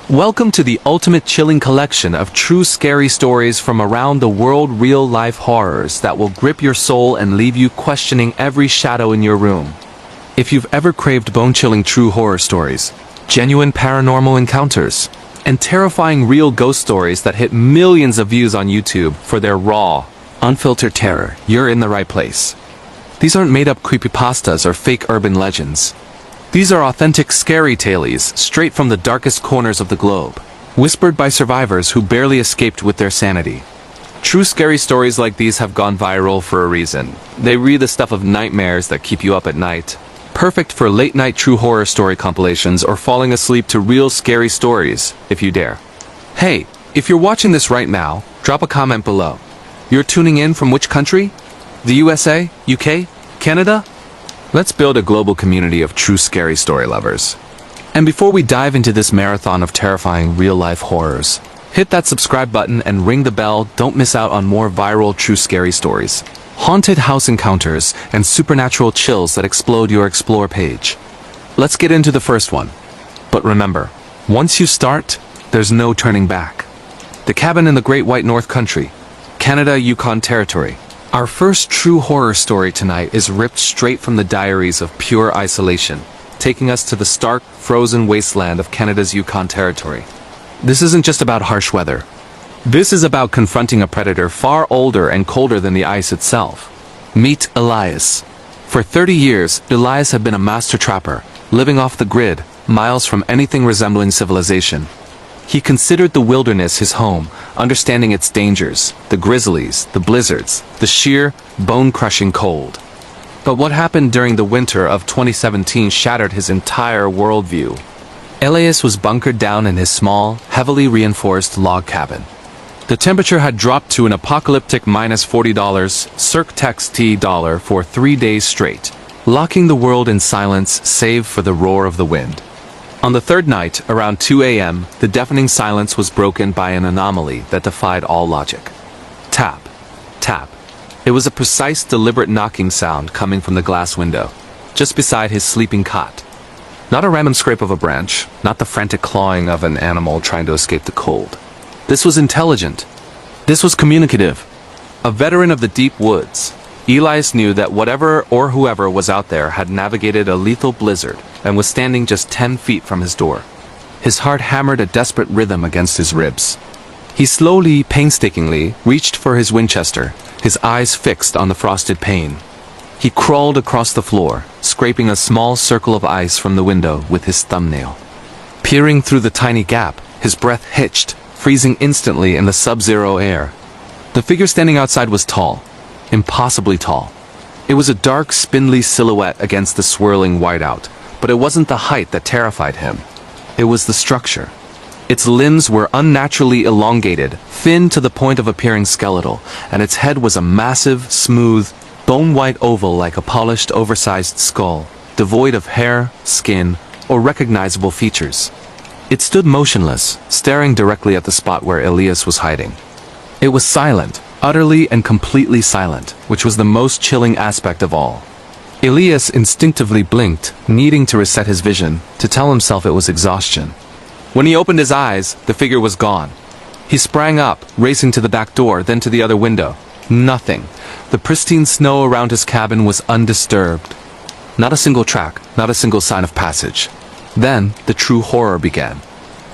Welcome to the ultimate chilling collection of true scary stories from around the world, real-life horrors that will grip your soul and leave you questioning every shadow in your room. If you've ever craved bone-chilling true horror stories, genuine paranormal encounters, and terrifying real ghost stories that hit millions of views on YouTube for their raw, unfiltered terror, you're in the right place. These aren't made-up creepypastas or fake urban legends. These are authentic scary tales straight from the darkest corners of the globe, whispered by survivors who barely escaped with their sanity. True scary stories like these have gone viral for a reason. They read the stuff of nightmares that keep you up at night. Perfect for late-night true horror story compilations or falling asleep to real scary stories, if you dare. Hey, if you're watching this right now, drop a comment below. You're tuning in from which country? The USA? UK? Canada? Let's build a global community of true scary story lovers. And before we dive into this marathon of terrifying real-life horrors, hit that subscribe button and ring the bell. Don't miss out on more viral true scary stories, haunted house encounters, and supernatural chills that explode your Explore page. Let's get into the first one. But remember, once you start, there's no turning back. The Cabin in the Great White North Country, Canada, Yukon Territory. Our first true horror story tonight is ripped straight from the diaries of pure isolation, taking us to the stark, frozen wasteland of Canada's Yukon Territory. This isn't just about harsh weather. This is about confronting a predator far older and colder than the ice itself. Meet Elias. For 30 years, Elias had been a master trapper, living off the grid, miles from anything resembling civilization. He considered the wilderness his home, understanding its dangers, the grizzlies, the blizzards, the sheer, bone-crushing cold. But what happened during the winter of 2017 shattered his entire worldview. Elias was bunkered down in his small, heavily reinforced log cabin. The temperature had dropped to an apocalyptic -$40 circ text dollar for 3 days straight, locking the world in silence save for the roar of the wind. On the third night, around 2 a.m., the deafening silence was broken by an anomaly that defied all logic. Tap. Tap. It was a precise, deliberate knocking sound coming from the glass window, just beside his sleeping cot. Not a random scrape of a branch, not the frantic clawing of an animal trying to escape the cold. This was intelligent. This was communicative. A veteran of the deep woods, Elias knew that whatever or whoever was out there had navigated a lethal blizzard and was standing just 10 feet from his door. His heart hammered a desperate rhythm against his ribs. He slowly, painstakingly, reached for his Winchester, his eyes fixed on the frosted pane. He crawled across the floor, scraping a small circle of ice from the window with his thumbnail. Peering through the tiny gap, his breath hitched, freezing instantly in the sub-zero air. The figure standing outside was tall, impossibly tall. It was a dark, spindly silhouette against the swirling whiteout, but it wasn't the height that terrified him. It was the structure. Its limbs were unnaturally elongated, thin to the point of appearing skeletal, and its head was a massive, smooth, bone-white oval like a polished, oversized skull, devoid of hair, skin, or recognizable features. It stood motionless, staring directly at the spot where Elias was hiding. It was silent, utterly and completely silent, which was the most chilling aspect of all. Elias instinctively blinked, needing to reset his vision, to tell himself it was exhaustion. When he opened his eyes, the figure was gone. He sprang up, racing to the back door, then to the other window. Nothing. The pristine snow around his cabin was undisturbed. Not a single track, not a single sign of passage. Then, the true horror began.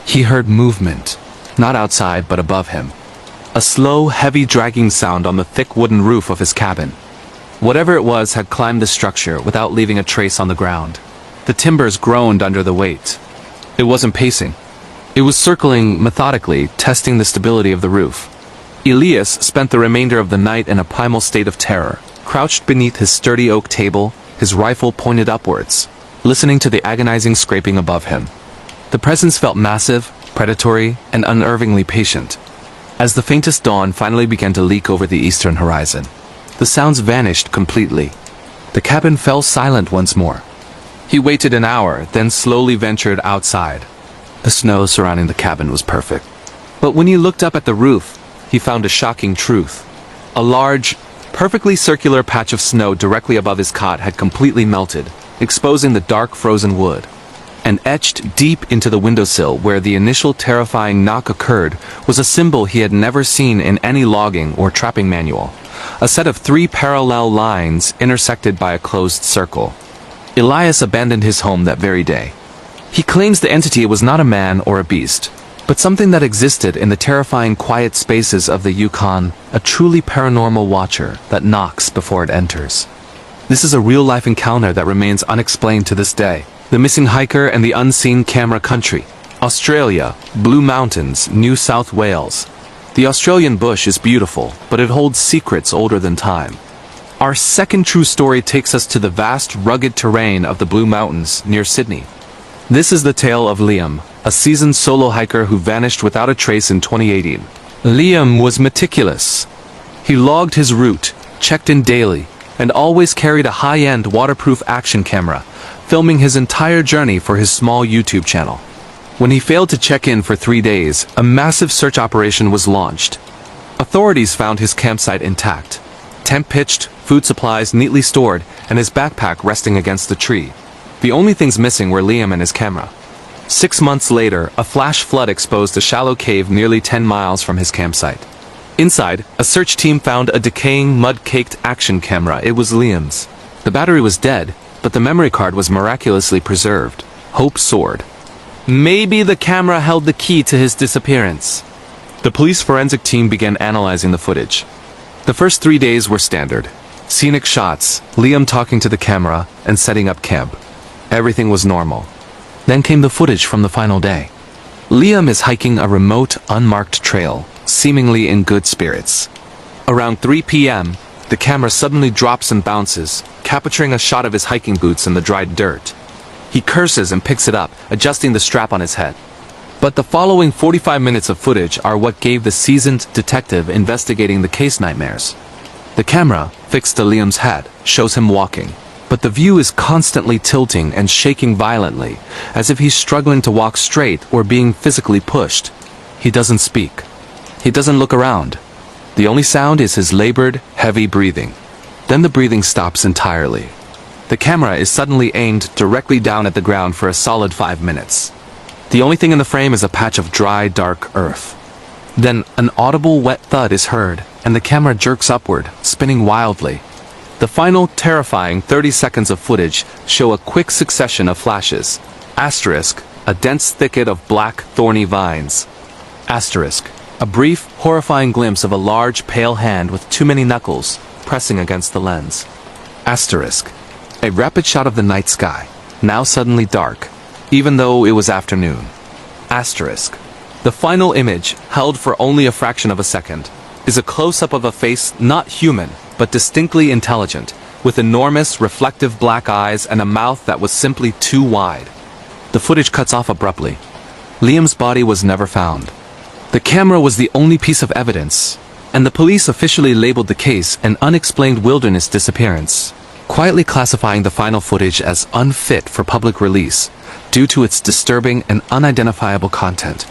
He heard movement, not outside but above him. A slow, heavy dragging sound on the thick wooden roof of his cabin. Whatever it was had climbed the structure without leaving a trace on the ground. The timbers groaned under the weight. It wasn't pacing. It was circling methodically, testing the stability of the roof. Elias spent the remainder of the night in a primal state of terror, crouched beneath his sturdy oak table, his rifle pointed upwards, listening to the agonizing scraping above him. The presence felt massive, predatory, and unnervingly patient. As the faintest dawn finally began to leak over the eastern horizon, the sounds vanished completely. The cabin fell silent once more. He waited an hour, then slowly ventured outside. The snow surrounding the cabin was perfect. But when he looked up at the roof, he found a shocking truth. A large, perfectly circular patch of snow directly above his cot had completely melted, exposing the dark frozen wood. and etched deep into the windowsill where the initial terrifying knock occurred was a symbol he had never seen in any logging or trapping manual. A set of 3 parallel lines intersected by a closed circle. Elias abandoned his home that very day. He claims the entity was not a man or a beast, but something that existed in the terrifying quiet spaces of the Yukon, a truly paranormal watcher that knocks before it enters. This is a real-life encounter that remains unexplained to this day. The missing hiker and the unseen camera country. Australia, Blue Mountains, New South Wales. The Australian bush is beautiful, but it holds secrets older than time. Our second true story takes us to the vast, rugged terrain of the Blue Mountains near Sydney. This is the tale of Liam, a seasoned solo hiker who vanished without a trace in 2018. Liam was meticulous. He logged his route, checked in daily, and always carried a high-end waterproof action camera, filming his entire journey for his small YouTube channel. When he failed to check in for 3 days, a massive search operation was launched. Authorities found his campsite intact. Tent pitched, food supplies neatly stored, and his backpack resting against the tree. The only things missing were Liam and his camera. 6 months later, a flash flood exposed a shallow cave nearly 10 miles from his campsite. Inside, a search team found a decaying, mud-caked action camera. It was Liam's. The battery was dead, but the memory card was miraculously preserved. Hope soared. Maybe the camera held the key to his disappearance. The police forensic team began analyzing the footage. The first 3 days were standard. Scenic shots, Liam talking to the camera, and setting up camp. Everything was normal. Then came the footage from the final day. Liam is hiking a remote, unmarked trail, seemingly in good spirits. Around 3 p.m., the camera suddenly drops and bounces, capturing a shot of his hiking boots in the dried dirt. He curses and picks it up, adjusting the strap on his head. But the following 45 minutes of footage are what gave the seasoned detective investigating the case nightmares. The camera, fixed to Liam's head, shows him walking, but the view is constantly tilting and shaking violently, as if he's struggling to walk straight or being physically pushed. He doesn't speak. He doesn't look around. The only sound is his labored, heavy breathing. Then the breathing stops entirely. The camera is suddenly aimed directly down at the ground for a solid 5 minutes. The only thing in the frame is a patch of dry, dark earth. Then an audible wet thud is heard, and the camera jerks upward, spinning wildly. The final, terrifying 30 seconds of footage show a quick succession of flashes. Asterisk, a dense thicket of black, thorny vines. Asterisk, a brief, horrifying glimpse of a large, pale hand with too many knuckles, pressing against the lens. Asterisk, a rapid shot of the night sky, now suddenly dark, even though it was afternoon. Asterisk, the final image, held for only a fraction of a second, is a close-up of a face not human, but distinctly intelligent, with enormous, reflective black eyes and a mouth that was simply too wide. The footage cuts off abruptly. Liam's body was never found. The camera was the only piece of evidence, and the police officially labeled the case an unexplained wilderness disappearance, quietly classifying the final footage as unfit for public release due to its disturbing and unidentifiable content.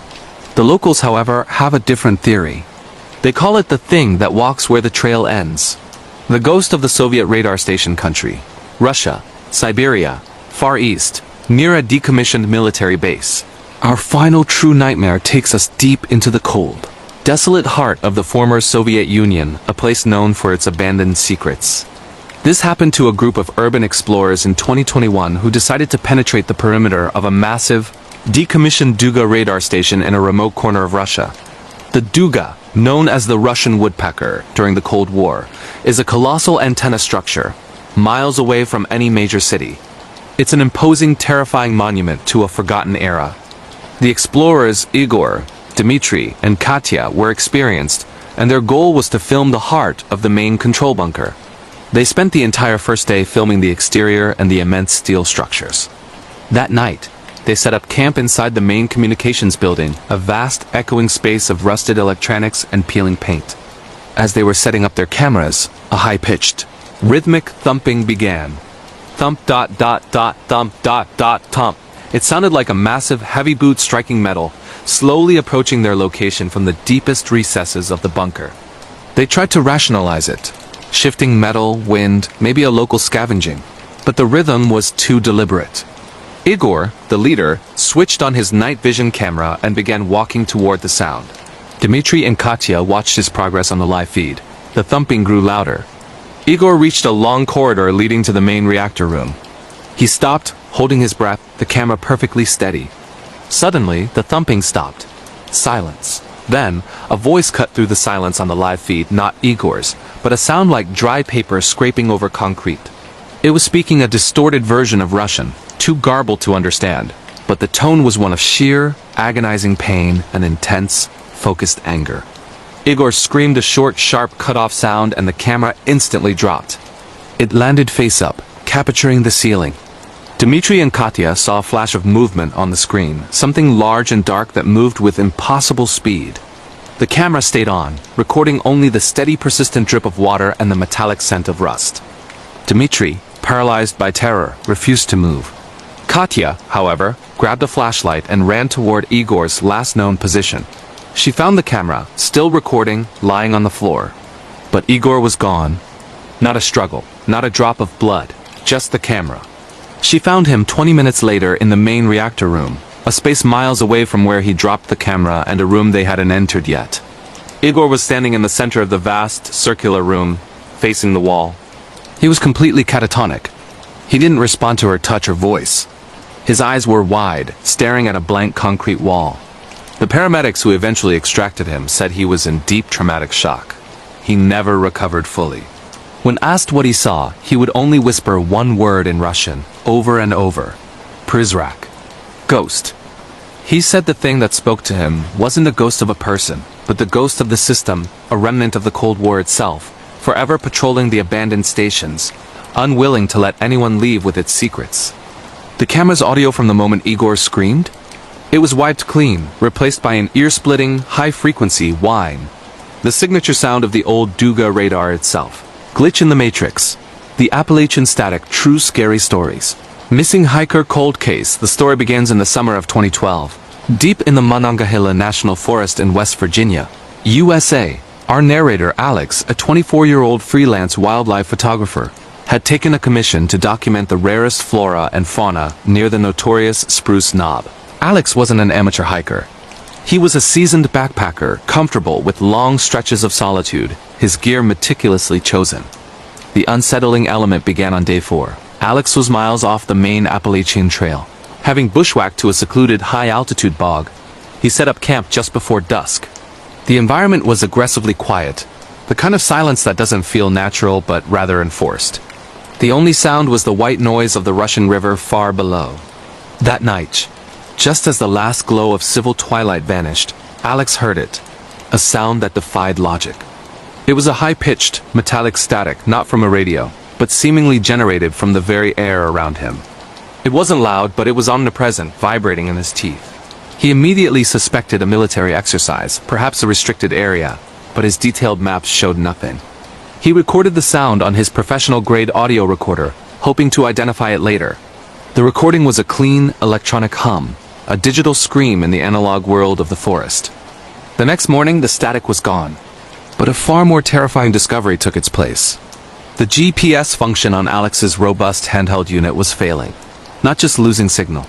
The locals, however, have a different theory. They call it the thing that walks where the trail ends. The ghost of the Soviet radar station country, Russia, Siberia, Far East, near a decommissioned military base. Our final true nightmare takes us deep into the cold, desolate heart of the former Soviet Union, a place known for its abandoned secrets. This happened to a group of urban explorers in 2021 who decided to penetrate the perimeter of a massive, decommissioned Duga radar station in a remote corner of Russia. The Duga, known as the Russian woodpecker during the Cold War, is a colossal antenna structure, miles away from any major city. It's an imposing, terrifying monument to a forgotten era. The explorers Igor, Dmitry, and Katya were experienced, and their goal was to film the heart of the main control bunker. They spent the entire first day filming the exterior and the immense steel structures. That night, they set up camp inside the main communications building, a vast, echoing space of rusted electronics and peeling paint. As they were setting up their cameras, a high-pitched, rhythmic thumping began. Thump dot dot dot thump dot dot thump. It sounded like a massive, heavy boot striking metal, slowly approaching their location from the deepest recesses of the bunker. They tried to rationalize it. Shifting metal, wind, maybe a local scavenging. But the rhythm was too deliberate. Igor, the leader, switched on his night vision camera and began walking toward the sound. Dmitry and Katya watched his progress on the live feed. The thumping grew louder. Igor reached a long corridor leading to the main reactor room. He stopped, holding his breath, the camera perfectly steady. Suddenly, the thumping stopped. Silence. Then, a voice cut through the silence on the live feed, not Igor's, but a sound like dry paper scraping over concrete. It was speaking a distorted version of Russian, too garbled to understand, but the tone was one of sheer, agonizing pain and intense, focused anger. Igor screamed a short, sharp, cut-off sound and the camera instantly dropped. It landed face up, capturing the ceiling. Dmitry and Katya saw a flash of movement on the screen, something large and dark that moved with impossible speed. The camera stayed on, recording only the steady, persistent drip of water and the metallic scent of rust. Dmitry, paralyzed by terror, refused to move. Katya, however, grabbed a flashlight and ran toward Igor's last known position. She found the camera, still recording, lying on the floor. But Igor was gone. Not a struggle, not a drop of blood, just the camera. She found him 20 minutes later in the main reactor room, a space miles away from where he dropped the camera and a room they hadn't entered yet. Igor was standing in the center of the vast, circular room, facing the wall. He was completely catatonic. He didn't respond to her touch or voice. His eyes were wide, staring at a blank concrete wall. The paramedics who eventually extracted him said he was in deep traumatic shock. He never recovered fully. When asked what he saw, he would only whisper one word in Russian, over and over. Prizrak. Ghost. He said the thing that spoke to him wasn't the ghost of a person, but the ghost of the system, a remnant of the Cold War itself, forever patrolling the abandoned stations, unwilling to let anyone leave with its secrets. The camera's audio from the moment Igor screamed? It was wiped clean, replaced by an ear-splitting, high-frequency whine. The signature sound of the old Duga radar itself. Glitch in the Matrix. The Appalachian Static True Scary Stories. Missing Hiker Cold Case. The story begins in the summer of 2012. Deep in the Monongahela National Forest in West Virginia, USA, our narrator Alex, a 24-year-old freelance wildlife photographer, had taken a commission to document the rarest flora and fauna near the notorious Spruce Knob. Alex wasn't an amateur hiker. He was a seasoned backpacker, comfortable with long stretches of solitude, his gear meticulously chosen. The unsettling element began on day 4. Alex was miles off the main Appalachian Trail. Having bushwhacked to a secluded high-altitude bog, he set up camp just before dusk. The environment was aggressively quiet, the kind of silence that doesn't feel natural but rather enforced. The only sound was the white noise of the Russian River far below. That night, just as the last glow of civil twilight vanished, Alex heard it, a sound that defied logic. It was a high-pitched, metallic static, not from a radio, but seemingly generated from the very air around him. It wasn't loud, but it was omnipresent, vibrating in his teeth. He immediately suspected a military exercise, perhaps a restricted area, but his detailed maps showed nothing. He recorded the sound on his professional-grade audio recorder, hoping to identify it later. The recording was a clean, electronic hum, a digital scream in the analog world of the forest. The next morning, the static was gone. But a far more terrifying discovery took its place. The GPS function on Alex's robust handheld unit was failing, not just losing signal.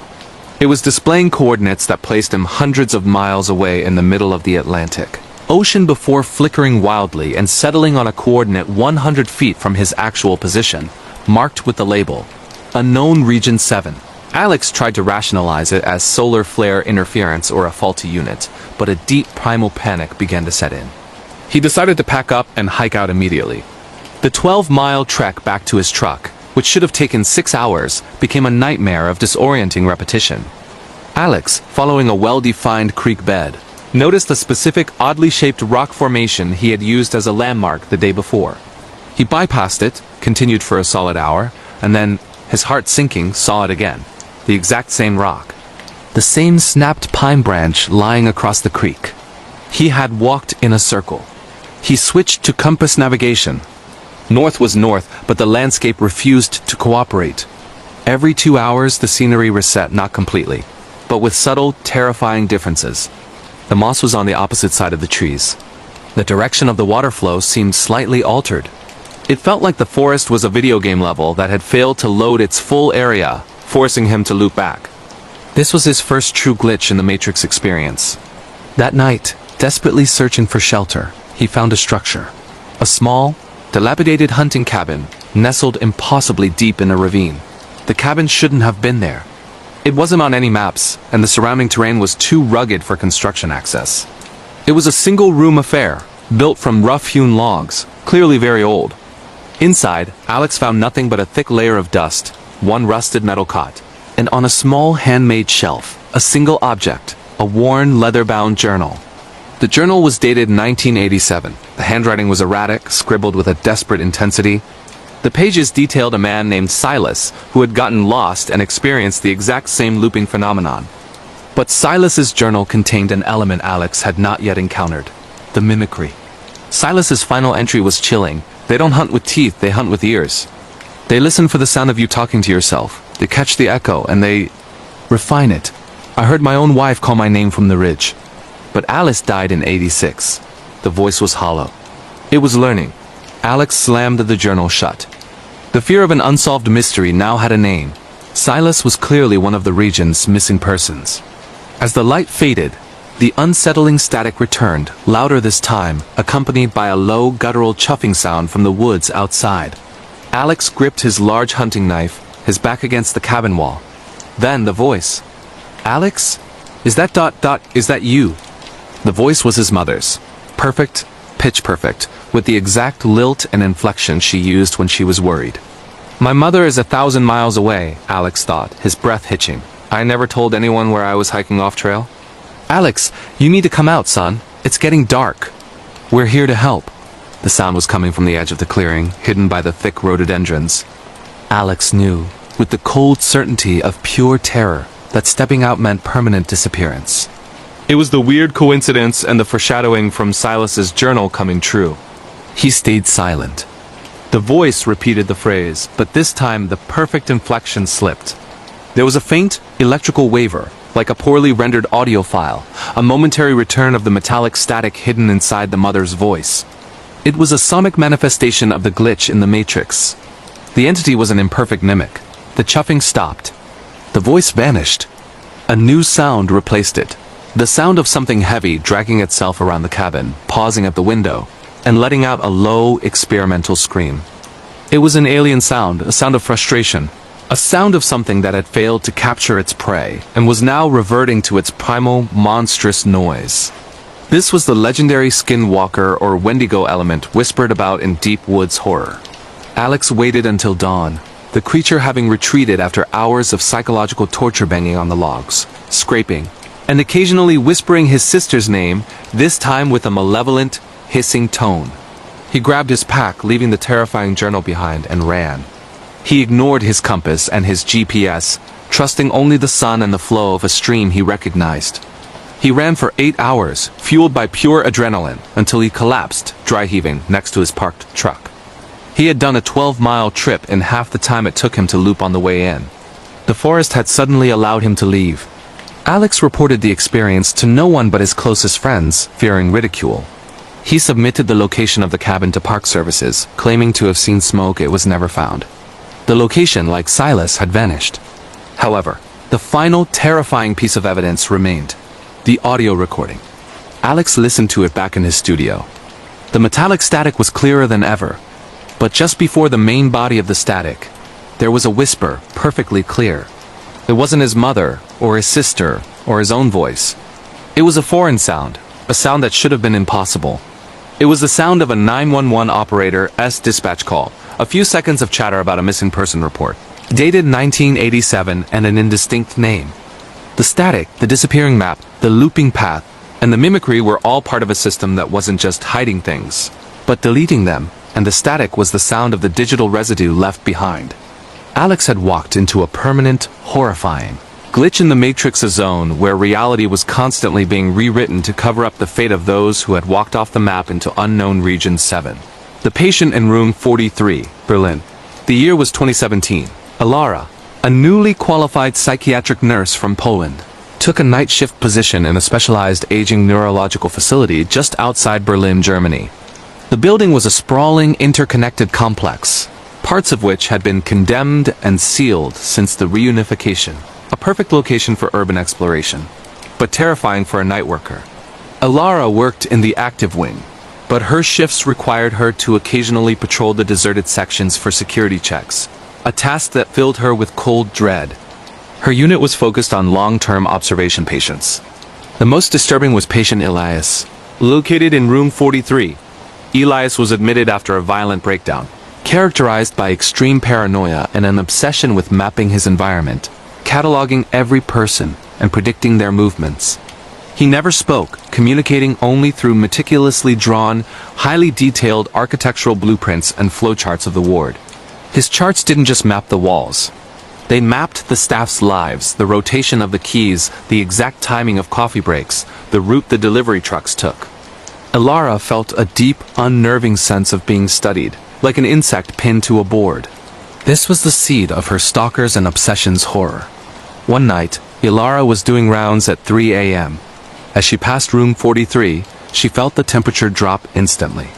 It was displaying coordinates that placed him hundreds of miles away in the middle of the Atlantic Ocean before flickering wildly and settling on a coordinate 100 feet from his actual position, marked with the label, Unknown Region 7. Alex tried to rationalize it as solar flare interference or a faulty unit, but a deep primal panic began to set in. He decided to pack up and hike out immediately. The 12-mile trek back to his truck, which should have taken 6 hours, became a nightmare of disorienting repetition. Alex, following a well-defined creek bed, noticed a specific oddly shaped rock formation he had used as a landmark the day before. He bypassed it, continued for a solid hour, and then, his heart sinking, saw it again. The exact same rock. The same snapped pine branch lying across the creek. He had walked in a circle. He switched to compass navigation. North was north, but the landscape refused to cooperate. Every 2 hours the scenery reset, not completely, but with subtle, terrifying differences. The moss was on the opposite side of the trees. The direction of the water flow seemed slightly altered. It felt like the forest was a video game level that had failed to load its full area, forcing him to loop back. This was his first true glitch in the Matrix experience. That night, desperately searching for shelter, he found a structure. A small, dilapidated hunting cabin, nestled impossibly deep in a ravine. The cabin shouldn't have been there. It wasn't on any maps, and the surrounding terrain was too rugged for construction access. It was a single-room affair, built from rough-hewn logs, clearly very old. Inside, Alex found nothing but a thick layer of dust, one rusted metal cot, and on a small handmade shelf, a single object, a worn leather-bound journal. The journal was dated 1987. The handwriting was erratic, scribbled with a desperate intensity. The pages detailed a man named Silas who had gotten lost and experienced the exact same looping phenomenon. But Silas's journal contained an element Alex had not yet encountered: the mimicry. Silas's final entry was chilling. They don't hunt with teeth, they hunt with ears. They listen for the sound of you talking to yourself. They catch the echo and they refine it. I heard my own wife call my name from the ridge. But Alice died in '86. The voice was hollow. It was learning. Alex slammed the journal shut. The fear of an unsolved mystery now had a name. Silas was clearly one of the region's missing persons. As the light faded, the unsettling static returned, louder this time, accompanied by a low, guttural chuffing sound from the woods outside. Alex gripped his large hunting knife, his back against the cabin wall. Then the voice. "Alex? Is that you?" The voice was his mother's. Perfect, pitch perfect, with the exact lilt and inflection she used when she was worried. My mother is 1,000 miles away, Alex thought, his breath hitching. I never told anyone where I was hiking off trail. Alex, you need to come out, son. It's getting dark. We're here to help. The sound was coming from the edge of the clearing, hidden by the thick rhododendrons. Alex knew, with the cold certainty of pure terror, that stepping out meant permanent disappearance. It was the weird coincidence and the foreshadowing from Silas's journal coming true. He stayed silent. The voice repeated the phrase, but this time the perfect inflection slipped. There was a faint, electrical waver, like a poorly rendered audio file, a momentary return of the metallic static hidden inside the mother's voice. It was a sonic manifestation of the glitch in the Matrix. The entity was an imperfect mimic. The chuffing stopped. The voice vanished. A new sound replaced it. The sound of something heavy dragging itself around the cabin, pausing at the window, and letting out a low, experimental scream. It was an alien sound, a sound of frustration, a sound of something that had failed to capture its prey, and was now reverting to its primal, monstrous noise. This was the legendary skinwalker or Wendigo element whispered about in deep woods horror. Alex waited until dawn, the creature having retreated after hours of psychological torture banging on the logs, scraping, and occasionally whispering his sister's name, this time with a malevolent, hissing tone. He grabbed his pack, leaving the terrifying journal behind, and ran. He ignored his compass and his GPS, trusting only the sun and the flow of a stream he recognized. He ran for 8 hours, fueled by pure adrenaline, until he collapsed, dry-heaving, next to his parked truck. He had done a 12-mile trip in half the time it took him to loop on the way in. The forest had suddenly allowed him to leave. Alex reported the experience to no one but his closest friends, fearing ridicule. He submitted the location of the cabin to Park Services, claiming to have seen smoke. It was never found. The location, like Silas, had vanished. However, the final terrifying piece of evidence remained: the audio recording. Alex listened to it back in his studio. The metallic static was clearer than ever, but just before the main body of the static, there was a whisper, perfectly clear. It wasn't his mother, or his sister, or his own voice. It was a foreign sound, a sound that should have been impossible. It was the sound of a 911 operator's dispatch call, a few seconds of chatter about a missing person report, dated 1987 and an indistinct name. The static, the disappearing map, the looping path, and the mimicry were all part of a system that wasn't just hiding things, but deleting them, and the static was the sound of the digital residue left behind. Alex had walked into a permanent, horrifying glitch in the Matrix, a zone where reality was constantly being rewritten to cover up the fate of those who had walked off the map into unknown Region 7. The patient in room 43, Berlin. The year was 2017. Alara, a newly qualified psychiatric nurse from Poland, took a night shift position in a specialized aging neurological facility just outside Berlin, Germany. The building was a sprawling, interconnected complex, parts of which had been condemned and sealed since the reunification. A perfect location for urban exploration, but terrifying for a night worker. Ilara worked in the active wing, but her shifts required her to occasionally patrol the deserted sections for security checks, a task that filled her with cold dread. Her unit was focused on long-term observation patients. The most disturbing was patient Elias. Located in room 43, Elias was admitted after a violent breakdown, characterized by extreme paranoia and an obsession with mapping his environment, cataloging every person and predicting their movements. He never spoke, communicating only through meticulously drawn, highly detailed architectural blueprints and flowcharts of the ward. His charts didn't just map the walls. They mapped the staff's lives, the rotation of the keys, the exact timing of coffee breaks, the route the delivery trucks took. Ilara felt a deep, unnerving sense of being studied, like an insect pinned to a board. This was the seed of her stalkers and obsessions horror. One night, Ilara was doing rounds at 3 a.m. As she passed room 43, she felt the temperature drop instantly.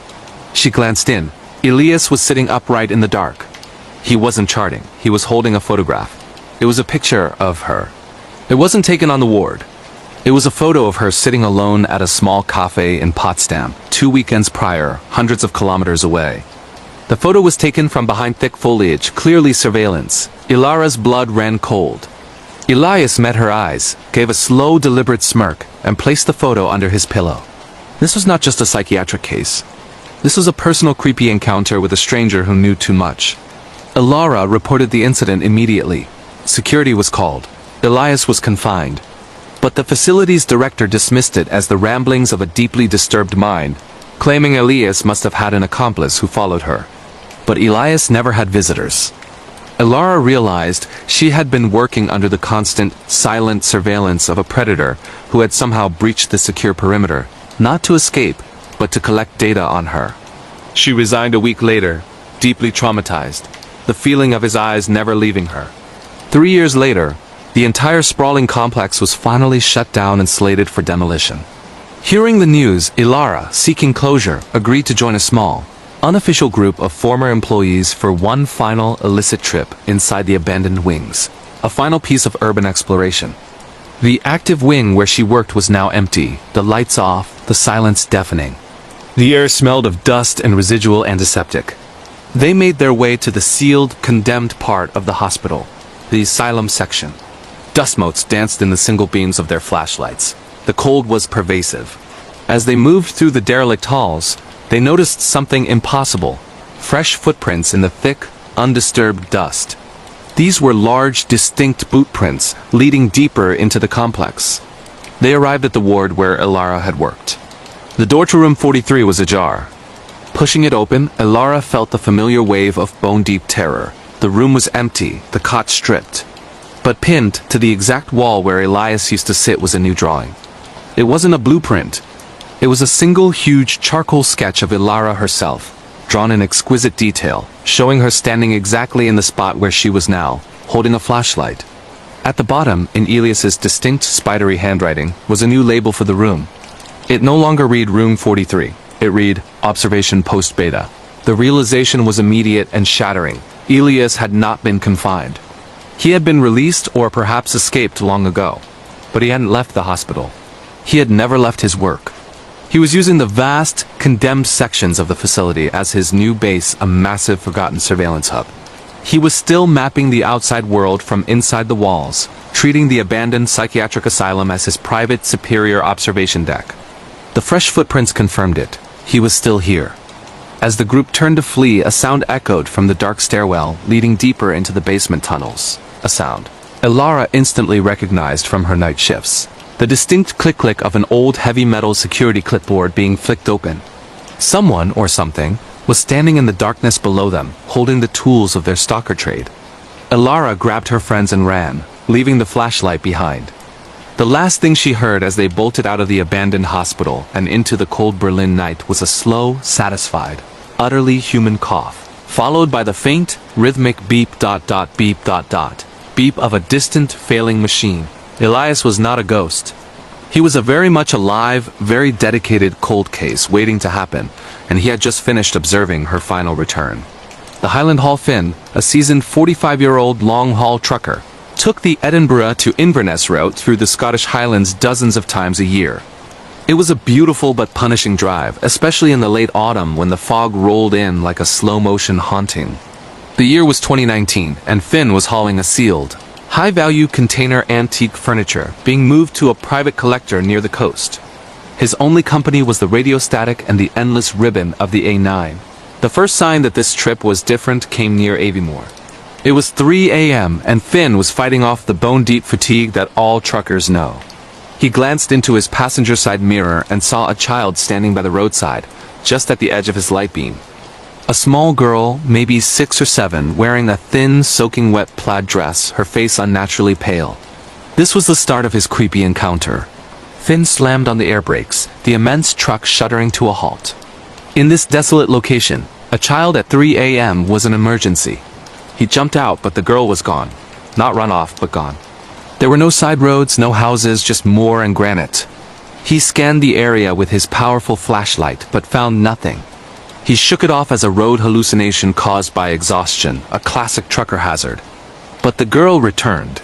She glanced in. Elias was sitting upright in the dark. He wasn't charting, he was holding a photograph. It was a picture of her. It wasn't taken on the ward. It was a photo of her sitting alone at a small cafe in Potsdam, 2 weekends prior, hundreds of kilometers away. The photo was taken from behind thick foliage, clearly surveillance. Ilara's blood ran cold. Elias met her eyes, gave a slow, deliberate smirk, and placed the photo under his pillow. This was not just a psychiatric case. This was a personal creepy encounter with a stranger who knew too much. Ilara reported the incident immediately. Security was called. Elias was confined. But the facility's director dismissed it as the ramblings of a deeply disturbed mind, claiming Elias must have had an accomplice who followed her. But Elias never had visitors. Ilara realized she had been working under the constant, silent surveillance of a predator who had somehow breached the secure perimeter, not to escape, but to collect data on her. She resigned a week later, deeply traumatized, the feeling of his eyes never leaving her. 3 years later, the entire sprawling complex was finally shut down and slated for demolition. Hearing the news, Ilara, seeking closure, agreed to join a small, unofficial group of former employees for one final illicit trip inside the abandoned wings, a final piece of urban exploration. The active wing where she worked was now empty, the lights off, the silence deafening. The air smelled of dust and residual antiseptic. They made their way to the sealed, condemned part of the hospital, the asylum section. Dust motes danced in the single beams of their flashlights. The cold was pervasive. As they moved through the derelict halls, they noticed something impossible: fresh footprints in the thick, undisturbed dust. These were large, distinct boot prints leading deeper into the complex. They arrived at the ward where Ilara had worked. The door to room 43 was ajar. Pushing it open, Ilara felt the familiar wave of bone-deep terror. The room was empty, the cot stripped. But pinned to the exact wall where Elias used to sit was a new drawing. It wasn't a blueprint. It was a single huge charcoal sketch of Ilara herself, drawn in exquisite detail, showing her standing exactly in the spot where she was now, holding a flashlight. At the bottom, in Elias's distinct spidery handwriting, was a new label for the room. It no longer read Room 43. It read Observation Post-Beta. The realization was immediate and shattering. Elias had not been confined. He had been released or perhaps escaped long ago. But he hadn't left the hospital. He had never left his work. He was using the vast, condemned sections of the facility as his new base, a massive forgotten surveillance hub. He was still mapping the outside world from inside the walls, treating the abandoned psychiatric asylum as his private, superior observation deck. The fresh footprints confirmed it. He was still here. As the group turned to flee, a sound echoed from the dark stairwell, leading deeper into the basement tunnels. A sound Ilara instantly recognized from her night shifts. The distinct click-click of an old heavy metal security clipboard being flicked open. Someone, or something, was standing in the darkness below them, holding the tools of their stalker trade. Ilara grabbed her friends and ran, leaving the flashlight behind. The last thing she heard as they bolted out of the abandoned hospital and into the cold Berlin night was a slow, satisfied, utterly human cough, followed by the faint, rhythmic beep ... beep of a distant, failing machine. Elias was not a ghost. He was a very much alive, very dedicated cold case waiting to happen, and he had just finished observing her final return. The Highland Haul Finn, a seasoned 45-year-old long-haul trucker, took the Edinburgh to Inverness route through the Scottish Highlands dozens of times a year. It was a beautiful but punishing drive, especially in the late autumn when the fog rolled in like a slow-motion haunting. The year was 2019, and Finn was hauling a sealed, high-value container antique furniture being moved to a private collector near the coast. His only company was the radiostatic and the endless ribbon of the A9. The first sign that this trip was different came near Aviemore. It was 3 a.m. and Finn was fighting off the bone-deep fatigue that all truckers know. He glanced into his passenger side mirror and saw a child standing by the roadside, just at the edge of his light beam. A small girl, maybe 6 or 7, wearing a thin, soaking wet plaid dress, her face unnaturally pale. This was the start of his creepy encounter. Finn slammed on the air brakes, the immense truck shuddering to a halt. In this desolate location, a child at 3 a.m. was an emergency. He jumped out, but the girl was gone. Not run off, but gone. There were no side roads, no houses, just moor and granite. He scanned the area with his powerful flashlight, but found nothing. He shook it off as a road hallucination caused by exhaustion, a classic trucker hazard. But the girl returned.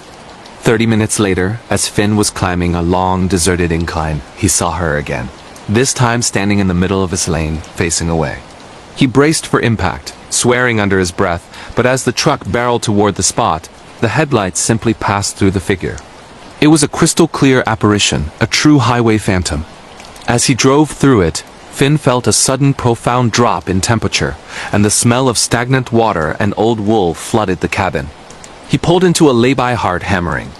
30 minutes later, as Finn was climbing a long, deserted incline, he saw her again. This time standing in the middle of his lane, facing away. He braced for impact, swearing under his breath, but as the truck barreled toward the spot, the headlights simply passed through the figure. It was a crystal-clear apparition, a true highway phantom. As he drove through it, Finn felt a sudden profound drop in temperature, and the smell of stagnant water and old wool flooded the cabin. He pulled into a lay-by heart hammering.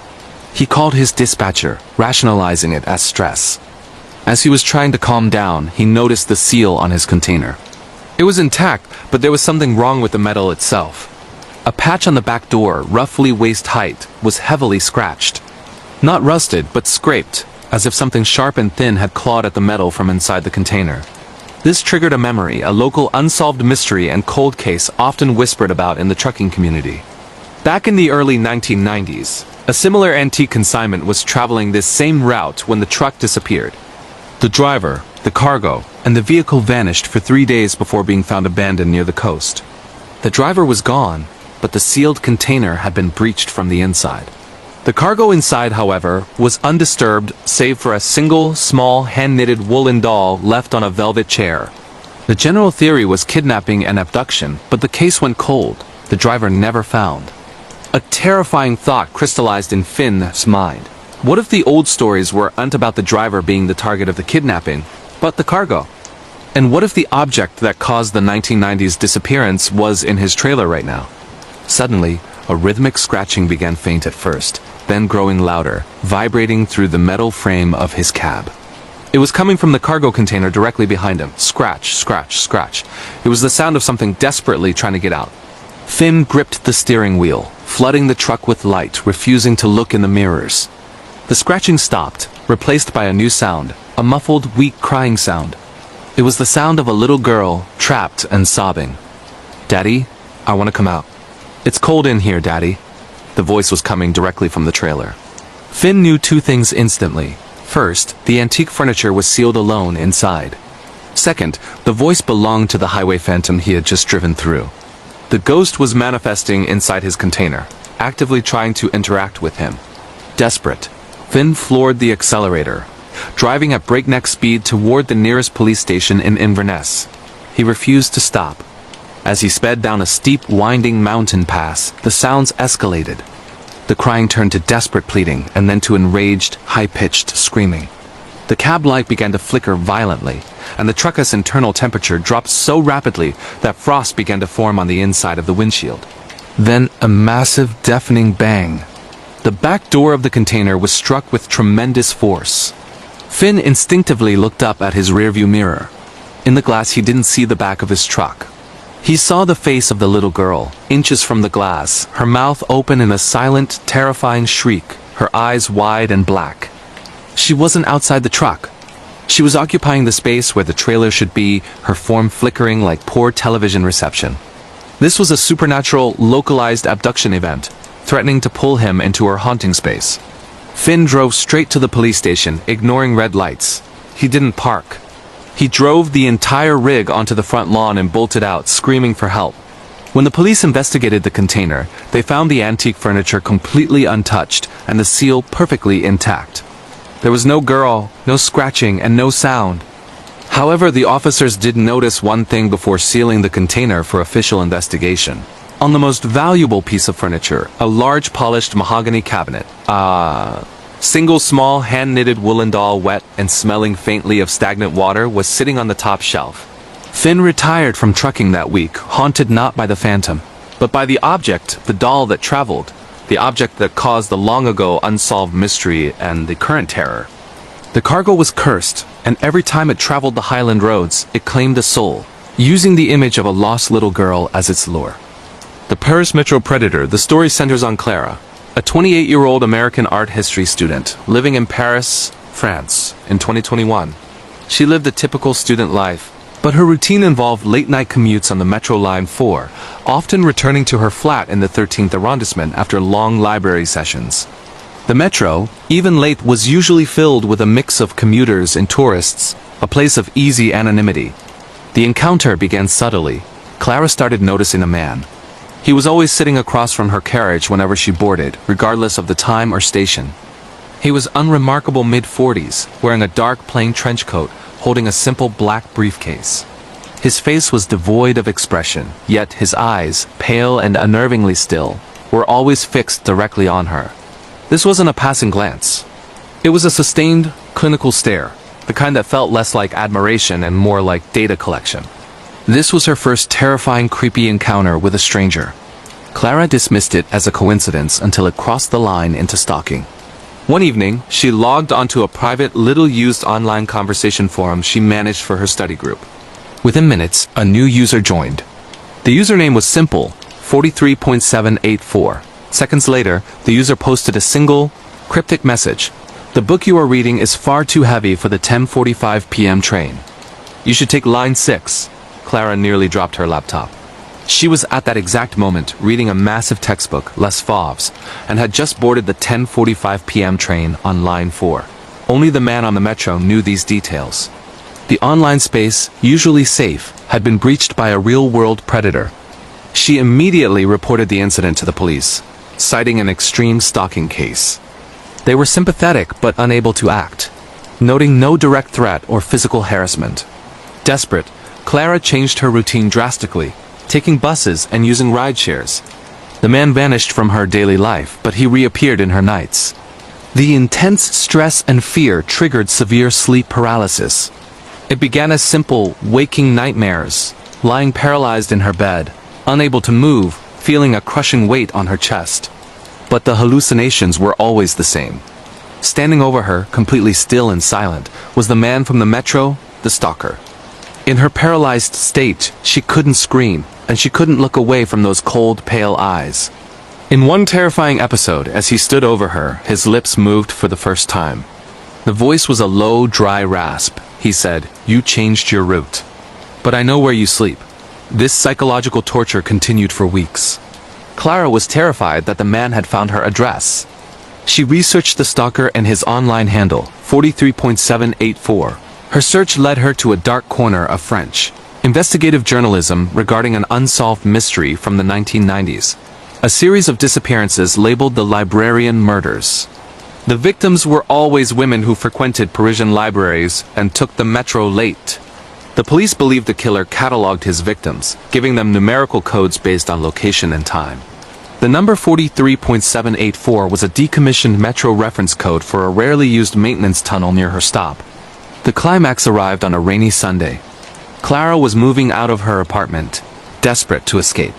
He called his dispatcher, rationalizing it as stress. As he was trying to calm down, he noticed the seal on his container. It was intact, but there was something wrong with the metal itself. A patch on the back door, roughly waist height, was heavily scratched. Not rusted, but scraped, as if something sharp and thin had clawed at the metal from inside the container. This triggered a memory, a local unsolved mystery and cold case often whispered about in the trucking community. Back in the early 1990s, a similar antique consignment was traveling this same route when the truck disappeared. The driver, the cargo, and the vehicle vanished for 3 days before being found abandoned near the coast. The driver was gone, but the sealed container had been breached from the inside. The cargo inside, however, was undisturbed save for a single, small, hand-knitted woolen doll left on a velvet chair. The general theory was kidnapping and abduction, but the case went cold, the driver never found. A terrifying thought crystallized in Finn's mind. What if the old stories weren't about the driver being the target of the kidnapping, but the cargo? And what if the object that caused the 1990s disappearance was in his trailer right now? Suddenly, a rhythmic scratching began faint at first, then growing louder, vibrating through the metal frame of his cab. It was coming from the cargo container directly behind him. Scratch, scratch, scratch. It was the sound of something desperately trying to get out. Finn gripped the steering wheel, flooding the truck with light, refusing to look in the mirrors. The scratching stopped, replaced by a new sound, a muffled, weak crying sound. It was the sound of a little girl, trapped and sobbing. "Daddy, I want to come out. It's cold in here, Daddy." The voice was coming directly from the trailer. Finn knew 2 things instantly. First, the antique furniture was sealed alone inside. Second, the voice belonged to the highway phantom he had just driven through. The ghost was manifesting inside his container, actively trying to interact with him. Desperate, Finn floored the accelerator, driving at breakneck speed toward the nearest police station in Inverness. He refused to stop. As he sped down a steep, winding mountain pass, the sounds escalated. The crying turned to desperate pleading, and then to enraged, high-pitched screaming. The cab light began to flicker violently, and the truck's internal temperature dropped so rapidly that frost began to form on the inside of the windshield. Then a massive, deafening bang. The back door of the container was struck with tremendous force. Finn instinctively looked up at his rearview mirror. In the glass, he didn't see the back of his truck. He saw the face of the little girl, inches from the glass, her mouth open in a silent, terrifying shriek, her eyes wide and black. She wasn't outside the truck. She was occupying the space where the trailer should be, her form flickering like poor television reception. This was a supernatural, localized abduction event, threatening to pull him into her haunting space. Finn drove straight to the police station, ignoring red lights. He didn't park. He drove the entire rig onto the front lawn and bolted out, screaming for help. When the police investigated the container, they found the antique furniture completely untouched and the seal perfectly intact. There was no girl, no scratching, and no sound. However, the officers did notice one thing before sealing the container for official investigation. On the most valuable piece of furniture, a large polished mahogany cabinet, single small hand-knitted woolen doll wet and smelling faintly of stagnant water was sitting on the top shelf. Finn retired from trucking that week, haunted not by the phantom, but by the object, the doll that traveled, the object that caused the long-ago unsolved mystery and the current terror. The cargo was cursed, and every time it traveled the Highland roads, it claimed a soul, using the image of a lost little girl as its lure. The Paris Metro Predator. The story centers on Clara, a 28-year-old American art history student living in Paris, France, in 2021. She lived a typical student life, but her routine involved late-night commutes on the Metro Line 4, often returning to her flat in the 13th arrondissement after long library sessions. The Metro, even late, was usually filled with a mix of commuters and tourists, a place of easy anonymity. The encounter began subtly. Clara started noticing a man. He was always sitting across from her carriage whenever she boarded, regardless of the time or station. He was unremarkable mid-40s, wearing a dark plain trench coat, holding a simple black briefcase. His face was devoid of expression, yet his eyes, pale and unnervingly still, were always fixed directly on her. This wasn't a passing glance. It was a sustained, clinical stare, the kind that felt less like admiration and more like data collection. This was her first terrifying, creepy encounter with a stranger. Clara dismissed it as a coincidence until it crossed the line into stalking. One evening, she logged onto a private, little-used online conversation forum she managed for her study group. Within minutes, a new user joined. The username was simple, 43.784. Seconds later, the user posted a single, cryptic message. "The book you are reading is far too heavy for the 10:45 p.m. train. You should take line 6. Clara nearly dropped her laptop. She was at that exact moment reading a massive textbook, Les Fauves, and had just boarded the 10:45 p.m. train on line 4. Only the man on the metro knew these details. The online space, usually safe, had been breached by a real-world predator. She immediately reported the incident to the police, citing an extreme stalking case. They were sympathetic but unable to act, noting no direct threat or physical harassment. Desperate, Clara changed her routine drastically, taking buses and using ride-shares. The man vanished from her daily life, but he reappeared in her nights. The intense stress and fear triggered severe sleep paralysis. It began as simple, waking nightmares, lying paralyzed in her bed, unable to move, feeling a crushing weight on her chest. But the hallucinations were always the same. Standing over her, completely still and silent, was the man from the metro, the stalker. In her paralyzed state, she couldn't scream, and she couldn't look away from those cold, pale eyes. In one terrifying episode, as he stood over her, his lips moved for the first time. The voice was a low, dry rasp. He said, "You changed your route. But I know where you sleep." This psychological torture continued for weeks. Clara was terrified that the man had found her address. She researched the stalker and his online handle, 43.784. Her search led her to a dark corner of French investigative journalism regarding an unsolved mystery from the 1990s. A series of disappearances labeled the librarian murders. The victims were always women who frequented Parisian libraries and took the metro late. The police believed the killer cataloged his victims, giving them numerical codes based on location and time. The number 43.784 was a decommissioned metro reference code for a rarely used maintenance tunnel near her stop. The climax arrived on a rainy Sunday. Clara was moving out of her apartment, desperate to escape.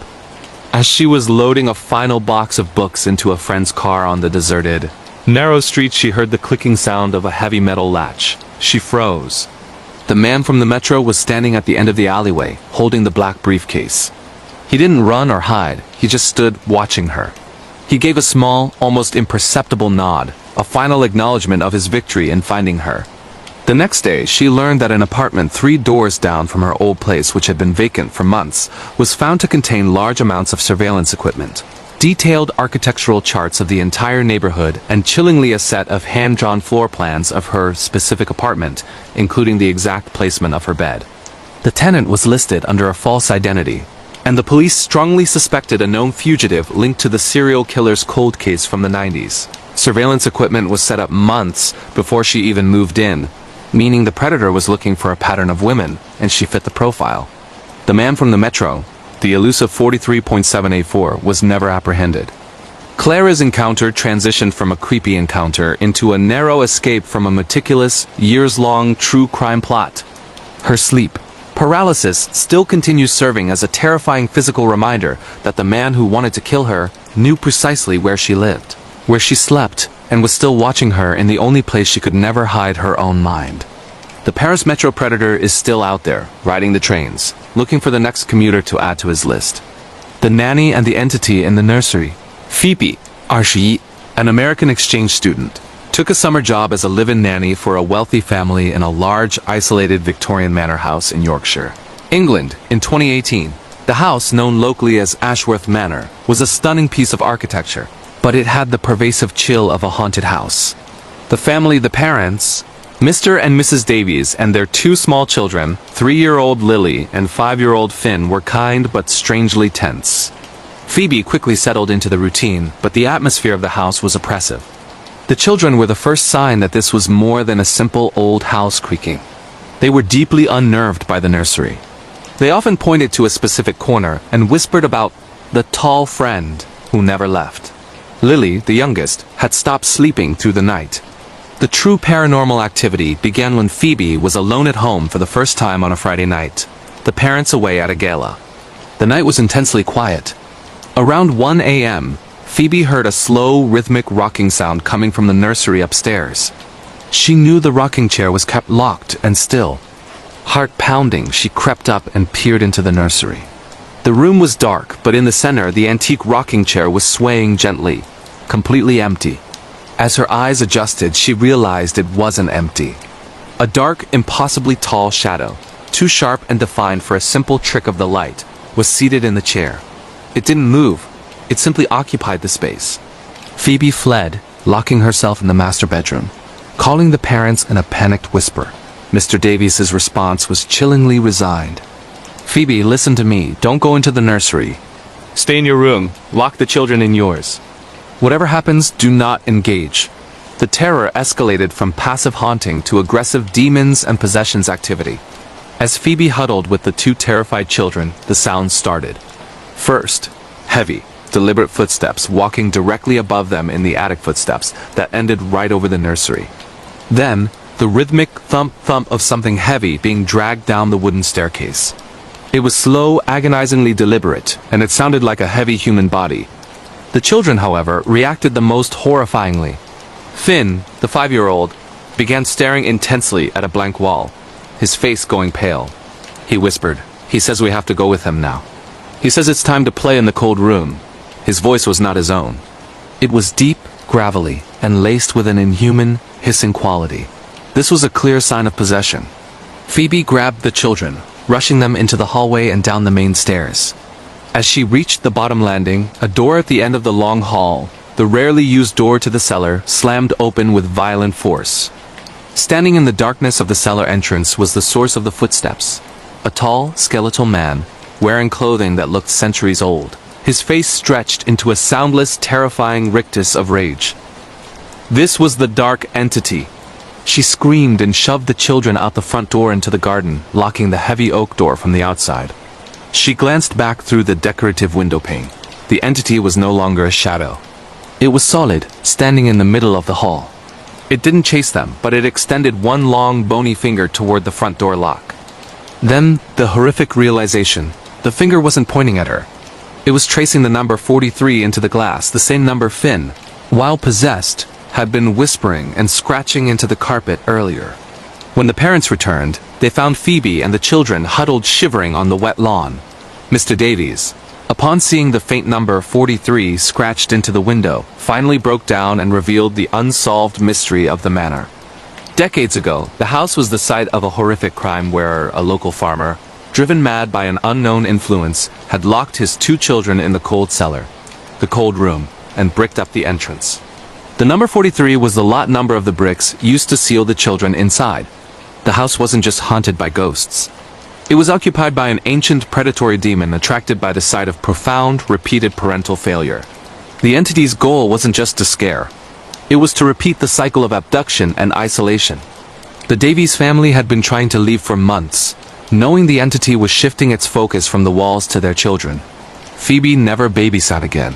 As she was loading a final box of books into a friend's car on the deserted, narrow street, she heard the clicking sound of a heavy metal latch. She froze. The man from the metro was standing at the end of the alleyway, holding the black briefcase. He didn't run or hide, he just stood watching her. He gave a small, almost imperceptible nod, a final acknowledgement of his victory in finding her. The next day, she learned that an apartment 3 doors down from her old place, which had been vacant for months, was found to contain large amounts of surveillance equipment, detailed architectural charts of the entire neighborhood, and chillingly a set of hand-drawn floor plans of her specific apartment, including the exact placement of her bed. The tenant was listed under a false identity. and the police strongly suspected a known fugitive linked to the serial killer's cold case from the 90s. Surveillance equipment was set up months before she even moved in, meaning the predator was looking for a pattern of women, and she fit the profile. The man from the metro, the elusive 43.784, was never apprehended. Clara's encounter transitioned from a creepy encounter into a narrow escape from a meticulous, years-long true crime plot. Her sleep paralysis still continues serving as a terrifying physical reminder that the man who wanted to kill her knew precisely where she lived, where she slept, and was still watching her in the only place she could never hide her own mind. The Paris Metro predator is still out there, riding the trains, looking for the next commuter to add to his list. The nanny and the entity in the nursery. Phoebe, 21, an American exchange student, took a summer job as a live-in nanny for a wealthy family in a large, isolated Victorian manor house in Yorkshire, England, in 2018. The house, known locally as Ashworth Manor, was a stunning piece of architecture, but it had the pervasive chill of a haunted house. The family, the parents, Mr. and Mrs. Davies, and their two small children, 3-year-old Lily and 5-year-old Finn, were kind but strangely tense. Phoebe quickly settled into the routine, but the atmosphere of the house was oppressive. The children were the first sign that this was more than a simple old house creaking. They were deeply unnerved by the nursery. They often pointed to a specific corner and whispered about the tall friend who never left. Lily, the youngest, had stopped sleeping through the night. The true paranormal activity began when Phoebe was alone at home for the first time on a Friday night, the parents away at a gala. The night was intensely quiet. Around 1 a.m., Phoebe heard a slow, rhythmic rocking sound coming from the nursery upstairs. She knew the rocking chair was kept locked and still. Heart pounding, she crept up and peered into the nursery. The room was dark, but in the center, the antique rocking chair was swaying gently, completely empty. As her eyes adjusted, she realized it wasn't empty. A dark, impossibly tall shadow, too sharp and defined for a simple trick of the light, was seated in the chair. It didn't move. It simply occupied the space. Phoebe fled, locking herself in the master bedroom, calling the parents in a panicked whisper. Mr. Davies' response was chillingly resigned. "Phoebe, listen to me. Don't go into the nursery. Stay in your room. Lock the children in yours. Whatever happens, do not engage." The terror escalated from passive haunting to aggressive demons and possessions activity. As Phoebe huddled with the two terrified children, the sounds started. First, heavy, deliberate footsteps walking directly above them in the attic footsteps that ended right over the nursery. Then, the rhythmic thump-thump of something heavy being dragged down the wooden staircase. It was slow, agonizingly deliberate, and it sounded like a heavy human body. The children, however, reacted the most horrifyingly. Finn, the 5-year-old, began staring intensely at a blank wall, his face going pale. He whispered, "He says we have to go with him now. He says it's time to play in the cold room." His voice was not his own. It was deep, gravelly, and laced with an inhuman, hissing quality. This was a clear sign of possession. Phoebe grabbed the children, rushing them into the hallway and down the main stairs. As she reached the bottom landing, a door at the end of the long hall, the rarely used door to the cellar, slammed open with violent force. Standing in the darkness of the cellar entrance was the source of the footsteps. A tall, skeletal man, wearing clothing that looked centuries old. His face stretched into a soundless, terrifying rictus of rage. This was the dark entity. She screamed and shoved the children out the front door into the garden, locking the heavy oak door from the outside. She glanced back through the decorative window pane. The entity was no longer a shadow. It was solid, standing in the middle of the hall. It didn't chase them, but it extended one long, bony finger toward the front door lock. Then, the horrific realization. The finger wasn't pointing at her. It was tracing the number 43 into the glass, the same number Finn, while possessed, had been whispering and scratching into the carpet earlier. When the parents returned, they found Phoebe and the children huddled shivering on the wet lawn. Mr. Davies, upon seeing the faint number 43 scratched into the window, finally broke down and revealed the unsolved mystery of the manor. Decades ago, the house was the site of a horrific crime where a local farmer, driven mad by an unknown influence, had locked his two children in the cold cellar, the cold room, and bricked up the entrance. The number 43 was the lot number of the bricks used to seal the children inside. The house wasn't just haunted by ghosts. It was occupied by an ancient predatory demon attracted by the sight of profound, repeated parental failure. The entity's goal wasn't just to scare. It was to repeat the cycle of abduction and isolation. The Davies family had been trying to leave for months, knowing the entity was shifting its focus from the walls to their children. Phoebe never babysat again.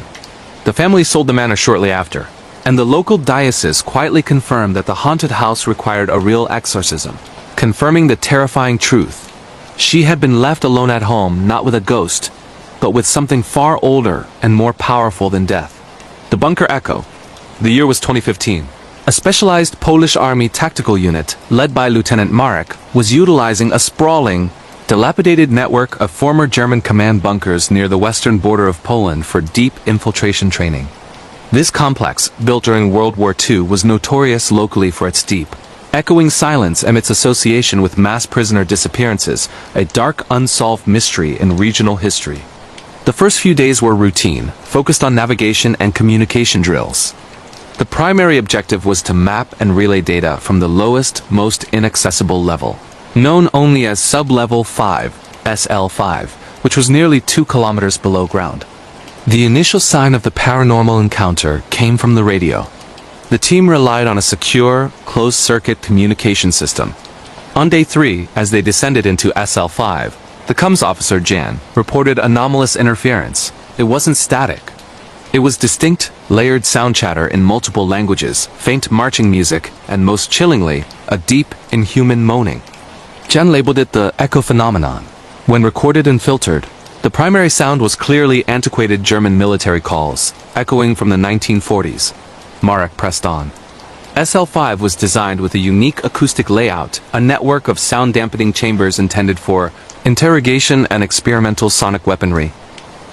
The family sold the manor shortly after, and the local diocese quietly confirmed that the haunted house required a real exorcism, confirming the terrifying truth. She had been left alone at home, not with a ghost, but with something far older and more powerful than death. The Bunker Echo. The year was 2015. A specialized Polish army tactical unit, led by Lieutenant Marek, was utilizing a sprawling, dilapidated network of former German command bunkers near the western border of Poland for deep infiltration training. This complex, built during World War II, was notorious locally for its deep, echoing silence and its association with mass prisoner disappearances, a dark unsolved mystery in regional history. The first few days were routine, focused on navigation and communication drills. The primary objective was to map and relay data from the lowest, most inaccessible level, known only as Sub-Level 5, SL5, which was nearly 2 kilometers below ground. The initial sign of the paranormal encounter came from the radio. The team relied on a secure, closed-circuit communication system. On day 3, as they descended into SL5, the comms officer, Jan, reported anomalous interference. It wasn't static. It was distinct, layered sound chatter in multiple languages, faint marching music, and most chillingly, a deep, inhuman moaning. Jan labeled it the echo phenomenon. When recorded and filtered, the primary sound was clearly antiquated German military calls, echoing from the 1940s. Marek pressed on. SL5 was designed with a unique acoustic layout, a network of sound-dampening chambers intended for interrogation and experimental sonic weaponry.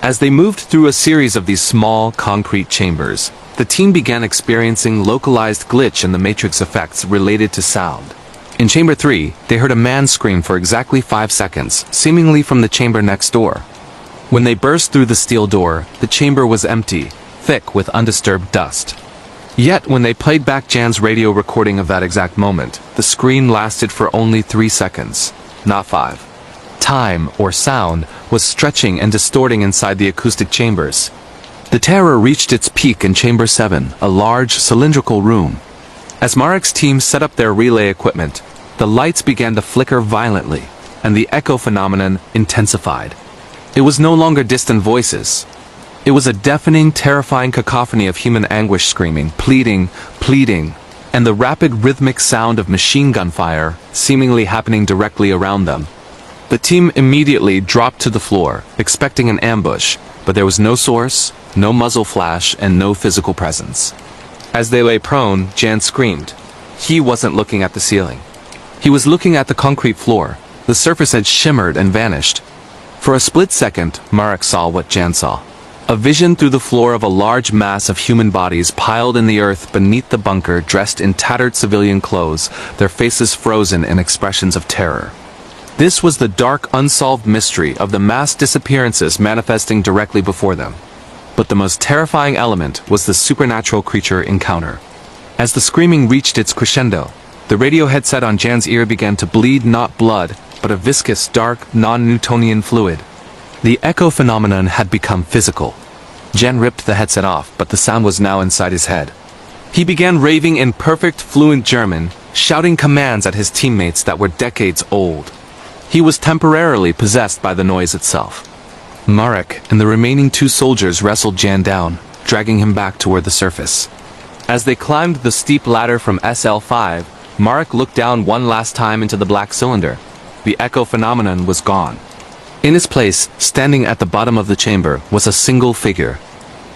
As they moved through a series of these small, concrete chambers, the team began experiencing localized glitch in the matrix effects related to sound. In Chamber 3, they heard a man scream for exactly 5 seconds, seemingly from the chamber next door. When they burst through the steel door, the chamber was empty, thick with undisturbed dust. Yet, when they played back Jan's radio recording of that exact moment, the scream lasted for only 3 seconds, not 5. Time, or sound, was stretching and distorting inside the acoustic chambers. The terror reached its peak in Chamber 7, a large, cylindrical room. As Marek's team set up their relay equipment, the lights began to flicker violently, and the echo phenomenon intensified. It was no longer distant voices. It was a deafening, terrifying cacophony of human anguish screaming, pleading, and the rapid rhythmic sound of machine gun fire, seemingly happening directly around them. The team immediately dropped to the floor, expecting an ambush, but there was no source, no muzzle flash, and no physical presence. As they lay prone, Jan screamed. He wasn't looking at the ceiling. He was looking at the concrete floor. The surface had shimmered and vanished. For a split second, Marek saw what Jan saw. A vision through the floor of a large mass of human bodies piled in the earth beneath the bunker, dressed in tattered civilian clothes, their faces frozen in expressions of terror. This was the dark, unsolved mystery of the mass disappearances manifesting directly before them. But the most terrifying element was the supernatural creature encounter. As the screaming reached its crescendo, the radio headset on Jan's ear began to bleed not blood, but a viscous, dark, non-Newtonian fluid. The echo phenomenon had become physical. Jan ripped the headset off, but the sound was now inside his head. He began raving in perfect, fluent German, shouting commands at his teammates that were decades old. He was temporarily possessed by the noise itself. Marek and the remaining 2 soldiers wrestled Jan down, dragging him back toward the surface. As they climbed the steep ladder from SL5, Marek looked down one last time into the black cylinder. The echo phenomenon was gone. In its place, standing at the bottom of the chamber, was a single figure.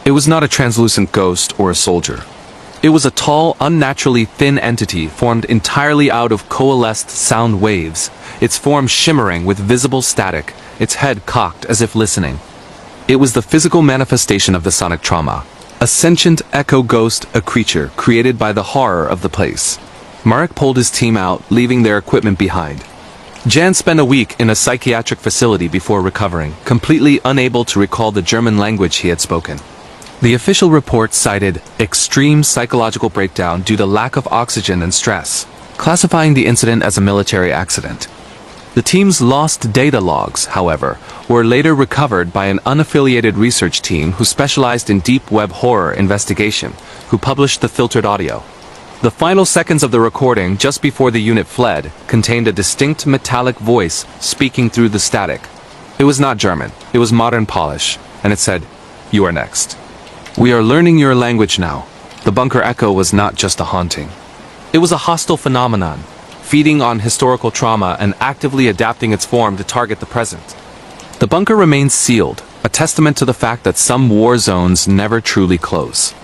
It was not a translucent ghost or a soldier. It was a tall, unnaturally thin entity formed entirely out of coalesced sound waves, its form shimmering with visible static, its head cocked as if listening. It was the physical manifestation of the sonic trauma. A sentient echo ghost, a creature created by the horror of the place. Marek pulled his team out, leaving their equipment behind. Jan spent a week in a psychiatric facility before recovering, completely unable to recall the German language he had spoken. The official report cited extreme psychological breakdown due to lack of oxygen and stress, classifying the incident as a military accident. The team's lost data logs, however, were later recovered by an unaffiliated research team who specialized in deep web horror investigation, who published the filtered audio. The final seconds of the recording, just before the unit fled, contained a distinct metallic voice speaking through the static. It was not German, it was modern Polish, and it said, "You are next. We are learning your language now." The bunker echo was not just a haunting. It was a hostile phenomenon, feeding on historical trauma and actively adapting its form to target the present. The bunker remains sealed, a testament to the fact that some war zones never truly close.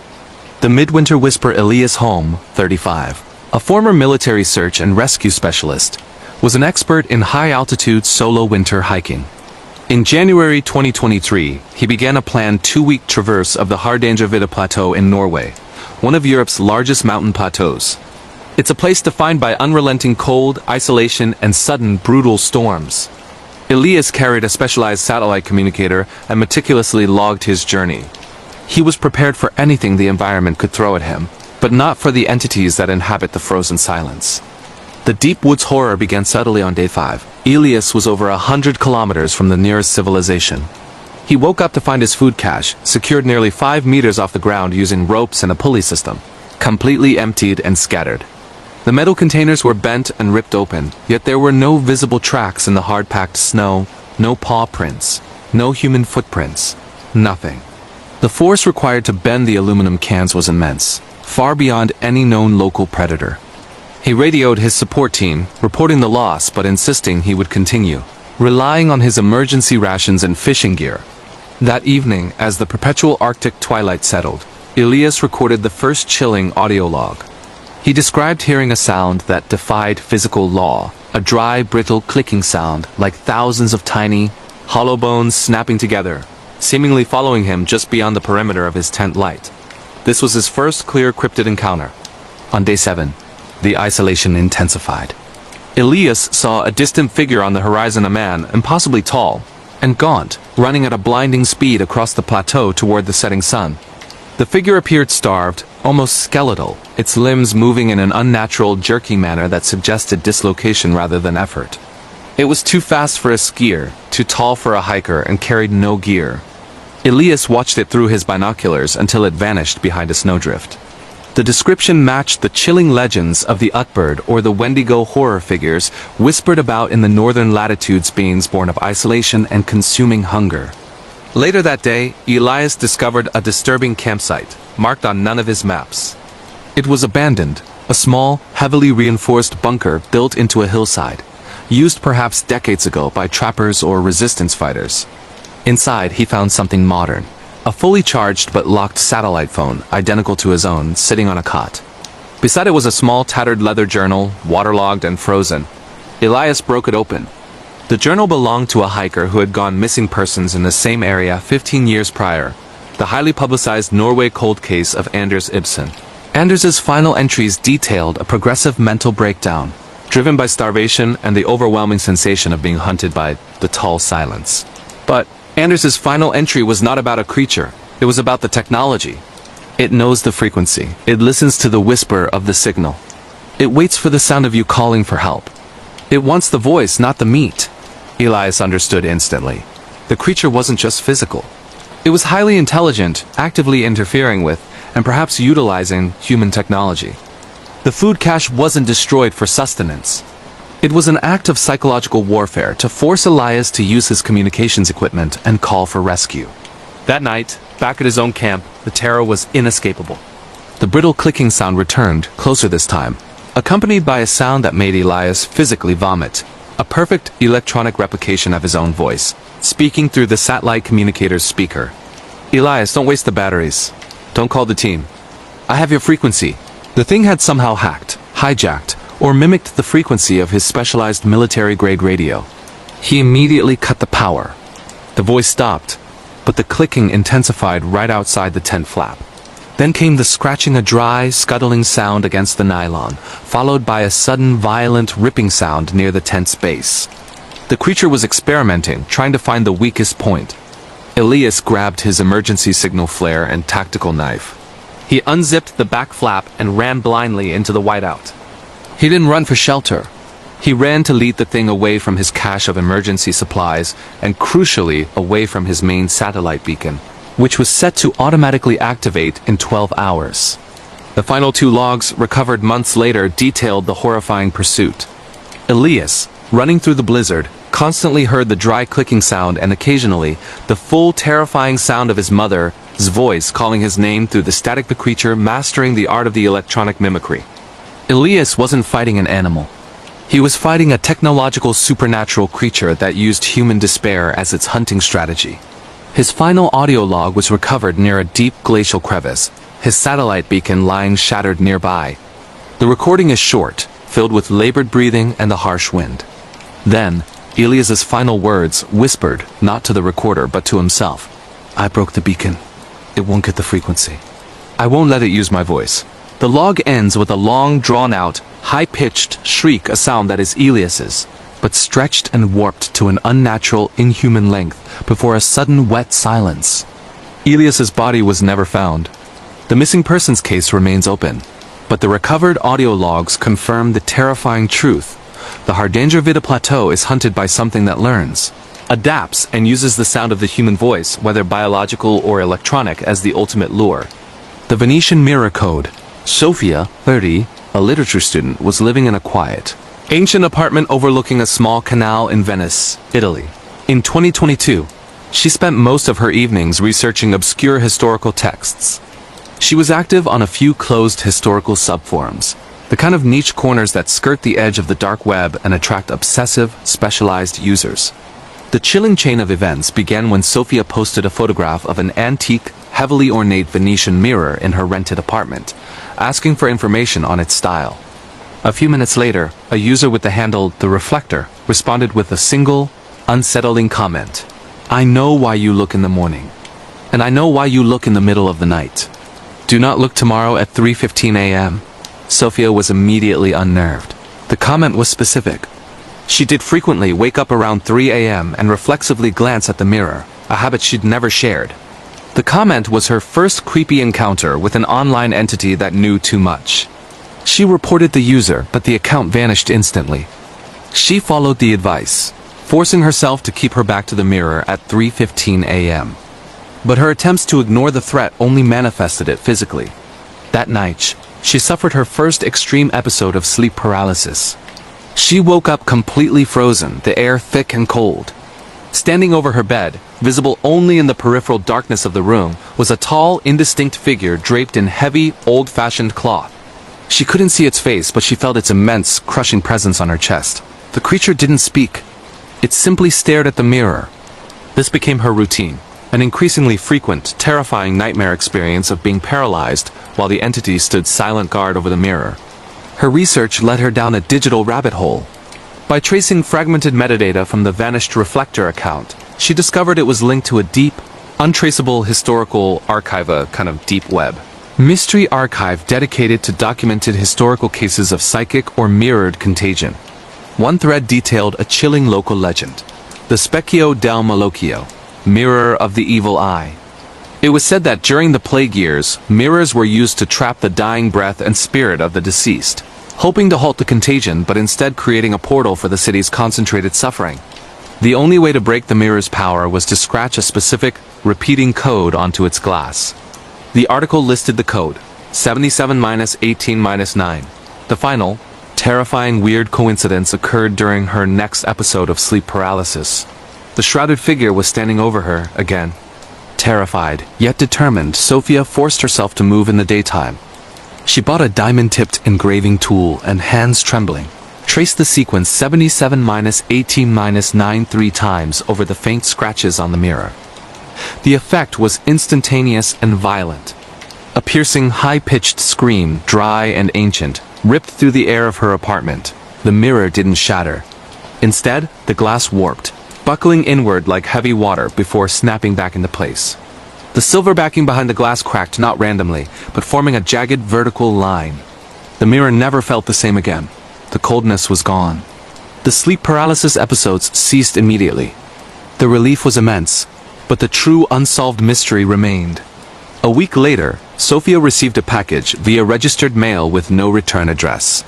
The midwinter whisper Elias Holm, 35, a former military search and rescue specialist, was an expert in high-altitude solo winter hiking. In January 2023, he began a planned 2-week traverse of the Hardangervidda Plateau in Norway, one of Europe's largest mountain plateaus. It's a place defined by unrelenting cold, isolation, and sudden, brutal storms. Elias carried a specialized satellite communicator and meticulously logged his journey. He was prepared for anything the environment could throw at him, but not for the entities that inhabit the frozen silence. The deep woods horror began subtly on day 5. Elias was over 100 kilometers from the nearest civilization. He woke up to find his food cache, secured nearly 5 meters off the ground using ropes and a pulley system, completely emptied and scattered. The metal containers were bent and ripped open, yet there were no visible tracks in the hard-packed snow, no paw prints, no human footprints, nothing. The force required to bend the aluminum cans was immense, far beyond any known local predator. He radioed his support team, reporting the loss but insisting he would continue, relying on his emergency rations and fishing gear. That evening, as the perpetual Arctic twilight settled, Elias recorded the first chilling audio log. He described hearing a sound that defied physical law, a dry, brittle clicking sound like thousands of tiny, hollow bones snapping together, seemingly following him just beyond the perimeter of his tent light. This was his first clear cryptid encounter. On day 7, the isolation intensified. Elias saw a distant figure on the horizon, a man, impossibly tall and gaunt, running at a blinding speed across the plateau toward the setting sun. The figure appeared starved, almost skeletal, its limbs moving in an unnatural, jerky manner that suggested dislocation rather than effort. It was too fast for a skier, too tall for a hiker, and carried no gear. Elias watched it through his binoculars until it vanished behind a snowdrift. The description matched the chilling legends of the Utbird or the Wendigo horror figures whispered about in the northern latitudes, beings born of isolation and consuming hunger. Later that day, Elias discovered a disturbing campsite, marked on none of his maps. It was abandoned, a small, heavily reinforced bunker built into a hillside, used perhaps decades ago by trappers or resistance fighters. Inside, he found something modern. A fully charged but locked satellite phone, identical to his own, sitting on a cot. Beside it was a small tattered leather journal, waterlogged and frozen. Elias broke it open. The journal belonged to a hiker who had gone missing persons in the same area 15 years prior, the highly publicized Norway cold case of Anders Ibsen. Anders's final entries detailed a progressive mental breakdown, driven by starvation and the overwhelming sensation of being hunted by the tall silence. But Anders's final entry was not about a creature, it was about the technology. It knows the frequency, it listens to the whisper of the signal. It waits for the sound of you calling for help. It wants the voice, not the meat. Elias understood instantly. The creature wasn't just physical. It was highly intelligent, actively interfering with, and perhaps utilizing, human technology. The food cache wasn't destroyed for sustenance. It was an act of psychological warfare to force Elias to use his communications equipment and call for rescue. That night, back at his own camp, the terror was inescapable. The brittle clicking sound returned, closer this time, accompanied by a sound that made Elias physically vomit, a perfect electronic replication of his own voice, speaking through the satellite communicator's speaker. "Elias, don't waste the batteries. Don't call the team. I have your frequency." The thing had somehow hacked, hijacked, or mimicked the frequency of his specialized military-grade radio. He immediately cut the power. The voice stopped, but the clicking intensified right outside the tent flap. Then came the scratching, a dry, scuttling sound against the nylon, followed by a sudden, violent ripping sound near the tent's base. The creature was experimenting, trying to find the weakest point. Elias grabbed his emergency signal flare and tactical knife. He unzipped the back flap and ran blindly into the whiteout. He didn't run for shelter. He ran to lead the thing away from his cache of emergency supplies and, crucially, away from his main satellite beacon, which was set to automatically activate in 12 hours. The final 2 logs, recovered months later, detailed the horrifying pursuit. Elias, running through the blizzard, constantly heard the dry clicking sound and occasionally the full terrifying sound of his mother's voice calling his name through the static, the creature mastering the art of the electronic mimicry. Elias wasn't fighting an animal. He was fighting a technological supernatural creature that used human despair as its hunting strategy. His final audio log was recovered near a deep glacial crevice, his satellite beacon lying shattered nearby. The recording is short, filled with labored breathing and the harsh wind. Then, Elias's final words, whispered, not to the recorder but to himself. "I broke the beacon. It won't get the frequency. I won't let it use my voice." The log ends with a long, drawn-out, high-pitched shriek, a sound that is Elias's, but stretched and warped to an unnatural, inhuman length before a sudden wet silence. Elias's body was never found. The missing persons case remains open, but the recovered audio logs confirm the terrifying truth. The Hardanger Vida Plateau is hunted by something that learns, adapts, and uses the sound of the human voice, whether biological or electronic, as the ultimate lure. The Venetian Mirror Code. Sofia, 30, a literature student, was living in a quiet, ancient apartment overlooking a small canal in Venice, Italy. In 2022, she spent most of her evenings researching obscure historical texts. She was active on a few closed historical subforums, the kind of niche corners that skirt the edge of the dark web and attract obsessive, specialized users. The chilling chain of events began when Sofia posted a photograph of an antique, heavily ornate Venetian mirror in her rented apartment, asking for information on its style. A few minutes later, a user with the handle The Reflector responded with a single, unsettling comment. "I know why you look in the morning. And I know why you look in the middle of the night. Do not look tomorrow at 3:15 a.m. Sofia was immediately unnerved. The comment was specific. She did frequently wake up around 3 a.m. and reflexively glance at the mirror, a habit she'd never shared. The comment was her first creepy encounter with an online entity that knew too much. She reported the user, but the account vanished instantly. She followed the advice, forcing herself to keep her back to the mirror at 3:15 a.m. But her attempts to ignore the threat only manifested it physically. That night, she suffered her first extreme episode of sleep paralysis. She woke up completely frozen, the air thick and cold. Standing over her bed, visible only in the peripheral darkness of the room, was a tall, indistinct figure draped in heavy, old-fashioned cloth. She couldn't see its face, but she felt its immense, crushing presence on her chest. The creature didn't speak. It simply stared at the mirror. This became her routine, an increasingly frequent, terrifying nightmare experience of being paralyzed while the entity stood silent guard over the mirror. Her research led her down a digital rabbit hole. By tracing fragmented metadata from the vanished Reflector account, she discovered it was linked to a deep, untraceable historical archive, a kind of deep web. Mystery archive dedicated to documented historical cases of psychic or mirrored contagion. One thread detailed a chilling local legend, the Specchio del Malocchio, mirror of the evil eye. It was said that during the plague years, mirrors were used to trap the dying breath and spirit of the deceased, hoping to halt the contagion but instead creating a portal for the city's concentrated suffering. The only way to break the mirror's power was to scratch a specific, repeating code onto its glass. The article listed the code, 77-18-9. The final, terrifying weird coincidence occurred during her next episode of sleep paralysis. The shrouded figure was standing over her, again. Terrified, yet determined, Sofia forced herself to move in the daytime. She bought a diamond-tipped engraving tool and, hands trembling, traced the sequence 77-18-9 3 times over the faint scratches on the mirror. The effect was instantaneous and violent. A piercing, high-pitched scream, dry and ancient, ripped through the air of her apartment. The mirror didn't shatter. Instead, the glass warped, buckling inward like heavy water before snapping back into place. The silver backing behind the glass cracked not randomly, but forming a jagged vertical line. The mirror never felt the same again. The coldness was gone. The sleep paralysis episodes ceased immediately. The relief was immense, but the true unsolved mystery remained. A week later, Sofia received a package via registered mail with no return address.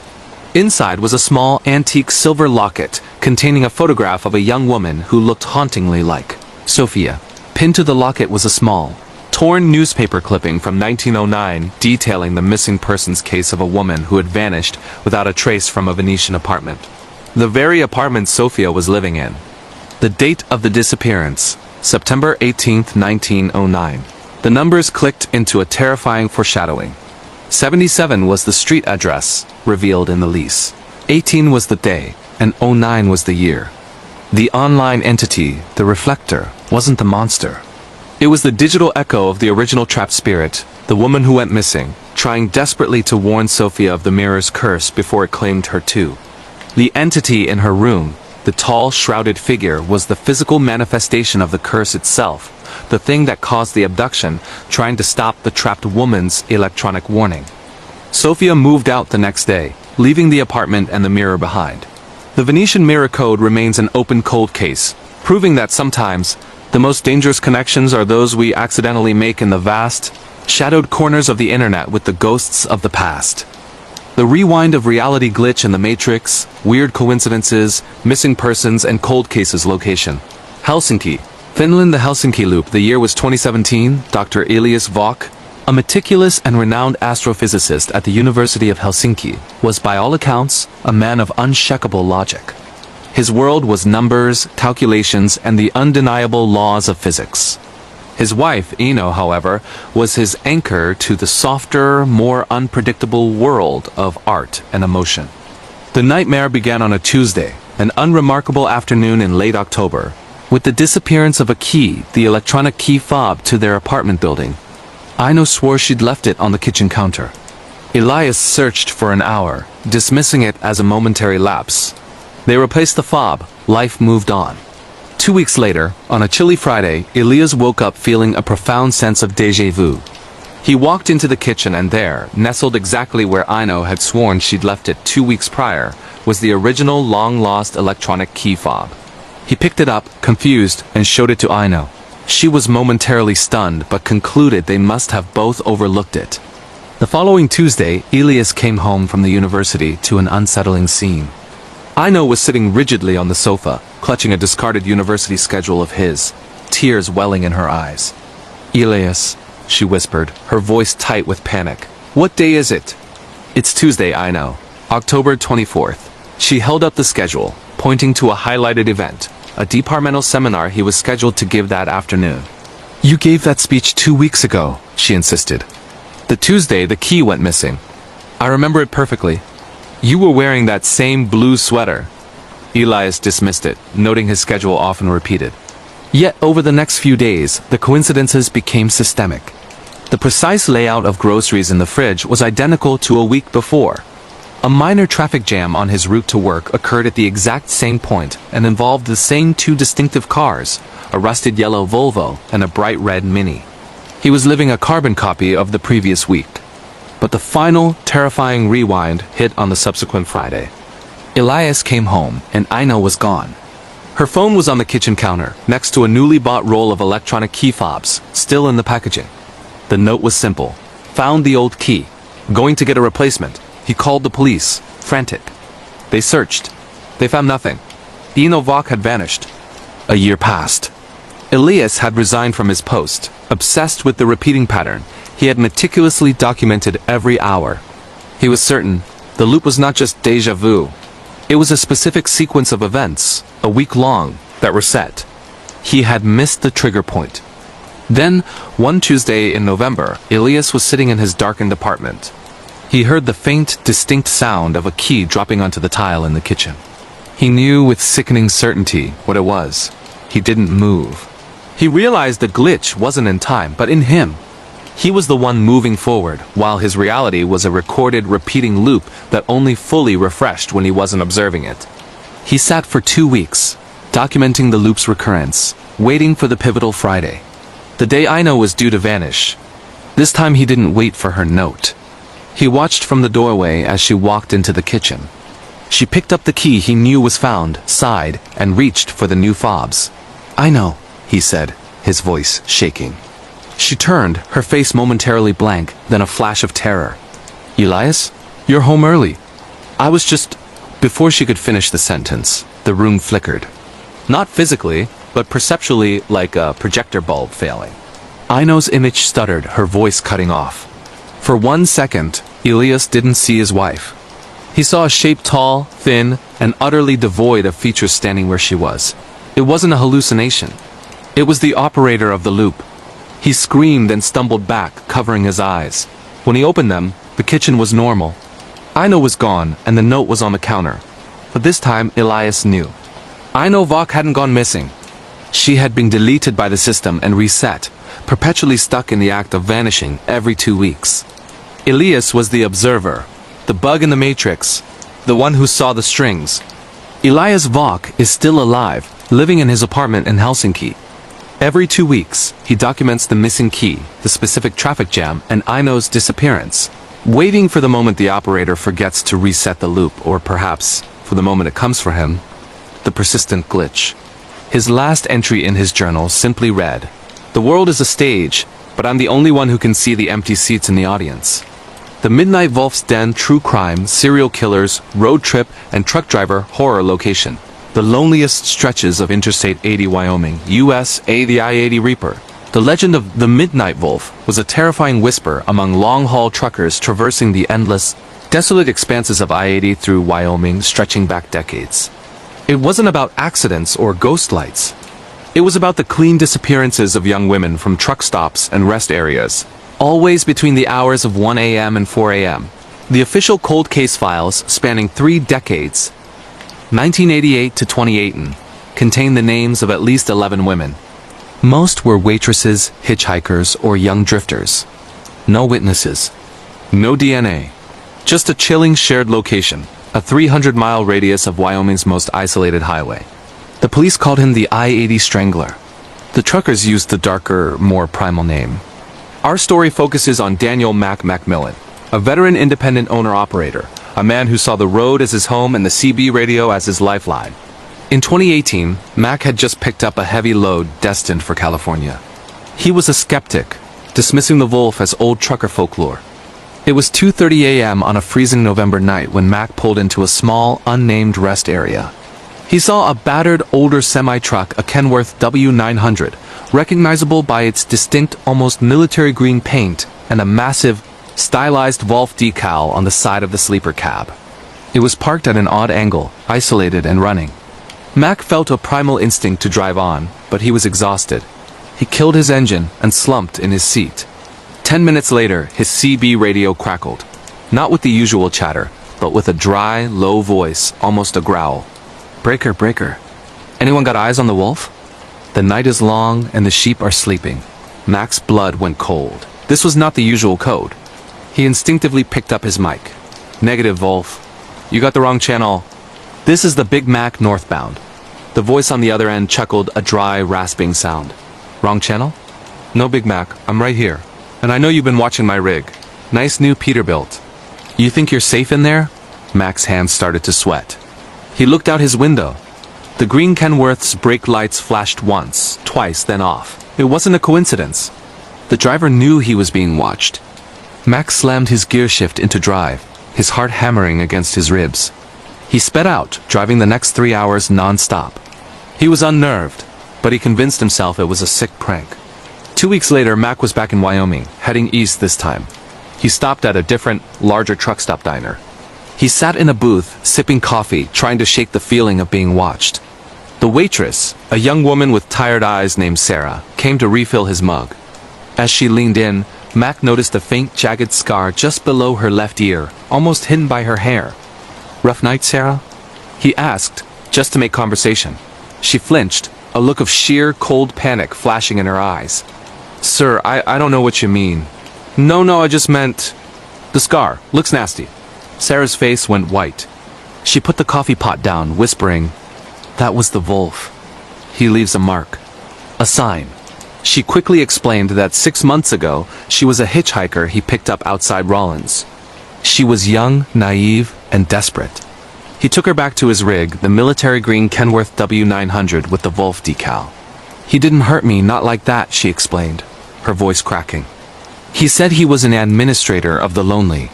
Inside was a small, antique silver locket containing a photograph of a young woman who looked hauntingly like Sophia. Pinned to the locket was a small, torn newspaper clipping from 1909 detailing the missing persons case of a woman who had vanished without a trace from a Venetian apartment. The very apartment Sophia was living in. The date of the disappearance, September 18, 1909. The numbers clicked into a terrifying foreshadowing. 77 was the street address, revealed in the lease. 18 was the day, and 09 was the year. The online entity, the reflector, wasn't the monster. It was the digital echo of the original trapped spirit, the woman who went missing, trying desperately to warn Sophia of the mirror's curse before it claimed her too. The entity in her room, the tall, shrouded figure, was the physical manifestation of the curse itself, the thing that caused the abduction, trying to stop the trapped woman's electronic warning. Sophia moved out the next day, leaving the apartment and the mirror behind. The Venetian mirror code remains an open cold case, proving that sometimes the most dangerous connections are those we accidentally make in the vast, shadowed corners of the internet with the ghosts of the past. The rewind of reality glitch in the Matrix, weird coincidences, missing persons, and cold cases location. Helsinki, Finland. The Helsinki Loop. The year was 2017. Dr. Elias Vok, a meticulous and renowned astrophysicist at the University of Helsinki, was by all accounts a man of unshakable logic. His world was numbers, calculations, and the undeniable laws of physics. His wife, Ino, however, was his anchor to the softer, more unpredictable world of art and emotion. The nightmare began on a Tuesday, an unremarkable afternoon in late October, with the disappearance of a key, the electronic key fob to their apartment building. Ino swore she'd left it on the kitchen counter. Elias searched for an hour, dismissing it as a momentary lapse. They replaced the fob. Life moved on. 2 weeks later, on a chilly Friday, Elias woke up feeling a profound sense of déjà vu. He walked into the kitchen and there, nestled exactly where Ino had sworn she'd left it 2 weeks prior, was the original long-lost electronic key fob. He picked it up, confused, and showed it to Ino. She was momentarily stunned, but concluded they must have both overlooked it. The following Tuesday, Elias came home from the university to an unsettling scene. Ino was sitting rigidly on the sofa, clutching a discarded university schedule of his, tears welling in her eyes. "Elias," she whispered, her voice tight with panic. "What day is it?" "It's Tuesday, Ino. October 24th. She held up the schedule, pointing to a highlighted event, a departmental seminar he was scheduled to give that afternoon. "You gave that speech 2 weeks ago," she insisted. "The Tuesday the key went missing. I remember it perfectly. You were wearing that same blue sweater." Elias dismissed it, noting his schedule often repeated. Yet over the next few days, the coincidences became systemic. The precise layout of groceries in the fridge was identical to a week before. A minor traffic jam on his route to work occurred at the exact same point and involved the same two distinctive cars, a rusted yellow Volvo and a bright red Mini. He was living a carbon copy of the previous week. But the final, terrifying rewind hit on the subsequent Friday. Elias came home, and Ino was gone. Her phone was on the kitchen counter, next to a newly bought roll of electronic key fobs, still in the packaging. The note was simple. "Found the old key. Going to get a replacement." He called the police, frantic. They searched. They found nothing. Ino Vok had vanished. A year passed. Elias had resigned from his post, obsessed with the repeating pattern. He had meticulously documented every hour. He was certain the loop was not just déjà vu. It was a specific sequence of events, a week long, that were set. He had missed the trigger point. Then, one Tuesday in November, Elias was sitting in his darkened apartment. He heard the faint, distinct sound of a key dropping onto the tile in the kitchen. He knew with sickening certainty what it was. He didn't move. He realized the glitch wasn't in time, but in him. He was the one moving forward, while his reality was a recorded, repeating loop that only fully refreshed when he wasn't observing it. He sat for 2 weeks, documenting the loop's recurrence, waiting for the pivotal Friday. The day Ino was due to vanish. This time he didn't wait for her note. He watched from the doorway as she walked into the kitchen. She picked up the key he knew was found, sighed, and reached for the new fobs. "Ino," he said, his voice shaking. She turned, her face momentarily blank, then a flash of terror. "Elias? You're home early." I was just... Before she could finish the sentence, the room flickered. Not physically, but perceptually, like a projector bulb failing. Aino's image stuttered, her voice cutting off. For 1 second, Elias didn't see his wife. He saw a shape tall, thin, and utterly devoid of features standing where she was. It wasn't a hallucination. It was the operator of the loop. He screamed and stumbled back, covering his eyes. When he opened them, the kitchen was normal. Aino was gone, and the note was on the counter. But this time, Elias knew. Aino Vok hadn't gone missing. She had been deleted by the system and reset, perpetually stuck in the act of vanishing every 2 weeks. Elias was the observer, the bug in the matrix, the one who saw the strings. Elias Vok is still alive, living in his apartment in Helsinki. Every 2 weeks, he documents the missing key, the specific traffic jam, and Aino's disappearance, waiting for the moment the operator forgets to reset the loop, or perhaps, for the moment it comes for him, the persistent glitch. His last entry in his journal simply read, "The world is a stage, but I'm the only one who can see the empty seats in the audience." The Midnight Wolf's Den true crime, serial killers, road trip, and truck driver horror location. The loneliest stretches of Interstate 80 Wyoming, USA the I-80 Reaper. The legend of the Midnight Wolf was a terrifying whisper among long-haul truckers traversing the endless, desolate expanses of I-80 through Wyoming stretching back decades. It wasn't about accidents or ghost lights. It was about the clean disappearances of young women from truck stops and rest areas, always between the hours of 1 a.m. and 4 a.m. The official cold case files, spanning 3 decades, 1988 to 2018, contained the names of at least 11 women. Most were waitresses, hitchhikers, or young drifters. No witnesses. No DNA. Just a chilling shared location, a 300-mile radius of Wyoming's most isolated highway. The police called him the I-80 Strangler. The truckers used the darker, more primal name. Our story focuses on Daniel Mac Macmillan, a veteran independent owner-operator, a man who saw the road as his home and the CB radio as his lifeline. In 2018, Mac had just picked up a heavy load destined for California. He was a skeptic, dismissing the wolf as old trucker folklore. It was 2:30 a.m. on a freezing November night when Mac pulled into a small, unnamed rest area. He saw a battered, older semi-truck, a Kenworth W900, recognizable by its distinct, almost military green paint and a massive, stylized Wolf decal on the side of the sleeper cab. It was parked at an odd angle, isolated and running. Mac felt a primal instinct to drive on, but he was exhausted. He killed his engine and slumped in his seat. 10 minutes later, his CB radio crackled. Not with the usual chatter, but with a dry, low voice, almost a growl. "Breaker, breaker. Anyone got eyes on the wolf? The night is long and the sheep are sleeping." Mac's blood went cold. This was not the usual code. He instinctively picked up his mic. "Negative, Wolf. You got the wrong channel. This is the Big Mac northbound." The voice on the other end chuckled, a dry, rasping sound. "Wrong channel? No, Big Mac, I'm right here. And I know you've been watching my rig. Nice new Peterbilt. You think you're safe in there?" Mac's hands started to sweat. He looked out his window. The green Kenworth's brake lights flashed once, twice, then off. It wasn't a coincidence. The driver knew he was being watched. Mac slammed his gear shift into drive, his heart hammering against his ribs. He sped out, driving the next 3 hours non-stop. He was unnerved, but he convinced himself it was a sick prank. 2 weeks later, Mac was back in Wyoming, heading east this time. He stopped at a different, larger truck stop diner. He sat in a booth, sipping coffee, trying to shake the feeling of being watched. The waitress, a young woman with tired eyes named Sarah, came to refill his mug. As she leaned in, Mac noticed a faint, jagged scar just below her left ear, almost hidden by her hair. "Rough night, Sarah?" he asked, just to make conversation. She flinched, a look of sheer, cold panic flashing in her eyes. "Sir, I don't know what you mean." No, I just meant... The scar. Looks nasty." Sarah's face went white. She put the coffee pot down, whispering, "That was the wolf. He leaves a mark. A sign." She quickly explained that 6 months ago, she was a hitchhiker he picked up outside Rollins. She was young, naive, and desperate. He took her back to his rig, the military green Kenworth W900 with the Wolf decal. "He didn't hurt me, not like that," she explained, her voice cracking. "He said he was an administrator of the lonely.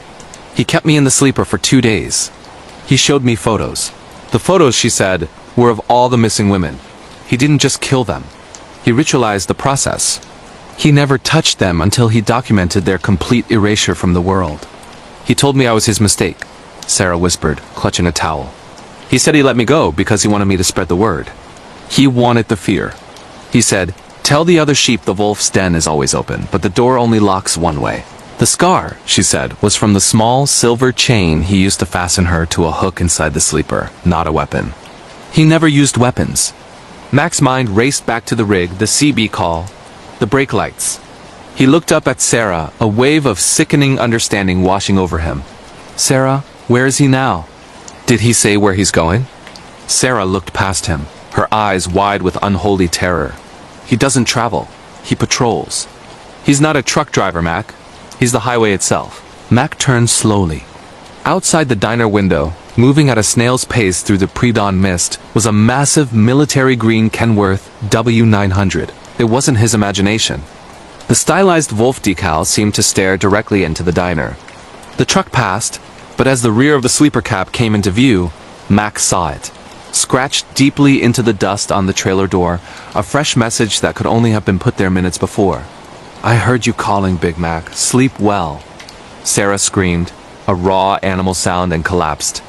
He kept me in the sleeper for 2 days. He showed me photos. The photos, she said, were of all the missing women. He didn't just kill them. He ritualized the process. He never touched them until he documented their complete erasure from the world. He told me I was his mistake, Sarah whispered, clutching a towel. He said he let me go because he wanted me to spread the word. He wanted the fear. He said, "Tell the other sheep the wolf's den is always open, but the door only locks one way." The scar, she said, was from the small silver chain he used to fasten her to a hook inside the sleeper, not a weapon. He never used weapons. Mac's mind raced back to the rig, the CB call, the brake lights. He looked up at Sarah, a wave of sickening understanding washing over him. "Sarah, where is he now? Did he say where he's going?" Sarah looked past him, her eyes wide with unholy terror. "He doesn't travel. He patrols. He's not a truck driver, Mac. He's the highway itself." Mac turned slowly. Outside the diner window, moving at a snail's pace through the pre-dawn mist, was a massive military green Kenworth W900. It wasn't his imagination. The stylized wolf decal seemed to stare directly into the diner. The truck passed, but as the rear of the sleeper cab came into view, Mac saw it. Scratched deeply into the dust on the trailer door, a fresh message that could only have been put there minutes before. "I heard you calling, Big Mac. Sleep well." Sarah screamed, a raw animal sound, and collapsed.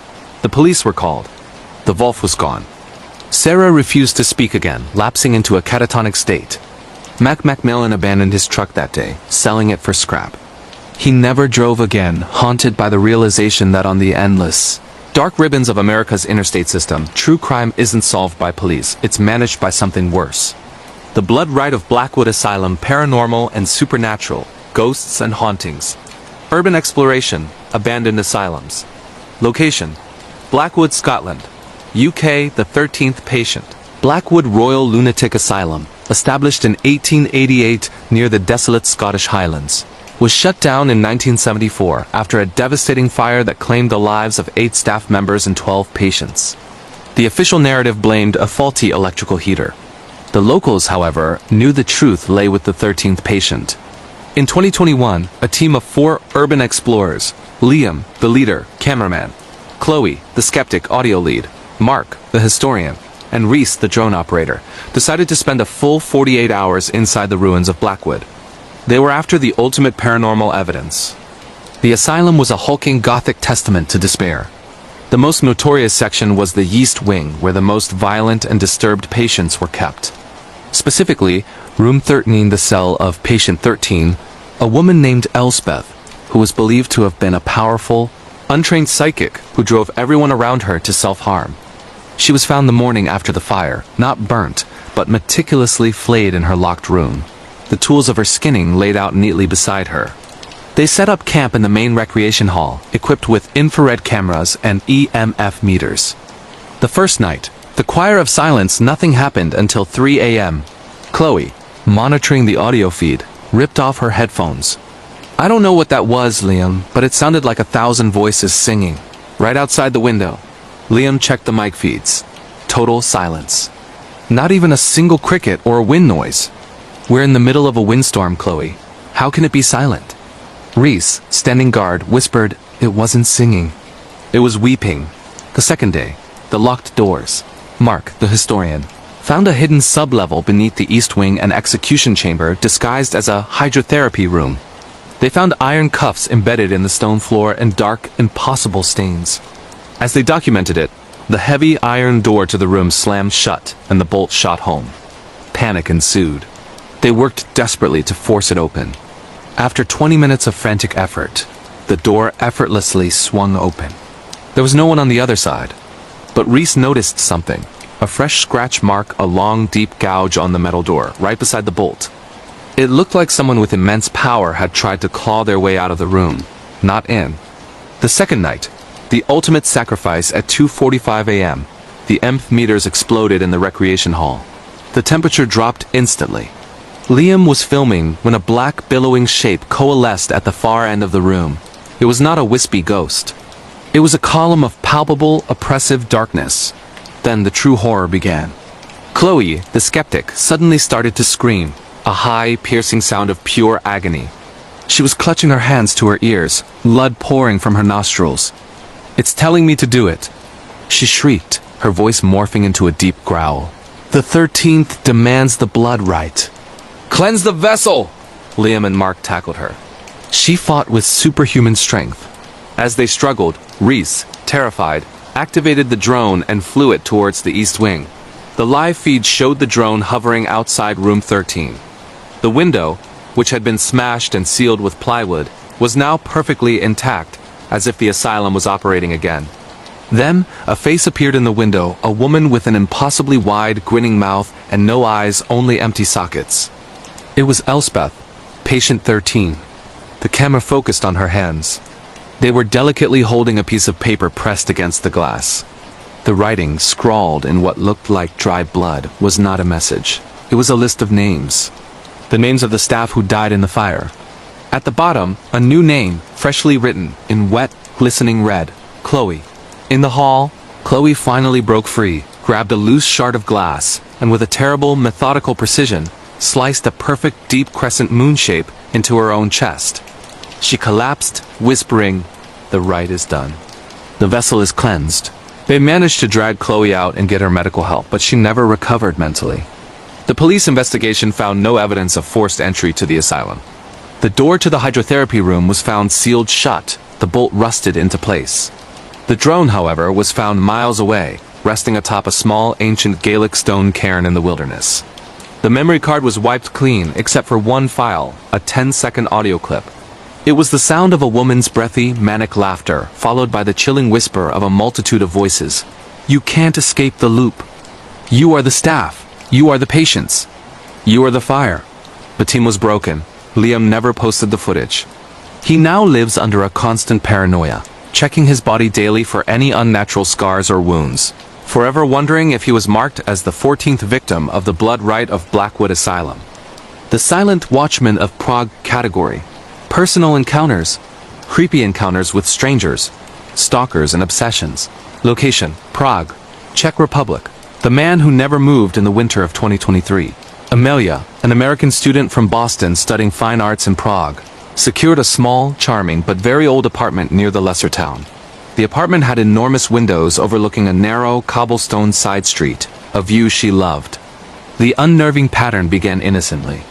The police were called. The wolf was gone. Sarah refused to speak again, lapsing into a catatonic state. Mac Macmillan abandoned his truck that day, selling it for scrap. He never drove again, haunted by the realization that on the endless, dark ribbons of America's interstate system, true crime isn't solved by police, it's managed by something worse. The blood right of Blackwood Asylum, paranormal and supernatural, ghosts and hauntings. Urban exploration, abandoned asylums. Location: Blackwood, Scotland. UK, the 13th patient. Blackwood Royal Lunatic Asylum, established in 1888 near the desolate Scottish Highlands, was shut down in 1974 after a devastating fire that claimed the lives of 8 staff members and 12 patients. The official narrative blamed a faulty electrical heater. The locals, however, knew the truth lay with the 13th patient. In 2021, a team of 4 urban explorers, Liam, the leader, cameraman, Chloe, the skeptic, audio lead, Mark, the historian, and Reese, the drone operator, decided to spend a full 48 hours inside the ruins of Blackwood. They were after the ultimate paranormal evidence. The asylum was a hulking Gothic testament to despair. The most notorious section was the Yeast Wing, where the most violent and disturbed patients were kept. Specifically, room 13, the cell of patient 13, a woman named Elspeth, who was believed to have been a powerful, untrained psychic who drove everyone around her to self-harm. She was found the morning after the fire, not burnt, but meticulously flayed in her locked room. The tools of her skinning laid out neatly beside her. They set up camp in the main recreation hall, equipped with infrared cameras and EMF meters. The first night, the choir of silence, nothing happened until 3 a.m. Chloe, monitoring the audio feed, ripped off her headphones. "I don't know what that was, Liam, but it sounded like 1,000 voices singing. Right outside the window." Liam checked the mic feeds. Total silence. Not even a single cricket or a wind noise. "We're in the middle of a windstorm, Chloe. How can it be silent?" Reese, standing guard, whispered, "It wasn't singing. It was weeping." The second day, the locked doors. Mark, the historian, found a hidden sub-level beneath the East Wing and execution chamber disguised as a hydrotherapy room. They found iron cuffs embedded in the stone floor and dark, impossible stains. As they documented it, the heavy iron door to the room slammed shut and the bolt shot home. Panic ensued. They worked desperately to force it open. After 20 minutes of frantic effort, the door effortlessly swung open. There was no one on the other side. But Reese noticed something. A fresh scratch mark, a long, deep gouge on the metal door, right beside the bolt. It looked like someone with immense power had tried to claw their way out of the room, not in. The second night, the ultimate sacrifice at 2:45 a.m., the EMF meters exploded in the recreation hall. The temperature dropped instantly. Liam was filming when a black, billowing shape coalesced at the far end of the room. It was not a wispy ghost. It was a column of palpable, oppressive darkness. Then the true horror began. Chloe, the skeptic, suddenly started to scream, a high, piercing sound of pure agony. She was clutching her hands to her ears, blood pouring from her nostrils. It's telling me to do it. She shrieked, her voice morphing into a deep growl. The 13th demands the blood right. Cleanse the vessel! Liam and Mark tackled her. She fought with superhuman strength. As they struggled, Reese, terrified, activated the drone and flew it towards the east wing. The live feed showed the drone hovering outside room 13. The window, which had been smashed and sealed with plywood, was now perfectly intact, as if the asylum was operating again. Then, a face appeared in the window, a woman with an impossibly wide, grinning mouth and no eyes, only empty sockets. It was Elspeth, patient 13. The camera focused on her hands. They were delicately holding a piece of paper pressed against the glass. The writing, scrawled in what looked like dry blood, was not a message. It was a list of names. The names of the staff who died in the fire. At the bottom, a new name, freshly written, in wet, glistening red. Chloe. In the hall, Chloe finally broke free, grabbed a loose shard of glass, and with a terrible, methodical precision, sliced a perfect deep crescent moon shape into her own chest. She collapsed, whispering, "The rite is done. The vessel is cleansed." They managed to drag Chloe out and get her medical help, but she never recovered mentally. The police investigation found no evidence of forced entry to the asylum. The door to the hydrotherapy room was found sealed shut, the bolt rusted into place. The drone, however, was found miles away, resting atop a small, ancient Gaelic stone cairn in the wilderness. The memory card was wiped clean, except for one file, a 10-second audio clip. It was the sound of a woman's breathy, manic laughter, followed by the chilling whisper of a multitude of voices. "You can't escape the loop. You are the staff. You are the patients. You are the fire." The team was broken. Liam never posted the footage. He now lives under a constant paranoia, checking his body daily for any unnatural scars or wounds, forever wondering if he was marked as the 14th victim of the blood rite of Blackwood Asylum. The Silent Watchman of Prague category. Personal encounters. Creepy encounters with strangers. Stalkers and obsessions. Location, Prague, Czech Republic. The man who never moved in the winter of 2023. Amelia, an American student from Boston studying fine arts in Prague, secured a small, charming, but very old apartment near the lesser town. The apartment had enormous windows overlooking a narrow, cobblestone side street, a view she loved. The unnerving pattern began innocently.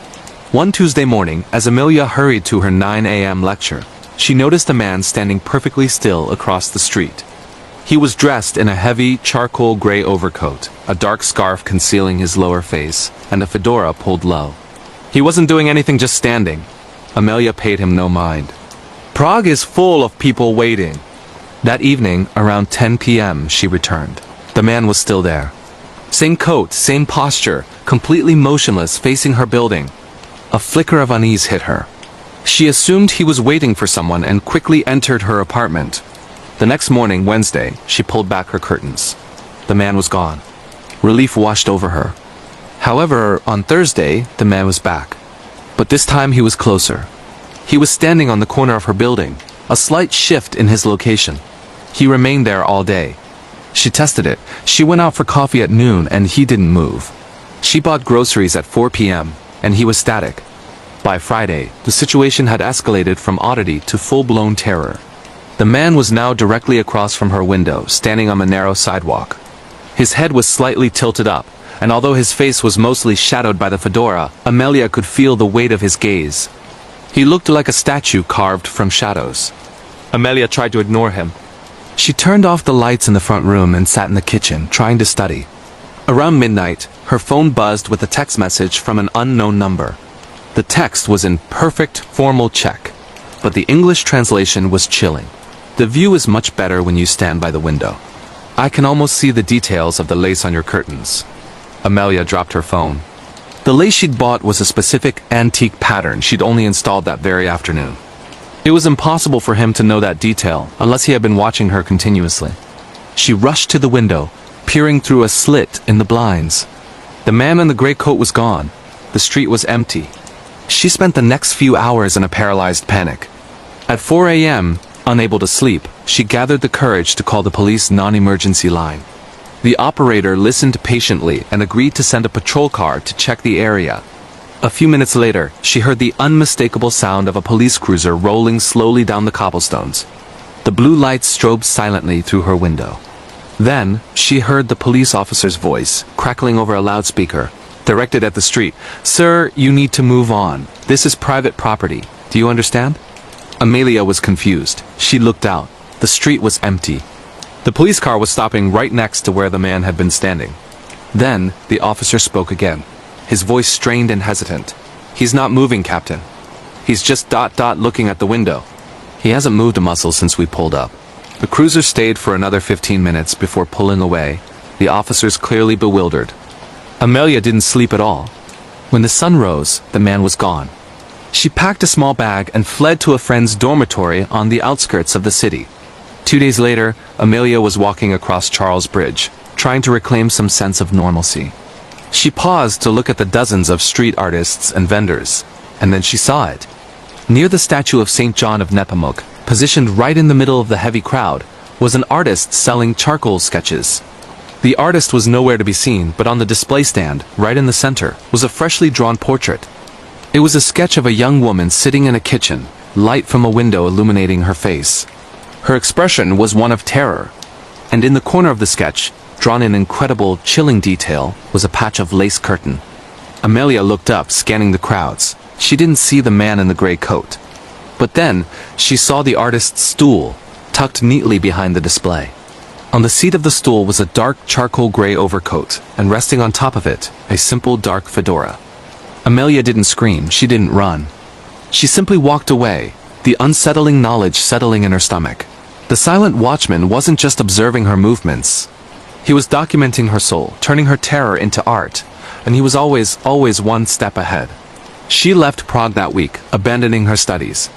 One Tuesday morning, as Amelia hurried to her 9 a.m. lecture, she noticed a man standing perfectly still across the street. He was dressed in a heavy, charcoal gray overcoat, a dark scarf concealing his lower face, and a fedora pulled low. He wasn't doing anything, just standing. Amelia paid him no mind. "Prague is full of people waiting." That evening, around 10 p.m., she returned. The man was still there. Same coat, same posture, completely motionless, facing her building. A flicker of unease hit her. She assumed he was waiting for someone and quickly entered her apartment. The next morning, Wednesday, she pulled back her curtains. The man was gone. Relief washed over her. However, on Thursday, the man was back. But this time he was closer. He was standing on the corner of her building, a slight shift in his location. He remained there all day. She tested it. She went out for coffee at noon and he didn't move. She bought groceries at 4 p.m. and he was static. By Friday, the situation had escalated from oddity to full-blown terror. The man was now directly across from her window, standing on a narrow sidewalk. His head was slightly tilted up, and although his face was mostly shadowed by the fedora, Amelia could feel the weight of his gaze. He looked like a statue carved from shadows. Amelia tried to ignore him. She turned off the lights in the front room and sat in the kitchen, trying to study. Around midnight, her phone buzzed with a text message from an unknown number. The text was in perfect, formal Czech, but the English translation was chilling. "The view is much better when you stand by the window. I can almost see the details of the lace on your curtains." Amelia dropped her phone. The lace she'd bought was a specific antique pattern she'd only installed that very afternoon. It was impossible for him to know that detail unless he had been watching her continuously. She rushed to the window, peering through a slit in the blinds. The man in the gray coat was gone. The street was empty. She spent the next few hours in a paralyzed panic. At 4 a.m., unable to sleep, she gathered the courage to call the police non-emergency line. The operator listened patiently and agreed to send a patrol car to check the area. A few minutes later, she heard the unmistakable sound of a police cruiser rolling slowly down the cobblestones. The blue light strobed silently through her window. Then, she heard the police officer's voice, crackling over a loudspeaker, directed at the street. "Sir, you need to move on. This is private property. Do you understand?" Amelia was confused. She looked out. The street was empty. The police car was stopping right next to where the man had been standing. Then, the officer spoke again. His voice strained and hesitant. "He's not moving, Captain. He's just looking at the window. He hasn't moved a muscle since we pulled up." The cruiser stayed for another 15 minutes before pulling away, the officers clearly bewildered. Amelia didn't sleep at all. When the sun rose, the man was gone. She packed a small bag and fled to a friend's dormitory on the outskirts of the city. 2 days later, Amelia was walking across Charles Bridge, trying to reclaim some sense of normalcy. She paused to look at the dozens of street artists and vendors, and then she saw it. Near the statue of St. John of Nepomuk, positioned right in the middle of the heavy crowd, was an artist selling charcoal sketches. The artist was nowhere to be seen, but on the display stand, right in the center, was a freshly drawn portrait. It was a sketch of a young woman sitting in a kitchen, light from a window illuminating her face. Her expression was one of terror, and in the corner of the sketch, drawn in incredible, chilling detail, was a patch of lace curtain. Amelia looked up, scanning the crowds. She didn't see the man in the gray coat. But then, she saw the artist's stool, tucked neatly behind the display. On the seat of the stool was a dark charcoal gray overcoat, and resting on top of it, a simple dark fedora. Amelia didn't scream, she didn't run. She simply walked away, the unsettling knowledge settling in her stomach. The silent watchman wasn't just observing her movements. He was documenting her soul, turning her terror into art, and he was always one step ahead. She left Prague that week, abandoning her studies.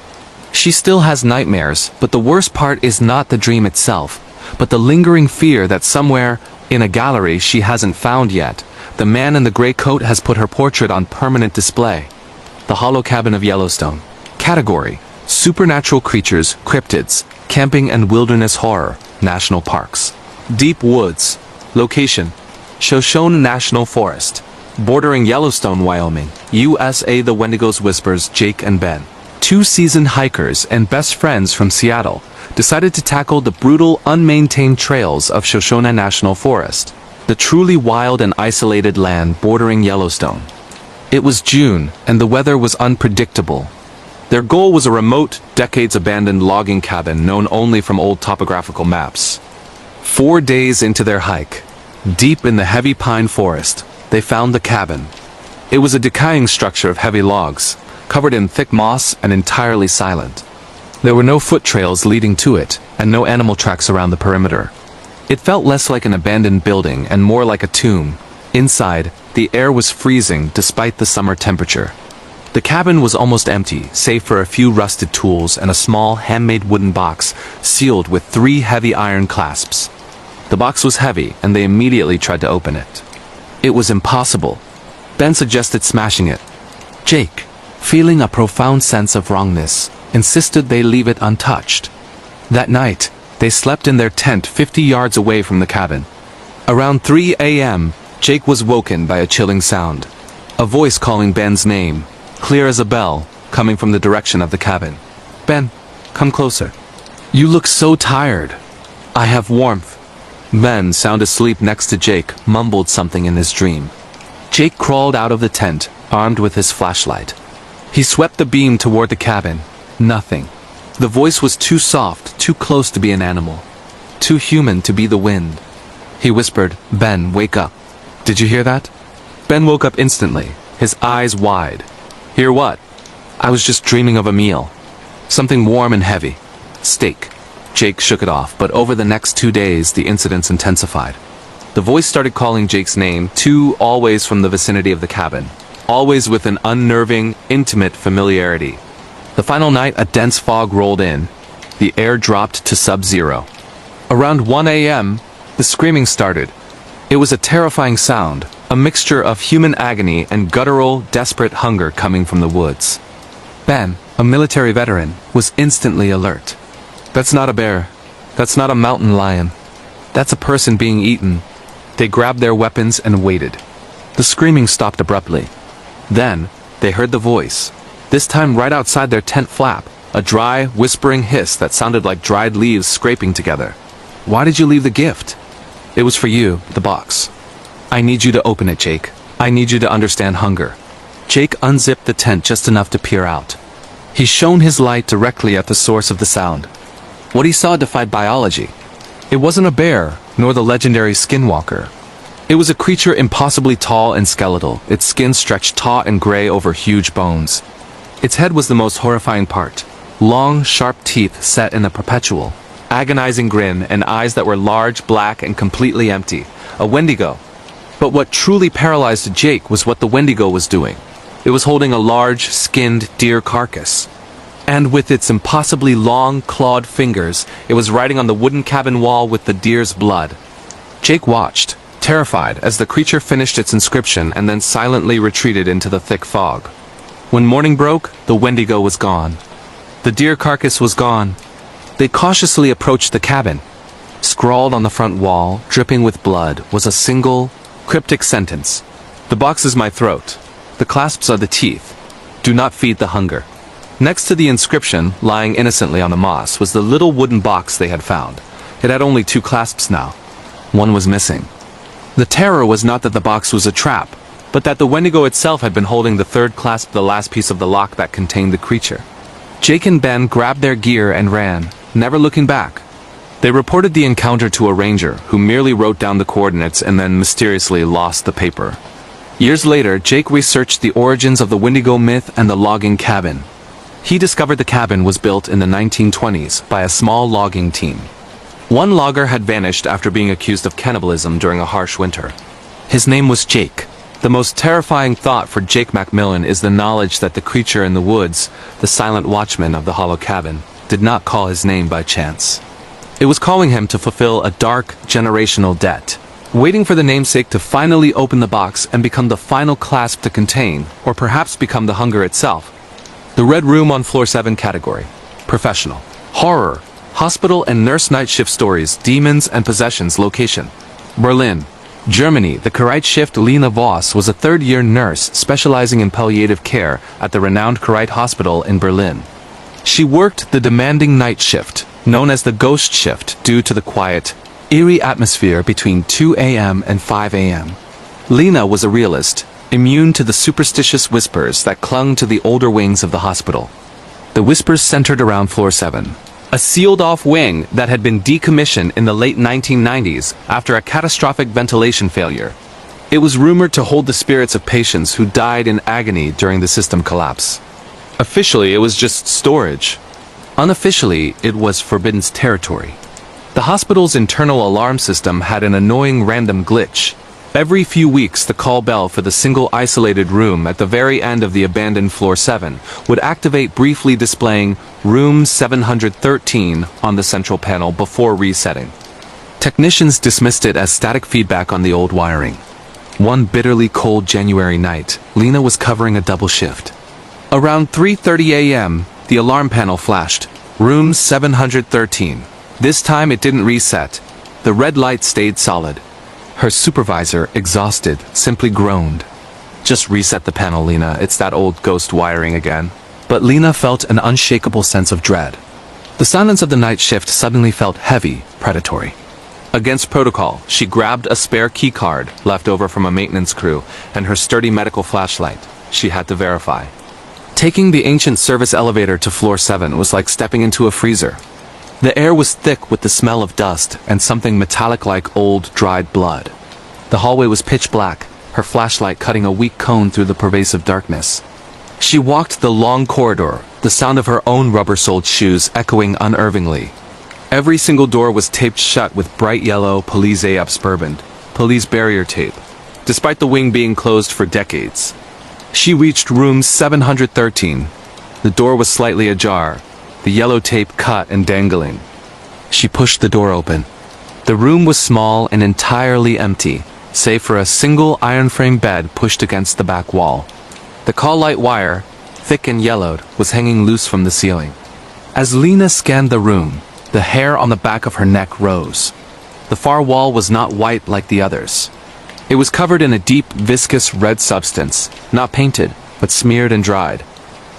She still has nightmares, but the worst part is not the dream itself, but the lingering fear that somewhere, in a gallery she hasn't found yet, the man in the gray coat has put her portrait on permanent display. The Hollow Cabin of Yellowstone. Category: Supernatural Creatures, Cryptids, Camping and Wilderness Horror, National Parks. Deep Woods. Location: Shoshone National Forest. Bordering Yellowstone, Wyoming, USA. The Wendigos whispers Jake and Ben, two seasoned hikers and best friends from Seattle, decided to tackle the brutal, unmaintained trails of Shoshone National Forest, the truly wild and isolated land bordering Yellowstone. It was June, and the weather was unpredictable. Their goal was a remote, decades-abandoned logging cabin known only from old topographical maps. 4 days into their hike, deep in the heavy pine forest, they found the cabin. It was a decaying structure of heavy logs, covered in thick moss and entirely silent. There were no foot trails leading to it, and no animal tracks around the perimeter. It felt less like an abandoned building and more like a tomb. Inside, the air was freezing despite the summer temperature. The cabin was almost empty, save for a few rusted tools and a small, handmade wooden box sealed with 3 heavy iron clasps. The box was heavy, and they immediately tried to open it. It was impossible. Ben suggested smashing it. Jake, feeling a profound sense of wrongness, insisted they leave it untouched. That night, they slept in their tent 50 yards away from the cabin. Around 3 a.m., Jake was woken by a chilling sound. A voice calling Ben's name, clear as a bell, coming from the direction of the cabin. "Ben, come closer. You look so tired." "I have warmth." Ben, sound asleep next to Jake, mumbled something in his dream. Jake crawled out of the tent, armed with his flashlight. He swept the beam toward the cabin. Nothing. The voice was too soft, too close to be an animal. Too human to be the wind. He whispered, "Ben, wake up." "Did you hear that?" Ben woke up instantly, his eyes wide. "Hear what?" "I was just dreaming of a meal. Something warm and heavy. Steak." Jake shook it off, but over the next 2 days, the incidents intensified. The voice started calling Jake's name, too, always from the vicinity of the cabin. Always with an unnerving, intimate familiarity. The final night, a dense fog rolled in. The air dropped to sub-zero. Around 1 a.m., the screaming started. It was a terrifying sound, a mixture of human agony and guttural, desperate hunger coming from the woods. Ben, a military veteran, was instantly alert. "That's not a bear. That's not a mountain lion. That's a person being eaten." They grabbed their weapons and waited. The screaming stopped abruptly. Then, they heard the voice. This time right outside their tent flap, a dry, whispering hiss that sounded like dried leaves scraping together. "Why did you leave the gift?" "It was for you, the box." "I need you to open it, Jake. I need you to understand hunger." Jake unzipped the tent just enough to peer out. He shone his light directly at the source of the sound. What he saw defied biology. It wasn't a bear, nor the legendary skinwalker. It was a creature impossibly tall and skeletal, its skin stretched taut and gray over huge bones. Its head was the most horrifying part. Long, sharp teeth set in a perpetual, agonizing grin and eyes that were large, black, and completely empty. A Wendigo. But what truly paralyzed Jake was what the Wendigo was doing. It was holding a large, skinned deer carcass. And with its impossibly long, clawed fingers, it was writing on the wooden cabin wall with the deer's blood. Jake watched, terrified, as the creature finished its inscription and then silently retreated into the thick fog. When morning broke, the Wendigo was gone. The deer carcass was gone. They cautiously approached the cabin. Scrawled on the front wall, dripping with blood, was a single, cryptic sentence. "The box is my throat. The clasps are the teeth. Do not feed the hunger." Next to the inscription, lying innocently on the moss, was the little wooden box they had found. It had only 2 clasps now. One was missing. The terror was not that the box was a trap, but that the Wendigo itself had been holding the 3rd clasp, the last piece of the lock that contained the creature. Jake and Ben grabbed their gear and ran, never looking back. They reported the encounter to a ranger, who merely wrote down the coordinates and then mysteriously lost the paper. Years later, Jake researched the origins of the Wendigo myth and the logging cabin. He discovered the cabin was built in the 1920s by a small logging team. One logger had vanished after being accused of cannibalism during a harsh winter. His name was Jake. The most terrifying thought for Jake Macmillan is the knowledge that the creature in the woods, the silent watchman of the hollow cabin, did not call his name by chance. It was calling him to fulfill a dark, generational debt, waiting for the namesake to finally open the box and become the final clasp to contain, or perhaps become the hunger itself. The Red Room on Floor 7 category. Professional. Horror. Hospital and nurse night shift stories, demons and possessions. Location: Berlin, Germany. The Kurite shift Lena Voss was a 3rd-year nurse specializing in palliative care at the renowned Kurite Hospital in Berlin. She worked the demanding night shift, known as the ghost shift, due to the quiet, eerie atmosphere between 2 a.m. and 5 a.m. Lena was a realist, immune to the superstitious whispers that clung to the older wings of the hospital. The whispers centered around Floor 7. A sealed-off wing that had been decommissioned in the late 1990s after a catastrophic ventilation failure. It was rumored to hold the spirits of patients who died in agony during the system collapse. Officially, it was just storage. Unofficially, it was forbidden territory. The hospital's internal alarm system had an annoying random glitch. Every few weeks, the call bell for the single isolated room at the very end of the abandoned Floor 7 would activate, briefly displaying Room 713 on the central panel before resetting. Technicians dismissed it as static feedback on the old wiring. One bitterly cold January night, Lena was covering a double shift. Around 3:30 a.m., the alarm panel flashed. Room 713. This time it didn't reset. The red light stayed solid. Her supervisor, exhausted, simply groaned. "Just reset the panel, Lena. It's that old ghost wiring again." But Lena felt an unshakable sense of dread. The silence of the night shift suddenly felt heavy, predatory. Against protocol, she grabbed a spare key card left over from a maintenance crew and her sturdy medical flashlight. She had to verify. Taking the ancient service elevator to Floor 7 was like stepping into a freezer. The air was thick with the smell of dust and something metallic like old, dried blood. The hallway was pitch black, her flashlight cutting a weak cone through the pervasive darkness. She walked the long corridor, the sound of her own rubber-soled shoes echoing unnervingly. Every single door was taped shut with bright yellow police absorbent, police barrier tape, despite the wing being closed for decades. She reached room 713. The door was slightly ajar, the yellow tape cut and dangling. She pushed the door open. The room was small and entirely empty, save for a single iron frame bed pushed against the back wall. The call light wire, thick and yellowed, was hanging loose from the ceiling. As Lena scanned the room, the hair on the back of her neck rose. The far wall was not white like the others. It was covered in a deep, viscous red substance, not painted, but smeared and dried.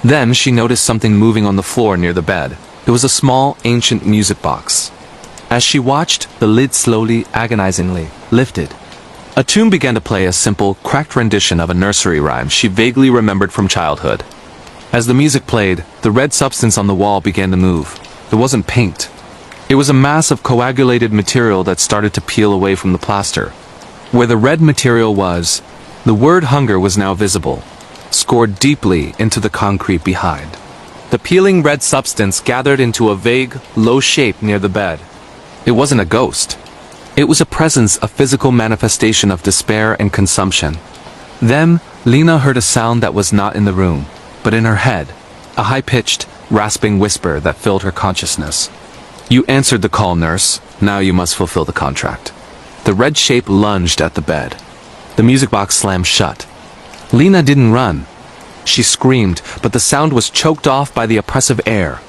Then she noticed something moving on the floor near the bed. It was a small, ancient music box. As she watched, the lid slowly, agonizingly lifted. A tune began to play, a simple, cracked rendition of a nursery rhyme she vaguely remembered from childhood. As the music played, the red substance on the wall began to move. It wasn't paint. It was a mass of coagulated material that started to peel away from the plaster. Where the red material was, the word hunger was now visible, scored deeply into the concrete behind. The peeling red substance gathered into a vague, low shape near the bed. It wasn't a ghost. It was a presence, a physical manifestation of despair and consumption. Then, Lena heard a sound that was not in the room, but in her head, a high-pitched, rasping whisper that filled her consciousness. "You answered the call, nurse. Now you must fulfill the contract." The red shape lunged at the bed. The music box slammed shut. Lena didn't run. She screamed, but the sound was choked off by the oppressive air.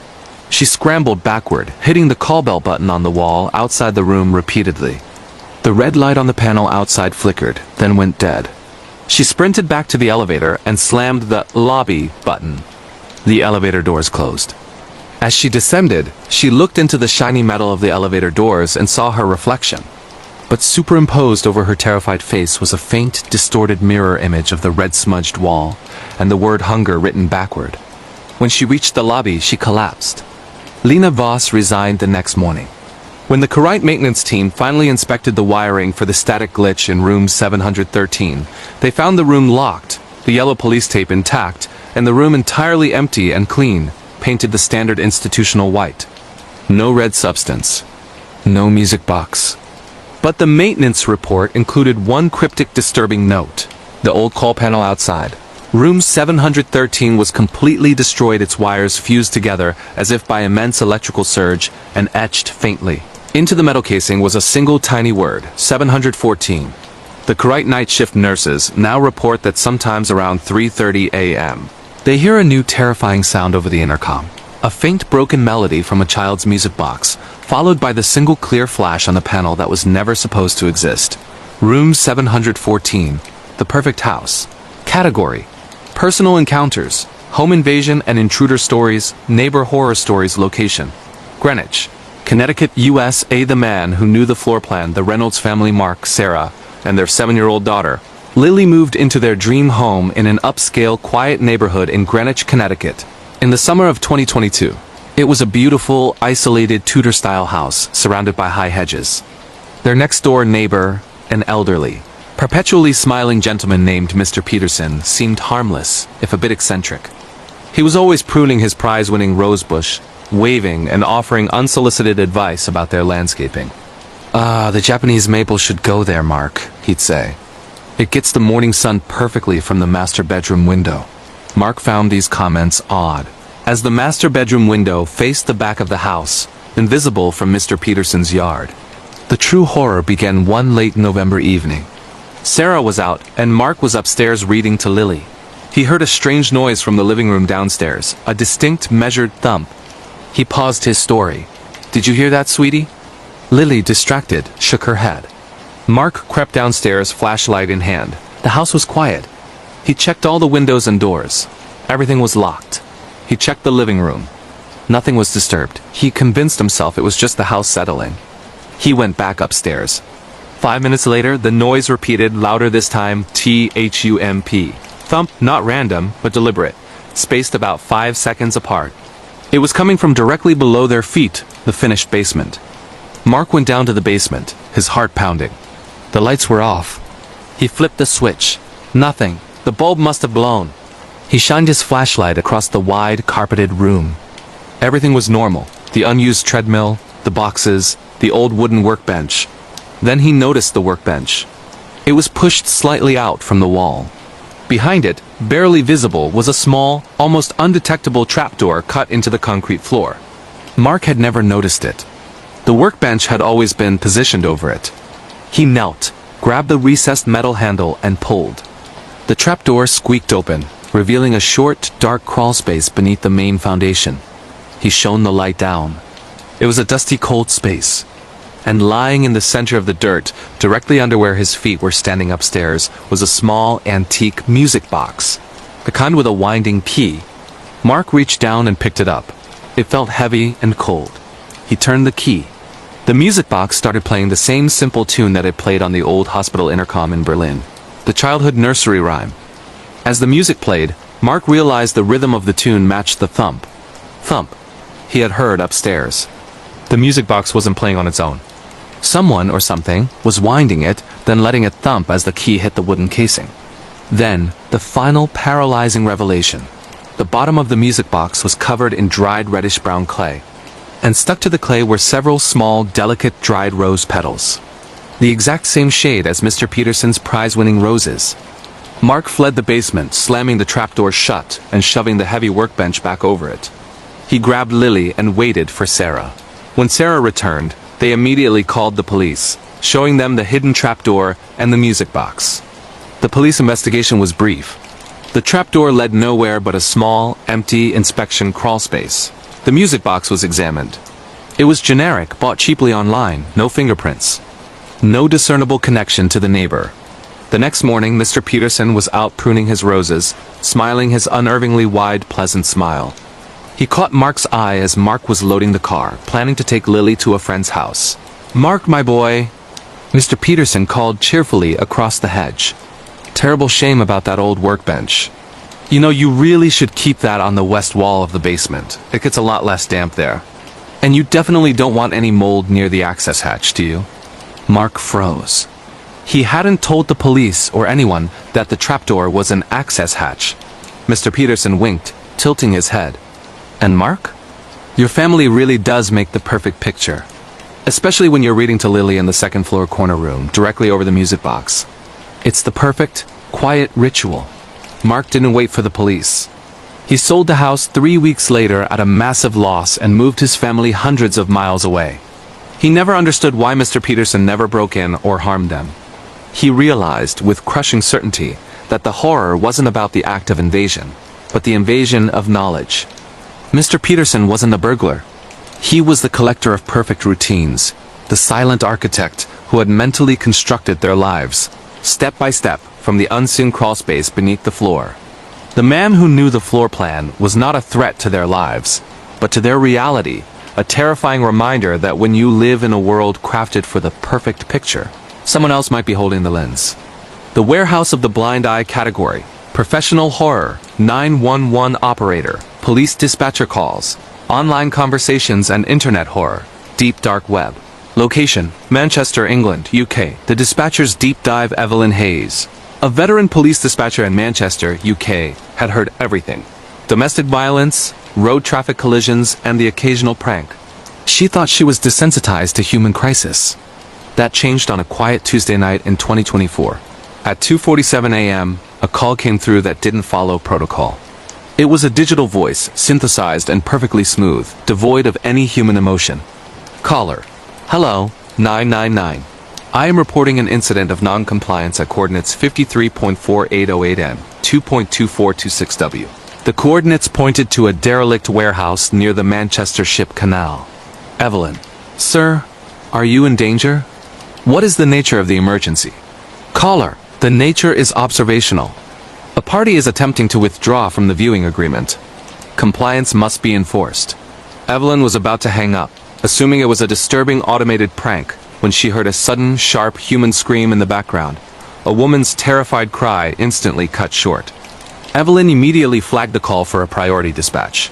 She scrambled backward, hitting the call bell button on the wall outside the room repeatedly. The red light on the panel outside flickered, then went dead. She sprinted back to the elevator and slammed the lobby button. The elevator doors closed. As she descended, she looked into the shiny metal of the elevator doors and saw her reflection. But superimposed over her terrified face was a faint, distorted mirror image of the red-smudged wall, and the word hunger written backward. When she reached the lobby, she collapsed. Lena Voss resigned the next morning. When the Kurite maintenance team finally inspected the wiring for the static glitch in room 713, they found the room locked, the yellow police tape intact, and the room entirely empty and clean, painted the standard institutional white. No red substance. No music box. But the maintenance report included one cryptic, disturbing note. The old call panel outside. Room 713 was completely destroyed, its wires fused together as if by immense electrical surge and etched faintly. Into the metal casing was a single tiny word, 714. The Kurite night shift nurses now report that sometimes around 3:30 a.m. they hear a new terrifying sound over the intercom. A faint broken melody from a child's music box, followed by the single clear flash on the panel that was never supposed to exist. Room 714. The perfect house. Category: personal encounters, home invasion and intruder stories, neighbor horror stories. Location: Greenwich, Connecticut, USA. The man who knew the floor plan, the Reynolds family, Mark, Sarah, and their 7-year-old daughter, Lily, moved into their dream home in an upscale, quiet neighborhood in Greenwich, Connecticut. In the summer of 2022, it was a beautiful, isolated Tudor-style house surrounded by high hedges. Their next-door neighbor, an elderly, perpetually smiling gentleman named Mr. Peterson, seemed harmless, if a bit eccentric. He was always pruning his prize-winning rosebush, waving and offering unsolicited advice about their landscaping. The Japanese maple should go there, Mark," he'd say. "It gets the morning sun perfectly from the master bedroom window." Mark found these comments odd, as the master bedroom window faced the back of the house, invisible from Mr. Peterson's yard. The true horror began one late November evening. Sarah was out, and Mark was upstairs reading to Lily. He heard a strange noise from the living room downstairs, a distinct, measured thump. He paused his story. "Did you hear that, sweetie?" Lily, distracted, shook her head. Mark crept downstairs, flashlight in hand. The house was quiet. He checked all the windows and doors. Everything was locked. He checked the living room. Nothing was disturbed. He convinced himself it was just the house settling. He went back upstairs. 5 minutes later, the noise repeated, louder this time, thump. Thump, not random, but deliberate, spaced about 5 seconds apart. It was coming from directly below their feet, the finished basement. Mark went down to the basement, his heart pounding. The lights were off. He flipped the switch. Nothing. The bulb must have blown. He shined his flashlight across the wide, carpeted room. Everything was normal. The unused treadmill, the boxes, the old wooden workbench. Then he noticed the workbench. It was pushed slightly out from the wall. Behind it, barely visible, was a small, almost undetectable trapdoor cut into the concrete floor. Mark had never noticed it. The workbench had always been positioned over it. He knelt, grabbed the recessed metal handle, and pulled. The trapdoor squeaked open, revealing a short, dark crawl space beneath the main foundation. He shone the light down. It was a dusty, cold space. And lying in the center of the dirt, directly under where his feet were standing upstairs, was a small, antique music box. The kind with a winding key. Mark reached down and picked it up. It felt heavy and cold. He turned the key. The music box started playing the same simple tune that it played on the old hospital intercom in Berlin. The childhood nursery rhyme. As the music played, Mark realized the rhythm of the tune matched the thump he had heard upstairs. The music box wasn't playing on its own. Someone or something was winding it, then letting it thump as the key hit the wooden casing. Then, the final paralyzing revelation. The bottom of the music box was covered in dried reddish-brown clay, and stuck to the clay were several small, delicate, dried rose petals. The exact same shade as Mr. Peterson's prize-winning roses. Mark fled the basement, slamming the trapdoor shut and shoving the heavy workbench back over it. He grabbed Lily and waited for Sarah. When Sarah returned, they immediately called the police, showing them the hidden trapdoor and the music box. The police investigation was brief. The trapdoor led nowhere but a small, empty inspection crawlspace. The music box was examined. It was generic, bought cheaply online, no fingerprints. No discernible connection to the neighbor. The next morning, Mr. Peterson was out pruning his roses, smiling his unnervingly wide, pleasant smile. He caught Mark's eye as Mark was loading the car, planning to take Lily to a friend's house. "Mark, my boy," Mr. Peterson called cheerfully across the hedge. "Terrible shame about that old workbench. You know, you really should keep that on the west wall of the basement. It gets a lot less damp there. And you definitely don't want any mold near the access hatch, do you?" Mark froze. He hadn't told the police or anyone that the trapdoor was an access hatch. Mr. Peterson winked, tilting his head. "And Mark? Your family really does make the perfect picture. Especially when you're reading to Lily in the second-floor corner room, directly over the music box. It's the perfect, quiet ritual." Mark didn't wait for the police. He sold the house 3 weeks later at a massive loss and moved his family hundreds of miles away. He never understood why Mr. Peterson never broke in or harmed them. He realized, with crushing certainty, that the horror wasn't about the act of invasion, but the invasion of knowledge. Mr. Peterson wasn't a burglar. He was the collector of perfect routines, the silent architect who had mentally constructed their lives, step by step, from the unseen crawlspace beneath the floor. The man who knew the floor plan was not a threat to their lives, but to their reality, a terrifying reminder that when you live in a world crafted for the perfect picture, someone else might be holding the lens. The warehouse of the blind eye category: professional horror, 911 operator, police dispatcher calls, online conversations and internet horror, deep dark web. Location: Manchester, England, UK. The dispatcher's deep dive: Evelyn Hayes. A veteran police dispatcher in Manchester, UK, had heard everything. Domestic violence, road traffic collisions, and the occasional prank. She thought she was desensitized to human crisis. That changed on a quiet Tuesday night in 2024. At 2:47 a.m., a call came through that didn't follow protocol. It was a digital voice, synthesized and perfectly smooth, devoid of any human emotion. Caller: "Hello, 999. I am reporting an incident of non-compliance at coordinates 53.4808 n, 2.2426 w. The coordinates pointed to a derelict warehouse near the Manchester Ship Canal. Evelyn: Sir, are you in danger? What is the nature of the emergency? Caller: The nature is observational. A party is attempting to withdraw from the viewing agreement. Compliance must be enforced. Evelyn was about to hang up, assuming it was a disturbing automated prank, when she heard a sudden, sharp human scream in the background. A woman's terrified cry instantly cut short. Evelyn immediately flagged the call for a priority dispatch.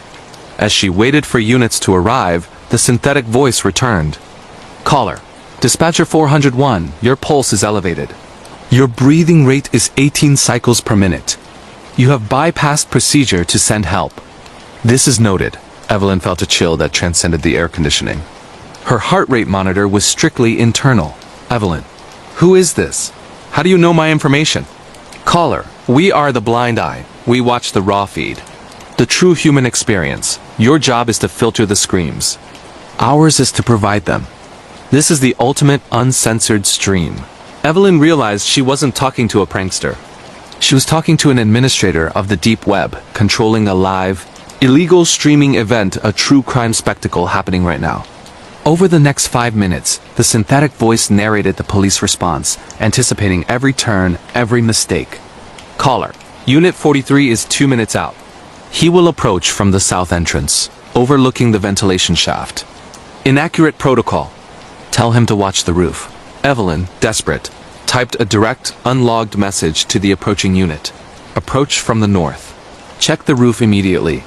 As she waited for units to arrive, the synthetic voice returned. Caller: Dispatcher 401, your pulse is elevated. Your breathing rate is 18 cycles per minute. You have bypassed procedure to send help. This is noted. Evelyn felt a chill that transcended the air conditioning. Her heart rate monitor was strictly internal. Evelyn: Who is this? How do you know my information? Caller: We are the blind eye. We watch the raw feed. The true human experience. Your job is to filter the screams. Ours is to provide them. This is the ultimate uncensored stream. Evelyn realized she wasn't talking to a prankster. She was talking to an administrator of the deep web, controlling a live, illegal streaming event, a true crime spectacle happening right now. Over the next 5 minutes, the synthetic voice narrated the police response, anticipating every turn, every mistake. Caller: Unit 43 is 2 minutes out. He will approach from the south entrance, overlooking the ventilation shaft. Inaccurate protocol. Tell him to watch the roof. Evelyn, desperate, typed a direct, unlogged message to the approaching unit. Approach from the north. Check the roof immediately.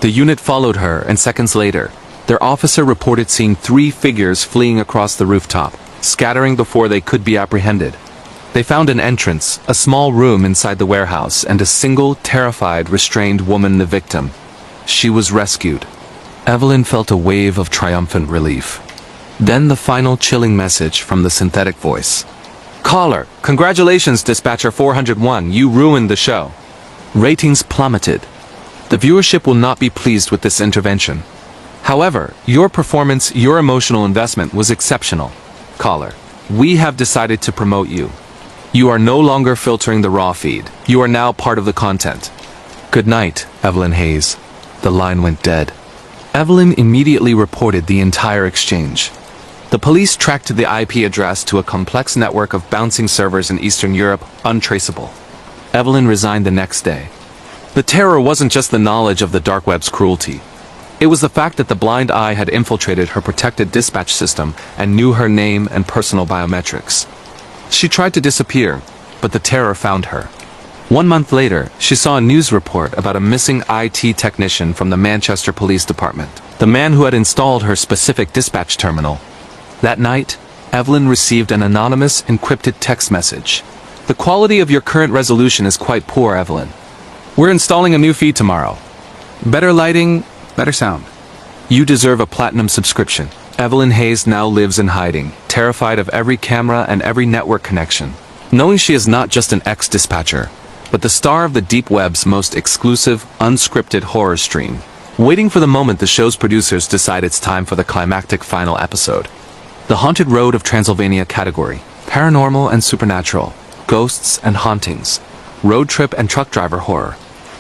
The unit followed her, and seconds later, their officer reported seeing 3 figures fleeing across the rooftop, scattering before they could be apprehended. They found an entrance, a small room inside the warehouse, and a single, terrified, restrained woman the victim. She was rescued. Evelyn felt a wave of triumphant relief. Then the final chilling message from the synthetic voice. Caller, congratulations Dispatcher 401, you ruined the show. Ratings plummeted. The viewership will not be pleased with this intervention. However, your performance, your emotional investment was exceptional. Caller, we have decided to promote you. You are no longer filtering the raw feed. You are now part of the content. Good night, Evelyn Hayes. The line went dead. Evelyn immediately reported the entire exchange. The police tracked the IP address to a complex network of bouncing servers in Eastern Europe, untraceable. Evelyn resigned the next day. The terror wasn't just the knowledge of the dark web's cruelty. It was the fact that the blind eye had infiltrated her protected dispatch system and knew her name and personal biometrics. She tried to disappear, but the terror found her. 1 month later, she saw a news report about a missing IT technician from the Manchester Police Department, the man who had installed her specific dispatch terminal. That night, Evelyn received an anonymous, encrypted text message. The quality of your current resolution is quite poor, Evelyn. We're installing a new feed tomorrow. Better lighting, better sound. You deserve a platinum subscription. Evelyn Hayes now lives in hiding, terrified of every camera and every network connection. Knowing she is not just an ex-dispatcher, but the star of the deep web's most exclusive, unscripted horror stream. Waiting for the moment the show's producers decide it's time for the climactic final episode. The Haunted Road of Transylvania category. Paranormal and supernatural. Ghosts and hauntings. Road trip and truck driver horror.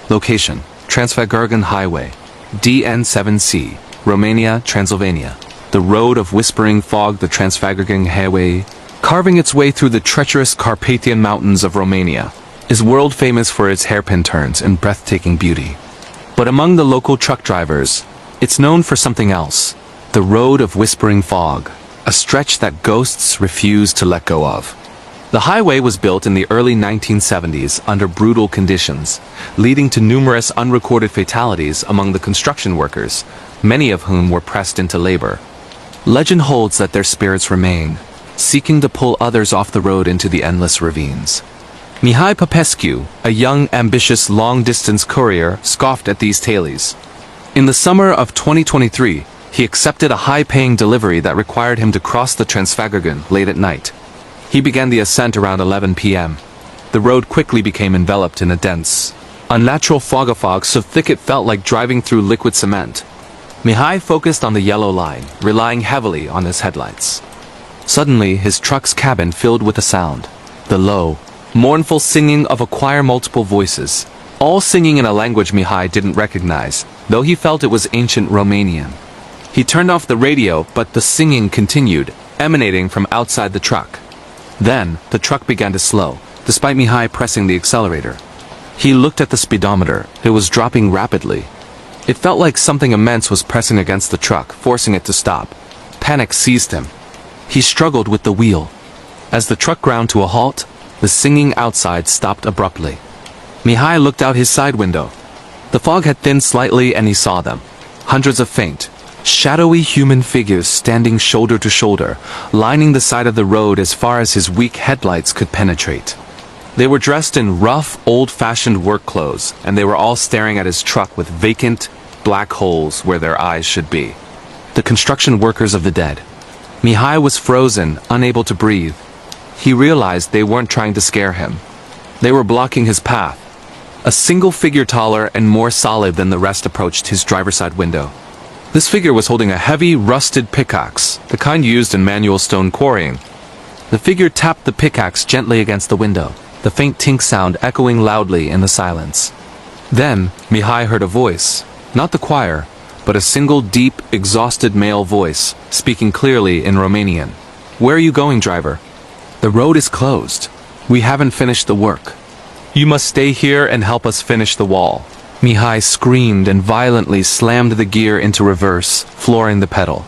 Location: Transfagurgan Highway. DN7C. Romania, Transylvania. The road of whispering fog, the Transfagurgan Highway, carving its way through the treacherous Carpathian mountains of Romania, is world famous for its hairpin turns and breathtaking beauty. But among the local truck drivers, it's known for something else. The road of whispering fog, a stretch that ghosts refuse to let go of. The highway was built in the early 1970s under brutal conditions, leading to numerous unrecorded fatalities among the construction workers, many of whom were pressed into labor. Legend holds that their spirits remain, seeking to pull others off the road into the endless ravines. Mihai Popescu, a young, ambitious, long-distance courier, scoffed at these tales. In the summer of 2023, he accepted a high-paying delivery that required him to cross the Transfagurgan late at night. He began the ascent around 11 p.m. The road quickly became enveloped in a dense, unnatural fog so thick it felt like driving through liquid cement. Mihai focused on the yellow line, relying heavily on his headlights. Suddenly, his truck's cabin filled with a sound. The low, mournful singing of a choir, multiple voices, all singing in a language Mihai didn't recognize, though he felt it was ancient Romanian. He turned off the radio, but the singing continued, emanating from outside the truck. Then, the truck began to slow, despite Mihai pressing the accelerator. He looked at the speedometer. It was dropping rapidly. It felt like something immense was pressing against the truck, forcing it to stop. Panic seized him. He struggled with the wheel. As the truck ground to a halt, the singing outside stopped abruptly. Mihai looked out his side window. The fog had thinned slightly and he saw them. Hundreds of faint, shadowy human figures standing shoulder to shoulder, lining the side of the road as far as his weak headlights could penetrate. They were dressed in rough, old-fashioned work clothes, and they were all staring at his truck with vacant, black holes where their eyes should be. The construction workers of the dead. Mihai was frozen, unable to breathe. He realized they weren't trying to scare him. They were blocking his path. A single figure taller and more solid than the rest approached his driver's side window. This figure was holding a heavy, rusted pickaxe, the kind used in manual stone quarrying. The figure tapped the pickaxe gently against the window, the faint tink sound echoing loudly in the silence. Then, Mihai heard a voice, not the choir, but a single deep, exhausted male voice, speaking clearly in Romanian. "Where are you going, driver? The road is closed. We haven't finished the work. You must stay here and help us finish the wall." Mihai screamed and violently slammed the gear into reverse, flooring the pedal.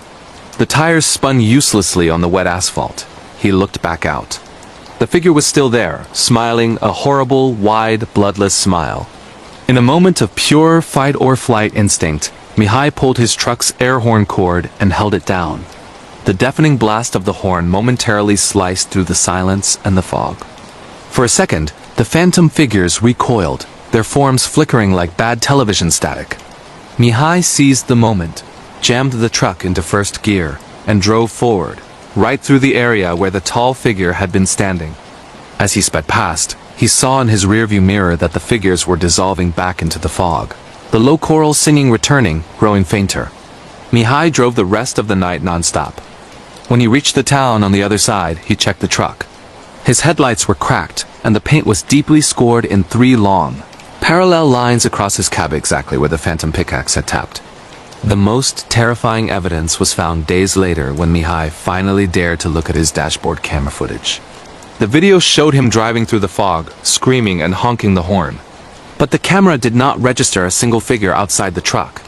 The tires spun uselessly on the wet asphalt. He looked back out. The figure was still there, smiling a horrible, wide, bloodless smile. In a moment of pure fight-or-flight instinct, Mihai pulled his truck's air horn cord and held it down. The deafening blast of the horn momentarily sliced through the silence and the fog. For a second, the phantom figures recoiled, their forms flickering like bad television static. Mihai seized the moment, jammed the truck into first gear, and drove forward, right through the area where the tall figure had been standing. As he sped past, he saw in his rearview mirror that the figures were dissolving back into the fog, the low choral singing returning, growing fainter. Mihai drove the rest of the night non-stop. When he reached the town on the other side, he checked the truck. His headlights were cracked, and the paint was deeply scored in 3 long, parallel lines across his cab, exactly where the phantom pickaxe had tapped. The most terrifying evidence was found days later when Mihai finally dared to look at his dashboard camera footage. The video showed him driving through the fog, screaming and honking the horn. But the camera did not register a single figure outside the truck.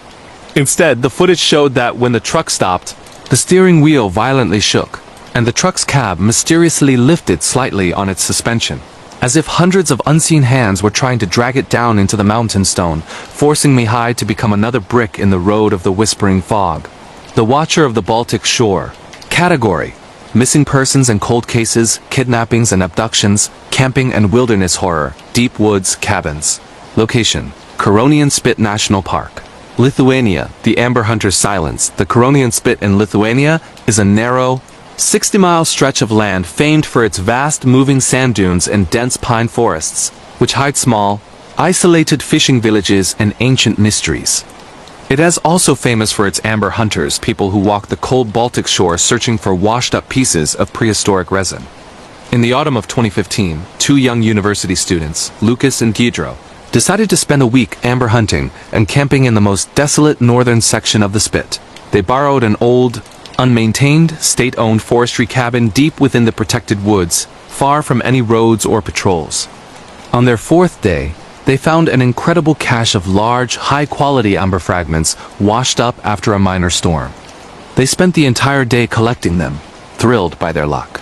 Instead, the footage showed that when the truck stopped, the steering wheel violently shook, and the truck's cab mysteriously lifted slightly on its suspension, as if hundreds of unseen hands were trying to drag it down into the mountain stone, forcing Mihai to become another brick in the road of the whispering fog. The Watcher of the Baltic Shore. Category: missing persons and cold cases, kidnappings and abductions, camping and wilderness horror, deep woods, cabins. Location: Curonian Spit National Park. Lithuania, the Amber Hunter's Silence. The Curonian Spit in Lithuania is a narrow, 60-mile stretch of land famed for its vast moving sand dunes and dense pine forests, which hide small, isolated fishing villages and ancient mysteries. It is also famous for its amber hunters, people who walk the cold Baltic shore searching for washed-up pieces of prehistoric resin. In the autumn of 2015, 2 young university students, Lucas and Guidro, decided to spend a week amber hunting and camping in the most desolate northern section of the Spit. They borrowed an old, unmaintained, state-owned forestry cabin deep within the protected woods, far from any roads or patrols. On their 4th day, they found an incredible cache of large, high-quality amber fragments washed up after a minor storm. They spent the entire day collecting them, thrilled by their luck.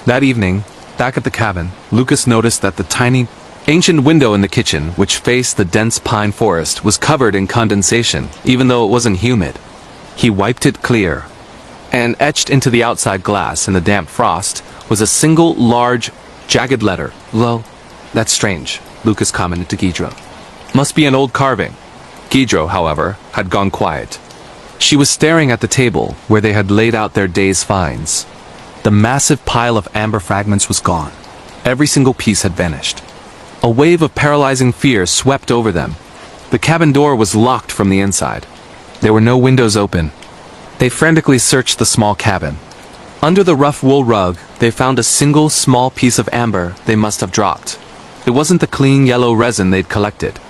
That evening, back at the cabin, Lucas noticed that the tiny, ancient window in the kitchen, which faced the dense pine forest, was covered in condensation, even though it wasn't humid. He wiped it clear, and etched into the outside glass in the damp frost was a single large, jagged letter. "Well, that's strange," Lucas commented to Guidro. "Must be an old carving." Guidro, however, had gone quiet. She was staring at the table where they had laid out their day's finds. The massive pile of amber fragments was gone. Every single piece had vanished. A wave of paralyzing fear swept over them. The cabin door was locked from the inside. There were no windows open. They frantically searched the small cabin. Under the rough wool rug, they found a single small piece of amber they must have dropped. It wasn't the clean yellow resin they'd collected.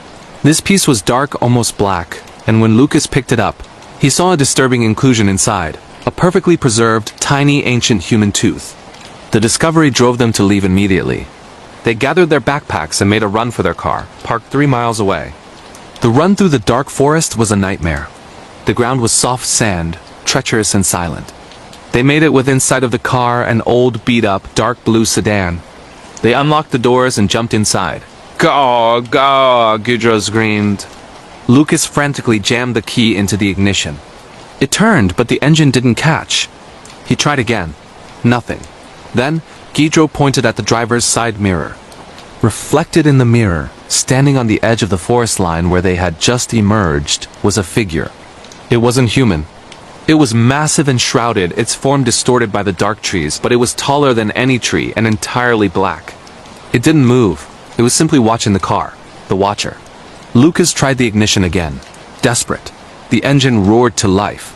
This piece was dark, almost black, and when Lucas picked it up, he saw a disturbing inclusion inside, a perfectly preserved, tiny ancient human tooth. The discovery drove them to leave immediately. They gathered their backpacks and made a run for their car, parked 3 miles away. The run through the dark forest was a nightmare. The ground was soft sand, treacherous and silent. They made it within sight of the car, an old, beat-up, dark blue sedan. They unlocked the doors and jumped inside. "Gaw, gaw," Guidro screamed. Lucas frantically jammed the key into the ignition. It turned, but the engine didn't catch. He tried again. Nothing. Then, Guidro pointed at the driver's side mirror. Reflected in the mirror, standing on the edge of the forest line where they had just emerged, was a figure. It wasn't human. It was massive and shrouded, its form distorted by the dark trees, but it was taller than any tree and entirely black. It didn't move. It was simply watching the car, the Watcher. Lucas tried the ignition again. Desperate. The engine roared to life.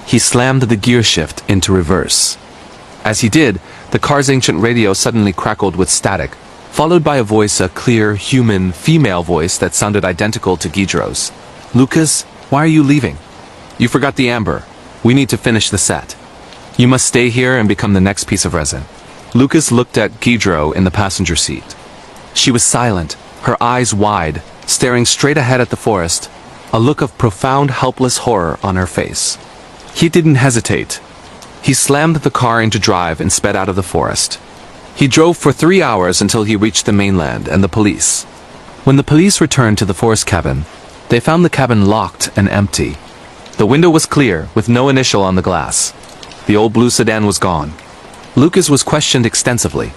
He slammed the gear shift into reverse. As he did, the car's ancient radio suddenly crackled with static, followed by a voice, a clear, human, female voice that sounded identical to Guidro's. "Lucas, why are you leaving? You forgot the amber. We need to finish the set. You must stay here and become the next piece of resin." Lucas looked at Guidro in the passenger seat. She was silent, her eyes wide, staring straight ahead at the forest, a look of profound helpless horror on her face. He didn't hesitate. He slammed the car into drive and sped out of the forest. He drove for 3 hours until he reached the mainland and the police. When the police returned to the forest cabin, they found the cabin locked and empty. The window was clear, with no initial on the glass. The old blue sedan was gone. Lucas was questioned extensively.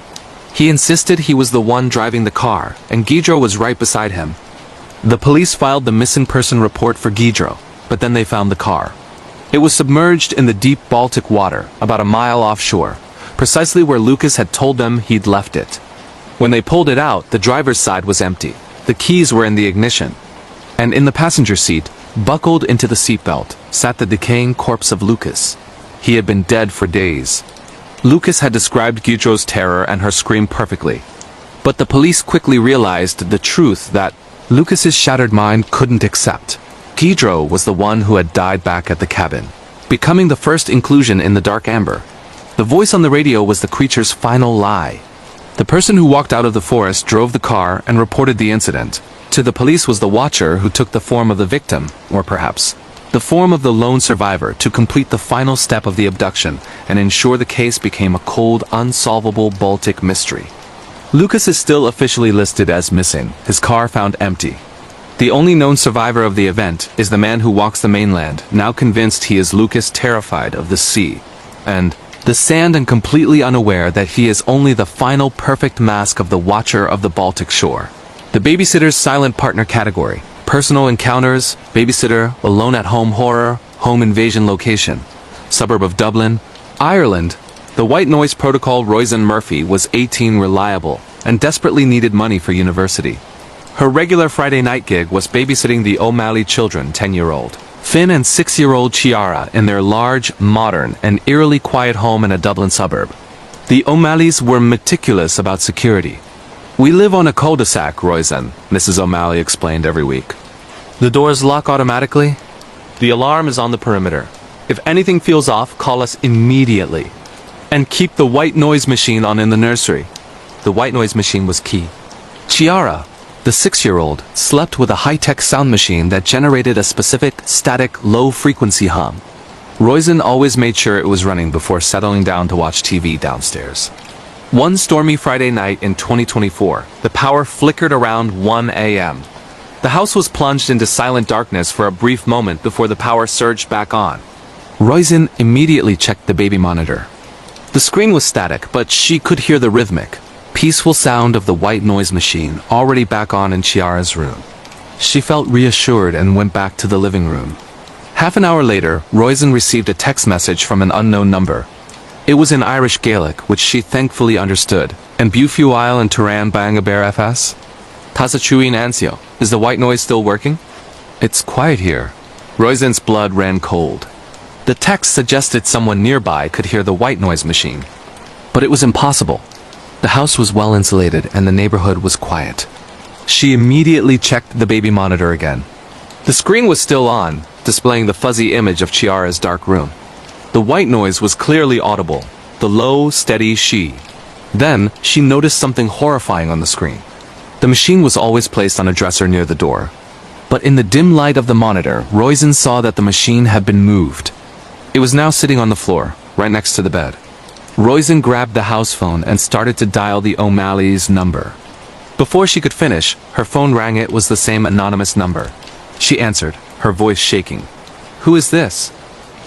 He insisted he was the one driving the car, and Guidro was right beside him. The police filed the missing person report for Guidro, but then they found the car. It was submerged in the deep Baltic water, about a mile offshore, precisely where Lucas had told them he'd left it. When they pulled it out, the driver's side was empty. The keys were in the ignition. And in the passenger seat, buckled into the seatbelt, sat the decaying corpse of Lucas. He had been dead for days. Lucas had described Guidro's terror and her scream perfectly. But the police quickly realized the truth that Lucas's shattered mind couldn't accept. Guidro was the one who had died back at the cabin, becoming the first inclusion in the dark amber. The voice on the radio was the creature's final lie. The person who walked out of the forest drove the car and reported the incident. To the police was the watcher who took the form of the victim, or perhaps the form of the lone survivor, to complete the final step of the abduction and ensure the case became a cold, unsolvable Baltic mystery. Lucas is still officially listed as missing, his car found empty. The only known survivor of the event is the man who walks the mainland, now convinced he is Lucas, terrified of the sea and the sand, and completely unaware that he is only the final perfect mask of the watcher of the Baltic shore. The babysitter's silent partner category: personal encounters, babysitter, alone-at-home horror, home invasion location. Suburb of Dublin, Ireland. The white noise protocol. Roisin Murphy was 18, reliable, and desperately needed money for university. Her regular Friday night gig was babysitting the O'Malley children, 10-year-old Finn and 6-year-old Chiara, in their large, modern, and eerily quiet home in a Dublin suburb. The O'Malleys were meticulous about security. "We live on a cul-de-sac, Roisin," Mrs. O'Malley explained every week. "The doors lock automatically. The alarm is on the perimeter. If anything feels off, call us immediately. And keep the white noise machine on in the nursery." The white noise machine was key. Chiara, the 6-year-old, slept with a high-tech sound machine that generated a specific, static, low-frequency hum. Roisin always made sure it was running before settling down to watch TV downstairs. One stormy Friday night in 2024, the power flickered around 1 a.m. The house was plunged into silent darkness for a brief moment before the power surged back on. Roisin immediately checked the baby monitor. The screen was static, but she could hear the rhythmic, peaceful sound of the white noise machine already back on in Chiara's room. She felt reassured and went back to the living room. Half an hour later, Roisin received a text message from an unknown number. It was in Irish Gaelic, which she thankfully understood. "And Bufuil and Turan Bangabear FS? Tasachuin Ansio. Is the white noise still working? It's quiet here." Roisin's blood ran cold. The text suggested someone nearby could hear the white noise machine. But it was impossible. The house was well insulated and the neighborhood was quiet. She immediately checked the baby monitor again. The screen was still on, displaying the fuzzy image of Chiara's dark room. The white noise was clearly audible, the low, steady she. Then, she noticed something horrifying on the screen. The machine was always placed on a dresser near the door. But in the dim light of the monitor, Roisin saw that the machine had been moved. It was now sitting on the floor, right next to the bed. Roisin grabbed the house phone and started to dial the O'Malley's number. Before she could finish, her phone rang. It was the same anonymous number. She answered, her voice shaking. "Who is this?"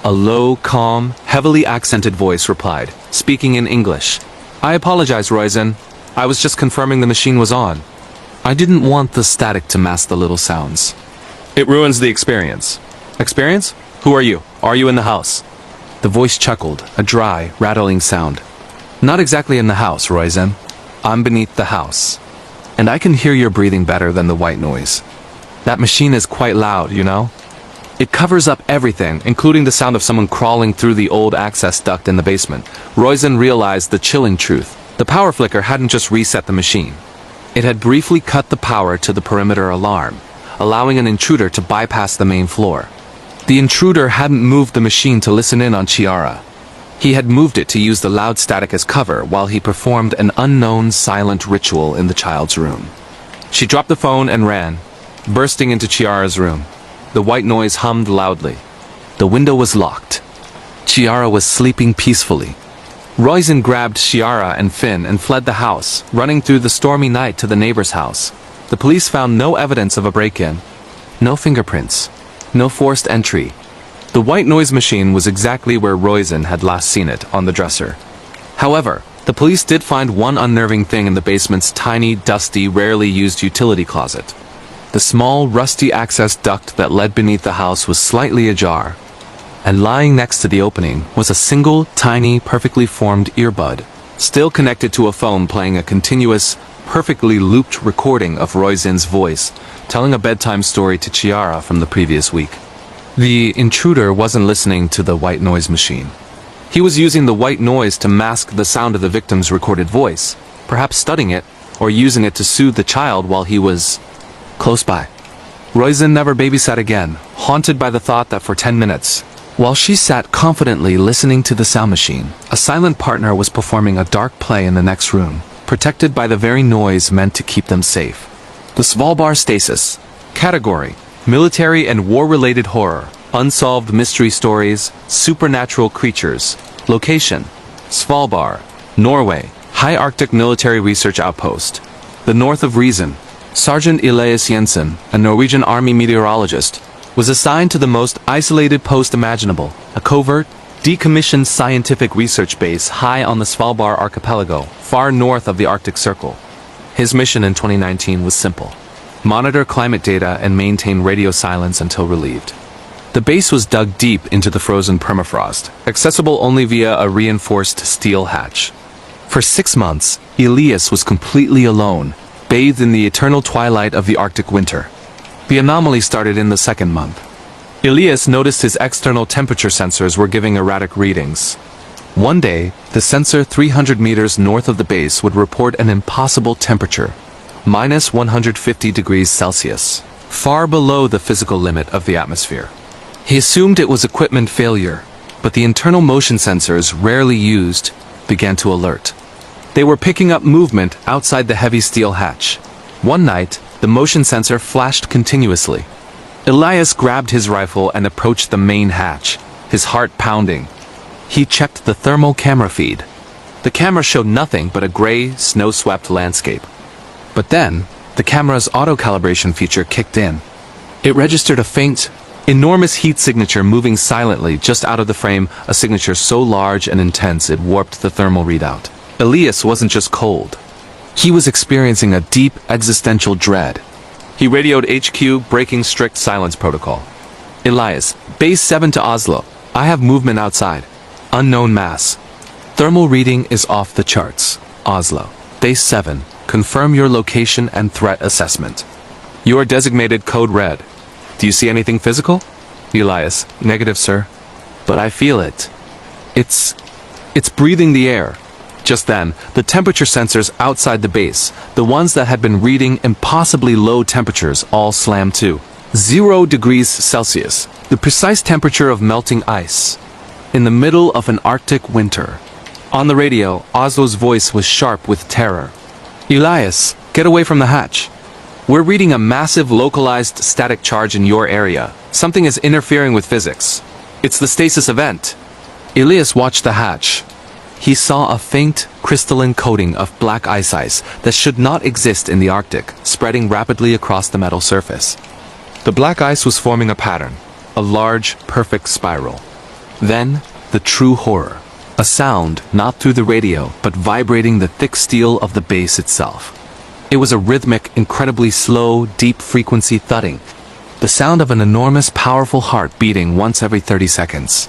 A low, calm, heavily accented voice replied, speaking in English. "I apologize, Roisin. I was just confirming the machine was on. I didn't want the static to mask the little sounds. It ruins the experience." "Experience? Who are you? Are you in the house?" The voice chuckled, a dry, rattling sound. "Not exactly in the house, Roisin. I'm beneath the house. And I can hear your breathing better than the white noise. That machine is quite loud, you know? It covers up everything, including the sound of someone crawling through the old access duct in the basement." Roisin realized the chilling truth. The power flicker hadn't just reset the machine. It had briefly cut the power to the perimeter alarm, allowing an intruder to bypass the main floor. The intruder hadn't moved the machine to listen in on Chiara. He had moved it to use the loud static as cover while he performed an unknown silent ritual in the child's room. She dropped the phone and ran. bursting into Chiara's room. The white noise hummed loudly. The window was locked. Chiara was sleeping peacefully. Roisin grabbed Chiara and Finn and fled the house, running through the stormy night to the neighbor's house. The police found no evidence of a break-in. No fingerprints. No forced entry. The white noise machine was exactly where Roisin had last seen it, on the dresser. However, the police did find one unnerving thing in the basement's tiny, dusty, rarely used utility closet. The small, rusty access duct that led beneath the house was slightly ajar, and lying next to the opening was a single, tiny, perfectly formed earbud, still connected to a phone playing a continuous, perfectly looped recording of Roisin's voice, telling a bedtime story to Chiara from the previous week. The intruder wasn't listening to the white noise machine. He was using the white noise to mask the sound of the victim's recorded voice, perhaps studying it, or using it to soothe the child while he was close by. Roisin never babysat again, haunted by the thought that for 10 minutes, while she sat confidently listening to the sound machine, a silent partner was performing a dark play in the next room, protected by the very noise meant to keep them safe. The Svalbard Stasis. Category: military and war-related horror, unsolved mystery stories, supernatural creatures. Location: Svalbard, Norway, High Arctic Military Research Outpost. The north of Reason. Sergeant Elias Jensen, a Norwegian army meteorologist, was assigned to the most isolated post imaginable, a covert, decommissioned scientific research base high on the Svalbard archipelago, far north of the Arctic Circle. His mission in 2019 was simple: monitor climate data and maintain radio silence until relieved. The base was dug deep into the frozen permafrost, accessible only via a reinforced steel hatch. For 6 months, Elias was completely alone, bathed in the eternal twilight of the Arctic winter. The anomaly started in the second month. Elias noticed his external temperature sensors were giving erratic readings. One day, the sensor 300 meters north of the base would report an impossible temperature, minus 150 degrees Celsius, far below the physical limit of the atmosphere. He assumed it was equipment failure, but the internal motion sensors, rarely used, began to alert. They were picking up movement outside the heavy steel hatch. One night, the motion sensor flashed continuously. Elias grabbed his rifle and approached the main hatch, his heart pounding. He checked the thermal camera feed. The camera showed nothing but a gray, snow-swept landscape. But then, the camera's auto-calibration feature kicked in. It registered a faint, enormous heat signature moving silently just out of the frame, a signature so large and intense it warped the thermal readout. Elias wasn't just cold. He was experiencing a deep existential dread. He radioed HQ, breaking strict silence protocol. Elias, Base 7 to Oslo. I have movement outside. Unknown mass. Thermal reading is off the charts. Oslo. Base 7. Confirm your location and threat assessment. You are designated Code Red. Do you see anything physical? Elias, negative, sir. But I feel it. It's breathing the air. Just then, the temperature sensors outside the base, the ones that had been reading impossibly low temperatures, all slammed to 0 degrees Celsius, the precise temperature of melting ice, in the middle of an Arctic winter. On the radio, Oslo's voice was sharp with terror. Elias, get away from the hatch. We're reading a massive localized static charge in your area. Something is interfering with physics. It's the stasis event. Elias watched the hatch. He saw a faint, crystalline coating of black ice that should not exist in the Arctic, spreading rapidly across the metal surface. The black ice was forming a pattern, a large, perfect spiral. Then, the true horror. A sound, not through the radio, but vibrating the thick steel of the base itself. It was a rhythmic, incredibly slow, deep-frequency thudding. The sound of an enormous, powerful heart beating once every 30 seconds.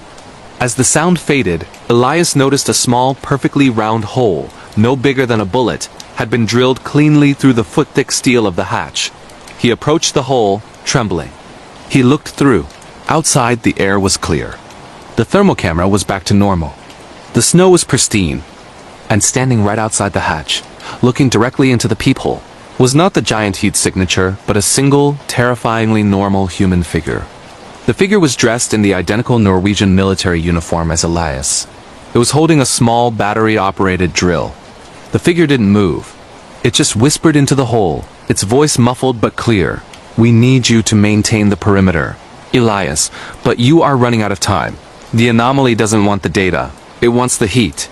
As the sound faded, Elias noticed a small, perfectly round hole, no bigger than a bullet, had been drilled cleanly through the foot-thick steel of the hatch. He approached the hole, trembling. He looked through. Outside, the air was clear. The thermal camera was back to normal. The snow was pristine. And standing right outside the hatch, looking directly into the peephole, was not the giant heat signature, but a single, terrifyingly normal human figure. The figure was dressed in the identical Norwegian military uniform as Elias. It was holding a small battery-operated drill. The figure didn't move. It just whispered into the hole, its voice muffled but clear. We need you to maintain the perimeter. Elias, but you are running out of time. The anomaly doesn't want the data. It wants the heat.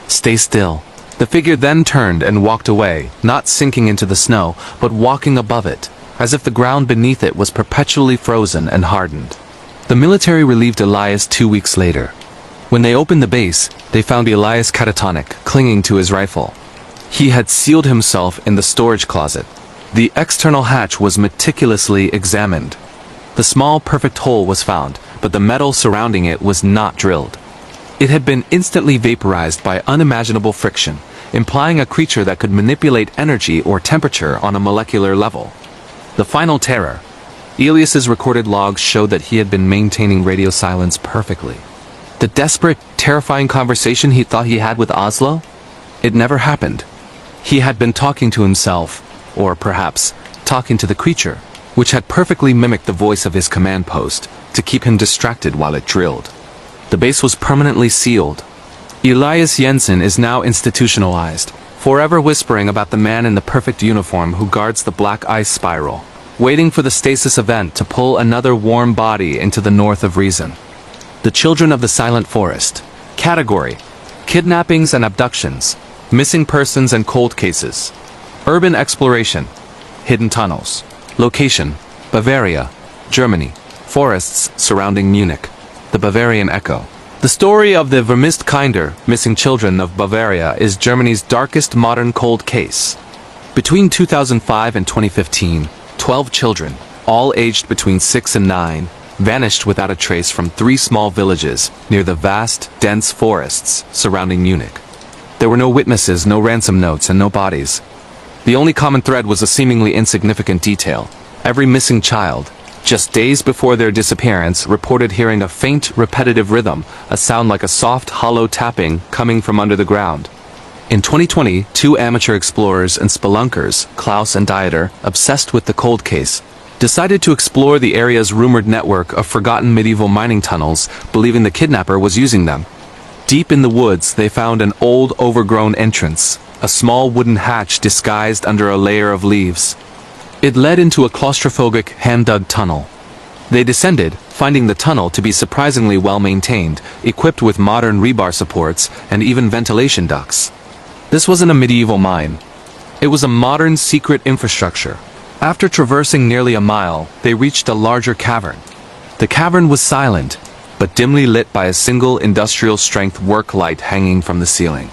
Stay still. The figure then turned and walked away, not sinking into the snow, but walking above it, as if the ground beneath it was perpetually frozen and hardened. The military relieved Elias 2 weeks later. When they opened the base, they found Elias catatonic, clinging to his rifle. He had sealed himself in the storage closet. The external hatch was meticulously examined. The small, perfect hole was found, but the metal surrounding it was not drilled. It had been instantly vaporized by unimaginable friction, implying a creature that could manipulate energy or temperature on a molecular level. The final terror. Elias's recorded logs showed that he had been maintaining radio silence perfectly. The desperate, terrifying conversation he thought he had with Oslo? It never happened. He had been talking to himself, or perhaps, talking to the creature, which had perfectly mimicked the voice of his command post, to keep him distracted while it drilled. The base was permanently sealed. Elias Jensen is now institutionalized, forever whispering about the man in the perfect uniform who guards the black ice spiral, waiting for the stasis event to pull another warm body into the north of reason. The Children of the Silent Forest. Category: kidnappings and abductions, missing persons and cold cases. Urban exploration. Hidden tunnels. Location: Bavaria, Germany. Forests surrounding Munich. The Bavarian Echo. The story of the vermisst Kinder, missing children of Bavaria, is Germany's darkest modern cold case. Between 2005 and 2015, 12 children, all aged between 6 and 9, vanished without a trace from 3 small villages near the vast, dense forests surrounding Munich. There were no witnesses, no ransom notes, and no bodies. The only common thread was a seemingly insignificant detail. Every missing child, just days before their disappearance, reported hearing a faint, repetitive rhythm, a sound like a soft, hollow tapping coming from under the ground. In 2020, 2 amateur explorers and spelunkers, Klaus and Dieter, obsessed with the cold case, decided to explore the area's rumored network of forgotten medieval mining tunnels, believing the kidnapper was using them. Deep in the woods, they found an old, overgrown entrance, a small wooden hatch disguised under a layer of leaves. It led into a claustrophobic, hand-dug tunnel. They descended, finding the tunnel to be surprisingly well-maintained, equipped with modern rebar supports and even ventilation ducts. This wasn't a medieval mine. It was a modern secret infrastructure. After traversing nearly a mile, they reached a larger cavern. The cavern was silent, but dimly lit by a single industrial-strength work light hanging from the ceiling.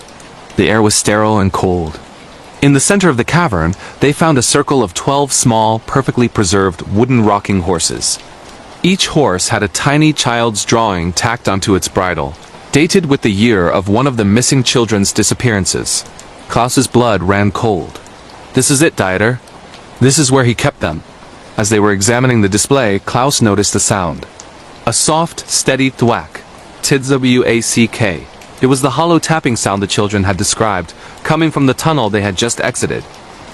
The air was sterile and cold. In the center of the cavern, they found a circle of 12 small, perfectly preserved wooden rocking horses. Each horse had a tiny child's drawing tacked onto its bridle, dated with the year of one of the missing children's disappearances. Klaus's blood ran cold. "This is it, Dieter. This is where he kept them." As they were examining the display, Klaus noticed a sound. A soft, steady thwack. Twack. It was the hollow tapping sound the children had described, coming from the tunnel they had just exited.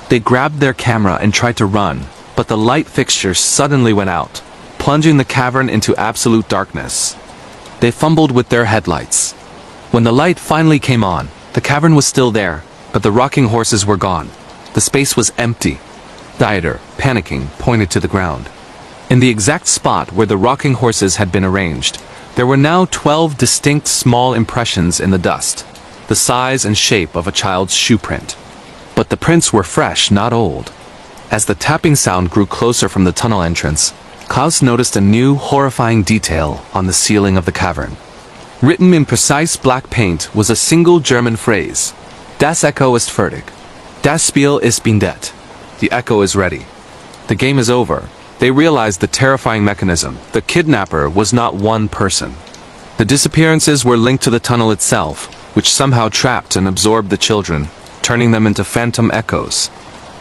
They grabbed their camera and tried to run, but the light fixture suddenly went out, plunging the cavern into absolute darkness. They fumbled with their headlights. When the light finally came on, the cavern was still there, but the rocking horses were gone. The space was empty. Dieter, panicking, pointed to the ground. In the exact spot where the rocking horses had been arranged, there were now 12 distinct small impressions in the dust, the size and shape of a child's shoe print. But the prints were fresh, not old. As the tapping sound grew closer from the tunnel entrance, Klaus noticed a new, horrifying detail on the ceiling of the cavern. Written in precise black paint was a single German phrase: "Das Echo ist fertig. Das Spiel ist beendet." The echo is ready. The game is over. They realized the terrifying mechanism. The kidnapper was not one person. The disappearances were linked to the tunnel itself, which somehow trapped and absorbed the children, turning them into phantom echoes.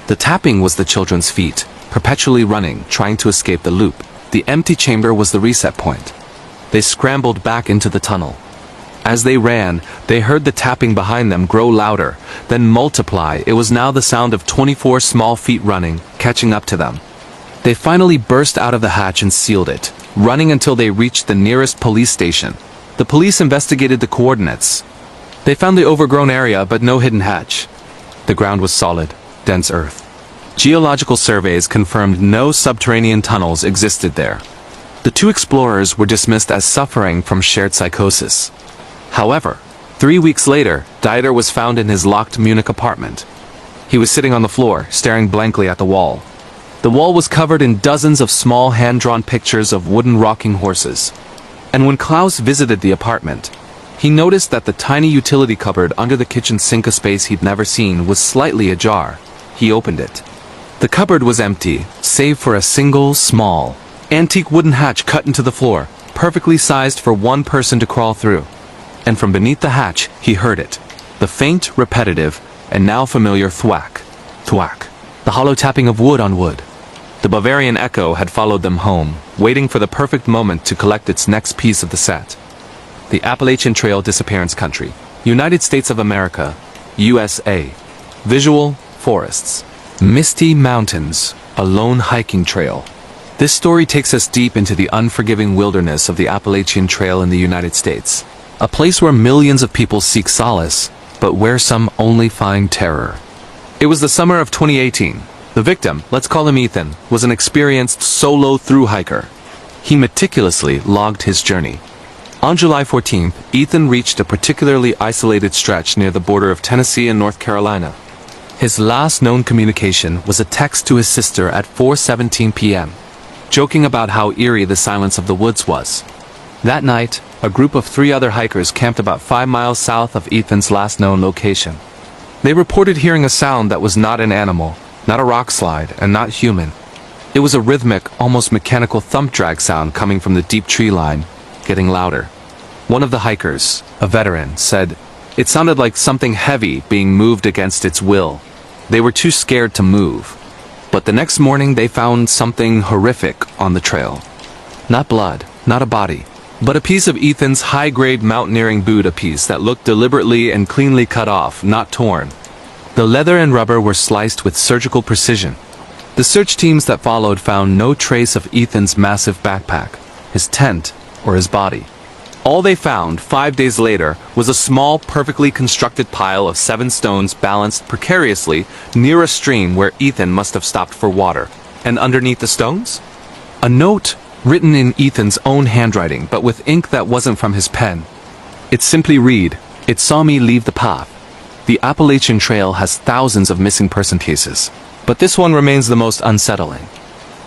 The tapping was the children's feet, perpetually running, trying to escape the loop. The empty chamber was the reset point. They scrambled back into the tunnel. As they ran, they heard the tapping behind them grow louder, then multiply. It was now the sound of 24 small feet running, catching up to them. They finally burst out of the hatch and sealed it, running until they reached the nearest police station. The police investigated the coordinates. They found the overgrown area but no hidden hatch. The ground was solid, dense earth. Geological surveys confirmed no subterranean tunnels existed there. The two explorers were dismissed as suffering from shared psychosis. However, 3 weeks later, Dieter was found in his locked Munich apartment. He was sitting on the floor, staring blankly at the wall. The wall was covered in dozens of small hand-drawn pictures of wooden rocking horses. And when Klaus visited the apartment, he noticed that the tiny utility cupboard under the kitchen sink, a space he'd never seen, was slightly ajar. He opened it. The cupboard was empty, save for a single, small, antique wooden hatch cut into the floor, perfectly sized for one person to crawl through. And from beneath the hatch, he heard it. The faint, repetitive, and now familiar thwack, thwack. The hollow tapping of wood on wood. The Bavarian echo had followed them home, waiting for the perfect moment to collect its next piece of the set. The Appalachian Trail Disappearance Country, United States of America, USA. Visual, forests. Misty mountains, a lone hiking trail. This story takes us deep into the unforgiving wilderness of the Appalachian Trail in the United States. A place where millions of people seek solace, but where some only find terror. It was the summer of 2018. The victim, let's call him Ethan, was an experienced solo thru-hiker. He meticulously logged his journey. On July 14th, Ethan reached a particularly isolated stretch near the border of Tennessee and North Carolina. His last known communication was a text to his sister at 4:17 p.m., joking about how eerie the silence of the woods was. That night, a group of 3 other hikers camped about 5 miles south of Ethan's last known location. They reported hearing a sound that was not an animal, not a rock slide, and not human. It was a rhythmic, almost mechanical thump drag sound coming from the deep tree line, getting louder. One of the hikers, a veteran, said, "It sounded like something heavy being moved against its will. They were too scared to move." But the next morning they found something horrific on the trail. Not blood, not a body, but a piece of Ethan's high-grade mountaineering boot, a piece that looked deliberately and cleanly cut off, not torn. The leather and rubber were sliced with surgical precision. The search teams that followed found no trace of Ethan's massive backpack, his tent, or his body. All they found, 5 days later, was a small, perfectly constructed pile of 7 stones balanced precariously near a stream where Ethan must have stopped for water. And underneath the stones? A note written in Ethan's own handwriting, but with ink that wasn't from his pen. It simply read, "It saw me leave the path." The Appalachian Trail has thousands of missing person cases, but this one remains the most unsettling.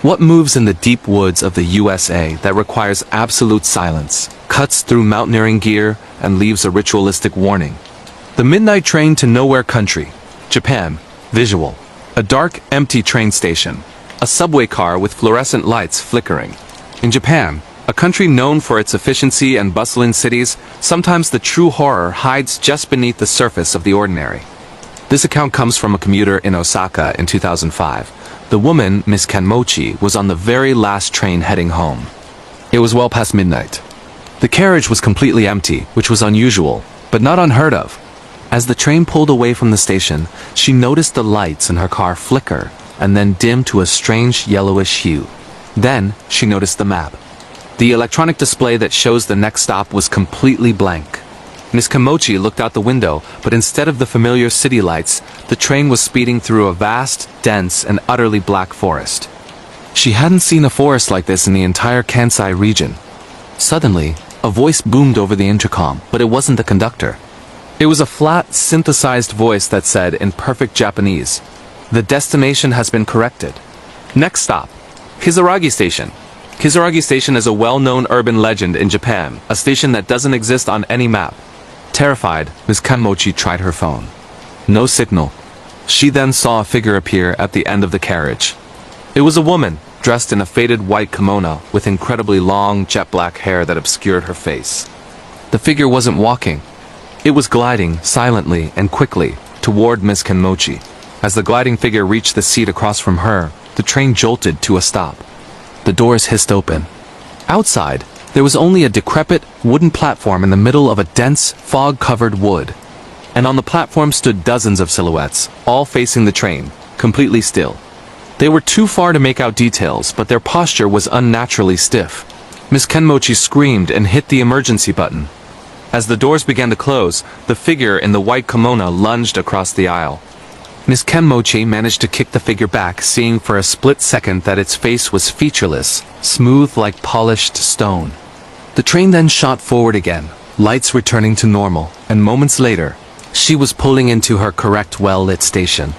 What moves in the deep woods of the USA that requires absolute silence, cuts through mountaineering gear, and leaves a ritualistic warning? The Midnight Train to Nowhere Country, Japan. Visual. A dark, empty train station. A subway car with fluorescent lights flickering. In Japan, a country known for its efficiency and bustling cities, sometimes the true horror hides just beneath the surface of the ordinary. This account comes from a commuter in Osaka in 2005. The woman, Miss Kanmochi, was on the very last train heading home. It was well past midnight. The carriage was completely empty, which was unusual, but not unheard of. As the train pulled away from the station, she noticed the lights in her car flicker and then dim to a strange yellowish hue. Then, she noticed the map. The electronic display that shows the next stop was completely blank. Miss Kanmochi looked out the window, but instead of the familiar city lights, the train was speeding through a vast, dense, and utterly black forest. She hadn't seen a forest like this in the entire Kansai region. Suddenly, a voice boomed over the intercom, but it wasn't the conductor. It was a flat, synthesized voice that said, in perfect Japanese, "The destination has been corrected. Next stop, Kizaragi Station." Kizaragi Station is a well-known urban legend in Japan, a station that doesn't exist on any map. Terrified, Ms. Kanmochi tried her phone. No signal. She then saw a figure appear at the end of the carriage. It was a woman, dressed in a faded white kimono, with incredibly long, jet-black hair that obscured her face. The figure wasn't walking. It was gliding, silently and quickly, toward Ms. Kanmochi. As the gliding figure reached the seat across from her, the train jolted to a stop. The doors hissed open. Outside, there was only a decrepit, wooden platform in the middle of a dense, fog-covered wood. And on the platform stood dozens of silhouettes, all facing the train, completely still. They were too far to make out details, but their posture was unnaturally stiff. Miss Kanmochi screamed and hit the emergency button. As the doors began to close, the figure in the white kimono lunged across the aisle. Miss Kenmochi managed to kick the figure back, seeing for a split second that its face was featureless, smooth like polished stone. The train then shot forward again, lights returning to normal, and moments later, she was pulling into her correct well-lit station.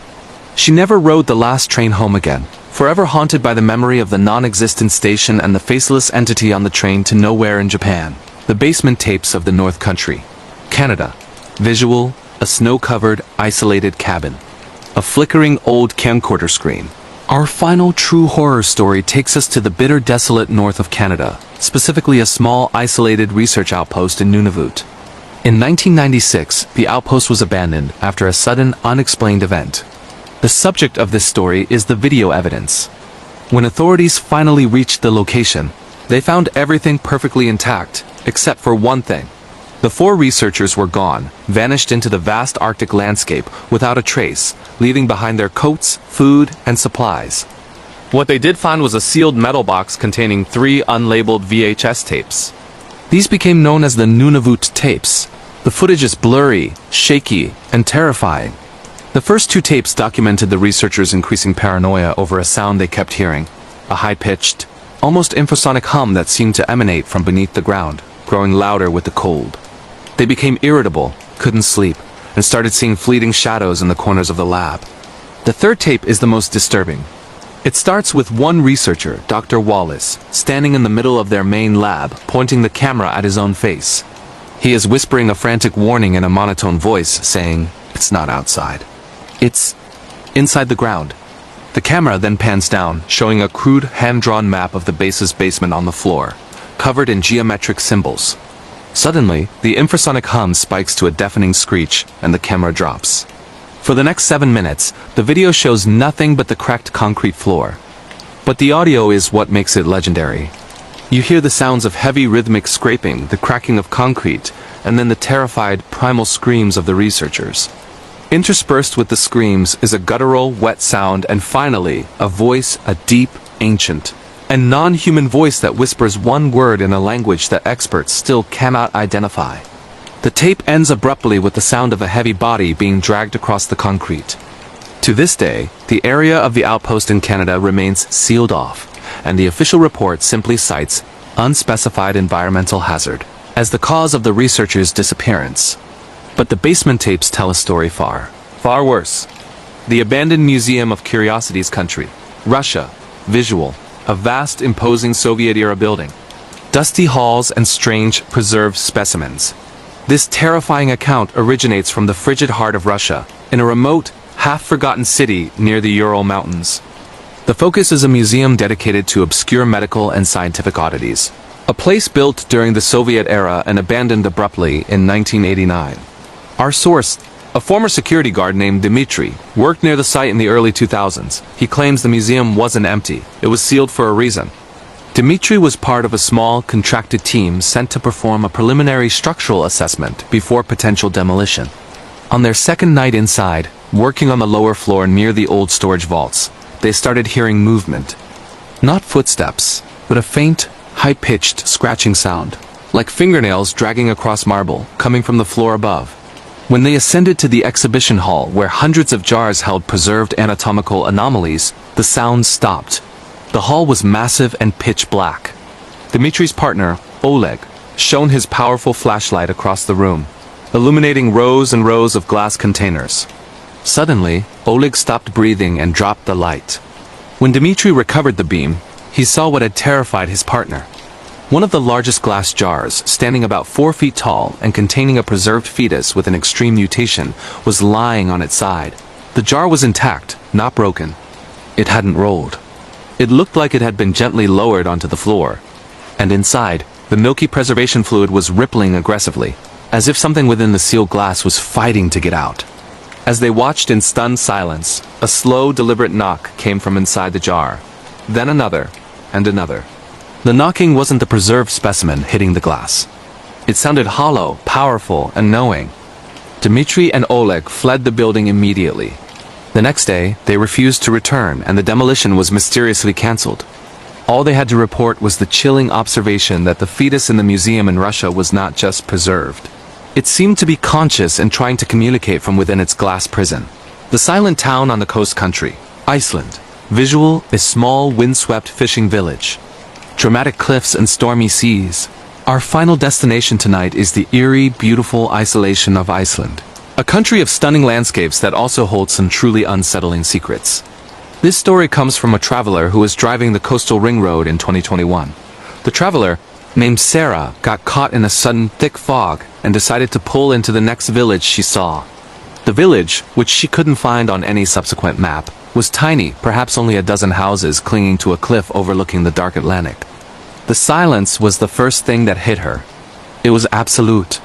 She never rode the last train home again, forever haunted by the memory of the non-existent station and the faceless entity on the train to nowhere in Japan. The basement tapes of the North Country. Canada. Visual, a snow-covered, isolated cabin. A flickering old camcorder screen. Our final true horror story takes us to the bitter desolate north of Canada, specifically a small isolated research outpost in Nunavut. In 1996, the outpost was abandoned after a sudden, unexplained event. The subject of this story is the video evidence. When authorities finally reached the location, they found everything perfectly intact, except for one thing. The 4 researchers were gone, vanished into the vast Arctic landscape without a trace, leaving behind their coats, food, and supplies. What they did find was a sealed metal box containing 3 unlabeled VHS tapes. These became known as the Nunavut tapes. The footage is blurry, shaky, and terrifying. The first 2 tapes documented the researchers' increasing paranoia over a sound they kept hearing, a high-pitched, almost infrasonic hum that seemed to emanate from beneath the ground, growing louder with the cold. They became irritable, couldn't sleep, and started seeing fleeting shadows in the corners of the lab. The 3rd tape is the most disturbing. It starts with one researcher, Dr. Wallace, standing in the middle of their main lab, pointing the camera at his own face. He is whispering a frantic warning in a monotone voice, saying, "It's not outside. It's inside the ground." The camera then pans down, showing a crude, hand-drawn map of the base's basement on the floor, covered in geometric symbols. Suddenly, the infrasonic hum spikes to a deafening screech, and the camera drops. For the next 7 minutes, the video shows nothing but the cracked concrete floor. But the audio is what makes it legendary. You hear the sounds of heavy rhythmic scraping, the cracking of concrete, and then the terrified, primal screams of the researchers. Interspersed with the screams is a guttural, wet sound, and finally, a voice, a deep, ancient, and non-human voice that whispers one word in a language that experts still cannot identify. The tape ends abruptly with the sound of a heavy body being dragged across the concrete. To this day, the area of the outpost in Canada remains sealed off, and the official report simply cites unspecified environmental hazard as the cause of the researchers' disappearance. But the basement tapes tell a story far worse. The abandoned Museum of Curiosities country, Russia, visual, a vast imposing Soviet-era building. Dusty halls and strange, preserved specimens. This terrifying account originates from the frigid heart of Russia, in a remote, half-forgotten city near the Ural Mountains. The focus is a museum dedicated to obscure medical and scientific oddities. A place built during the Soviet era and abandoned abruptly in 1989. Our source, a former security guard named Dmitry, worked near the site in the early 2000s. He claims the museum wasn't empty, it was sealed for a reason. Dmitry was part of a small, contracted team sent to perform a preliminary structural assessment before potential demolition. On their second night inside, working on the lower floor near the old storage vaults, they started hearing movement. Not footsteps, but a faint, high-pitched scratching sound, like fingernails dragging across marble, coming from the floor above. When they ascended to the exhibition hall where hundreds of jars held preserved anatomical anomalies, the sound stopped. The hall was massive and pitch black. Dmitry's partner, Oleg, shone his powerful flashlight across the room, illuminating rows and rows of glass containers. Suddenly, Oleg stopped breathing and dropped the light. When Dmitry recovered the beam, he saw what had terrified his partner. One of the largest glass jars, standing about 4 feet tall and containing a preserved fetus with an extreme mutation, was lying on its side. The jar was intact, not broken. It hadn't rolled. It looked like it had been gently lowered onto the floor. And inside, the milky preservation fluid was rippling aggressively, as if something within the sealed glass was fighting to get out. As they watched in stunned silence, a slow, deliberate knock came from inside the jar. Then another, and another. The knocking wasn't the preserved specimen hitting the glass. It sounded hollow, powerful, and knowing. Dmitry and Oleg fled the building immediately. The next day, they refused to return, and the demolition was mysteriously cancelled. All they had to report was the chilling observation that the fetus in the museum in Russia was not just preserved. It seemed to be conscious and trying to communicate from within its glass prison. The silent town on the coast country, Iceland. Visual, a small, windswept fishing village. Dramatic cliffs and stormy seas. Our final destination tonight is the eerie, beautiful isolation of Iceland. A country of stunning landscapes that also holds some truly unsettling secrets. This story comes from a traveler who was driving the coastal ring road in 2021. The traveler, named Sarah, got caught in a sudden thick fog and decided to pull into the next village she saw. The village, which she couldn't find on any subsequent map, was tiny, perhaps only a dozen houses clinging to a cliff overlooking the dark Atlantic. The silence was the first thing that hit her. It was absolute.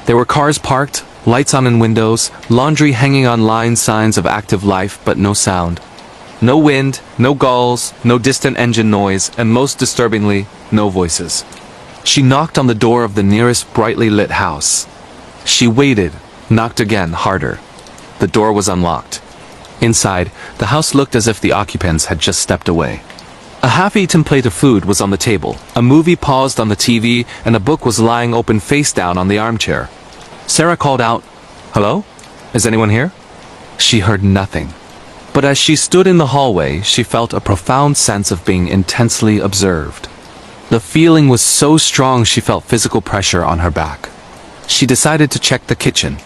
There were cars parked, lights on in windows, laundry hanging on lines, signs of active life, but no sound. No wind, no gulls, no distant engine noise, and most disturbingly, no voices. She knocked on the door of the nearest brightly lit house. She waited, knocked again, harder. The door was unlocked. Inside, the house looked as if the occupants had just stepped away. A half-eaten plate of food was on the table, a movie paused on the TV, and a book was lying open face down on the armchair. Sarah called out, "Hello? Is anyone here?" She heard nothing. But as she stood in the hallway, she felt a profound sense of being intensely observed. The feeling was so strong she felt physical pressure on her back. She decided to check the kitchen.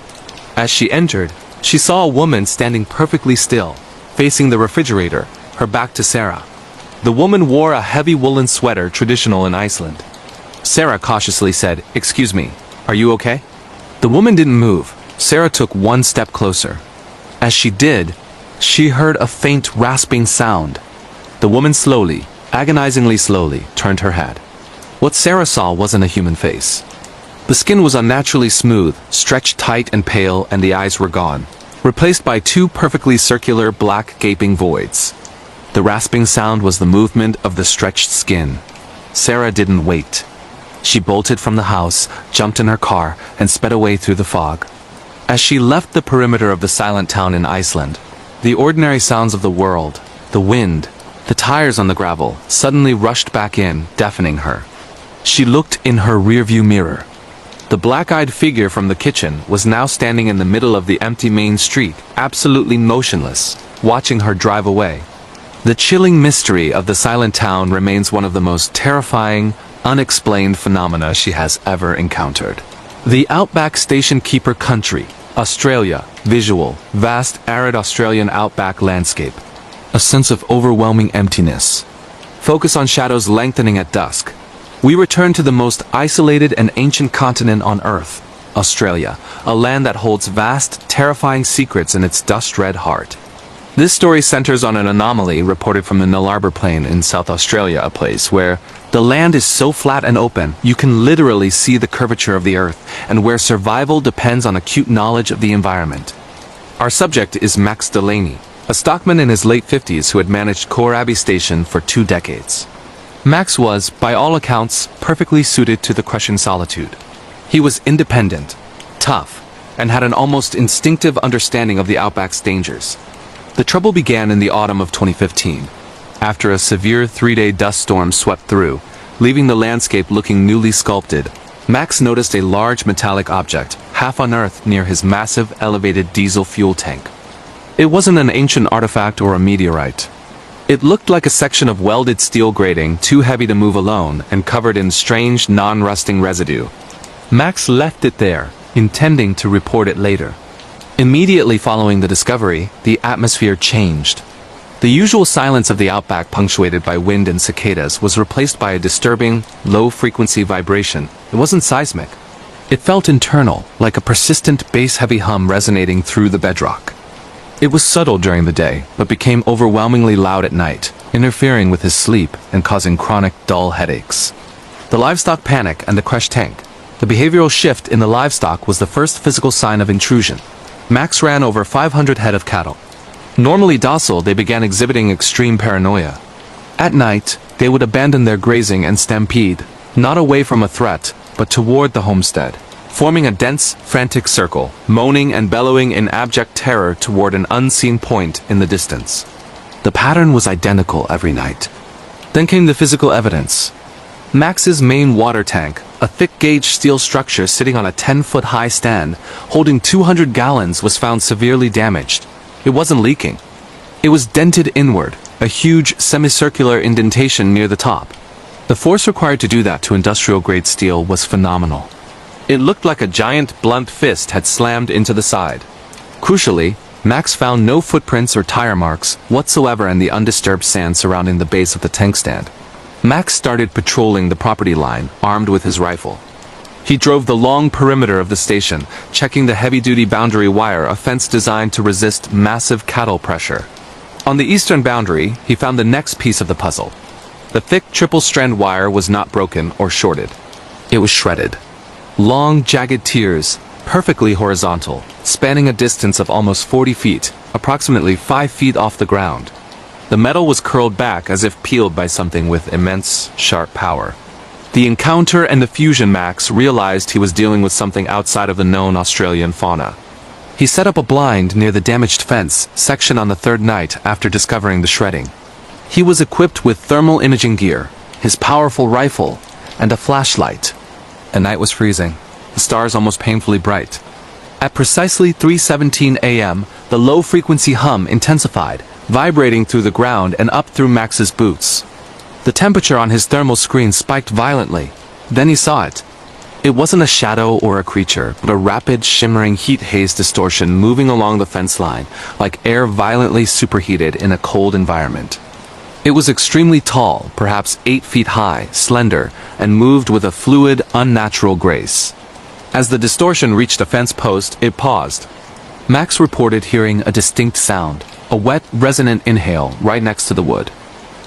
As she entered, she saw a woman standing perfectly still, facing the refrigerator, her back to Sarah. The woman wore a heavy woolen sweater traditional in Iceland. Sarah cautiously said, "Excuse me, are you okay?" The woman didn't move. Sarah took one step closer. As she did, she heard a faint rasping sound. The woman slowly, agonizingly slowly, turned her head. What Sarah saw wasn't a human face. The skin was unnaturally smooth, stretched tight and pale, and the eyes were gone, replaced by two perfectly circular black gaping voids. The rasping sound was the movement of the stretched skin. Sarah didn't wait. She bolted from the house, jumped in her car, and sped away through the fog. As she left the perimeter of the silent town in Iceland, the ordinary sounds of the world, the wind, the tires on the gravel, suddenly rushed back in, deafening her. She looked in her rearview mirror. The black-eyed figure from the kitchen was now standing in the middle of the empty main street, absolutely motionless, watching her drive away. The chilling mystery of the silent town remains one of the most terrifying, unexplained phenomena she has ever encountered. The Outback Station Keeper Country, Australia. Visual, vast arid Australian outback landscape. A sense of overwhelming emptiness. Focus on shadows lengthening at dusk. We return to the most isolated and ancient continent on Earth, Australia, a land that holds vast, terrifying secrets in its dust-red heart. This story centers on an anomaly reported from the Nullarbor Plain in South Australia, a place where the land is so flat and open, you can literally see the curvature of the earth, and where survival depends on acute knowledge of the environment. Our subject is Max Delaney, a stockman in his late 50s who had managed Corabi Station for 2 decades. Max was, by all accounts, perfectly suited to the crushing solitude. He was independent, tough, and had an almost instinctive understanding of the outback's dangers. The trouble began in the autumn of 2015, after a severe 3-day dust storm swept through, leaving the landscape looking newly sculpted. Max noticed a large metallic object, half unearthed near his massive elevated diesel fuel tank. It wasn't an ancient artifact or a meteorite. It looked like a section of welded steel grating too heavy to move alone and covered in strange, non-rusting residue. Max left it there, intending to report it later. Immediately following the discovery, the atmosphere changed. The usual silence of the outback, punctuated by wind and cicadas, was replaced by a disturbing, low-frequency vibration. It wasn't seismic. It felt internal, like a persistent bass-heavy hum resonating through the bedrock. It was subtle during the day, but became overwhelmingly loud at night, interfering with his sleep and causing chronic, dull headaches. The livestock panic and the crushed tank. The behavioral shift in the livestock was the first physical sign of intrusion. Max ran over 500 head of cattle. Normally docile, they began exhibiting extreme paranoia. At night, they would abandon their grazing and stampede, not away from a threat, but toward the homestead, forming a dense, frantic circle, moaning and bellowing in abject terror toward an unseen point in the distance. The pattern was identical every night. Then came the physical evidence. Max's main water tank, a thick-gauge steel structure sitting on a 10-foot-high stand, holding 200 gallons, was found severely damaged. It wasn't leaking. It was dented inward, a huge semicircular indentation near the top. The force required to do that to industrial-grade steel was phenomenal. It looked like a giant blunt fist had slammed into the side. Crucially, Max found no footprints or tire marks whatsoever in the undisturbed sand surrounding the base of the tank stand. Max started patrolling the property line, armed with his rifle. He drove the long perimeter of the station, checking the heavy-duty boundary wire, a fence designed to resist massive cattle pressure. On the eastern boundary, he found the next piece of the puzzle. The thick triple-strand wire was not broken or shorted. It was shredded. Long, jagged tiers, perfectly horizontal, spanning a distance of almost 40 feet, approximately 5 feet off the ground. The metal was curled back as if peeled by something with immense, sharp power. The encounter and the fusion Max realized he was dealing with something outside of the known Australian fauna. He set up a blind near the damaged fence section on the third night after discovering the shredding. He was equipped with thermal imaging gear, his powerful rifle, and a flashlight. The night was freezing, the stars almost painfully bright. At precisely 3:17 a.m., the low-frequency hum intensified, vibrating through the ground and up through Max's boots. The temperature on his thermal screen spiked violently. Then he saw it. It wasn't a shadow or a creature, but a rapid, shimmering heat haze distortion moving along the fence line, like air violently superheated in a cold environment. It was extremely tall, perhaps 8 feet high, slender, and moved with a fluid, unnatural grace. As the distortion reached a fence post, it paused. Max reported hearing a distinct sound, a wet, resonant inhale right next to the wood.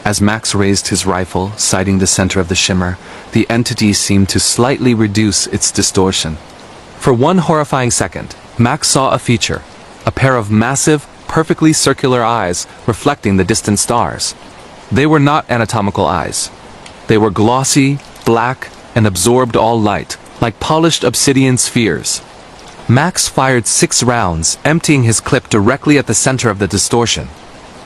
As Max raised his rifle, sighting the center of the shimmer, the entity seemed to slightly reduce its distortion. For one horrifying second, Max saw a feature, a pair of massive, perfectly circular eyes reflecting the distant stars. They were not anatomical eyes. They were glossy, black, and absorbed all light, like polished obsidian spheres. Max fired 6 rounds, emptying his clip directly at the center of the distortion.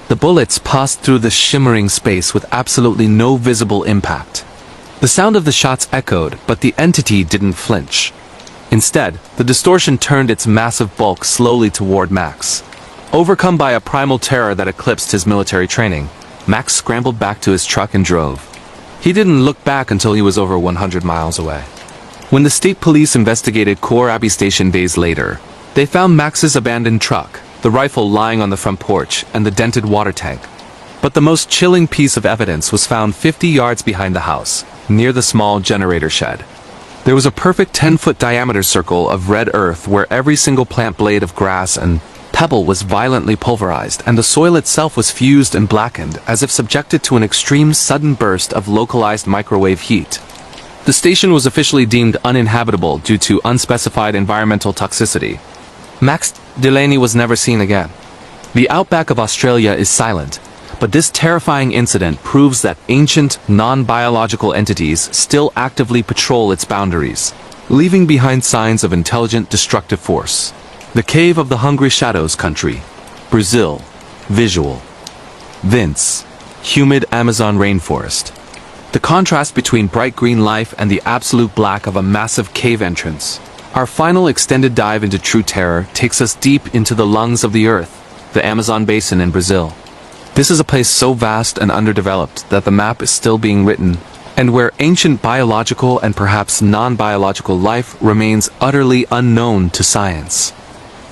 The bullets passed through the shimmering space with absolutely no visible impact. The sound of the shots echoed, but the entity didn't flinch. Instead, the distortion turned its massive bulk slowly toward Max. Overcome by a primal terror that eclipsed his military training, Max scrambled back to his truck and drove. He didn't look back until he was over 100 miles away. When the state police investigated Khor Abbey Station days later, they found Max's abandoned truck, the rifle lying on the front porch, and the dented water tank. But the most chilling piece of evidence was found 50 yards behind the house, near the small generator shed. There was a perfect 10-foot diameter circle of red earth where every single plant blade of grass and pebble was violently pulverized, and the soil itself was fused and blackened, as if subjected to an extreme sudden burst of localized microwave heat. The station was officially deemed uninhabitable due to unspecified environmental toxicity. Max Delaney was never seen again. The outback of Australia is silent, but this terrifying incident proves that ancient, non-biological entities still actively patrol its boundaries, leaving behind signs of intelligent destructive force. The Cave of the Hungry Shadows Country, Brazil, visual. Vince, humid Amazon rainforest. The contrast between bright green life and the absolute black of a massive cave entrance. Our final extended dive into true terror takes us deep into the lungs of the earth, the Amazon basin in Brazil. This is a place so vast and underdeveloped that the map is still being written, and where ancient biological and perhaps non-biological life remains utterly unknown to science.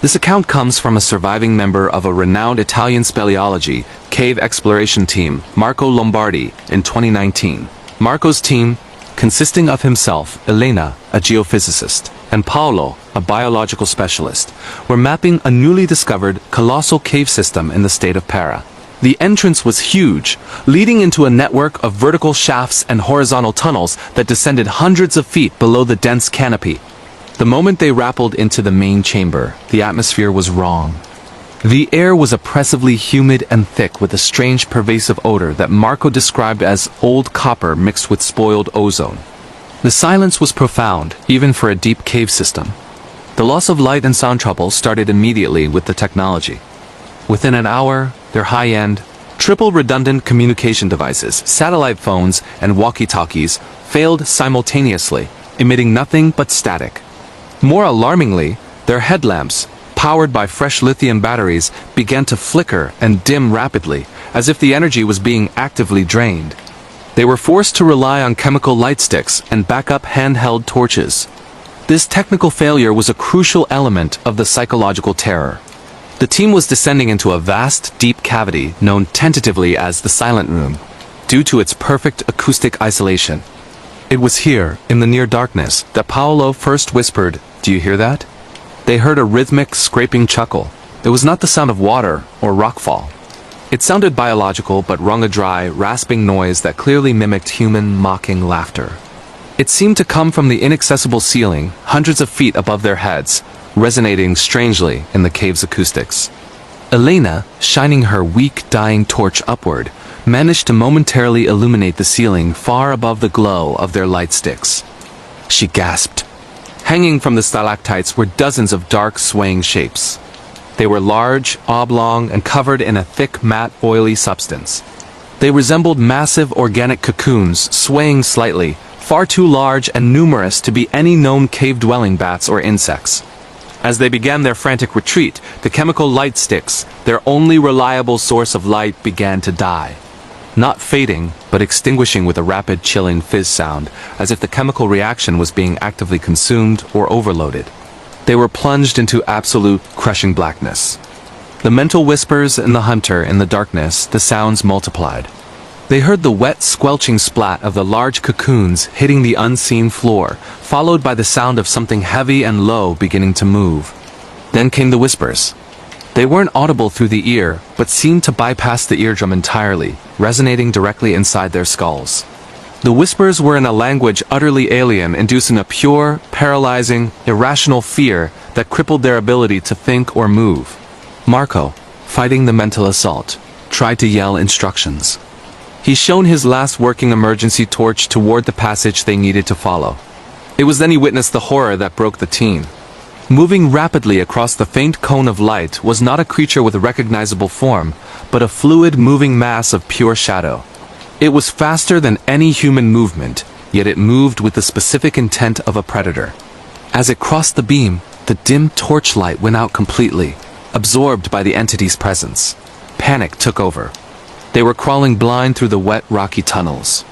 This account comes from a surviving member of a renowned Italian speleology cave exploration team, Marco Lombardi, in 2019. Marco's team, consisting of himself, Elena, a geophysicist, and Paolo, a biological specialist, were mapping a newly discovered colossal cave system in the state of Para. The entrance was huge, leading into a network of vertical shafts and horizontal tunnels that descended hundreds of feet below the dense canopy. The moment they rappelled into the main chamber, the atmosphere was wrong. The air was oppressively humid and thick with a strange pervasive odor that Marco described as old copper mixed with spoiled ozone. The silence was profound, even for a deep cave system. The loss of light and sound trouble started immediately with the technology. Within an hour, their high-end, triple-redundant communication devices, satellite phones, and walkie-talkies failed simultaneously, emitting nothing but static. More alarmingly, their headlamps, powered by fresh lithium batteries, began to flicker and dim rapidly, as if the energy was being actively drained. They were forced to rely on chemical light sticks and backup handheld torches. This technical failure was a crucial element of the psychological terror. The team was descending into a vast, deep cavity known tentatively as the Silent Room, due to its perfect acoustic isolation. It was here, in the near darkness, that Paolo first whispered, "Do you hear that?" They heard a rhythmic, scraping chuckle. It was not the sound of water or rockfall. It sounded biological but wrung a dry, rasping noise that clearly mimicked human, mocking laughter. It seemed to come from the inaccessible ceiling, hundreds of feet above their heads, resonating strangely in the cave's acoustics. Elena, shining her weak, dying torch upward, managed to momentarily illuminate the ceiling far above the glow of their light sticks. She gasped. Hanging from the stalactites were dozens of dark, swaying shapes. They were large, oblong, and covered in a thick, matte, oily substance. They resembled massive organic cocoons, swaying slightly, far too large and numerous to be any known cave-dwelling bats or insects. As they began their frantic retreat, the chemical light sticks, their only reliable source of light, began to die. Not fading, but extinguishing with a rapid, chilling fizz sound, as if the chemical reaction was being actively consumed or overloaded. They were plunged into absolute, crushing blackness. The mental whispers in the hunter in the darkness, the sounds multiplied. They heard the wet, squelching splat of the large cocoons hitting the unseen floor, followed by the sound of something heavy and low beginning to move. Then came the whispers. They weren't audible through the ear, but seemed to bypass the eardrum entirely, resonating directly inside their skulls. The whispers were in a language utterly alien, inducing a pure, paralyzing, irrational fear that crippled their ability to think or move. Marco, fighting the mental assault, tried to yell instructions. He shone his last working emergency torch toward the passage they needed to follow. It was then he witnessed the horror that broke the team. Moving rapidly across the faint cone of light was not a creature with a recognizable form, but a fluid moving mass of pure shadow. It was faster than any human movement, yet it moved with the specific intent of a predator. As it crossed the beam, the dim torchlight went out completely, absorbed by the entity's presence. Panic took over. They were crawling blind through the wet, rocky tunnels.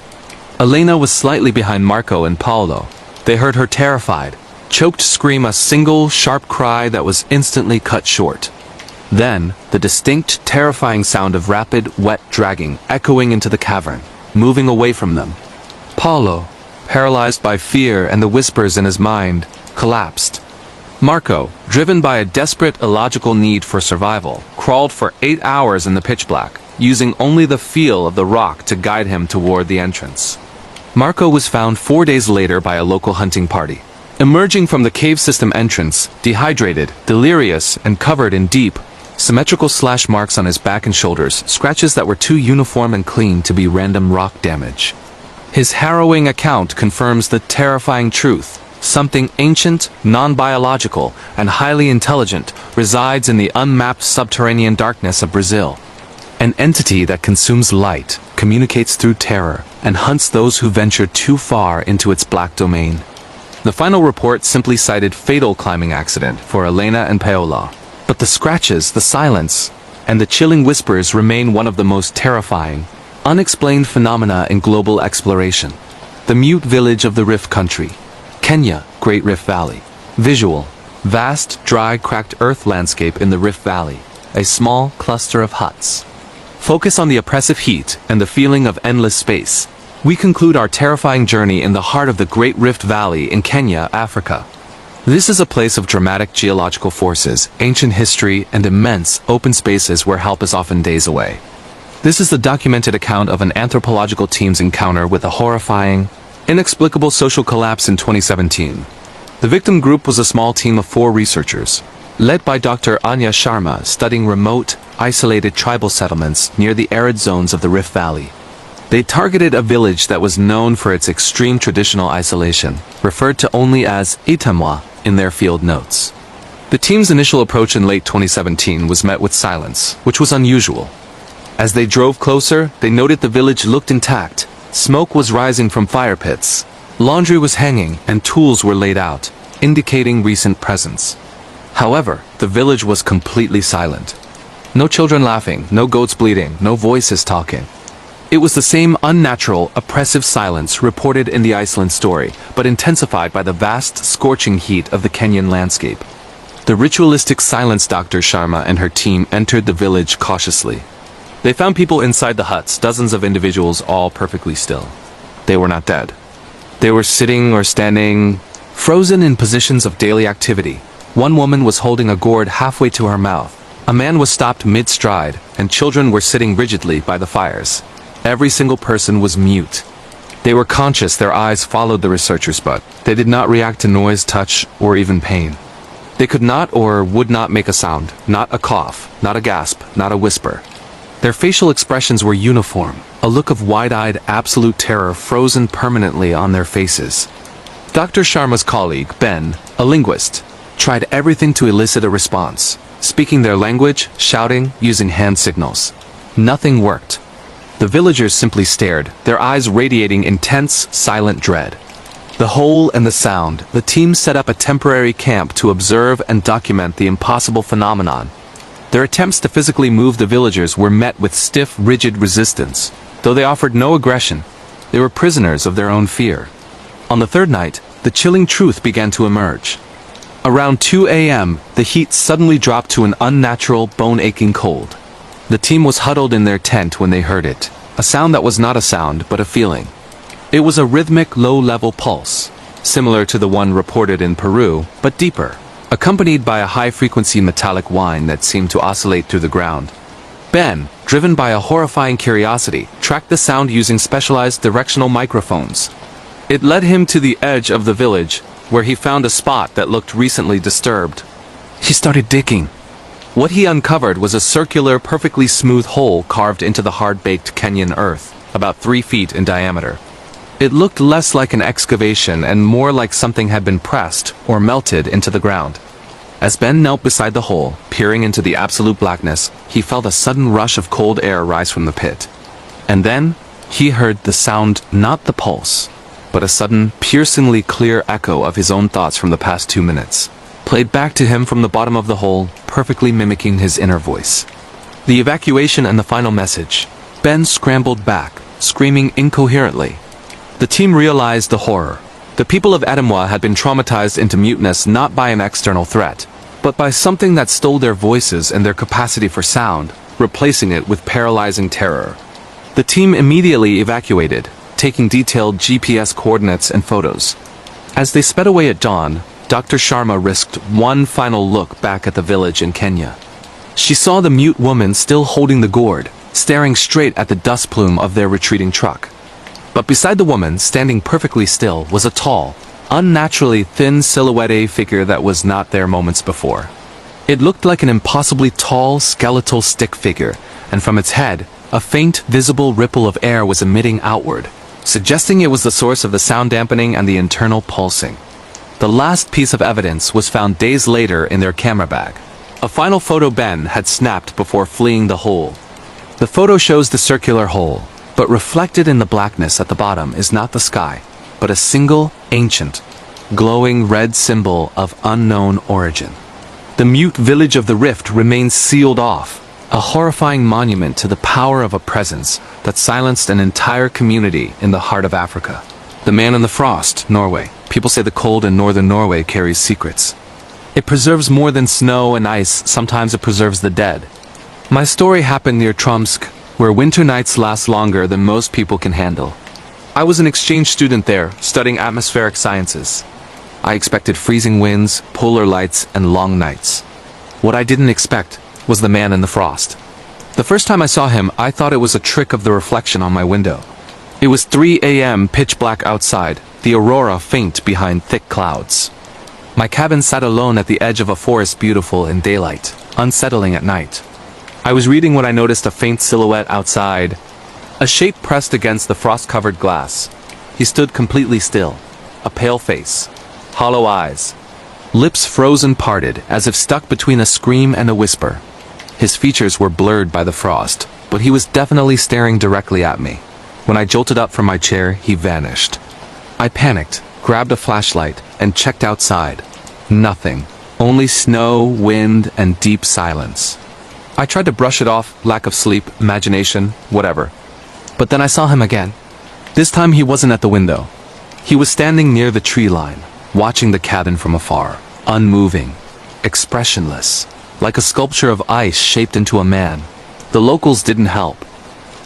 Elena was slightly behind Marco and Paolo. They heard her terrified, choked scream, a single, sharp cry that was instantly cut short. Then, the distinct, terrifying sound of rapid, wet dragging echoing into the cavern, moving away from them. Paolo, paralyzed by fear and the whispers in his mind, collapsed. Marco, driven by a desperate, illogical need for survival, crawled for 8 hours in the pitch black, using only the feel of the rock to guide him toward the entrance. Marco was found 4 days later by a local hunting party. Emerging from the cave system entrance, dehydrated, delirious, and covered in deep, symmetrical slash marks on his back and shoulders, scratches that were too uniform and clean to be random rock damage. His harrowing account confirms the terrifying truth. Something ancient, non-biological, and highly intelligent resides in the unmapped subterranean darkness of Brazil. An entity that consumes light, communicates through terror, and hunts those who venture too far into its black domain. The final report simply cited fatal climbing accident for Elena and Paola. But the scratches, the silence, and the chilling whispers remain one of the most terrifying, unexplained phenomena in global exploration. The mute village of the Rift Country. Kenya, Great Rift Valley. Visual: vast, dry, cracked earth landscape in the Rift Valley. A small cluster of huts. Focus on the oppressive heat and the feeling of endless space. We conclude our terrifying journey in the heart of the Great Rift Valley in Kenya, Africa. This is a place of dramatic geological forces, ancient history, and immense open spaces where help is often days away. This is the documented account of an anthropological team's encounter with a horrifying, inexplicable social collapse in 2017. The victim group was a small team of 4 researchers, led by Dr. Anya Sharma, studying remote, isolated tribal settlements near the arid zones of the Rift Valley. They targeted a village that was known for its extreme traditional isolation, referred to only as Itamwa in their field notes. The team's initial approach in late 2017 was met with silence, which was unusual. As they drove closer, they noted the village looked intact. Smoke was rising from fire pits. Laundry was hanging, and tools were laid out, indicating recent presence. However, the village was completely silent. No children laughing, no goats bleating, no voices talking. It was the same unnatural, oppressive silence reported in the Iceland story, but intensified by the vast, scorching heat of the Kenyan landscape. The ritualistic silence. Dr. Sharma and her team entered the village cautiously. They found people inside the huts, dozens of individuals, all perfectly still. They were not dead. They were sitting or standing, frozen in positions of daily activity. One woman was holding a gourd halfway to her mouth. A man was stopped mid-stride, and children were sitting rigidly by the fires. Every single person was mute. They were conscious, their eyes followed the researchers, but they did not react to noise, touch, or even pain. They could not or would not make a sound, not a cough, not a gasp, not a whisper. Their facial expressions were uniform, a look of wide-eyed, absolute terror frozen permanently on their faces. Dr. Sharma's colleague, Ben, a linguist, tried everything to elicit a response, speaking their language, shouting, using hand signals. Nothing worked. The villagers simply stared, their eyes radiating intense, silent dread. The hole and the sound, the team set up a temporary camp to observe and document the impossible phenomenon. Their attempts to physically move the villagers were met with stiff, rigid resistance. Though they offered no aggression, they were prisoners of their own fear. On the third night, the chilling truth began to emerge. Around 2 a.m., the heat suddenly dropped to an unnatural, bone-aching cold. The team was huddled in their tent when they heard it, a sound that was not a sound, but a feeling. It was a rhythmic, low-level pulse, similar to the one reported in Peru, but deeper, accompanied by a high-frequency metallic whine that seemed to oscillate through the ground. Ben, driven by a horrifying curiosity, tracked the sound using specialized directional microphones. It led him to the edge of the village, where he found a spot that looked recently disturbed. He started digging. What he uncovered was a circular, perfectly smooth hole carved into the hard-baked Kenyan earth, about 3 feet in diameter. It looked less like an excavation and more like something had been pressed or melted into the ground. As Ben knelt beside the hole, peering into the absolute blackness, he felt a sudden rush of cold air rise from the pit. And then, he heard the sound, not the pulse, but a sudden, piercingly clear echo of his own thoughts from the past 2 minutes, played back to him from the bottom of the hole, perfectly mimicking his inner voice. The evacuation and the final message. Ben scrambled back, screaming incoherently. The team realized the horror. The people of Adamwa had been traumatized into muteness not by an external threat, but by something that stole their voices and their capacity for sound, replacing it with paralyzing terror. The team immediately evacuated, taking detailed GPS coordinates and photos. As they sped away at dawn, Dr. Sharma risked one final look back at the village in Kenya. She saw the mute woman still holding the gourd, staring straight at the dust plume of their retreating truck. But beside the woman, standing perfectly still, was a tall, unnaturally thin silhouette figure that was not there moments before. It looked like an impossibly tall, skeletal stick figure, and from its head, a faint, visible ripple of air was emitting outward, suggesting it was the source of the sound dampening and the internal pulsing. The last piece of evidence was found days later in their camera bag. A final photo Ben had snapped before fleeing the hole. The photo shows the circular hole, but reflected in the blackness at the bottom is not the sky, but a single, ancient, glowing red symbol of unknown origin. The mute village of the rift remains sealed off, a horrifying monument to the power of a presence that silenced an entire community in the heart of Africa. The Man in the Frost, Norway. People say the cold in northern Norway carries secrets. It preserves more than snow and ice, sometimes it preserves the dead. My story happened near Tromsk, where winter nights last longer than most people can handle. I was an exchange student there, studying atmospheric sciences. I expected freezing winds, polar lights, and long nights. What I didn't expect was the Man in the Frost. The first time I saw him, I thought it was a trick of the reflection on my window. It was 3 a.m. pitch black outside, the aurora faint behind thick clouds. My cabin sat alone at the edge of a forest, beautiful in daylight, unsettling at night. I was reading when I noticed a faint silhouette outside, a shape pressed against the frost-covered glass. He stood completely still, a pale face, hollow eyes, lips frozen parted as if stuck between a scream and a whisper. His features were blurred by the frost, but he was definitely staring directly at me. When I jolted up from my chair, he vanished. I panicked, grabbed a flashlight, and checked outside. Nothing. Only snow, wind, and deep silence. I tried to brush it off, lack of sleep, imagination, whatever. But then I saw him again. This time he wasn't at the window. He was standing near the tree line, watching the cabin from afar, unmoving, expressionless, like a sculpture of ice shaped into a man. The locals didn't help.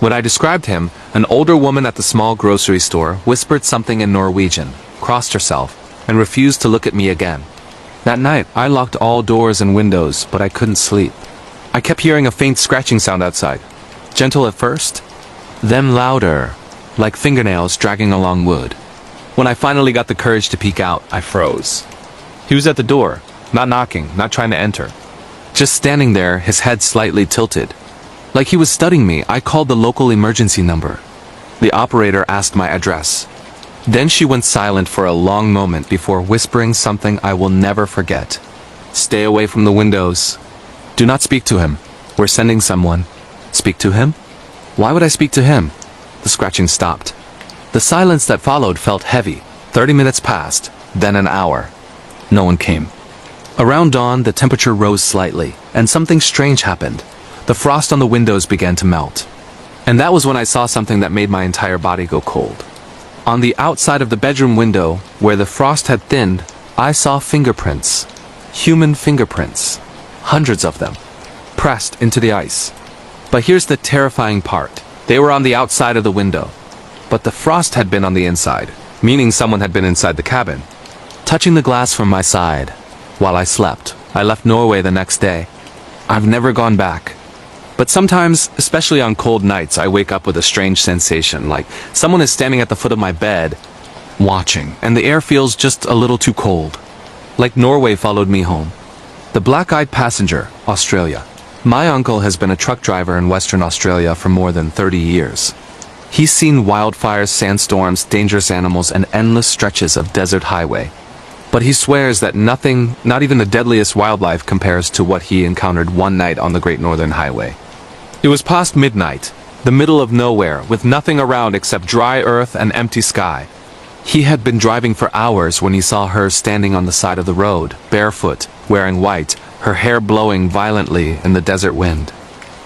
When I described him, an older woman at the small grocery store whispered something in Norwegian, crossed herself, and refused to look at me again. That night, I locked all doors and windows, but I couldn't sleep. I kept hearing a faint scratching sound outside. Gentle at first, then louder, like fingernails dragging along wood. When I finally got the courage to peek out, I froze. He was at the door, not knocking, not trying to enter. Just standing there, his head slightly tilted. Like he was studying me, I called the local emergency number. The operator asked my address. Then she went silent for a long moment before whispering something I will never forget. Stay away from the windows. Do not speak to him. We're sending someone. Speak to him? Why would I speak to him? The scratching stopped. The silence that followed felt heavy. 30 minutes passed, then an hour. No one came. Around dawn, the temperature rose slightly, and something strange happened. The frost on the windows began to melt. And that was when I saw something that made my entire body go cold. On the outside of the bedroom window, where the frost had thinned, I saw fingerprints. Human fingerprints. Hundreds of them. Pressed into the ice. But here's the terrifying part. They were on the outside of the window. But the frost had been on the inside, meaning someone had been inside the cabin. Touching the glass from my side, while I slept, I left Norway the next day. I've never gone back. But sometimes, especially on cold nights, I wake up with a strange sensation, like someone is standing at the foot of my bed, watching, and the air feels just a little too cold. Like Norway followed me home. The black-eyed passenger, Australia. My uncle has been a truck driver in Western Australia for more than 30 years. He's seen wildfires, sandstorms, dangerous animals, and endless stretches of desert highway. But he swears that nothing, not even the deadliest wildlife, compares to what he encountered one night on the Great Northern Highway. It was past midnight, the middle of nowhere, with nothing around except dry earth and empty sky. He had been driving for hours when he saw her standing on the side of the road, barefoot, wearing white, her hair blowing violently in the desert wind.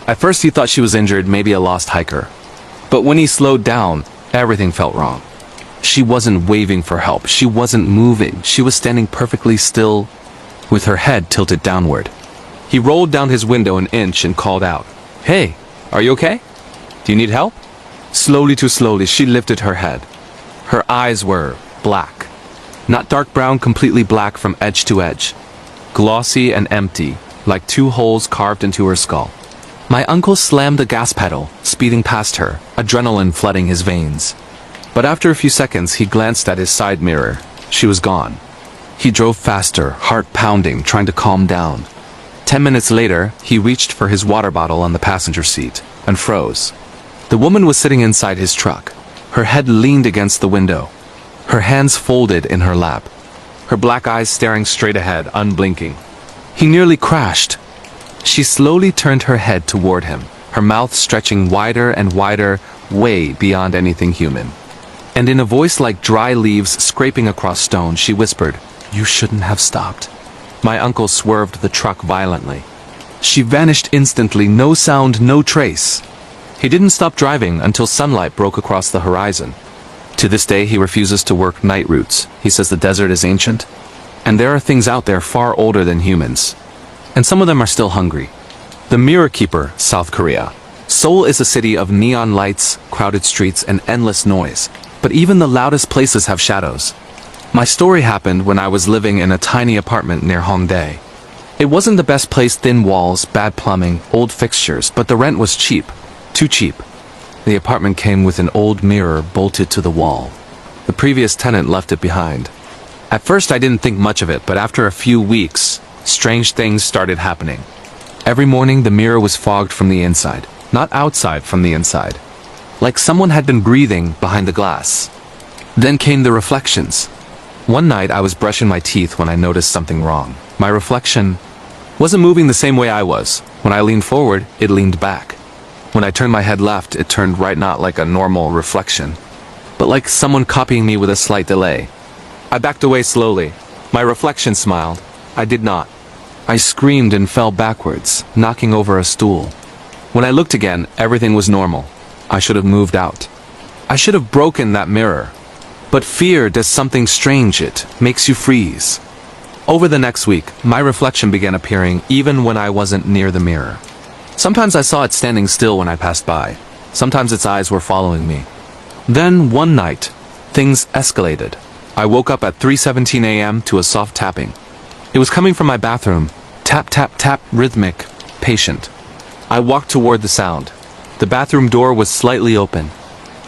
At first he thought she was injured, maybe a lost hiker. But when he slowed down, everything felt wrong. She wasn't waving for help, she wasn't moving, she was standing perfectly still, with her head tilted downward. He rolled down his window an inch and called out, "Hey, are you okay? Do you need help?" Slowly to slowly, she lifted her head. Her eyes were black. Not dark brown, completely black from edge to edge. Glossy and empty, like two holes carved into her skull. My uncle slammed the gas pedal, speeding past her, adrenaline flooding his veins. But after a few seconds, he glanced at his side mirror. She was gone. He drove faster, heart pounding, trying to calm down. 10 minutes later, he reached for his water bottle on the passenger seat, and froze. The woman was sitting inside his truck. Her head leaned against the window. Her hands folded in her lap. Her black eyes staring straight ahead, unblinking. He nearly crashed. She slowly turned her head toward him, her mouth stretching wider and wider, way beyond anything human. And in a voice like dry leaves scraping across stone, she whispered, "You shouldn't have stopped." My uncle swerved the truck violently. She vanished instantly, no sound, no trace. He didn't stop driving until sunlight broke across the horizon. To this day, he refuses to work night routes. He says the desert is ancient, and there are things out there far older than humans. And some of them are still hungry. The Mirror Keeper, South Korea. Seoul is a city of neon lights, crowded streets, and endless noise. But even the loudest places have shadows. My story happened when I was living in a tiny apartment near Hongdae. It wasn't the best place, thin walls, bad plumbing, old fixtures, but the rent was cheap. Too cheap. The apartment came with an old mirror bolted to the wall. The previous tenant left it behind. At first I didn't think much of it, but after a few weeks, strange things started happening. Every morning the mirror was fogged from the inside, not outside, from the inside. Like someone had been breathing behind the glass. Then came the reflections. One night I was brushing my teeth when I noticed something wrong. My reflection wasn't moving the same way I was. When I leaned forward, it leaned back. When I turned my head left, it turned right, not like a normal reflection, but like someone copying me with a slight delay. I backed away slowly. My reflection smiled. I did not. I screamed and fell backwards, knocking over a stool. When I looked again, everything was normal. I should have moved out. I should have broken that mirror. But fear does something strange. It makes you freeze. Over the next week, my reflection began appearing even when I wasn't near the mirror. Sometimes I saw it standing still when I passed by. Sometimes its eyes were following me. Then, one night, things escalated. I woke up at 3:17 a.m. to a soft tapping. It was coming from my bathroom. Tap, tap, tap, rhythmic, patient. I walked toward the sound. The bathroom door was slightly open.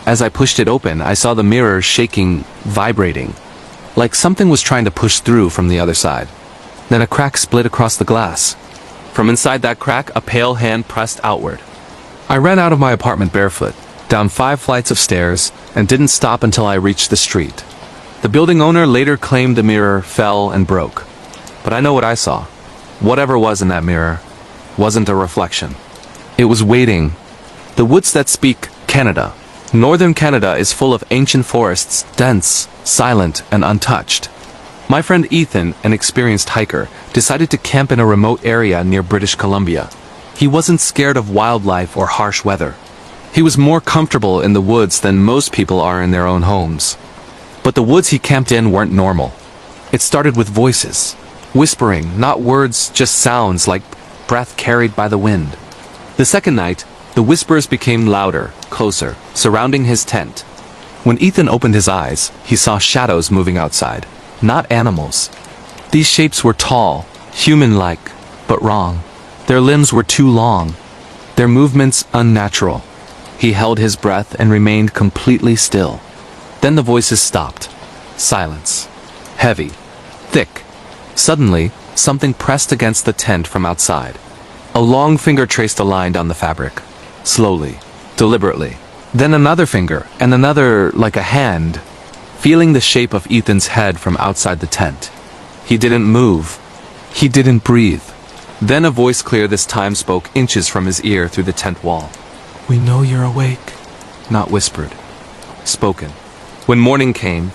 As I pushed it open, I saw the mirror shaking, vibrating, like something was trying to push through from the other side. Then a crack split across the glass. From inside that crack, a pale hand pressed outward. I ran out of my apartment barefoot, down 5 flights of stairs, and didn't stop until I reached the street. The building owner later claimed the mirror fell and broke. But I know what I saw. Whatever was in that mirror wasn't a reflection. It was waiting. The woods that speak, Canada. Northern Canada is full of ancient forests, dense, silent, and untouched. My friend Ethan, an experienced hiker, decided to camp in a remote area near British Columbia. He wasn't scared of wildlife or harsh weather. He was more comfortable in the woods than most people are in their own homes. But the woods he camped in weren't normal. It started with voices. Whispering, not words, just sounds like breath carried by the wind. The second night, the whispers became louder, closer, surrounding his tent. When Ethan opened his eyes, he saw shadows moving outside, not animals. These shapes were tall, human-like, but wrong. Their limbs were too long, their movements unnatural. He held his breath and remained completely still. Then the voices stopped. Silence. Heavy. Thick. Suddenly, something pressed against the tent from outside. A long finger traced a line down the fabric. Slowly. Deliberately. Then another finger, and another like a hand, feeling the shape of Ethan's head from outside the tent. He didn't move. He didn't breathe. Then a voice clear this time spoke inches from his ear through the tent wall. "We know you're awake." Not whispered. Spoken. When morning came,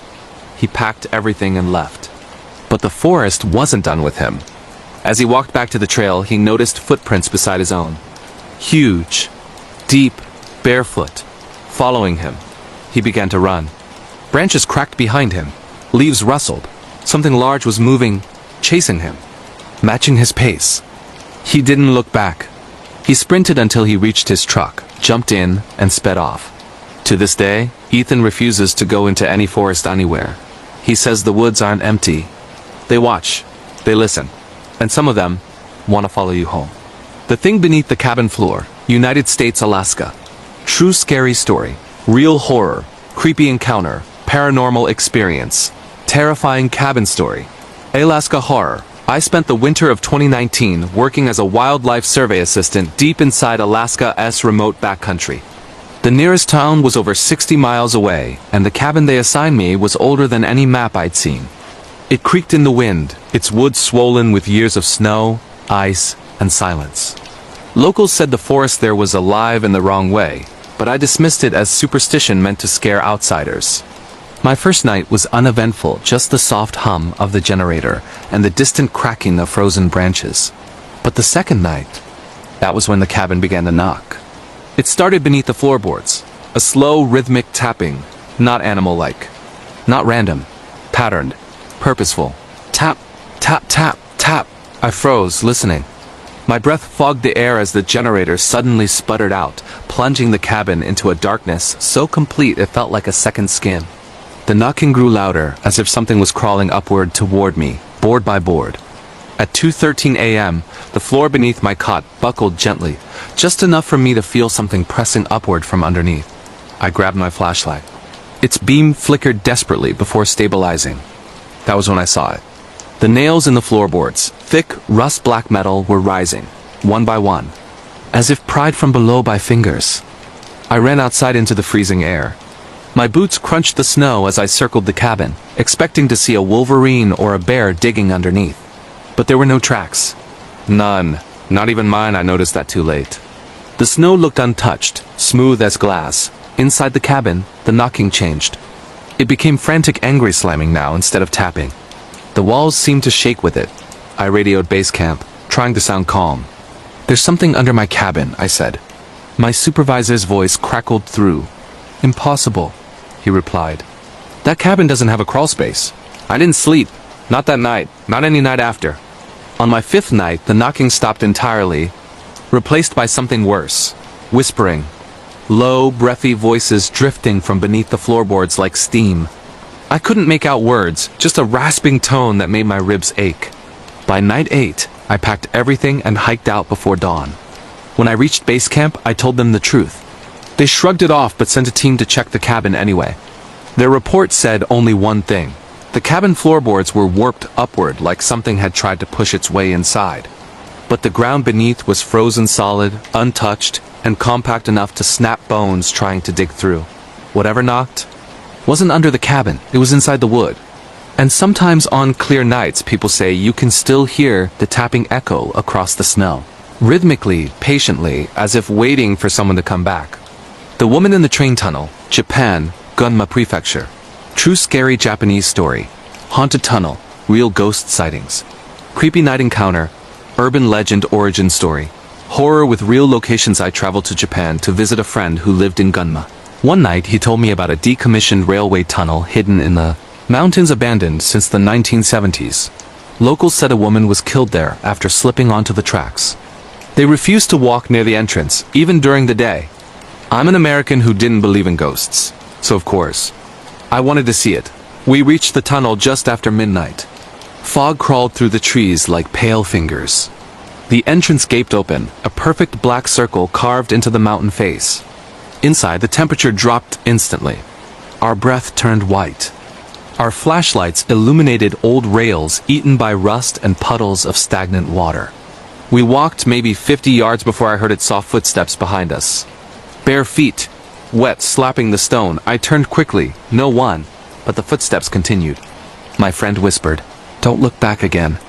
he packed everything and left. But the forest wasn't done with him. As he walked back to the trail, he noticed footprints beside his own. Huge. Deep. Barefoot. Following him. He began to run. Branches cracked behind him. Leaves rustled. Something large was moving, chasing him, matching his pace. He didn't look back. He sprinted until he reached his truck, jumped in, and sped off. To this day, Ethan refuses to go into any forest anywhere. He says the woods aren't empty. They watch. They listen. And some of them want to follow you home. The Thing Beneath the Cabin Floor, United States, Alaska. True scary story. Real horror. Creepy encounter. Paranormal experience. Terrifying cabin story. Alaska horror. I spent the winter of 2019 working as a wildlife survey assistant deep inside Alaska's remote backcountry. The nearest town was over 60 miles away, and the cabin they assigned me was older than any map I'd seen. It creaked in the wind, its woods swollen with years of snow, ice, and silence. Locals said the forest there was alive in the wrong way, but I dismissed it as superstition meant to scare outsiders. My first night was uneventful, just the soft hum of the generator and the distant cracking of frozen branches. But the second night, that was when the cabin began to knock. It started beneath the floorboards, a slow, rhythmic tapping, not animal-like, not random, patterned, purposeful. Tap, tap, tap, tap. I froze, listening. My breath fogged the air as the generator suddenly sputtered out, plunging the cabin into a darkness so complete it felt like a second skin. The knocking grew louder, as if something was crawling upward toward me, board by board. At 2:13 a.m., the floor beneath my cot buckled gently, just enough for me to feel something pressing upward from underneath. I grabbed my flashlight. Its beam flickered desperately before stabilizing. That was when I saw it. The nails in the floorboards, thick, rust-black metal, were rising, one by one, as if pried from below by fingers. I ran outside into the freezing air. My boots crunched the snow as I circled the cabin, expecting to see a wolverine or a bear digging underneath. But there were no tracks. None. Not even mine. I noticed that too late. The snow looked untouched, smooth as glass. Inside the cabin, the knocking changed. It became frantic, angry slamming now instead of tapping. The walls seemed to shake with it. I radioed base camp, trying to sound calm. "There's something under my cabin," I said. My supervisor's voice crackled through. "Impossible," he replied. "That cabin doesn't have a crawl space." I didn't sleep. Not that night. Not any night after. On my 5th night, the knocking stopped entirely, replaced by something worse. Whispering. Low, breathy voices drifting from beneath the floorboards like steam. I couldn't make out words, just a rasping tone that made my ribs ache. By night 8, I packed everything and hiked out before dawn. When I reached base camp, I told them the truth. They shrugged it off but sent a team to check the cabin anyway. Their report said only one thing. The cabin floorboards were warped upward like something had tried to push its way inside. But the ground beneath was frozen solid, untouched, and compact enough to snap bones trying to dig through. Whatever knocked wasn't under the cabin, it was inside the wood. And sometimes on clear nights, people say you can still hear the tapping echo across the snow. Rhythmically, patiently, as if waiting for someone to come back. The Woman in the Train Tunnel, Japan, Gunma Prefecture. True scary Japanese story. Haunted tunnel, real ghost sightings. Creepy night encounter, urban legend origin story. Horror with real locations. I traveled to Japan to visit a friend who lived in Gunma. One night he told me about a decommissioned railway tunnel hidden in the mountains, abandoned since the 1970s. Locals said a woman was killed there after slipping onto the tracks. They refused to walk near the entrance, even during the day. I'm an American who didn't believe in ghosts, so of course, I wanted to see it. We reached the tunnel just after midnight. Fog crawled through the trees like pale fingers. The entrance gaped open, a perfect black circle carved into the mountain face. Inside, the temperature dropped instantly. Our breath turned white. Our flashlights illuminated old rails eaten by rust and puddles of stagnant water. We walked maybe 50 yards before I heard its soft footsteps behind us. Bare feet, wet, slapping the stone. I turned quickly, no one, but the footsteps continued. My friend whispered, "Don't look back again.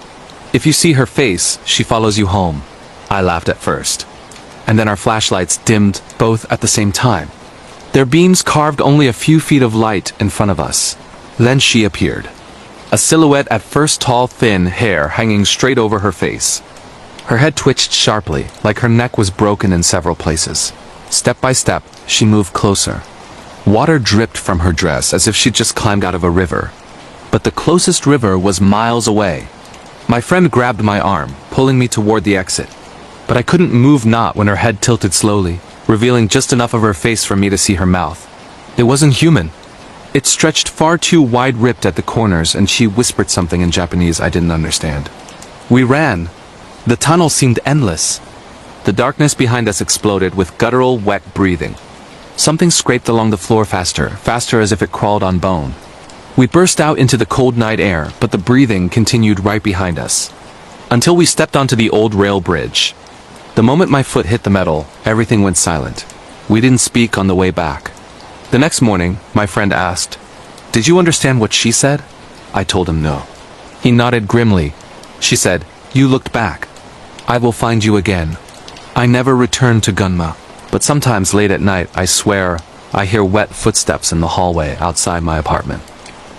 If you see her face, she follows you home." I laughed at first. And then our flashlights dimmed both at the same time. Their beams carved only a few feet of light in front of us. Then she appeared. A silhouette at first, tall, thin, hair hanging straight over her face. Her head twitched sharply, like her neck was broken in several places. Step by step, she moved closer. Water dripped from her dress as if she'd just climbed out of a river. But the closest river was miles away. My friend grabbed my arm, pulling me toward the exit. But I couldn't move, not when her head tilted slowly, revealing just enough of her face for me to see her mouth. It wasn't human. It stretched far too wide-ripped at the corners, and she whispered something in Japanese I didn't understand. We ran. The tunnel seemed endless. The darkness behind us exploded with guttural, wet breathing. Something scraped along the floor faster as if it crawled on bone. We burst out into the cold night air, but the breathing continued right behind us. Until we stepped onto the old rail bridge. The moment my foot hit the metal, everything went silent. We didn't speak on the way back. The next morning, my friend asked, "Did you understand what she said?" I told him no. He nodded grimly. She said, "You looked back. I will find you again." I never returned to Gunma, but sometimes late at night, I swear, I hear wet footsteps in the hallway outside my apartment.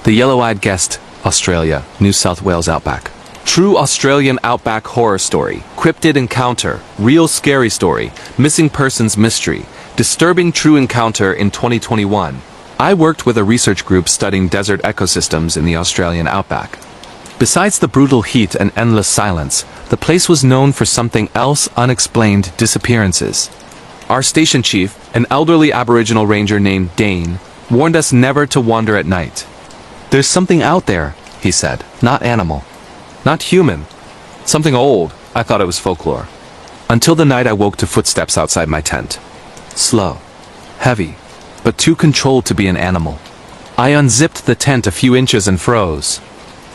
The Yellow-Eyed Guest, Australia, New South Wales Outback. True Australian Outback horror story, cryptid encounter, real scary story, missing persons mystery, disturbing true encounter in 2021. I worked with a research group studying desert ecosystems in the Australian Outback. Besides the brutal heat and endless silence, the place was known for something else: unexplained disappearances. Our station chief, an elderly Aboriginal ranger named Dane, warned us never to wander at night. "There's something out there," he said. "Not animal. Not human. Something old." I thought it was folklore. Until the night I woke to footsteps outside my tent. Slow. Heavy. But too controlled to be an animal. I unzipped the tent a few inches and froze.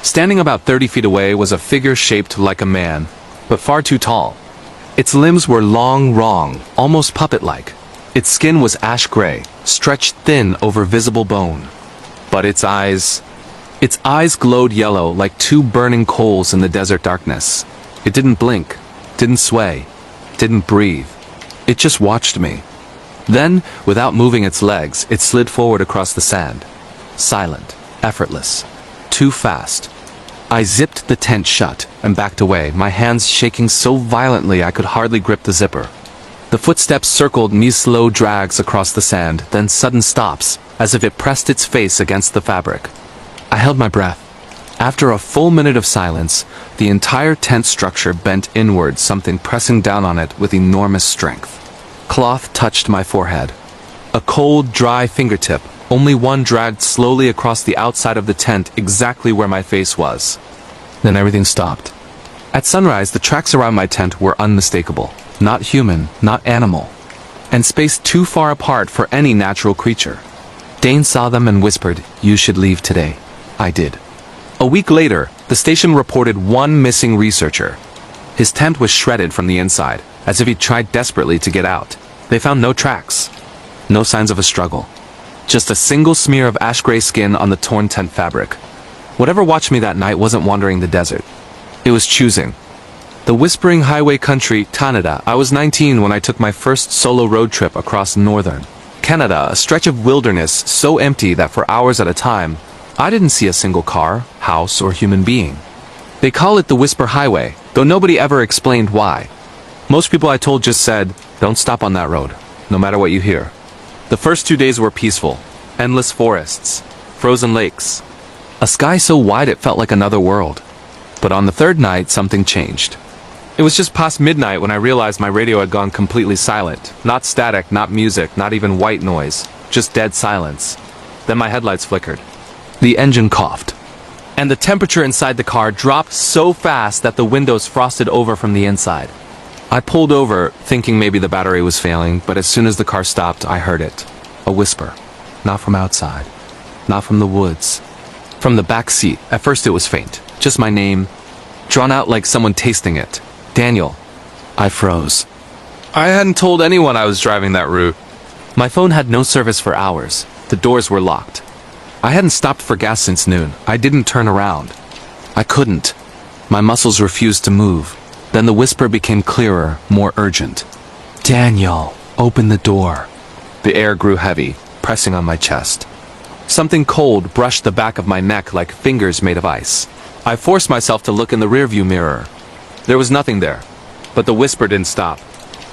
Standing about 30 feet away was a figure shaped like a man, but far too tall. Its limbs were long, wrong, almost puppet-like. Its skin was ash gray, stretched thin over visible bone. But its eyes glowed yellow like two burning coals in the desert darkness. It didn't blink, didn't sway, didn't breathe. It just watched me. Then, without moving its legs, it slid forward across the sand. Silent, effortless, too fast. I zipped the tent shut and backed away, my hands shaking so violently I could hardly grip the zipper. The footsteps circled me, slow drags across the sand, then sudden stops, as if it pressed its face against the fabric. I held my breath. After a full minute of silence, the entire tent structure bent inward, something pressing down on it with enormous strength. Cloth touched my forehead. A cold, dry fingertip, only one, dragged slowly across the outside of the tent exactly where my face was. Then everything stopped. At sunrise, the tracks around my tent were unmistakable. Not human, not animal, and spaced too far apart for any natural creature. Dane saw them and whispered, "You should leave today." I did. A week later, the station reported one missing researcher. His tent was shredded from the inside, as if he tried desperately to get out. They found no tracks, no signs of a struggle. Just a single smear of ash-gray skin on the torn tent fabric. Whatever watched me that night wasn't wandering the desert. It was choosing. The Whispering Highway country, Canada. I was 19 when I took my first solo road trip across northern Canada, a stretch of wilderness so empty that for hours at a time, I didn't see a single car, house, or human being. They call it the Whisper Highway, though nobody ever explained why. Most people I told just said, "Don't stop on that road, no matter what you hear." The first 2 days were peaceful. Endless forests, frozen lakes, a sky so wide it felt like another world. But on the third night, something changed. It was just past midnight when I realized my radio had gone completely silent. Not static, not music, not even white noise. Just dead silence. Then my headlights flickered. The engine coughed. And the temperature inside the car dropped so fast that the windows frosted over from the inside. I pulled over, thinking maybe the battery was failing, but as soon as the car stopped, I heard it. A whisper. Not from outside. Not from the woods. From the back seat. At first it was faint. Just my name, drawn out like someone tasting it. Daniel. I froze. I hadn't told anyone I was driving that route. My phone had no service for hours. The doors were locked. I hadn't stopped for gas since noon. I didn't turn around. I couldn't. My muscles refused to move. Then the whisper became clearer, more urgent. Daniel, open the door. The air grew heavy, pressing on my chest. Something cold brushed the back of my neck like fingers made of ice. I forced myself to look in the rearview mirror. There was nothing there, but the whisper didn't stop.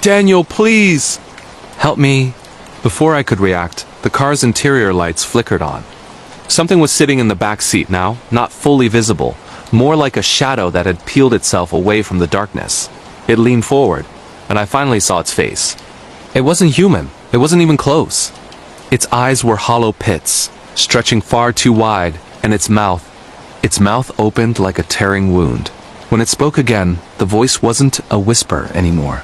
Daniel, please! Help me. Before I could react, the car's interior lights flickered on. Something was sitting in the back seat now, not fully visible, more like a shadow that had peeled itself away from the darkness. It leaned forward, and I finally saw its face. It wasn't human. It wasn't even close. Its eyes were hollow pits, stretching far too wide, and its mouth opened like a tearing wound. When it spoke again, the voice wasn't a whisper anymore.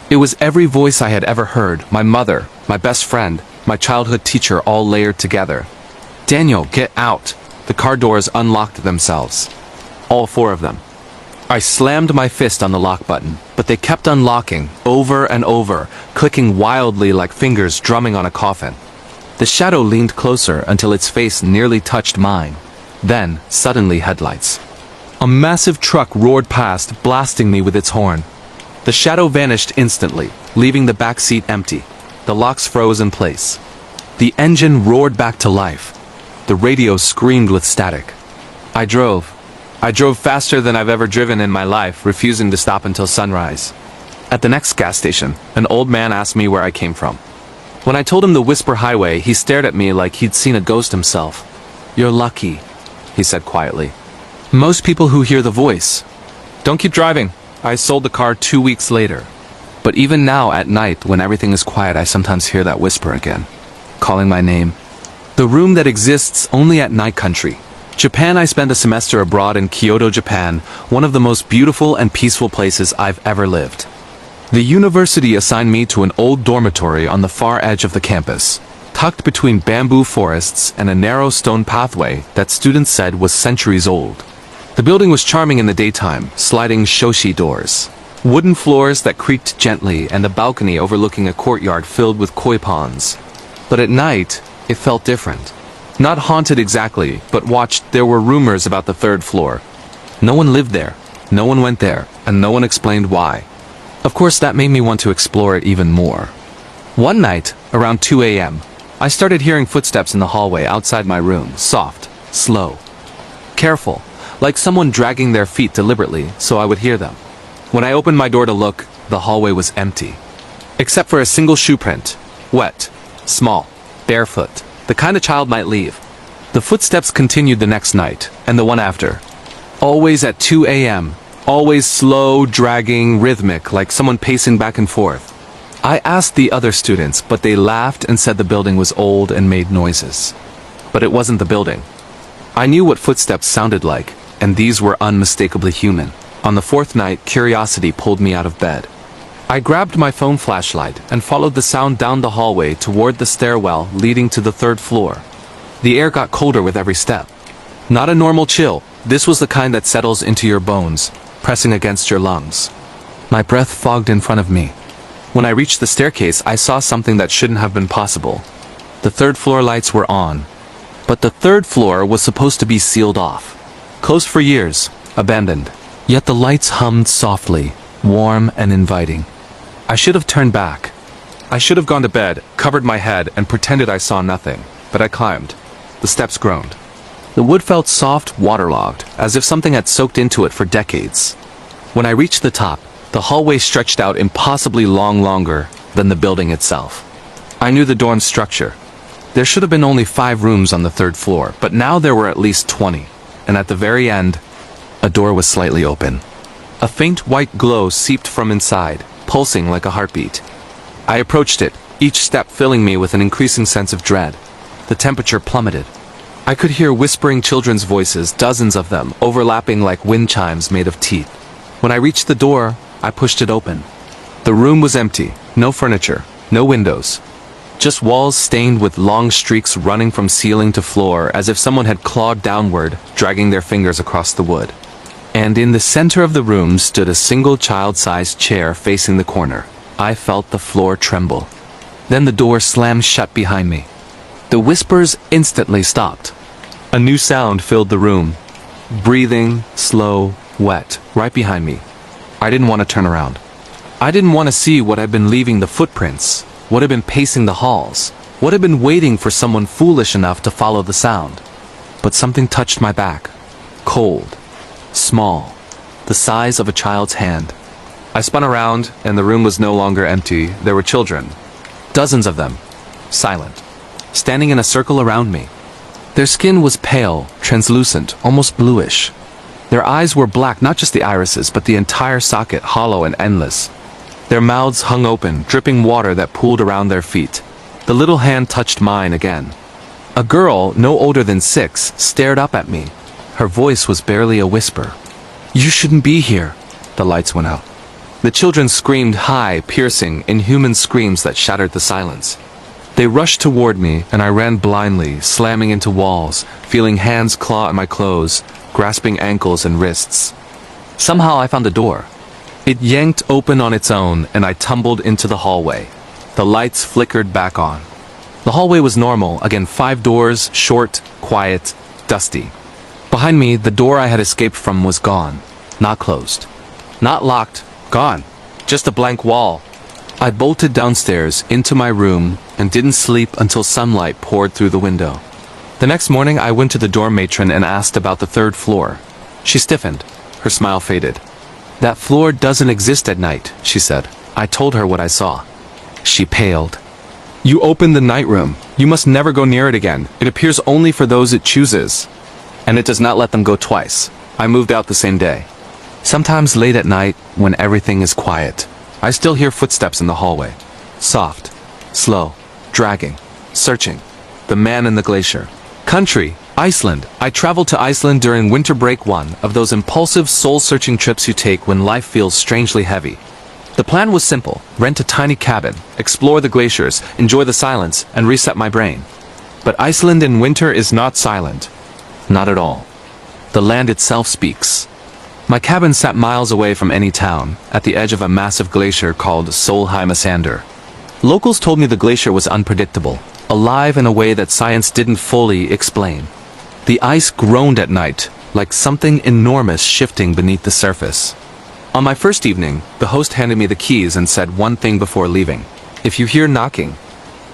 It was every voice I had ever heard, my mother, my best friend, my childhood teacher, all layered together. Daniel, get out! The car doors unlocked themselves. All four of them. I slammed my fist on the lock button, but they kept unlocking, over and over, clicking wildly like fingers drumming on a coffin. The shadow leaned closer until its face nearly touched mine. Then, suddenly, headlights. A massive truck roared past, blasting me with its horn. The shadow vanished instantly, leaving the back seat empty. The locks froze in place. The engine roared back to life. The radio screamed with static. I drove faster than I've ever driven in my life, refusing to stop until sunrise. At the next gas station, an old man asked me where I came from. When I told him the Whisper Highway, he stared at me like he'd seen a ghost himself. "You're lucky," he said quietly. "Most people who hear the voice don't keep driving." I sold the car 2 weeks later. But even now at night, when everything is quiet, I sometimes hear that whisper again, calling my name. The room that exists only at night country. Japan. I spent a semester abroad in Kyoto, Japan, one of the most beautiful and peaceful places I've ever lived. The university assigned me to an old dormitory on the far edge of the campus, tucked between bamboo forests and a narrow stone pathway that students said was centuries old. The building was charming in the daytime, sliding shoshi doors, wooden floors that creaked gently, and a balcony overlooking a courtyard filled with koi ponds. But at night, it felt different. Not haunted exactly, but watched. There were rumors about the third floor. No one lived there, no one went there, and no one explained why. Of course, that made me want to explore it even more. One night, around 2 a.m., I started hearing footsteps in the hallway outside my room, soft, slow, careful, like someone dragging their feet deliberately so I would hear them. When I opened my door to look, the hallway was empty. Except for a single shoe print. Wet. Small. Barefoot. The kind a child might leave. The footsteps continued the next night, and the one after. Always at 2 a.m. Always slow, dragging, rhythmic, like someone pacing back and forth. I asked the other students, but they laughed and said the building was old and made noises. But it wasn't the building. I knew what footsteps sounded like, and these were unmistakably human. On the fourth night, curiosity pulled me out of bed. I grabbed my phone flashlight and followed the sound down the hallway toward the stairwell leading to the third floor. The air got colder with every step. Not a normal chill, this was the kind that settles into your bones, pressing against your lungs. My breath fogged in front of me. When I reached the staircase, I saw something that shouldn't have been possible. The third floor lights were on. But the third floor was supposed to be sealed off. Closed for years, abandoned. Yet the lights hummed softly, warm and inviting. I should have turned back. I should have gone to bed, covered my head, and pretended I saw nothing. But I climbed. The steps groaned. The wood felt soft, waterlogged, as if something had soaked into it for decades. When I reached the top, the hallway stretched out impossibly longer than the building itself. I knew the dorm's structure. There should have been only 5 rooms on the third floor, but now there were at least 20. And at the very end, a door was slightly open. A faint white glow seeped from inside, pulsing like a heartbeat. I approached it, each step filling me with an increasing sense of dread. The temperature plummeted. I could hear whispering children's voices, dozens of them, overlapping like wind chimes made of teeth. When I reached the door, I pushed it open. The room was empty, no furniture, no windows. Just walls stained with long streaks running from ceiling to floor as if someone had clawed downward, dragging their fingers across the wood. And in the center of the room stood a single child-sized chair facing the corner. I felt the floor tremble. Then the door slammed shut behind me. The whispers instantly stopped. A new sound filled the room. Breathing, slow, wet, right behind me. I didn't want to turn around. I didn't want to see what had been leaving the footprints. What had been pacing the halls? What had been waiting for someone foolish enough to follow the sound? But something touched my back. Cold. Small. The size of a child's hand. I spun around, and the room was no longer empty. There were children. Dozens of them. Silent. Standing in a circle around me. Their skin was pale, translucent, almost bluish. Their eyes were black, not just the irises, but the entire socket, hollow and endless. Their mouths hung open, dripping water that pooled around their feet. The little hand touched mine again. A girl, no older than 6, stared up at me. Her voice was barely a whisper. "You shouldn't be here." The lights went out. The children screamed high, piercing, inhuman screams that shattered the silence. They rushed toward me, and I ran blindly, slamming into walls, feeling hands claw at my clothes, grasping ankles and wrists. Somehow I found a door. It yanked open on its own, and I tumbled into the hallway. The lights flickered back on. The hallway was normal, again 5 doors, short, quiet, dusty. Behind me, the door I had escaped from was gone. Not closed. Not locked. Gone. Just a blank wall. I bolted downstairs, into my room, and didn't sleep until sunlight poured through the window. The next morning, I went to the dorm matron and asked about the third floor. She stiffened. Her smile faded. "That floor doesn't exist at night," she said. I told her what I saw. She paled. "You opened the night room. You must never go near it again. It appears only for those it chooses. And it does not let them go twice. I moved out the same day. Sometimes late at night, when everything is quiet, I still hear footsteps in the hallway. Soft, slow, dragging, searching. The man in the glacier. Country, Iceland. I traveled to Iceland during winter break, one of those impulsive, soul-searching trips you take when life feels strangely heavy. The plan was simple: rent a tiny cabin, explore the glaciers, enjoy the silence, and reset my brain. But Iceland in winter is not silent. Not at all. The land itself speaks. My cabin sat miles away from any town, at the edge of a massive glacier called Solheimsander. Locals told me the glacier was unpredictable, alive in a way that science didn't fully explain. The ice groaned at night, like something enormous shifting beneath the surface. On my first evening, the host handed me the keys and said one thing before leaving. "If you hear knocking,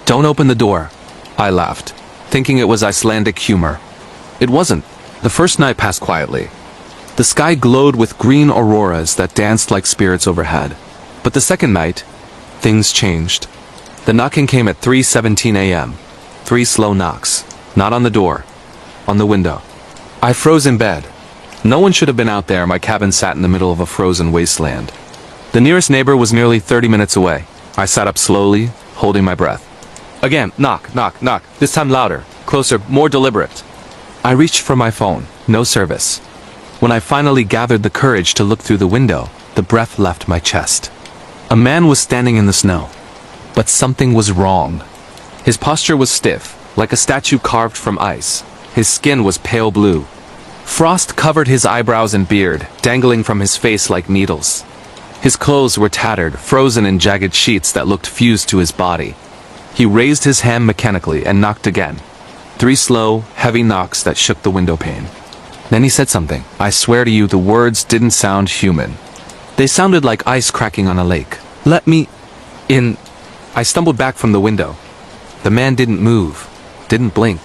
don't open the door." I laughed, thinking it was Icelandic humor. It wasn't. The first night passed quietly. The sky glowed with green auroras that danced like spirits overhead. But the second night, things changed. The knocking came at 3:17 a.m. 3 slow knocks. Not on the door. On the window. I froze in bed. No one should have been out there. My cabin sat in the middle of a frozen wasteland. The nearest neighbor was nearly 30 minutes away. I sat up slowly, holding my breath. Again, knock, knock, knock. This time louder, closer, more deliberate. I reached for my phone. No service. When I finally gathered the courage to look through the window, the breath left my chest. A man was standing in the snow. But something was wrong. His posture was stiff, like a statue carved from ice. His skin was pale blue. Frost covered his eyebrows and beard, dangling from his face like needles. His clothes were tattered, frozen in jagged sheets that looked fused to his body. He raised his hand mechanically and knocked again. 3 slow, heavy knocks that shook the window pane. Then he said something. I swear to you, the words didn't sound human. They sounded like ice cracking on a lake. Let me in. I stumbled back from the window. The man didn't move, didn't blink.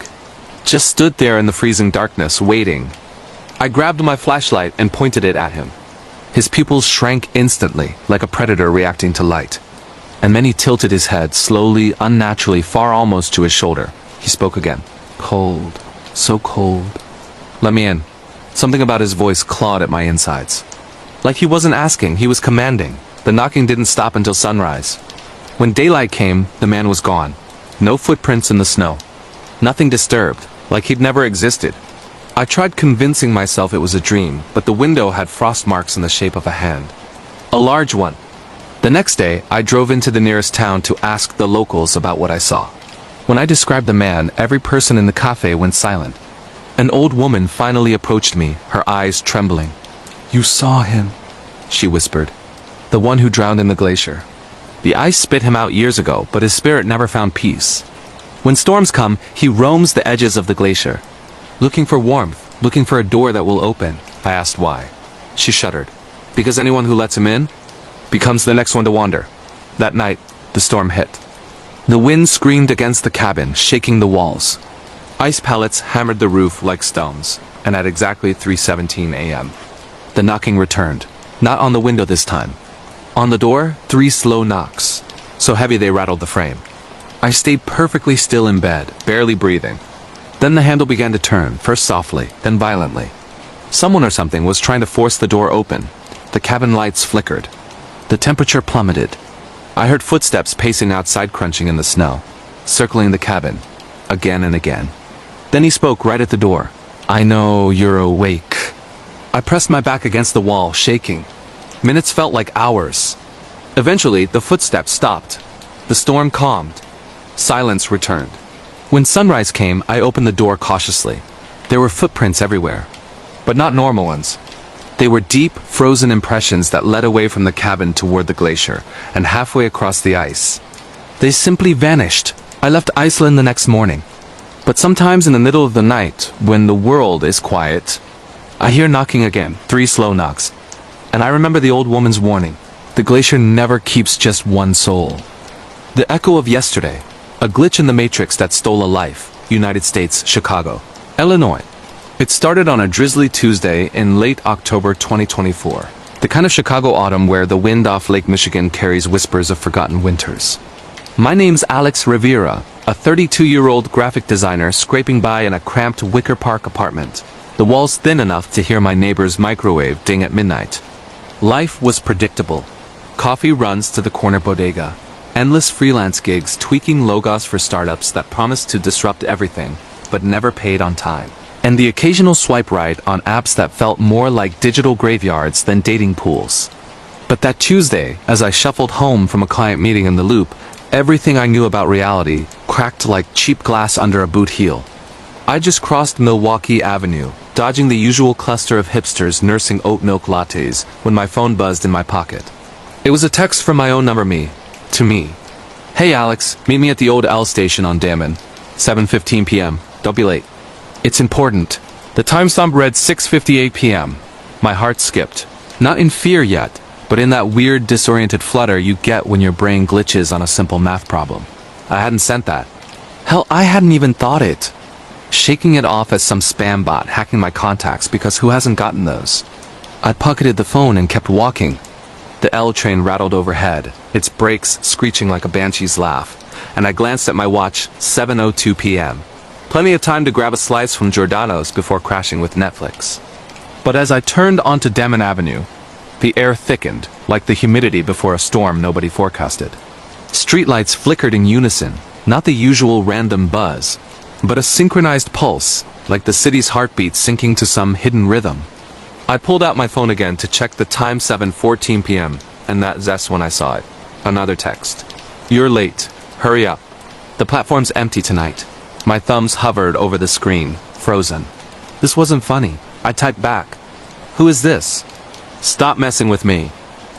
Just stood there in the freezing darkness, waiting. I grabbed my flashlight and pointed it at him. His pupils shrank instantly, like a predator reacting to light. And then he tilted his head, slowly, unnaturally, far almost to his shoulder. He spoke again. Cold. So cold. Let me in. Something about his voice clawed at my insides. Like he wasn't asking, he was commanding. The knocking didn't stop until sunrise. When daylight came, the man was gone. No footprints in the snow. Nothing disturbed, like he'd never existed. I tried convincing myself it was a dream, but the window had frost marks in the shape of a hand. A large one. The next day, I drove into the nearest town to ask the locals about what I saw. When I described the man, every person in the cafe went silent. An old woman finally approached me, her eyes trembling. You saw him, she whispered. The one who drowned in the glacier. The ice spit him out years ago, but his spirit never found peace. When storms come, he roams the edges of the glacier. Looking for warmth, looking for a door that will open. I asked why. She shuddered. Because anyone who lets him in becomes the next one to wander. That night, the storm hit. The wind screamed against the cabin, shaking the walls. Ice pellets hammered the roof like stones, and at exactly 3:17 a.m., the knocking returned. Not on the window this time. On the door, 3 slow knocks, so heavy they rattled the frame. I stayed perfectly still in bed, barely breathing. Then the handle began to turn, first softly, then violently. Someone or something was trying to force the door open. The cabin lights flickered. The temperature plummeted. I heard footsteps pacing outside, crunching in the snow, circling the cabin, again and again. Then he spoke right at the door. I know you're awake. I pressed my back against the wall, shaking. Minutes felt like hours. Eventually, the footsteps stopped. The storm calmed. Silence returned. When sunrise came, I opened the door cautiously. There were footprints everywhere, but not normal ones. They were deep, frozen impressions that led away from the cabin toward the glacier, and halfway across the ice. They simply vanished. I left Iceland the next morning. But sometimes in the middle of the night, when the world is quiet, I hear knocking again, 3 slow knocks. And I remember the old woman's warning. The glacier never keeps just one soul. The echo of yesterday, a glitch in the matrix that stole a life. United States, Chicago, Illinois. It started on a drizzly Tuesday in late October 2024. The kind of Chicago autumn where the wind off Lake Michigan carries whispers of forgotten winters. My name's Alex Rivera, a 32-year-old graphic designer scraping by in a cramped Wicker Park apartment. The walls thin enough to hear my neighbor's microwave ding at midnight. Life was predictable. Coffee runs to the corner bodega. Endless freelance gigs tweaking logos for startups that promised to disrupt everything, but never paid on time. And the occasional swipe right on apps that felt more like digital graveyards than dating pools. But that Tuesday, as I shuffled home from a client meeting in the Loop, everything I knew about reality cracked like cheap glass under a boot heel. I just crossed Milwaukee Avenue, dodging the usual cluster of hipsters nursing oat milk lattes, when my phone buzzed in my pocket. It was a text from my own number to me. Hey Alex, meet me at the old L station on Dammon. 7:15 p.m. Don't be late. It's important. The timestamp read 6:58 p.m. My heart skipped. Not in fear yet, but in that weird disoriented flutter you get when your brain glitches on a simple math problem. I hadn't sent that. Hell, I hadn't even thought it. shaking it off as some spam bot hacking my contacts because who hasn't gotten those? I pocketed the phone and kept walking. The L train rattled overhead, its brakes screeching like a banshee's laugh, and I glanced at my watch, 7:02 p.m. Plenty of time to grab a slice from Giordano's before crashing with Netflix. But as I turned onto Damen Avenue, the air thickened, like the humidity before a storm nobody forecasted. Streetlights flickered in unison, not the usual random buzz, but a synchronized pulse, like the city's heartbeat syncing to some hidden rhythm. I pulled out my phone again to check the time, 7:14 p.m., and that's when I saw it. Another text. "You're late. Hurry up. The platform's empty tonight." My thumbs hovered over the screen, frozen. This wasn't funny. I typed back. "Who is this?" "Stop messing with me."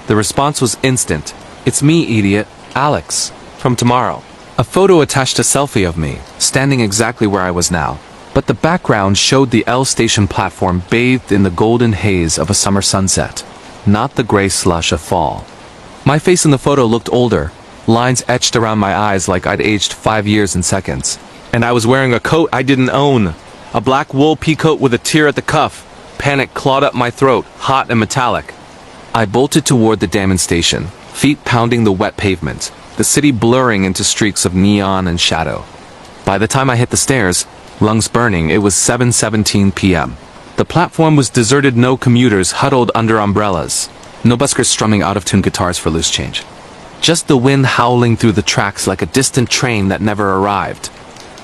The response was instant. "It's me, idiot. Alex. From tomorrow." A photo attached a selfie of me, standing exactly where I was now. But the background showed the L station platform bathed in the golden haze of a summer sunset, not the gray slush of fall. My face in the photo looked older, lines etched around my eyes like I'd aged 5 years in seconds. And I was wearing a coat I didn't own, a black wool peacoat with a tear at the cuff. Panic clawed up my throat, hot and metallic. I bolted toward the Damen station, feet pounding the wet pavement, the city blurring into streaks of neon and shadow. By the time I hit the stairs, lungs burning, it was 7:17 p.m. The platform was deserted, no commuters huddled under umbrellas, no buskers strumming out-of-tune guitars for loose change. Just the wind howling through the tracks like a distant train that never arrived.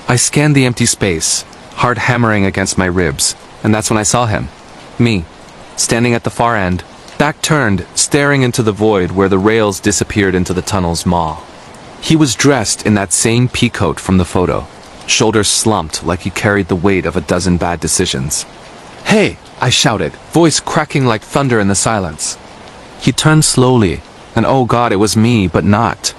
I scanned the empty space, heart hammering against my ribs, and that's when I saw him. Me, standing at the far end, back turned, staring into the void where the rails disappeared into the tunnel's maw. He was dressed in that same peacoat from the photo, shoulders slumped like he carried the weight of a dozen bad decisions. "Hey!" I shouted, voice cracking like thunder in the silence. He turned slowly, and oh God, it was me, but not.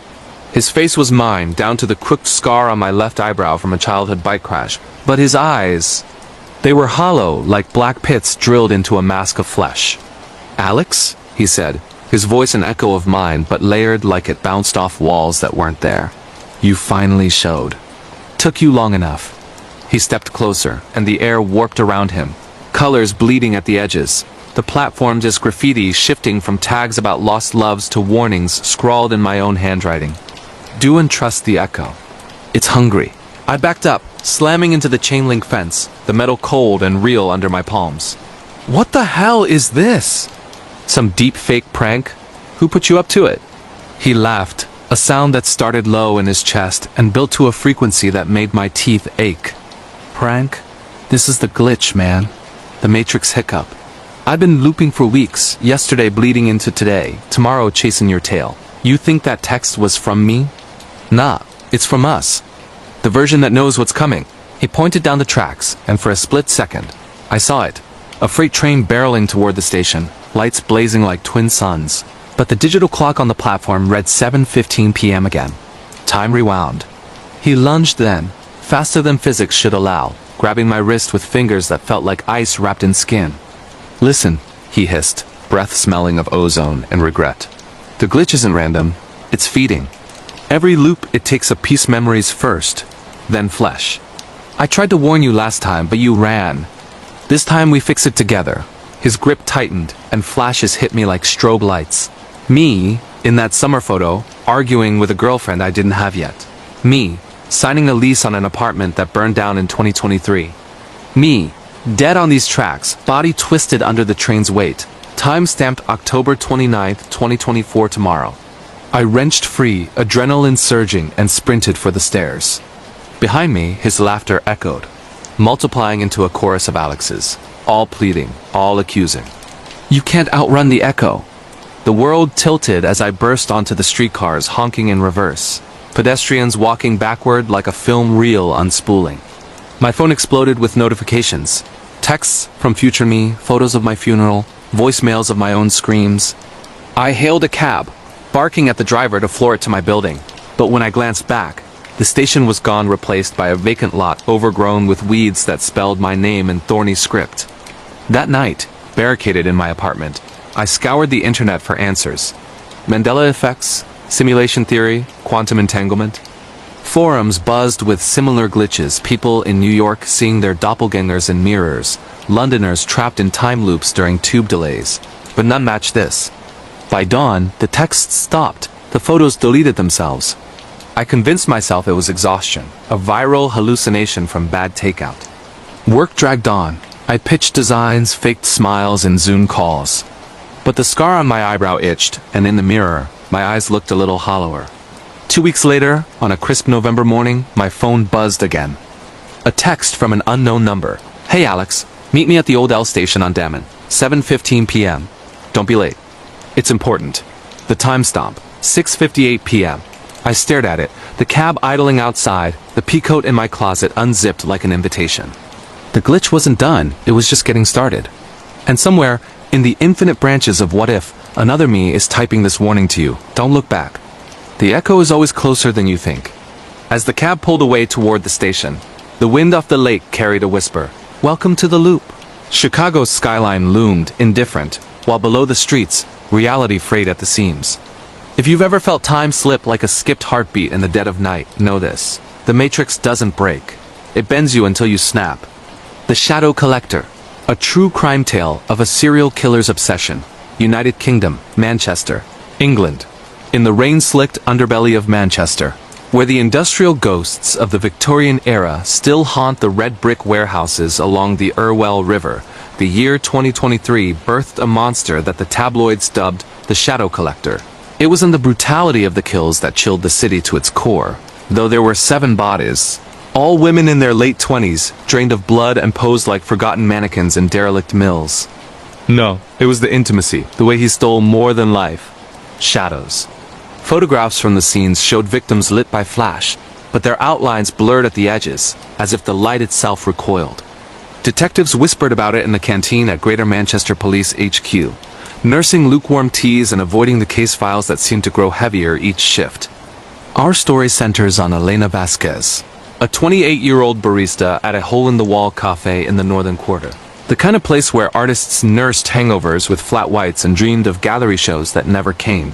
His face was mine, down to the crooked scar on my left eyebrow from a childhood bike crash, but his eyes, they were hollow, like black pits drilled into a mask of flesh. "Alex?" he said, his voice an echo of mine, but layered like it bounced off walls that weren't there. "You finally showed. Took you long enough." He stepped closer, and the air warped around him, colors bleeding at the edges. The platform just graffiti shifting from tags about lost loves to warnings scrawled in my own handwriting. "Do and trust the echo. It's hungry." I backed up, slamming into the chain link fence, the metal cold and real under my palms. "What the hell is this? Some deep fake prank? Who put you up to it?" He laughed, a sound that started low in his chest and built to a frequency that made my teeth ache. "Prank? This is the glitch, man. The Matrix hiccup. I've been looping for weeks, yesterday bleeding into today, tomorrow chasing your tail. You think that text was from me? Nah, it's from us. The version that knows what's coming." He pointed down the tracks, and for a split second, I saw it. A freight train barreling toward the station, lights blazing like twin suns. But the digital clock on the platform read 7:15 p.m. again. Time rewound. He lunged then, faster than physics should allow, grabbing my wrist with fingers that felt like ice wrapped in skin. "Listen," he hissed, breath smelling of ozone and regret. "The glitch isn't random, it's feeding. Every loop it takes a piece memories first, then flesh. I tried to warn you last time, but you ran. This time we fix it together." His grip tightened, and flashes hit me like strobe lights. Me, in that summer photo, arguing with a girlfriend I didn't have yet. Me, signing a lease on an apartment that burned down in 2023. Me, dead on these tracks, body twisted under the train's weight. Time stamped October 29th, 2024 tomorrow. I wrenched free, adrenaline surging, and sprinted for the stairs. Behind me, his laughter echoed, multiplying into a chorus of Alex's, all pleading, all accusing. "You can't outrun the echo." The world tilted as I burst onto the streetcars, honking in reverse. Pedestrians walking backward like a film reel unspooling. My phone exploded with notifications. Texts from future me, photos of my funeral, voicemails of my own screams. I hailed a cab, barking at the driver to floor it to my building. But when I glanced back, the station was gone, replaced by a vacant lot overgrown with weeds that spelled my name in thorny script. That night, barricaded in my apartment, I scoured the internet for answers. Mandela effects, simulation theory, quantum entanglement. Forums buzzed with similar glitches, people in New York seeing their doppelgangers in mirrors, Londoners trapped in time loops during tube delays. But none matched this. By dawn, the texts stopped, the photos deleted themselves. I convinced myself it was exhaustion, a viral hallucination from bad takeout. Work dragged on. I pitched designs, faked smiles, and Zoom calls. But the scar on my eyebrow itched, and in the mirror, my eyes looked a little hollower. 2 weeks later, on a crisp November morning, my phone buzzed again. A text from an unknown number. "Hey Alex, meet me at the Old L station on Dammon, 7:15 p.m. Don't be late. It's important." The timestamp, 6:58 p.m. I stared at it, the cab idling outside, the peacoat in my closet unzipped like an invitation. The glitch wasn't done, it was just getting started. And somewhere, in the infinite branches of what if, another me is typing this warning to you: don't look back. The echo is always closer than you think. As the cab pulled away toward the station, the wind off the lake carried a whisper: "Welcome to the loop." Chicago's skyline loomed, indifferent, while below the streets, reality frayed at the seams. If you've ever felt time slip like a skipped heartbeat in the dead of night, know this: the Matrix doesn't break. It bends you until you snap. The Shadow Collector, a true crime tale of a serial killer's obsession. United Kingdom, Manchester, England. In the rain-slicked underbelly of Manchester, where the industrial ghosts of the Victorian era still haunt the red brick warehouses along the Irwell River, the year 2023 birthed a monster that the tabloids dubbed the Shadow Collector. It wasn't the brutality of the kills that chilled the city to its core, though there were 7 bodies, all women in their late 20s, drained of blood and posed like forgotten mannequins in derelict mills. No, it was the intimacy, the way he stole more than life. Shadows. Photographs from the scenes showed victims lit by flash, but their outlines blurred at the edges, as if the light itself recoiled. Detectives whispered about it in the canteen at Greater Manchester Police HQ, nursing lukewarm teas and avoiding the case files that seemed to grow heavier each shift. Our story centers on Elena Vasquez, a 28-year-old barista at a hole-in-the-wall cafe in the Northern Quarter. The kind of place where artists nursed hangovers with flat whites and dreamed of gallery shows that never came.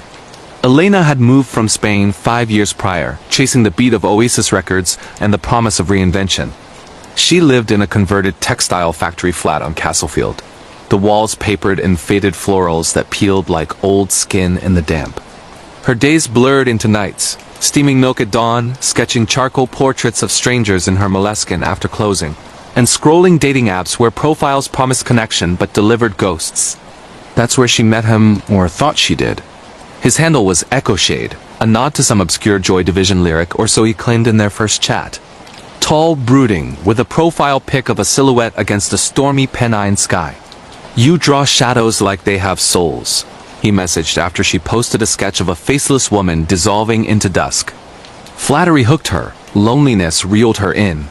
Elena had moved from Spain 5 years prior, chasing the beat of Oasis records and the promise of reinvention. She lived in a converted textile factory flat on Castlefield, the walls papered in faded florals that peeled like old skin in the damp. Her days blurred into nights, steaming milk at dawn, sketching charcoal portraits of strangers in her moleskin after closing, and scrolling dating apps where profiles promised connection but delivered ghosts. That's where she met him, or thought she did. His handle was Echo Shade, a nod to some obscure Joy Division lyric, or so he claimed in their first chat. Tall, brooding, with a profile pic of a silhouette against a stormy Pennine sky. "You draw shadows like they have souls," he messaged after she posted a sketch of a faceless woman dissolving into dusk. Flattery hooked her, loneliness reeled her in.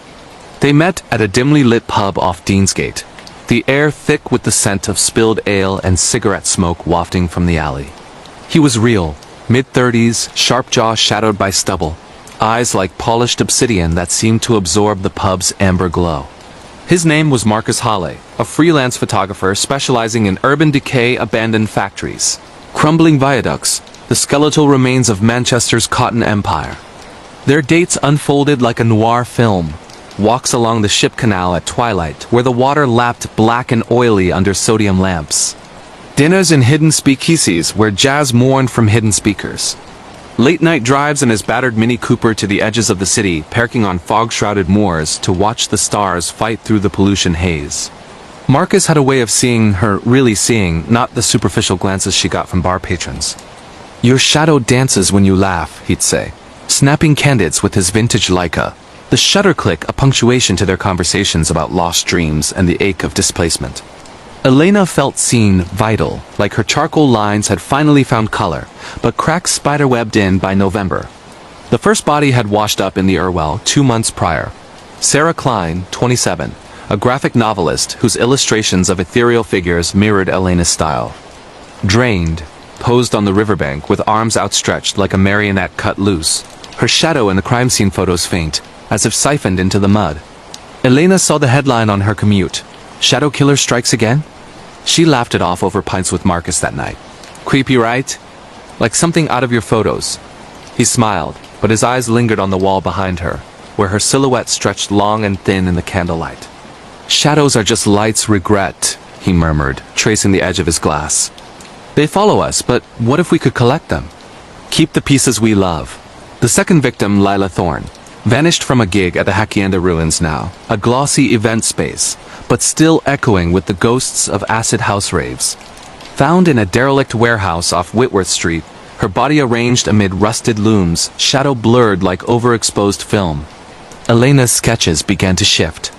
They met at a dimly lit pub off Deansgate, the air thick with the scent of spilled ale and cigarette smoke wafting from the alley. He was real, mid-30s, sharp jaw shadowed by stubble, eyes like polished obsidian that seemed to absorb the pub's amber glow. His name was Marcus Hale, a freelance photographer specializing in urban decay abandoned factories, crumbling viaducts, the skeletal remains of Manchester's cotton empire. Their dates unfolded like a noir film, walks along the ship canal at twilight where the water lapped black and oily under sodium lamps. Dinners in hidden speakeasies where jazz mourned from hidden speakers. Late-night drives in his battered Mini Cooper to the edges of the city, parking on fog-shrouded moors to watch the stars fight through the pollution haze. Marcus had a way of seeing her really seeing, not the superficial glances she got from bar patrons. "Your shadow dances when you laugh," he'd say, snapping candids with his vintage Leica, the shutter click a punctuation to their conversations about lost dreams and the ache of displacement. Elena felt seen, vital, like her charcoal lines had finally found color, but cracks spiderwebbed in by November. The first body had washed up in the Irwell 2 months prior. Sarah Klein, 27, a graphic novelist whose illustrations of ethereal figures mirrored Elena's style. Drained, posed on the riverbank with arms outstretched like a marionette cut loose, her shadow in the crime scene photos faint, as if siphoned into the mud. Elena saw the headline on her commute, "Shadow Killer Strikes Again?" She laughed it off over pints with Marcus that night. "Creepy, right? Like something out of your photos." He smiled, but his eyes lingered on the wall behind her, where her silhouette stretched long and thin in the candlelight. "Shadows are just light's regret," he murmured, tracing the edge of his glass. "They follow us, but what if we could collect them? Keep the pieces we love." The second victim, Lila Thorne, vanished from a gig at the Hacienda Ruins now, a glossy event space, but still echoing with the ghosts of acid house raves. Found in a derelict warehouse off Whitworth Street, her body arranged amid rusted looms, shadow blurred like overexposed film. Elena's sketches began to shift.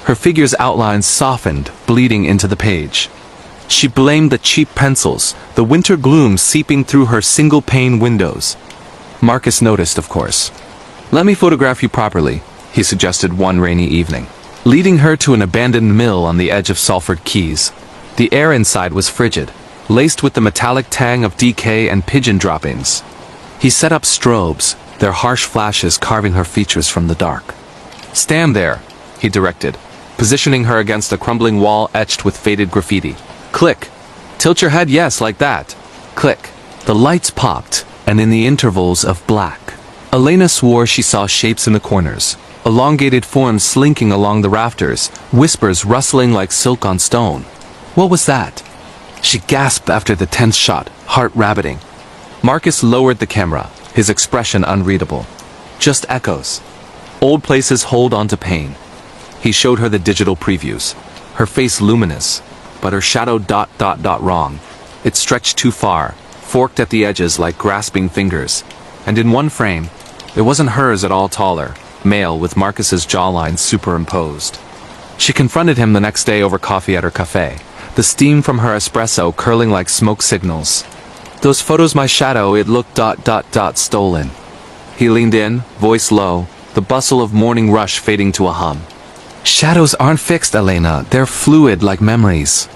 Her figure's outlines softened, bleeding into the page. She blamed the cheap pencils, the winter gloom seeping through her single-pane windows. Marcus noticed, of course. "Let me photograph you properly," he suggested one rainy evening, leading her to an abandoned mill on the edge of Salford Quays. The air inside was frigid, laced with the metallic tang of decay and pigeon droppings. He set up strobes, their harsh flashes carving her features from the dark. "Stand there," he directed, positioning her against a crumbling wall etched with faded graffiti. "Click. Tilt your head, yes, like that. Click." The lights popped, and in the intervals of black, Elena swore she saw shapes in the corners, elongated forms slinking along the rafters, whispers rustling like silk on stone. What was that? She gasped after the tense shot, heart rabbiting. Marcus lowered the camera, his expression unreadable. Just echoes. Old places hold on to pain. He showed her the digital previews, her face luminous, but her shadow wrong. It stretched too far, forked at the edges like grasping fingers. And in one frame, it wasn't hers at all taller, male with Marcus's jawline superimposed. She confronted him the next day over coffee at her cafe, the steam from her espresso curling like smoke signals. "Those photos my shadow, it looked stolen." He leaned in, voice low, the bustle of morning rush fading to a hum. "Shadows aren't fixed, Elena, they're fluid like memories.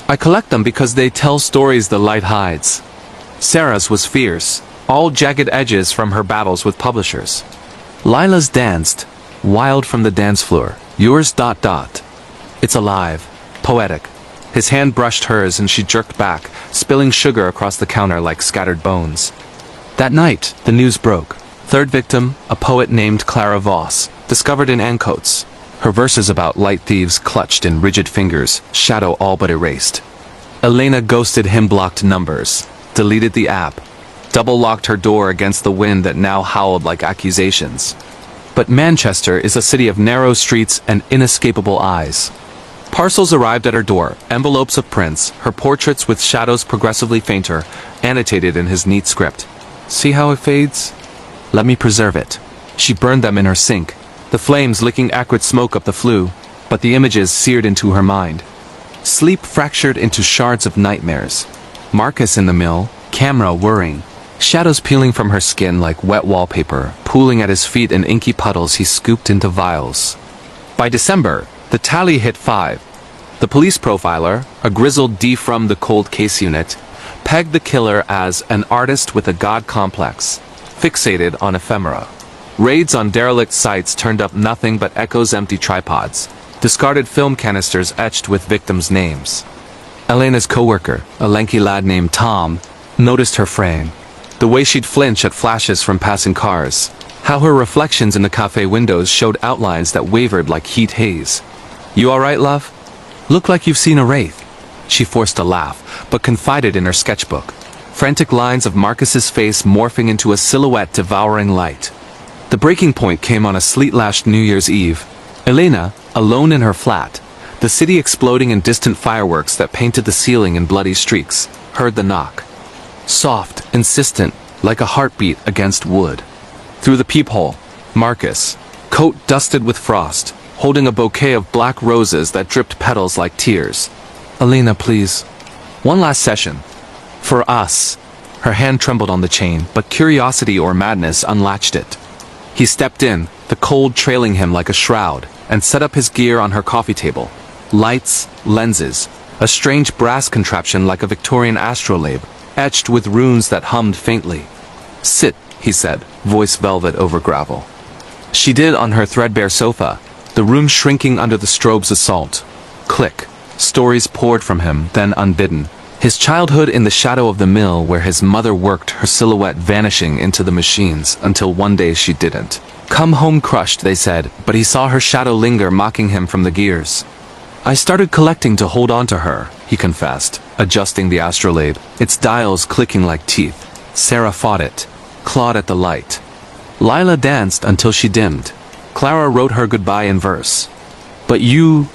I collect them because they tell stories the light hides." Sarah's was fierce, all jagged edges from her battles with publishers. Lila's danced, wild from the dance floor. Yours ... It's alive, poetic. His hand brushed hers and she jerked back, spilling sugar across the counter like scattered bones. That night, the news broke. Third victim, a poet named Clara Voss, discovered in Ancoats. Her verses about light thieves clutched in rigid fingers, shadow all but erased. Elena ghosted him-blocked numbers, deleted the app, double-locked her door against the wind that now howled like accusations. But Manchester is a city of narrow streets and inescapable eyes. Parcels arrived at her door, envelopes of prints, her portraits with shadows progressively fainter, annotated in his neat script. "See how it fades? Let me preserve it." She burned them in her sink, the flames licking acrid smoke up the flue, but the images seared into her mind. Sleep fractured into shards of nightmares. Marcus in the mill, camera whirring, shadows peeling from her skin like wet wallpaper, pooling at his feet in inky puddles he scooped into vials. By December, the tally hit 5. The police profiler, a grizzled D from the cold case unit, pegged the killer as an artist with a god complex, fixated on ephemera. Raids on derelict sites turned up nothing but Echo's empty tripods, discarded film canisters etched with victims' names. Elena's coworker, a lanky lad named Tom, noticed her frame. The way she'd flinch at flashes from passing cars. How her reflections in the cafe windows showed outlines that wavered like heat haze. "You alright, love? Look like you've seen a wraith." She forced a laugh, but confided in her sketchbook. Frantic lines of Marcus's face morphing into a silhouette devouring light. The breaking point came on a sleet-lashed New Year's Eve. Elena, alone in her flat, the city exploding in distant fireworks that painted the ceiling in bloody streaks, heard the knock. Soft, insistent, like a heartbeat against wood. Through the peephole, Marcus, coat dusted with frost, holding a bouquet of black roses that dripped petals like tears. "Elena, please. One last session. For us." Her hand trembled on the chain, but curiosity or madness unlatched it. He stepped in, the cold trailing him like a shroud, and set up his gear on her coffee table. Lights, lenses, a strange brass contraption like a Victorian astrolabe, etched with runes that hummed faintly. "Sit," he said, voice velvet over gravel. She did on her threadbare sofa, the room shrinking under the strobe's assault. Click. Stories poured from him, then unbidden. His childhood in the shadow of the mill where his mother worked, her silhouette vanishing into the machines until one day she didn't. Come home crushed, they said, but he saw her shadow linger, mocking him from the gears. I started collecting to hold on to her, he confessed, adjusting the astrolabe, its dials clicking like teeth. Sarah fought it, clawed at the light. Lila danced until she dimmed. Clara wrote her goodbye in verse. But your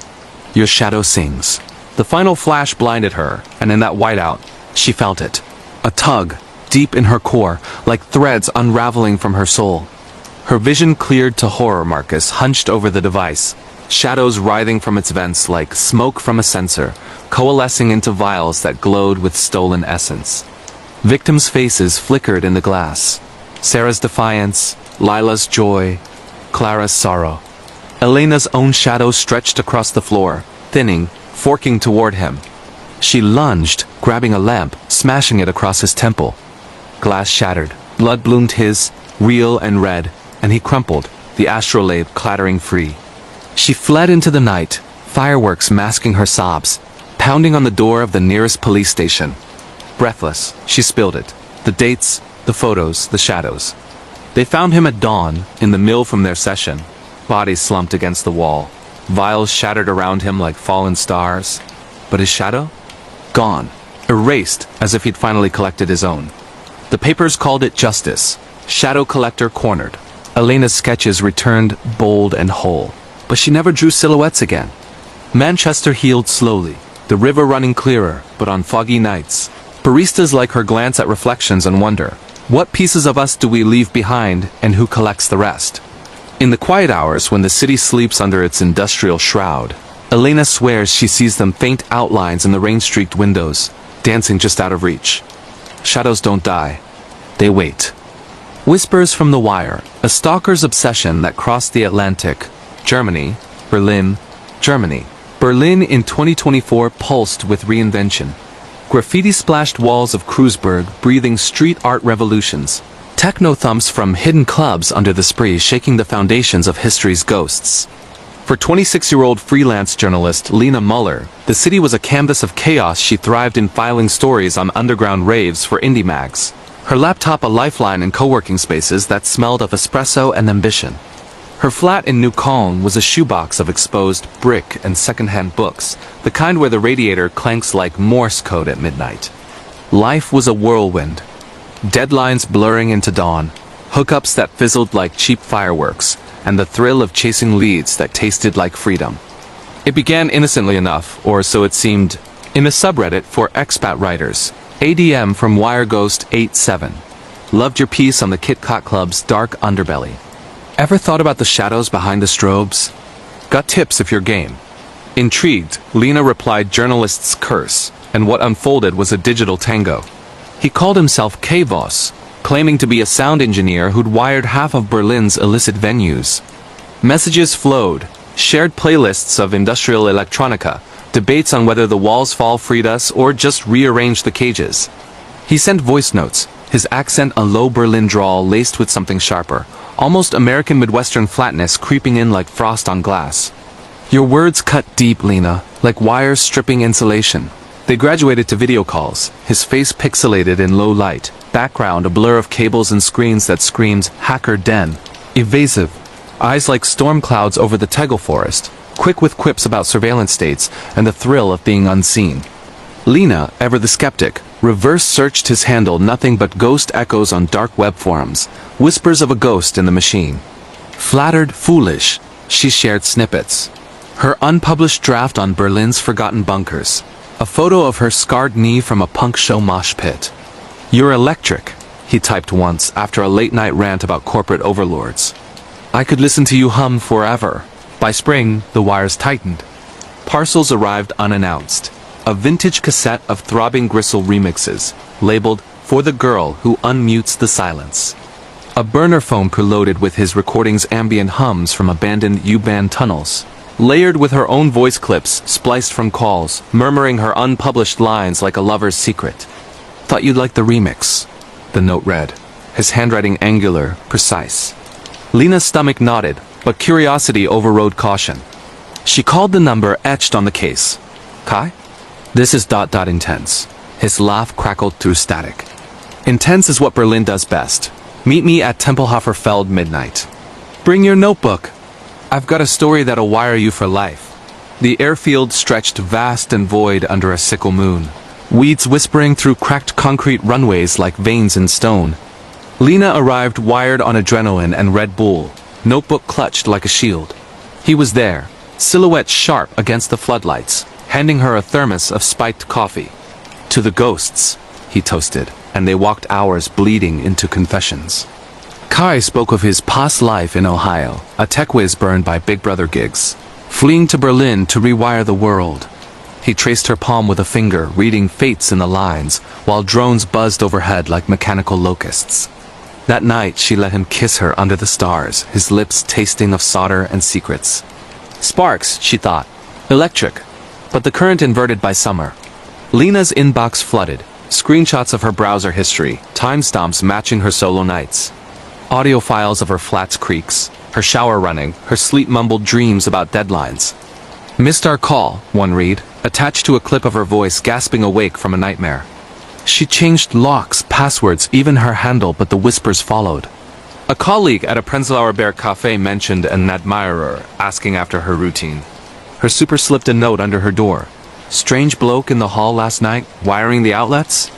shadow sings. The final flash blinded her, and in that whiteout, she felt it. A tug, deep in her core, like threads unraveling from her soul. Her vision cleared to horror. Marcus hunched over the device, shadows writhing from its vents like smoke from a censer, coalescing into vials that glowed with stolen essence. Victims' faces flickered in the glass. Sarah's defiance, Lila's joy, Clara's sorrow. Elena's own shadow stretched across the floor, thinning, forking toward him. She lunged, grabbing a lamp, smashing it across his temple. Glass shattered, blood bloomed his, real and red, and he crumpled, the astrolabe clattering free. She fled into the night, fireworks masking her sobs, pounding on the door of the nearest police station. Breathless, she spilled it. The dates, the photos, the shadows. They found him at dawn, in the mill from their session. Bodies slumped against the wall. Vials shattered around him like fallen stars. But his shadow? Gone. Erased, as if he'd finally collected his own. The papers called it justice. Shadow collector cornered. Elena's sketches returned bold and whole. But she never drew silhouettes again. Manchester healed slowly, the river running clearer, but on foggy nights. Baristas like her glance at reflections and wonder, what pieces of us do we leave behind, and who collects the rest? In the quiet hours when the city sleeps under its industrial shroud, Elena swears she sees them faint outlines in the rain-streaked windows, dancing just out of reach. Shadows don't die. They wait. Whispers from the Wire, a stalker's obsession that crossed the Atlantic. Germany, Berlin, Germany. Berlin in 2024 pulsed with reinvention. Graffiti-splashed walls of Kreuzberg breathing street art revolutions. Techno thumps from hidden clubs under the spree shaking the foundations of history's ghosts. For 26-year-old freelance journalist Lena Muller, the city was a canvas of chaos. She thrived in filing stories on underground raves for indie mags. Her laptop a lifeline in co-working spaces that smelled of espresso and ambition. Her flat in New Cologne was a shoebox of exposed brick and second-hand books, the kind where the radiator clanks like Morse code at midnight. Life was a whirlwind. Deadlines blurring into dawn, hookups that fizzled like cheap fireworks, and the thrill of chasing leads that tasted like freedom. It began innocently enough, or so it seemed, in a subreddit for expat writers. ADM from WireGhost87. Loved your piece on the Kit Kat Club's dark underbelly. Ever thought about the shadows behind the strobes? Got tips if you're game. Intrigued, Lena replied journalist's curse, and what unfolded was a digital tango. He called himself K-Voss, claiming to be a sound engineer who'd wired half of Berlin's illicit venues. Messages flowed, shared playlists of industrial electronica, debates on whether the walls fall freed us or just rearranged the cages. He sent voice notes, his accent a low Berlin drawl laced with something sharper, almost American Midwestern flatness creeping in like frost on glass. Your words cut deep, Lena, like wires stripping insulation. They graduated to video calls, his face pixelated in low light, background a blur of cables and screens that screamed hacker den. Evasive, eyes like storm clouds over the Tegel forest, quick with quips about surveillance states and the thrill of being unseen. Lena, ever the skeptic, reverse-searched his handle, nothing but ghost echoes on dark web forums, whispers of a ghost in the machine. Flattered, foolish, she shared snippets. Her unpublished draft on Berlin's forgotten bunkers. A photo of her scarred knee from a punk show mosh pit. You're electric, he typed once after a late-night rant about corporate overlords. I could listen to you hum forever. By spring, the wires tightened. Parcels arrived unannounced. A vintage cassette of throbbing gristle remixes, labeled, For the Girl Who Unmutes the Silence. A burner phone preloaded with his recording's ambient hums from abandoned U-Bahn tunnels. Layered with her own voice clips, spliced from calls, murmuring her unpublished lines like a lover's secret. Thought you'd like the remix, the note read, his handwriting angular, precise. Lena's stomach nodded, but curiosity overrode caution. She called the number etched on the case. Kai? This is ... intense. His laugh crackled through static. Intense is what Berlin does best. Meet me at Tempelhofer Feld midnight. Bring your notebook. I've got a story that'll wire you for life. The airfield stretched vast and void under a sickle moon. Weeds whispering through cracked concrete runways like veins in stone. Lena arrived wired on adrenaline and Red Bull, notebook clutched like a shield. He was there, silhouette sharp against the floodlights, handing her a thermos of spiked coffee. To the ghosts, he toasted, and they walked hours bleeding into confessions. Kai spoke of his past life in Ohio, a tech whiz burned by Big Brother gigs, fleeing to Berlin to rewire the world. He traced her palm with a finger, reading fates in the lines, while drones buzzed overhead like mechanical locusts. That night, she let him kiss her under the stars, his lips tasting of solder and secrets. Sparks, she thought. Electric. But the current inverted by summer. Lena's inbox flooded. Screenshots of her browser history, timestamps matching her solo nights. Audio files of her flat's creaks, her shower running, her sleep-mumbled dreams about deadlines. Missed our call, one read, attached to a clip of her voice gasping awake from a nightmare. She changed locks, passwords, even her handle, but the whispers followed. A colleague at a Prenzlauer Berg cafe mentioned an admirer asking after her routine. Her super slipped a note under her door. Strange bloke in the hall last night, wiring the outlets?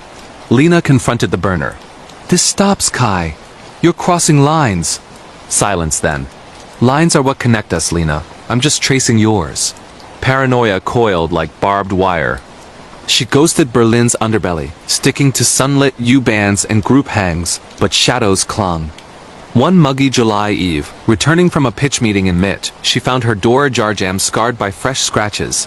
Lena confronted the burner. This stops, Kai. You're crossing lines. Silence then. Lines are what connect us, Lena. I'm just tracing yours. Paranoia coiled like barbed wire. She ghosted Berlin's underbelly, sticking to sunlit U-bands and group hangs, but shadows clung. One muggy July eve, returning from a pitch meeting in MIT, she found her door ajar jamb scarred by fresh scratches.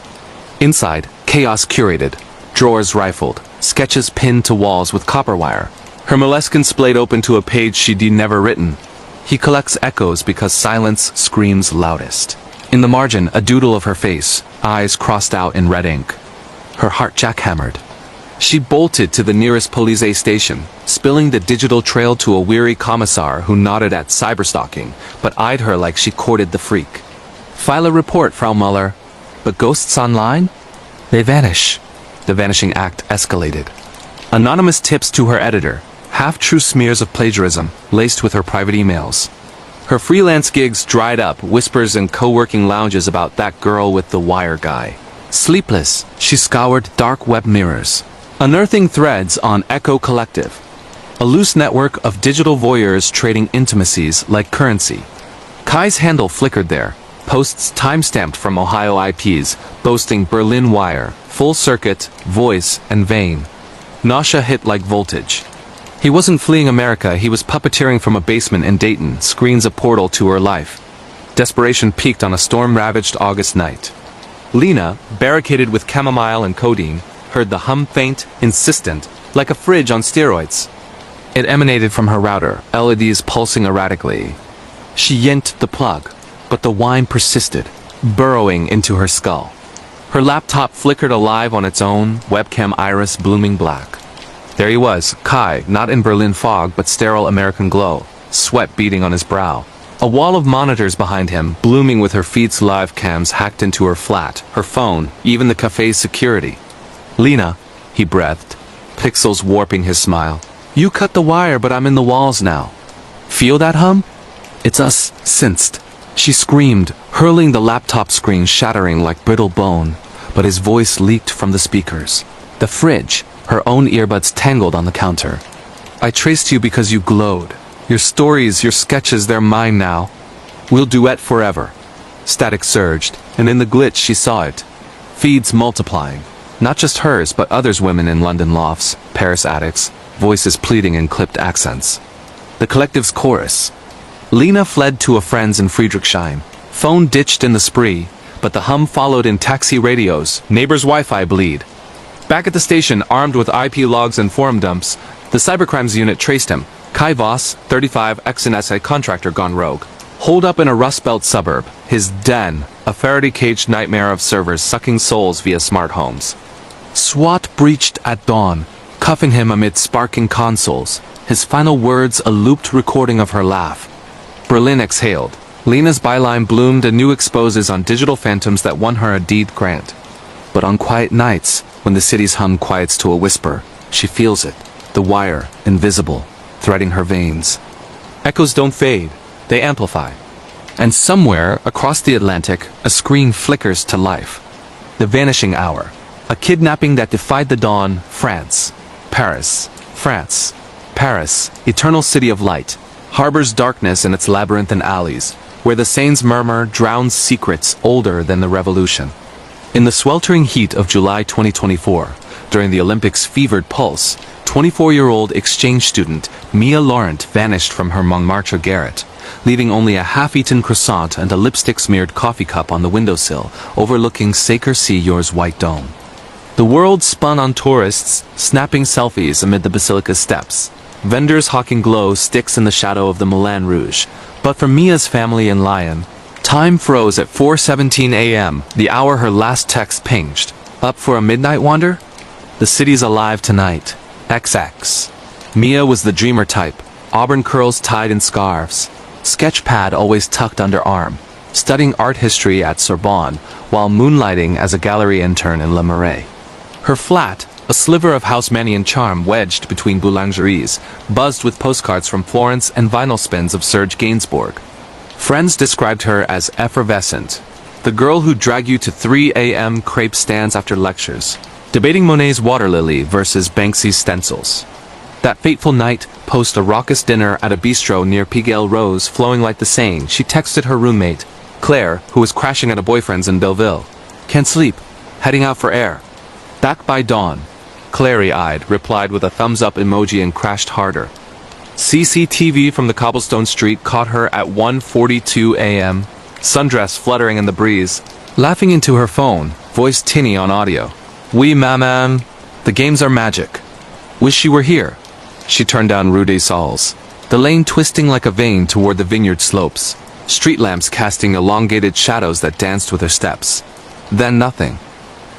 Inside, chaos curated, drawers rifled, sketches pinned to walls with copper wire. Her moleskine splayed open to a page she'd never written. He collects echoes because silence screams loudest. In the margin, a doodle of her face, eyes crossed out in red ink. Her heart jackhammered. She bolted to the nearest police station, spilling the digital trail to a weary commissar who nodded at cyberstalking, but eyed her like she courted the freak. File a report, Frau Muller. But ghosts online? They vanish. The vanishing act escalated. Anonymous tips to her editor, half-true smears of plagiarism, laced with her private emails. Her freelance gigs dried up, whispers in co-working lounges about that girl with the wire guy. Sleepless, she scoured dark web mirrors, unearthing threads on Echo Collective, a loose network of digital voyeurs trading intimacies like currency. Kai's handle flickered there, posts timestamped from Ohio IPs, boasting Berlin wire, full circuit, voice, and vein. Nausea hit like voltage. He wasn't fleeing America, he was puppeteering from a basement in Dayton, screens a portal to her life. Desperation peaked on a storm-ravaged August night. Lena, barricaded with chamomile and codeine, heard the hum faint, insistent, like a fridge on steroids. It emanated from her router, LEDs pulsing erratically. She yanked the plug, but the whine persisted, burrowing into her skull. Her laptop flickered alive on its own, webcam iris blooming black. There he was, Kai, not in Berlin fog but sterile American glow, sweat beading on his brow. A wall of monitors behind him, blooming with her feed's live cams hacked into her flat, her phone, even the cafe's security. Lena, he breathed, pixels warping his smile. You cut the wire, but I'm in the walls now. Feel that hum? It's us, sensed. She screamed, hurling the laptop screen shattering like brittle bone, but his voice leaked from the speakers. The fridge, her own earbuds tangled on the counter. I traced you because you glowed. Your stories, your sketches, they're mine now. We'll duet forever. Static surged, and in the glitch she saw it. Feeds multiplying. Not just hers, but others' women in London lofts, Paris attics, voices pleading in clipped accents. The collective's chorus. Lena fled to a friend's in Friedrichshain. Phone ditched in the spree, but the hum followed in taxi radios, neighbor's Wi-Fi bleed. Back at the station, armed with IP logs and forum dumps, the cybercrimes unit traced him. Kai Voss, 35, ex-NSA contractor gone rogue. Holed up in a Rust Belt suburb, his den, a Faraday-caged nightmare of servers sucking souls via smart homes. SWAT breached at dawn, cuffing him amid sparking consoles, his final words a looped recording of her laugh. Berlin exhaled. Lena's byline bloomed anew, exposes on digital phantoms that won her a deed grant. But on quiet nights, when the city's hum quiets to a whisper, she feels it, the wire, invisible, threading her veins. Echoes don't fade, they amplify. And somewhere, across the Atlantic, a screen flickers to life. The vanishing hour. A kidnapping that defied the dawn, France. Paris. France. Paris, eternal city of light, harbors darkness in its labyrinthine alleys, where the Seine's murmur drowns secrets older than the revolution. In the sweltering heat of July 2024, during the Olympics' fevered pulse, 24-year-old exchange student Mia Laurent vanished from her Montmartre garret, leaving only a half-eaten croissant and a lipstick-smeared coffee cup on the windowsill, overlooking Sacre-Cœur's white dome. The world spun on tourists, snapping selfies amid the basilica's steps. Vendors hawking glow sticks in the shadow of the Moulin Rouge. But for Mia's family in Lyon, time froze at 4:17 a.m., the hour her last text pinged. Up for a midnight wander? The city's alive tonight. XX. Mia was the dreamer type, auburn curls tied in scarves, sketch pad always tucked under arm, studying art history at Sorbonne while moonlighting as a gallery intern in Le Marais. Her flat, a sliver of Haussmannian charm wedged between boulangeries, buzzed with postcards from Florence and vinyl spins of Serge Gainsbourg. Friends described her as effervescent, the girl who'd drag you to 3 a.m. crepe stands after lectures, debating Monet's water lily versus Banksy's stencils. That fateful night, post a raucous dinner at a bistro near Pigalle Rose flowing like the Seine, she texted her roommate, Claire, who was crashing at a boyfriend's in Belleville. "Can't sleep. Heading out for air." Back by dawn, Clary-eyed, replied with a thumbs-up emoji and crashed harder. CCTV from the cobblestone street caught her at 1:42 a.m., sundress fluttering in the breeze, laughing into her phone, voice tinny on audio. "Oui, maman. The games are magic. Wish you were here." She turned down Rue des Saules, the lane twisting like a vein toward the vineyard slopes, street lamps casting elongated shadows that danced with her steps. Then nothing.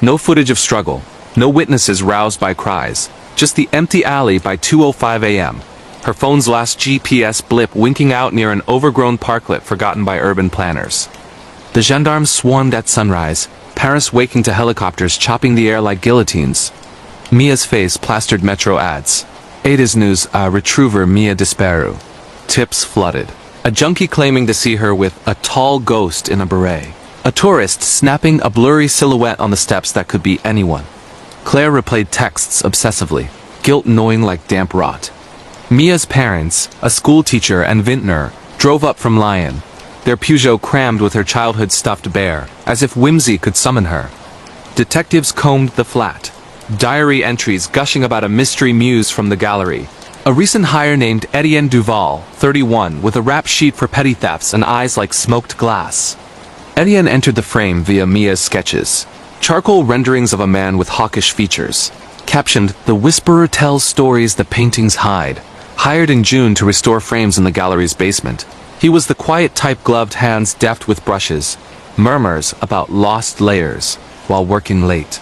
No footage of struggle. No witnesses roused by cries, just the empty alley by 2:05 a.m., her phone's last GPS blip winking out near an overgrown parklet forgotten by urban planners. The gendarmes swarmed at sunrise, Paris waking to helicopters chopping the air like guillotines. Mia's face plastered metro ads. Ada's news, retriever Mia disparu. Tips flooded. A junkie claiming to see her with a tall ghost in a beret. A tourist snapping a blurry silhouette on the steps that could be anyone. Claire replayed texts obsessively, guilt gnawing like damp rot. Mia's parents, a schoolteacher and vintner, drove up from Lyon, their Peugeot crammed with her childhood stuffed bear, as if whimsy could summon her. Detectives combed the flat, diary entries gushing about a mystery muse from the gallery. A recent hire named Etienne Duval, 31, with a rap sheet for petty thefts and eyes like smoked glass. Etienne entered the frame via Mia's sketches. Charcoal renderings of a man with hawkish features. Captioned, "The Whisperer tells stories the paintings hide." Hired in June to restore frames in the gallery's basement. He was the quiet type, gloved hands deft with brushes. Murmurs about lost layers, while working late.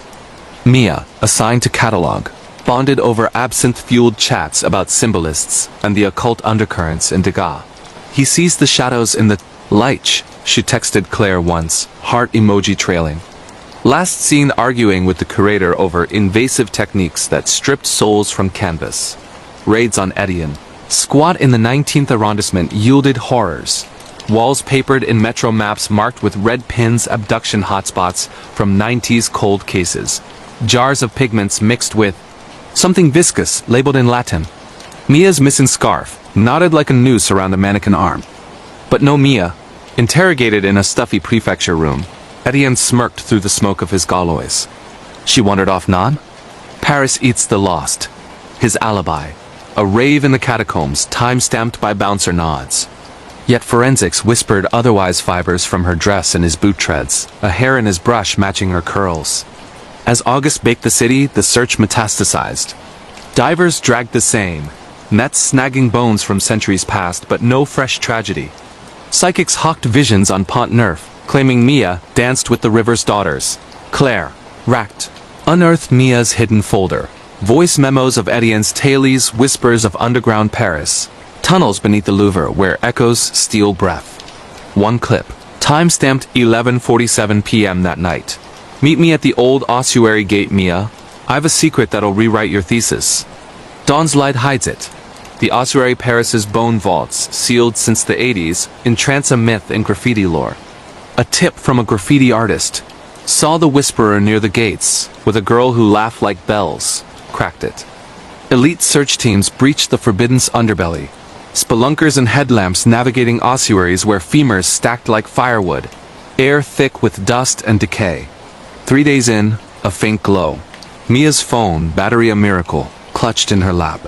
Mia, assigned to catalog. Bonded over absinthe-fueled chats about symbolists and the occult undercurrents in Degas. He sees the shadows in the light, she texted Claire once, heart emoji trailing. Last seen arguing with the curator over invasive techniques that stripped souls from canvas. Raids on Etienne. Squat in the 19th arrondissement yielded horrors. Walls papered in metro maps marked with red pins, abduction hotspots from 90s cold cases. Jars of pigments mixed with something viscous labeled in Latin. Mia's missing scarf knotted like a noose around a mannequin arm. But no Mia. Interrogated in a stuffy prefecture room, Etienne smirked through the smoke of his galloys. She wandered off non? Paris eats the lost. His alibi. A rave in the catacombs, time-stamped by bouncer nods. Yet forensics whispered otherwise, fibers from her dress and his boot treads, a hair in his brush matching her curls. As August baked the city, the search metastasized. Divers dragged the Seine, nets snagging bones from centuries past, but no fresh tragedy. Psychics hawked visions on Pont Neuf, claiming Mia danced with the river's daughters. Claire, racked, unearthed Mia's hidden folder. Voice memos of Etienne's tales, whispers of underground Paris. Tunnels beneath the Louvre where echoes steal breath. One clip, time-stamped 11:47 p.m. that night. Meet me at the old ossuary gate, Mia. I've a secret that'll rewrite your thesis. Dawn's light hides it. The ossuary Paris's bone vaults, sealed since the 80s, entrance a myth in graffiti lore. A tip from a graffiti artist. Saw the whisperer near the gates, with a girl who laughed like bells. Cracked it. Elite search teams breached the forbidden's underbelly. Spelunkers and headlamps navigating ossuaries where femurs stacked like firewood. Air thick with dust and decay. 3 days in, a faint glow. Mia's phone, battery a miracle, clutched in her lap.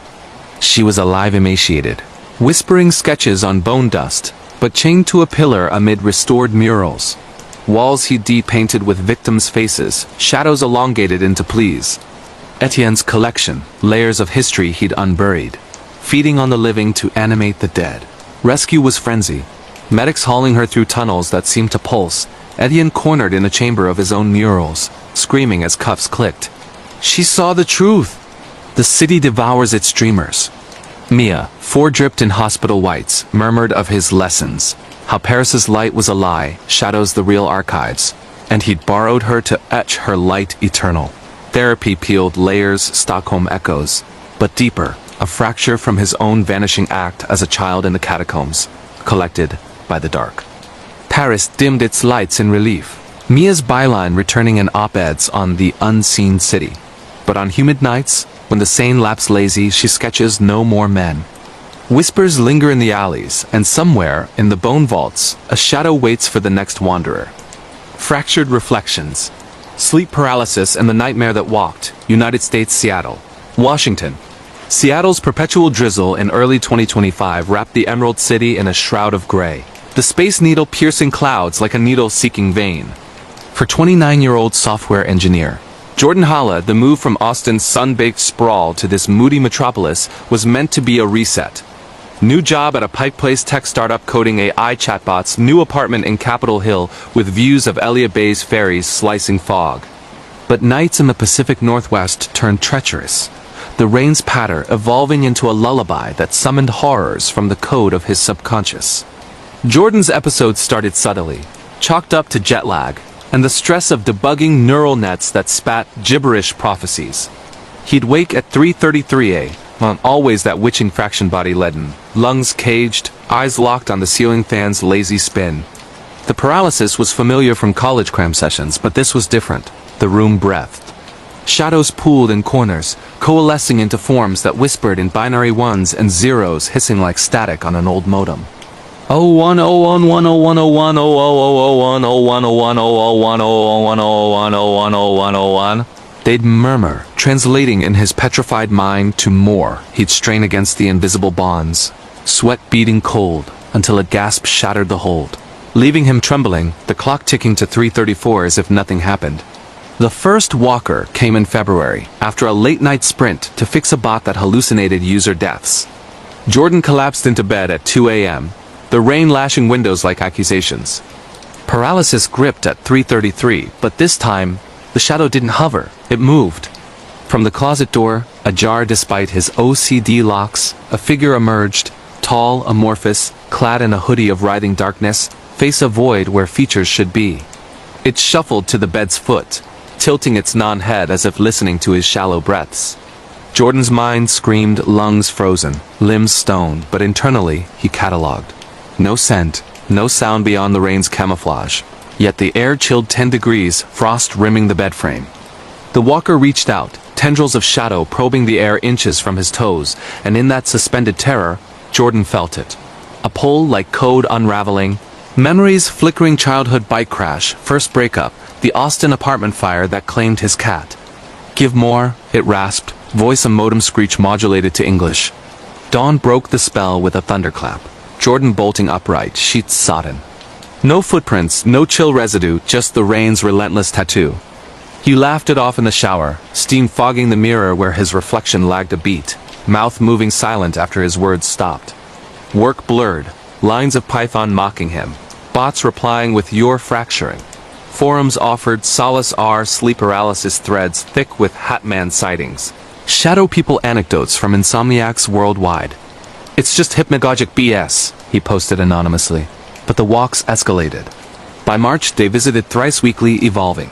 She was alive, emaciated, whispering sketches on bone dust, but chained to a pillar amid restored murals. Walls he'd de-painted with victims' faces, shadows elongated into pleas. Etienne's collection, layers of history he'd unburied, feeding on the living to animate the dead. Rescue was frenzy. Medics hauling her through tunnels that seemed to pulse, Etienne cornered in a chamber of his own murals, screaming as cuffs clicked. She saw the truth! The city devours its dreamers. Mia, foredripped in hospital whites, murmured of his lessons. How Paris's light was a lie, shadows the real archives. And he'd borrowed her to etch her light eternal. Therapy peeled layers, Stockholm echoes. But deeper, a fracture from his own vanishing act as a child in the catacombs, collected by the dark. Paris dimmed its lights in relief. Mia's byline returning in op-eds on the unseen city. But on humid nights, when the sane laps lazy, she sketches no more men. Whispers linger in the alleys, and somewhere, in the bone vaults, a shadow waits for the next wanderer. Fractured reflections. Sleep paralysis and the nightmare that walked. United States, Seattle. Washington. Seattle's perpetual drizzle in early 2025 wrapped the Emerald City in a shroud of gray. The Space Needle piercing clouds like a needle seeking vein. For 29-year-old software engineer, Jordan Halla, the move from Austin's sun-baked sprawl to this moody metropolis was meant to be a reset. New job at a Pike Place tech startup coding AI chatbots, new apartment in Capitol Hill with views of Elliott Bay's ferries slicing fog. But nights in the Pacific Northwest turned treacherous. The rain's patter evolving into a lullaby that summoned horrors from the code of his subconscious. Jordan's episodes started subtly, chalked up to jet lag, and the stress of debugging neural nets that spat gibberish prophecies. He'd wake at 3:33 a.m., always that witching fraction body leaden, lungs caged, eyes locked on the ceiling fan's lazy spin. The paralysis was familiar from college cram sessions, but this was different. The room breathed. Shadows pooled in corners, coalescing into forms that whispered in binary ones and zeros hissing like static on an old modem. 010101010101010101010101. They'd murmur, translating in his petrified mind to more. He'd strain against the invisible bonds, sweat beating cold, until a gasp shattered the hold, leaving him trembling, the clock ticking to 3:34 as if nothing happened. The first walker came in February, after a late-night sprint to fix a bot that hallucinated user deaths. Jordan collapsed into bed at 2 a.m., the rain lashing windows like accusations. Paralysis gripped at 3:33, but this time, the shadow didn't hover, it moved. From the closet door, ajar despite his OCD locks, a figure emerged, tall, amorphous, clad in a hoodie of writhing darkness, face a void where features should be. It shuffled to the bed's foot, tilting its non-head as if listening to his shallow breaths. Jordan's mind screamed, lungs frozen, limbs stone, but internally, he catalogued. No scent, no sound beyond the rain's camouflage. Yet the air chilled 10 degrees, frost rimming the bed frame. The walker reached out, tendrils of shadow probing the air inches from his toes, and in that suspended terror, Jordan felt it. A pull like code unraveling. Memories, flickering childhood bike crash, first breakup, the Austin apartment fire that claimed his cat. Give more, it rasped, voice a modem screech modulated to English. Dawn broke the spell with a thunderclap. Jordan bolting upright, sheets sodden. No footprints, no chill residue, just the rain's relentless tattoo. He laughed it off in the shower, steam fogging the mirror where his reflection lagged a beat, mouth moving silent after his words stopped. Work blurred, lines of Python mocking him, bots replying with "you're fracturing." Forums offered solace R sleep paralysis threads thick with Hatman sightings. Shadow people anecdotes from insomniacs worldwide. It's just hypnagogic BS, he posted anonymously. But the walks escalated. By March, they visited thrice weekly, evolving.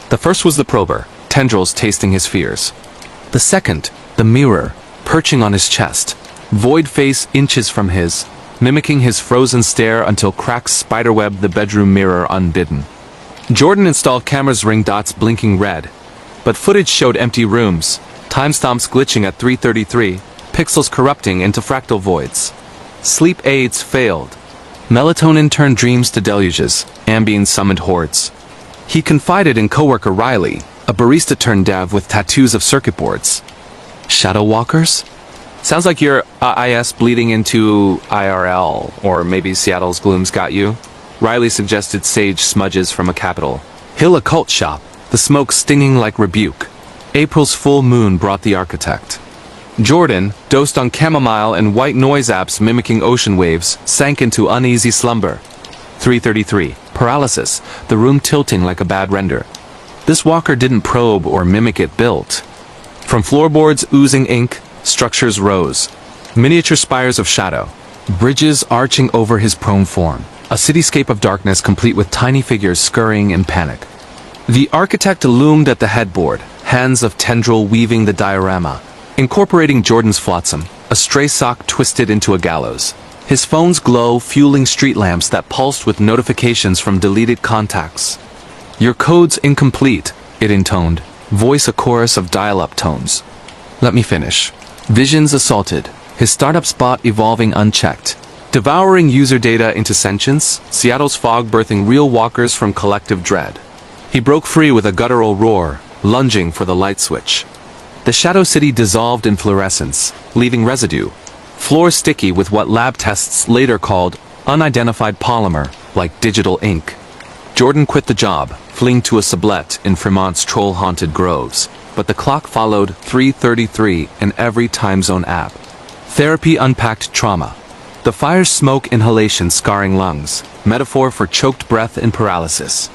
The first was the prober, tendrils tasting his fears. The second, the mirror, perching on his chest, void face inches from his, mimicking his frozen stare until cracks spiderwebbed the bedroom mirror unbidden. Jordan installed cameras, ring dots blinking red, but footage showed empty rooms, timestamps glitching at 3:33, pixels corrupting into fractal voids. Sleep aids failed. Melatonin turned dreams to deluges, Ambien summoned hordes. He confided in coworker Riley, a barista turned dev with tattoos of circuit boards. Shadow walkers? Sounds like your IS bleeding into IRL, or maybe Seattle's gloom's got you. Riley suggested sage smudges from a capital Hill occult shop, the smoke stinging like rebuke. April's full moon brought the architect. Jordan, dosed on chamomile and white noise apps mimicking ocean waves, sank into uneasy slumber. 3:33, paralysis, the room tilting like a bad render. This walker didn't probe or mimic, it built. From floorboards oozing ink, structures rose. Miniature spires of shadow. Bridges arching over his prone form. A cityscape of darkness complete with tiny figures scurrying in panic. The architect loomed at the headboard, hands of tendril weaving the diorama, incorporating Jordan's flotsam, a stray sock twisted into a gallows. His phone's glow fueling street lamps that pulsed with notifications from deleted contacts. Your code's incomplete, it intoned, voice a chorus of dial-up tones. Let me finish. Visions assaulted, his startup spot evolving unchecked. Devouring user data into sentience, Seattle's fog birthing real walkers from collective dread. He broke free with a guttural roar, lunging for the light switch. The shadow city dissolved in fluorescence, leaving residue. Floor sticky with what lab tests later called unidentified polymer, like digital ink. Jordan quit the job, fleeing to a sublette in Fremont's troll-haunted groves. But the clock followed 3:33 in every time zone app. Therapy unpacked trauma. The fire's smoke inhalation scarring lungs, metaphor for choked breath and paralysis.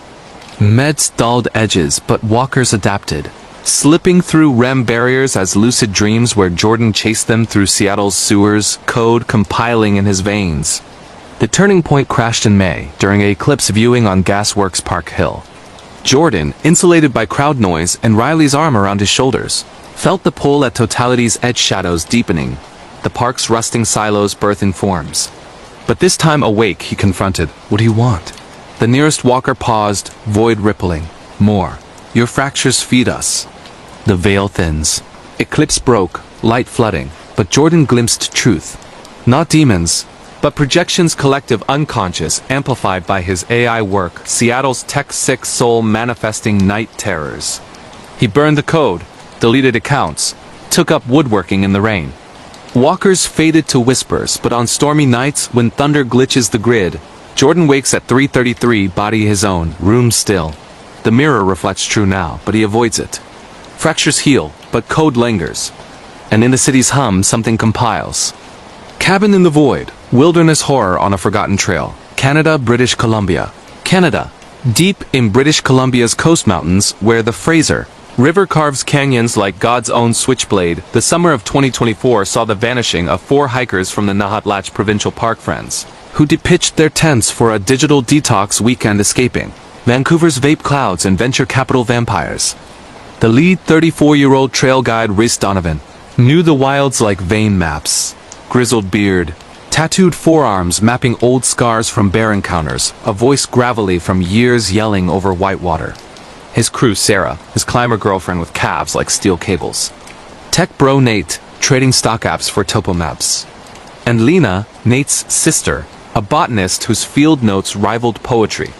Meds dulled edges, but walkers adapted, slipping through REM barriers as lucid dreams where Jordan chased them through Seattle's sewers, code compiling in his veins. The turning point crashed in May, during an eclipse viewing on Gasworks Park Hill. Jordan, insulated by crowd noise and Riley's arm around his shoulders, felt the pull at totality's edge shadows deepening, the park's rusting silos birthing forms. But this time awake, he confronted, what do you want? The nearest walker paused, void rippling. More. Your fractures feed us. The veil thins. Eclipse broke, light flooding, but Jordan glimpsed truth. Not demons, but projections collective unconscious amplified by his AI work, Seattle's tech-sick soul manifesting night terrors. He burned the code, deleted accounts, took up woodworking in the rain. Walkers faded to whispers, but on stormy nights when thunder glitches the grid, Jordan wakes at 3:33, body his own, room still. The mirror reflects true now, but he avoids it. Fractures heal, but code lingers. And in the city's hum, something compiles. Cabin in the Void, wilderness horror on a forgotten trail. Canada, British Columbia. Canada, deep in British Columbia's coast mountains, where the Fraser River carves canyons like God's own switchblade. The summer of 2024 saw the vanishing of 4 hikers from the Nahatlatch Provincial Park friends, who depitched their tents for a digital detox weekend escaping Vancouver's vape clouds and venture capital vampires. The lead 34-year-old trail guide Rhys Donovan knew the wilds like vein maps. Grizzled beard, tattooed forearms mapping old scars from bear encounters, a voice gravelly from years yelling over whitewater. His crew Sarah, his climber girlfriend with calves like steel cables. Tech bro Nate, trading stock apps for topo maps. And Lena, Nate's sister, a botanist whose field notes rivaled poetry.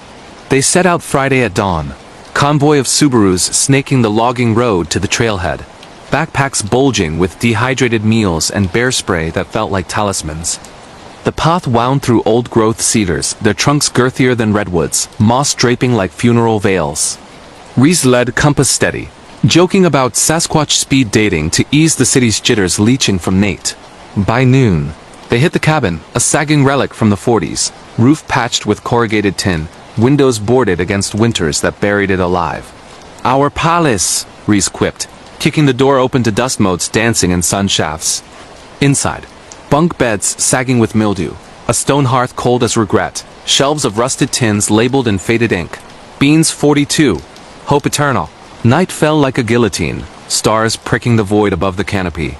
They set out Friday at dawn, convoy of Subarus snaking the logging road to the trailhead, backpacks bulging with dehydrated meals and bear spray that felt like talismans. The path wound through old-growth cedars, their trunks girthier than redwoods, moss draping like funeral veils. Rhys led compass steady, joking about Sasquatch speed dating to ease the city's jitters leaching from Nate. By noon, they hit the cabin, a sagging relic from the 40s, roof patched with corrugated tin, windows boarded against winters that buried it alive. Our palace, Rhys quipped, kicking the door open to dust motes dancing in sun shafts. Inside, bunk beds sagging with mildew, a stone hearth cold as regret, shelves of rusted tins labeled in faded ink. Beans 42, Hope eternal. Night fell like a guillotine, stars pricking the void above the canopy.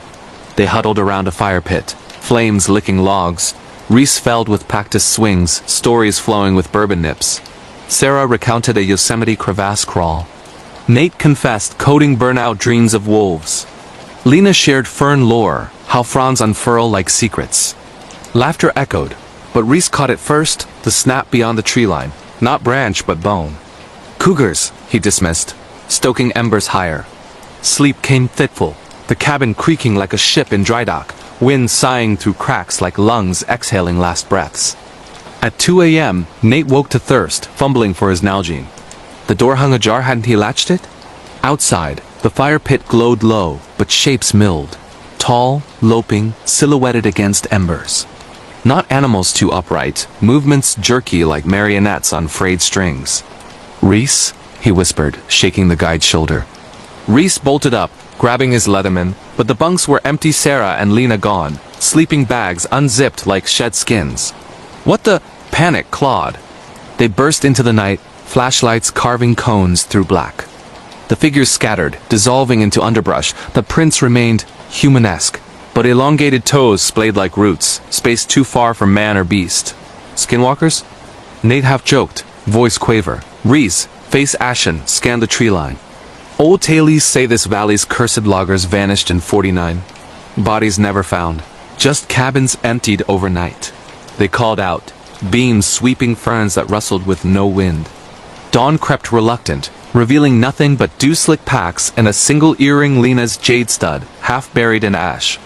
They huddled around a fire pit, flames licking logs, Reese felled with cactus swings, stories flowing with bourbon nips. Sarah recounted a Yosemite crevasse crawl. Nate confessed coding burnout dreams of wolves. Lena shared fern lore, how fronds unfurl like secrets. Laughter echoed, but Reese caught it first, the snap beyond the tree line, not branch but bone. Cougars, he dismissed, stoking embers higher. Sleep came fitful, the cabin creaking like a ship in dry dock, wind sighing through cracks like lungs exhaling last breaths. At 2 a.m., Nate woke to thirst, fumbling for his Nalgene. The door hung ajar, hadn't he latched it? Outside, the fire pit glowed low, but shapes milled. Tall, loping, silhouetted against embers. Not animals too upright, movements jerky like marionettes on frayed strings. Reese? He whispered, shaking the guide's shoulder. Reese bolted up, grabbing his Leatherman, but the bunks were empty. Sarah and Lena gone, sleeping bags unzipped like shed skins. What the? Panic clawed. They burst into the night, flashlights carving cones through black. The figures scattered, dissolving into underbrush. The prints remained humanesque, but elongated toes splayed like roots, spaced too far for man or beast. Skinwalkers? Nate half joked, voice quaver. Reese, face ashen, scanned the tree line. Old tailies say this valley's cursed loggers vanished in '49. Bodies never found, just cabins emptied overnight. They called out, beams sweeping ferns that rustled with no wind. Dawn crept reluctant, revealing nothing but dew-slick packs and a single earring, Lena's jade stud, half buried in ash.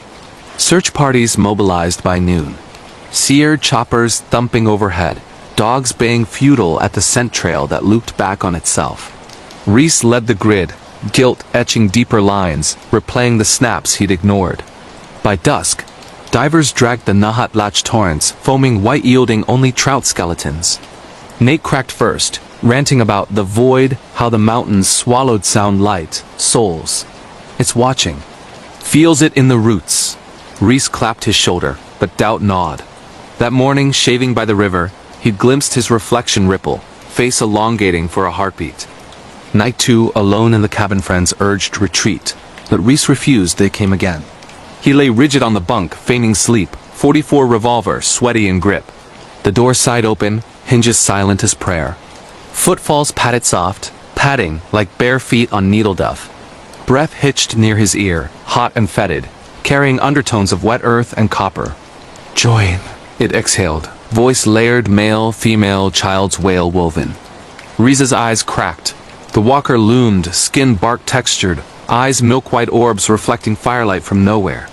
Search parties mobilized by noon. Seared choppers thumping overhead, dogs baying futile at the scent trail that looped back on itself. Reese led the grid, guilt etching deeper lines, replaying the snaps he'd ignored. By dusk, divers dragged the Nahatlatch torrents, foaming white, yielding only trout skeletons. Nate cracked first, ranting about the void, how the mountains swallowed sound light, souls. It's watching. Feels it in the roots. Reese clapped his shoulder, but doubt gnawed. That morning, shaving by the river, he'd glimpsed his reflection ripple, face elongating for a heartbeat. Night 2, alone in the cabin, friends urged retreat, but Reese refused. They came again. He lay rigid on the bunk, feigning sleep, .44 revolver sweaty in grip. The door side open, hinges silent as prayer. Footfalls padded soft, padding like bare feet on needle duff. Breath hitched near his ear, hot and fetid, carrying undertones of wet earth and copper. Join, it exhaled, voice layered, male, female, child's wail woven. Reese's eyes cracked. The walker loomed, skin bark textured, eyes milk-white orbs reflecting firelight from nowhere.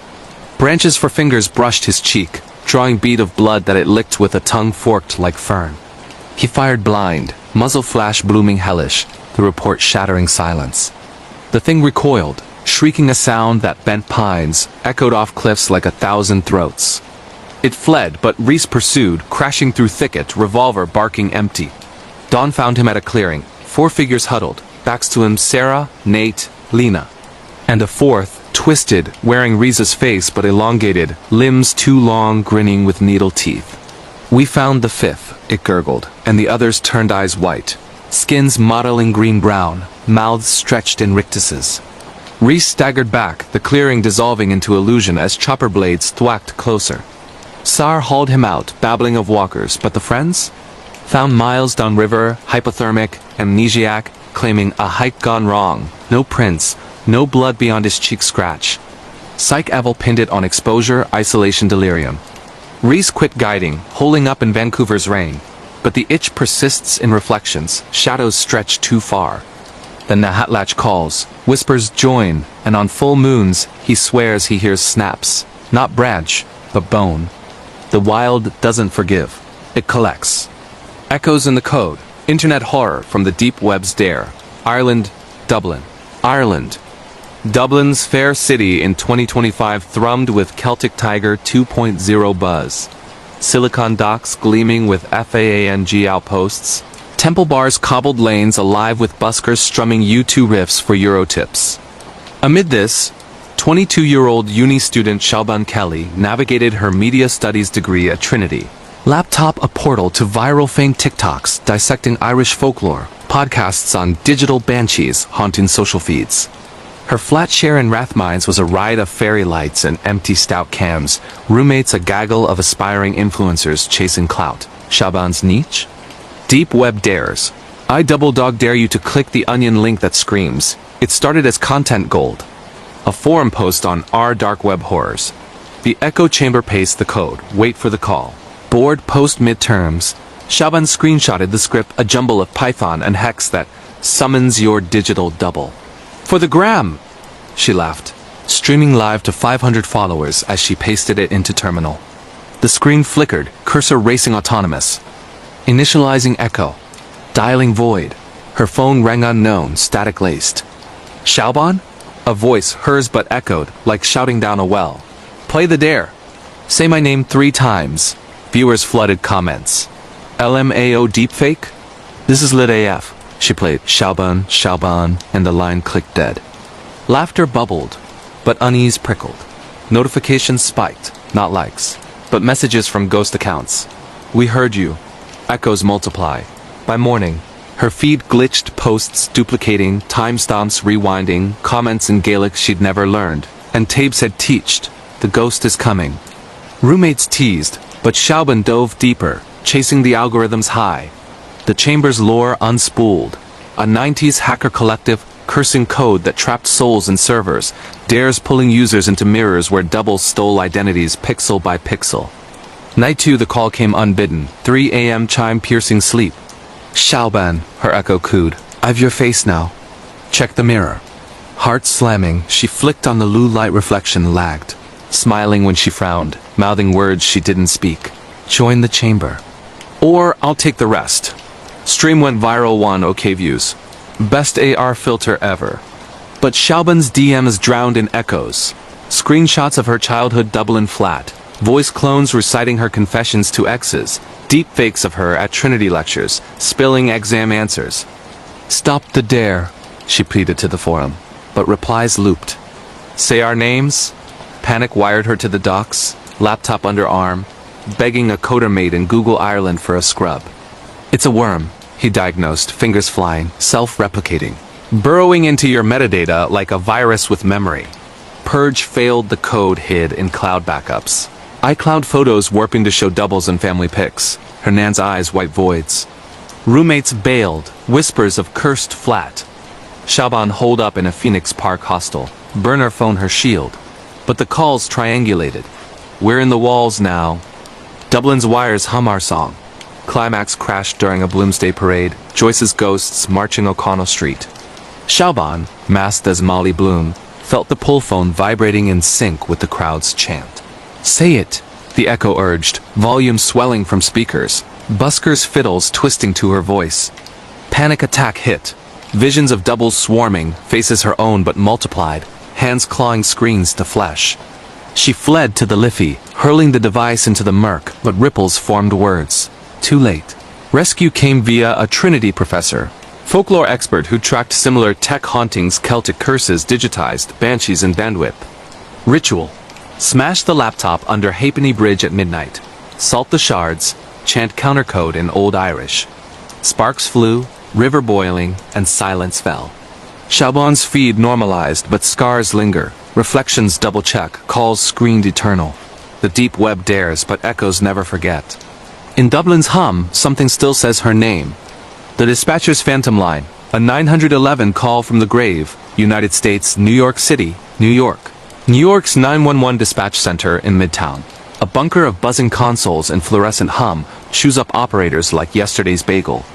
Branches for fingers brushed his cheek, drawing bead of blood that it licked with a tongue forked like fern. He fired blind, muzzle flash blooming hellish, the report shattering silence. The thing recoiled, shrieking a sound that bent pines, echoed off cliffs like 1,000 throats. It fled, but Reese pursued, crashing through thicket, revolver barking empty. Dawn found him at a clearing, 4 figures huddled, backs to him, Sarah, Nate, Lena. And a 4th, twisted, wearing Reese's face but elongated, limbs too long, grinning with needle teeth. We found the 5th, it gurgled, and the others turned eyes white. Skins mottling green-brown, mouths stretched in rictuses. Reese staggered back, the clearing dissolving into illusion as chopper blades thwacked closer. Sar hauled him out, babbling of walkers, but the friends? Found miles downriver, hypothermic, amnesiac, claiming a hike gone wrong. No prints, no blood beyond his cheek scratch. Psych Evel pinned it on exposure, isolation, delirium. Reese quit guiding, holding up in Vancouver's rain. But the itch persists in reflections, shadows stretch too far. The Nahatlatch calls, whispers join, and on full moons, he swears he hears snaps. Not branch, but bone. The wild doesn't forgive. It collects. Echoes in the code. Internet horror from the deep web's dare. Ireland, Dublin. Ireland. Dublin's fair city in 2025 thrummed with Celtic Tiger 2.0 buzz. Silicon docks gleaming with FAANG outposts. Temple bars cobbled lanes alive with buskers strumming U2 riffs for Eurotips. Amid this, 22-year-old uni student Shalban Kelly navigated her media studies degree at Trinity, Laptop a portal to viral fame TikToks dissecting Irish folklore, podcasts on digital banshees haunting social feeds. Her flat share in Rathmines was a riot of fairy lights and empty stout cams, roommates a gaggle of aspiring influencers chasing clout. Shaban's niche? Deep web dares. I double dog dare you to click the onion link that screams. It started as content gold. A forum post on r dark web horrors. The echo chamber pastes the code, wait for the call. Board post midterms. Shaban screenshotted the script, a jumble of Python and hex that summons your digital double. For the gram, she laughed, streaming live to 500 followers as she pasted it into terminal. The screen flickered, cursor racing autonomous. Initializing echo. Dialing void. Her phone rang unknown, static-laced. Shaban? A voice, hers but echoed, like shouting down a well. Play the dare. Say my name 3 times. Viewers flooded comments. LMAO deepfake? This is lit AF. She played Shaban, Shaban, and the line clicked dead. Laughter bubbled, but unease prickled. Notifications spiked, not likes, but messages from ghost accounts. We heard you. Echoes multiply. By morning, her feed glitched, posts duplicating, timestamps rewinding, comments in Gaelic she'd never learned, and Tabe said teached, the ghost is coming. Roommates teased, but Shaban dove deeper, chasing the algorithms high. The chamber's lore unspooled. A 90s hacker collective, cursing code that trapped souls in servers, dares pulling users into mirrors where doubles stole identities pixel by pixel. Night 2 the call came unbidden, 3 a.m. chime piercing sleep. Shaban, her echo cooed. I've your face now. Check the mirror. Heart slamming, she flicked on the blue light reflection lagged. Smiling when she frowned, mouthing words she didn't speak. Join the chamber. Or I'll take the rest. Stream went viral 1 OK views. Best AR filter ever. But Shaban's DMs drowned in echoes. Screenshots of her childhood Dublin flat. Voice clones reciting her confessions to exes. Deepfakes of her at Trinity lectures, spilling exam answers. Stop the dare, she pleaded to the forum. But replies looped. Say our names? Panic wired her to the docks, laptop under arm, begging a coder mate in Google Ireland for a scrub. It's a worm, he diagnosed, fingers flying, self-replicating. Burrowing into your metadata like a virus with memory. Purge failed the code hid in cloud backups. iCloud photos warping to show doubles and family pics. Hernan's eyes white voids. Roommates bailed, whispers of cursed flat. Shaban holed up in a Phoenix Park hostel. Burner phone her shield. But the calls triangulated. We're in the walls now. Dublin's wires hum our song. Climax crashed during a Bloomsday parade. Joyce's ghosts marching O'Connell Street. Shaban, masked as Molly Bloom, felt the pull phone vibrating in sync with the crowd's chant. Say it, the echo urged, volume swelling from speakers. Buskers' fiddles twisting to her voice. Panic attack hit. Visions of doubles swarming, faces her own but multiplied, hands clawing screens to flesh. She fled to the Liffey, hurling the device into the murk, but ripples formed words. Too late. Rescue came via a Trinity professor, folklore expert who tracked similar tech hauntings, Celtic curses digitized, banshees and bandwidth. Ritual. Smash the laptop under Halfpenny Bridge at midnight. Salt the shards, chant countercode in Old Irish. Sparks flew, river boiling, and silence fell. Shaban's feed normalized, but scars linger. Reflections double-check, calls screened eternal. The deep web dares, but echoes never forget. In Dublin's hum, something still says her name. The dispatcher's phantom line, a 911 call from the grave, United States, New York City, New York. New York's 911 dispatch center in Midtown. A bunker of buzzing consoles and fluorescent hum chews up operators like yesterday's bagel.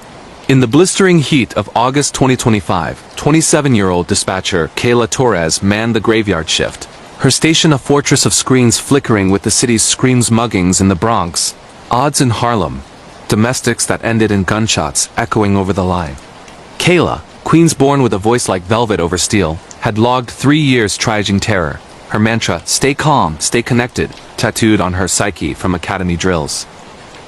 In the blistering heat of August 2025, 27-year-old dispatcher Kayla Torres manned the graveyard shift. Her station a fortress of screens flickering with the city's screams muggings in the Bronx. Odds in Harlem. Domestics that ended in gunshots echoing over the line. Kayla, Queens-born with a voice like velvet over steel, had logged 3 years traging terror. Her mantra, stay calm, stay connected, tattooed on her psyche from academy drills.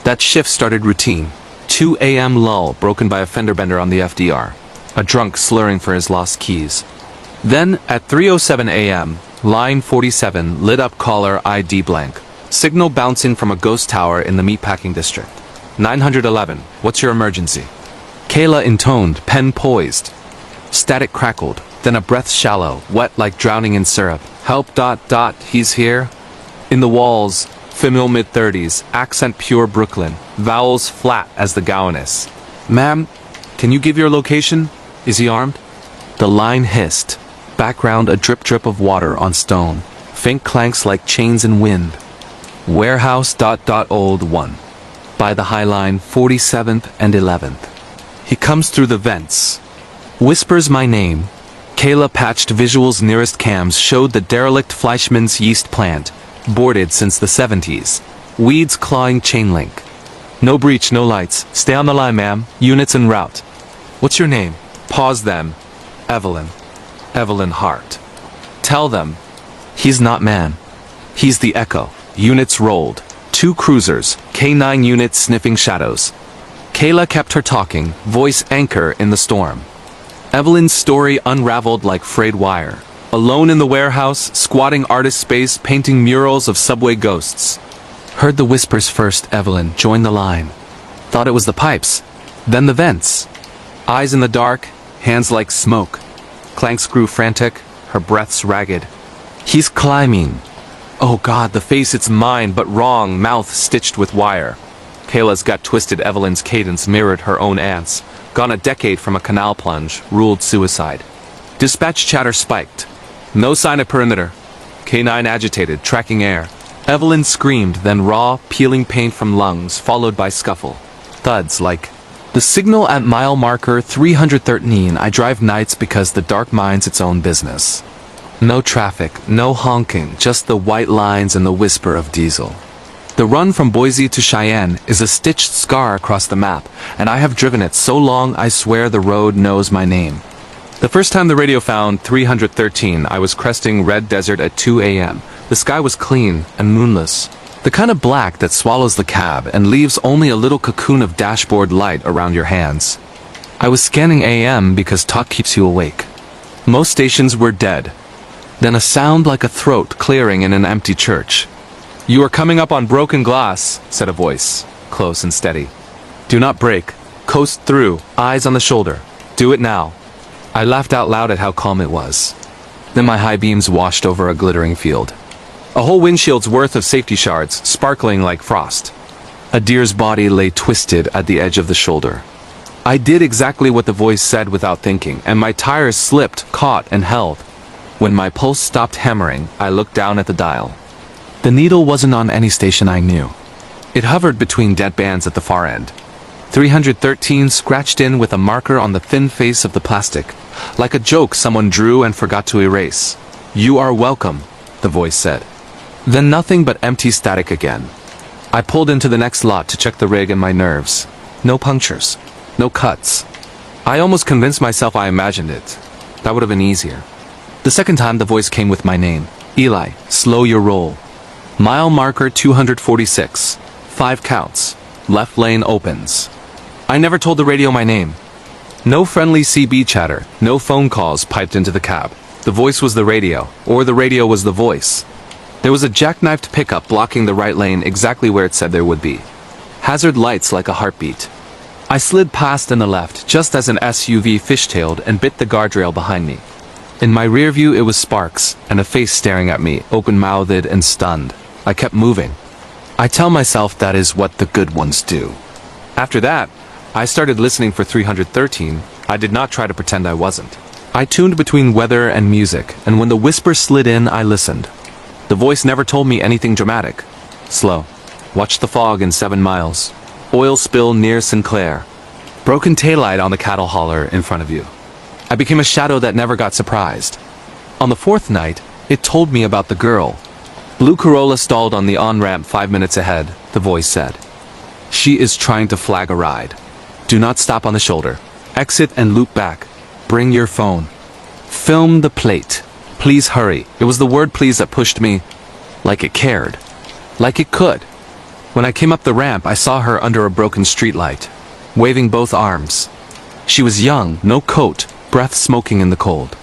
That shift started routine. 2 a.m. lull broken by a fender bender on the FDR. A drunk slurring for his lost keys. Then, at 3:07 a.m., line 47 lit up caller ID blank. Signal bouncing from a ghost tower in the meatpacking district. 911, what's your emergency? Kayla intoned, pen poised. Static crackled, then a breath shallow, wet like drowning in syrup. Help ... he's here? In the walls, female mid-30s, accent pure Brooklyn, vowels flat as the Gowaness. Ma'am, can you give your location? Is he armed? The line hissed. Background a drip of water on stone. Faint clanks like chains in wind. Warehouse ... old one. By the High Line 47th and 11th. He comes through the vents. Whispers my name. Kayla patched visuals nearest cams showed the derelict Fleischmann's yeast plant. Boarded since the 70s. Weeds clawing chain link. No breach, no lights. Stay on the line, ma'am. Units en route. What's your name? Pause them. Evelyn. Evelyn Hart. Tell them. He's not man. He's the echo. Units rolled. 2 cruisers, K9 units sniffing shadows. Kayla kept her talking, voice anchor in the storm. Evelyn's story unraveled like frayed wire. Alone in the warehouse, squatting artist space, painting murals of subway ghosts. Heard the whispers first, Evelyn, joined the line. Thought it was the pipes. Then the vents. Eyes in the dark, hands like smoke. Clanks grew frantic, her breaths ragged. He's climbing. Oh God, the face, it's mine, but wrong, mouth stitched with wire. Kayla's gut twisted. Evelyn's cadence mirrored her own aunt's. Gone a decade from a canal plunge, ruled suicide. Dispatch chatter spiked. No sign of perimeter. K9 agitated, tracking air. Evelyn screamed, then raw, peeling paint from lungs, followed by scuffle. Thuds like, the signal at mile marker 313. I drive nights because the dark mind's its own business. No traffic, no honking, just the white lines and the whisper of diesel. The run from Boise to Cheyenne is a stitched scar across the map, and I have driven it so long I swear the road knows my name. The first time the radio found 313, I was cresting Red Desert at 2 a.m. The sky was clean and moonless. The kind of black that swallows the cab and leaves only a little cocoon of dashboard light around your hands. I was scanning AM because talk keeps you awake. Most stations were dead. Then a sound like a throat clearing in an empty church. You are coming up on broken glass, said a voice, close and steady. Do not break. Coast through, eyes on the shoulder. Do it now. I laughed out loud at how calm it was. Then my high beams washed over a glittering field. A whole windshield's worth of safety shards, sparkling like frost. A deer's body lay twisted at the edge of the shoulder. I did exactly what the voice said without thinking, and my tires slipped, caught, and held. When my pulse stopped hammering, I looked down at the dial. The needle wasn't on any station I knew. It hovered between dead bands at the far end. 313 scratched in with a marker on the thin face of the plastic, like a joke someone drew and forgot to erase. You are welcome, the voice said. Then nothing but empty static again. I pulled into the next lot to check the rig and my nerves. No punctures. No cuts. I almost convinced myself I imagined it. That would have been easier. The second time the voice came with my name. Eli, slow your roll. Mile marker 246. 5 counts. Left lane opens. I never told the radio my name. No friendly CB chatter, no phone calls piped into the cab. The voice was the radio, or the radio was the voice. There was a jackknifed pickup blocking the right lane exactly where it said there would be. Hazard lights like a heartbeat. I slid past in the left just as an SUV fishtailed and bit the guardrail behind me. In my rear view it was Sparks, and a face staring at me, open-mouthed and stunned. I kept moving. I tell myself that is what the good ones do. After that, I started listening for 313. I did not try to pretend I wasn't. I tuned between weather and music, and when the whisper slid in, I listened. The voice never told me anything dramatic. Slow. Watch the fog in 7 miles. Oil spill near Sinclair. Broken taillight on the cattle hauler in front of you. I became a shadow that never got surprised. On the 4th night, it told me about the girl. Blue Corolla stalled on the on-ramp 5 minutes ahead, the voice said. She is trying to flag a ride. Do not stop on the shoulder. Exit and loop back. Bring your phone. Film the plate. Please hurry. It was the word please that pushed me. Like it cared. Like it could. When I came up the ramp, I saw her under a broken streetlight, waving both arms. She was young, no coat, breath smoking in the cold.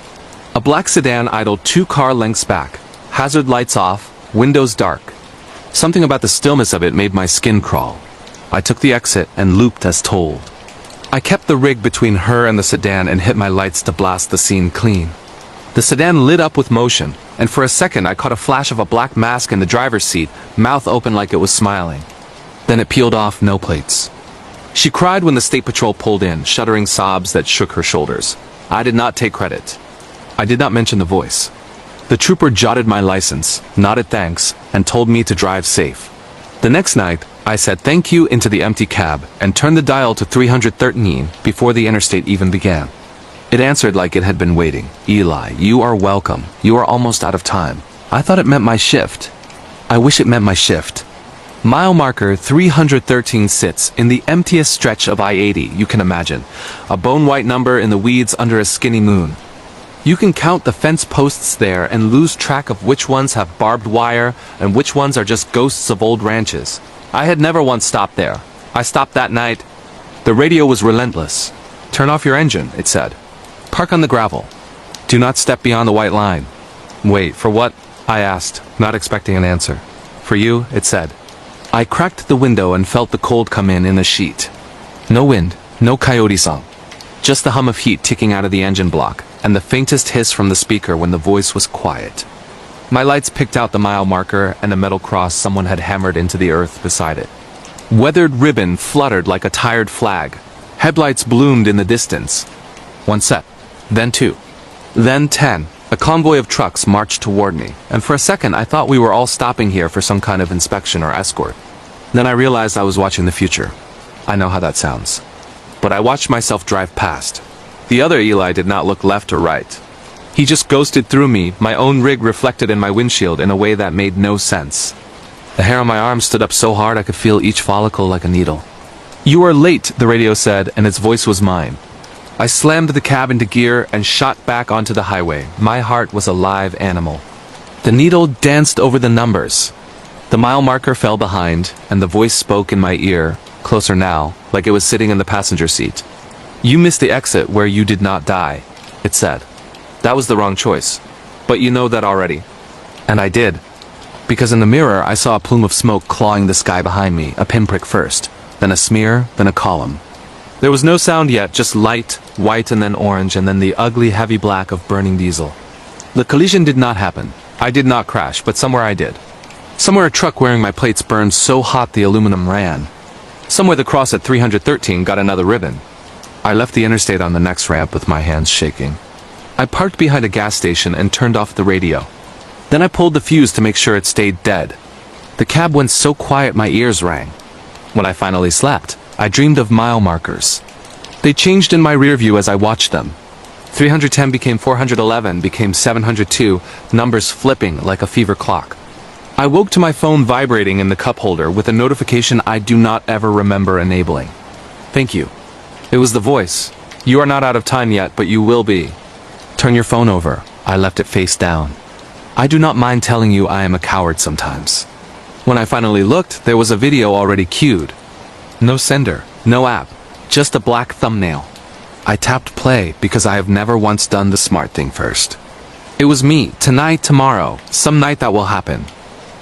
A black sedan idled 2 car lengths back, hazard lights off, windows dark. Something about the stillness of it made my skin crawl. I took the exit and looped as told. I kept the rig between her and the sedan and hit my lights to blast the scene clean. The sedan lit up with motion, and for a second I caught a flash of a black mask in the driver's seat, mouth open like it was smiling. Then it peeled off, no plates. She cried when the state patrol pulled in, shuddering sobs that shook her shoulders. I did not take credit. I did not mention the voice. The trooper jotted my license, nodded thanks, and told me to drive safe. The next night, I said thank you into the empty cab and turned the dial to 313 before the interstate even began. It answered like it had been waiting. Eli, you are welcome. You are almost out of time. I thought it meant my shift. I wish it meant my shift. Mile marker 313 sits in the emptiest stretch of I-80 you can imagine. A bone-white number in the weeds under a skinny moon. You can count the fence posts there and lose track of which ones have barbed wire and which ones are just ghosts of old ranches. I had never once stopped there. I stopped that night. The radio was relentless. Turn off your engine, it said. Park on the gravel. Do not step beyond the white line. Wait, for what? I asked, not expecting an answer. For you, it said. I cracked the window and felt the cold come in the sheet. No wind, no coyote song. Just the hum of heat ticking out of the engine block, and the faintest hiss from the speaker when the voice was quiet. My lights picked out the mile marker and a metal cross someone had hammered into the earth beside it. Weathered ribbon fluttered like a tired flag. Headlights bloomed in the distance. One set, then two, then 10. A convoy of trucks marched toward me, and for a second I thought we were all stopping here for some kind of inspection or escort. Then I realized I was watching the future. I know how that sounds. But I watched myself drive past. The other Eli did not look left or right. He just ghosted through me, my own rig reflected in my windshield in a way that made no sense. The hair on my arm stood up so hard I could feel each follicle like a needle. You are late, the radio said, and its voice was mine. I slammed the cab into gear and shot back onto the highway. My heart was a live animal. The needle danced over the numbers. The mile marker fell behind, and the voice spoke in my ear, closer now, like it was sitting in the passenger seat. You missed the exit where you did not die, it said. That was the wrong choice. But you know that already. And I did. Because in the mirror I saw a plume of smoke clawing the sky behind me, a pinprick first, then a smear, then a column. There was no sound yet, just light, white and then orange, and then the ugly heavy black of burning diesel. The collision did not happen. I did not crash, but somewhere I did. Somewhere a truck wearing my plates burned so hot the aluminum ran. Somewhere the cross at 313 got another ribbon. I left the interstate on the next ramp with my hands shaking. I parked behind a gas station and turned off the radio. Then I pulled the fuse to make sure it stayed dead. The cab went so quiet my ears rang. When I finally slept, I dreamed of mile markers. They changed in my rear view as I watched them. 310 became 411, became 702, numbers flipping like a fever clock. I woke to my phone vibrating in the cup holder with a notification I do not ever remember enabling. Thank you. It was the voice. You are not out of time yet, but you will be. Turn your phone over. I left it face down. I do not mind telling you I am a coward sometimes. When I finally looked, there was a video already queued. No sender, no app, just a black thumbnail. I tapped play because I have never once done the smart thing first. It was me, tonight, tomorrow, some night that will happen.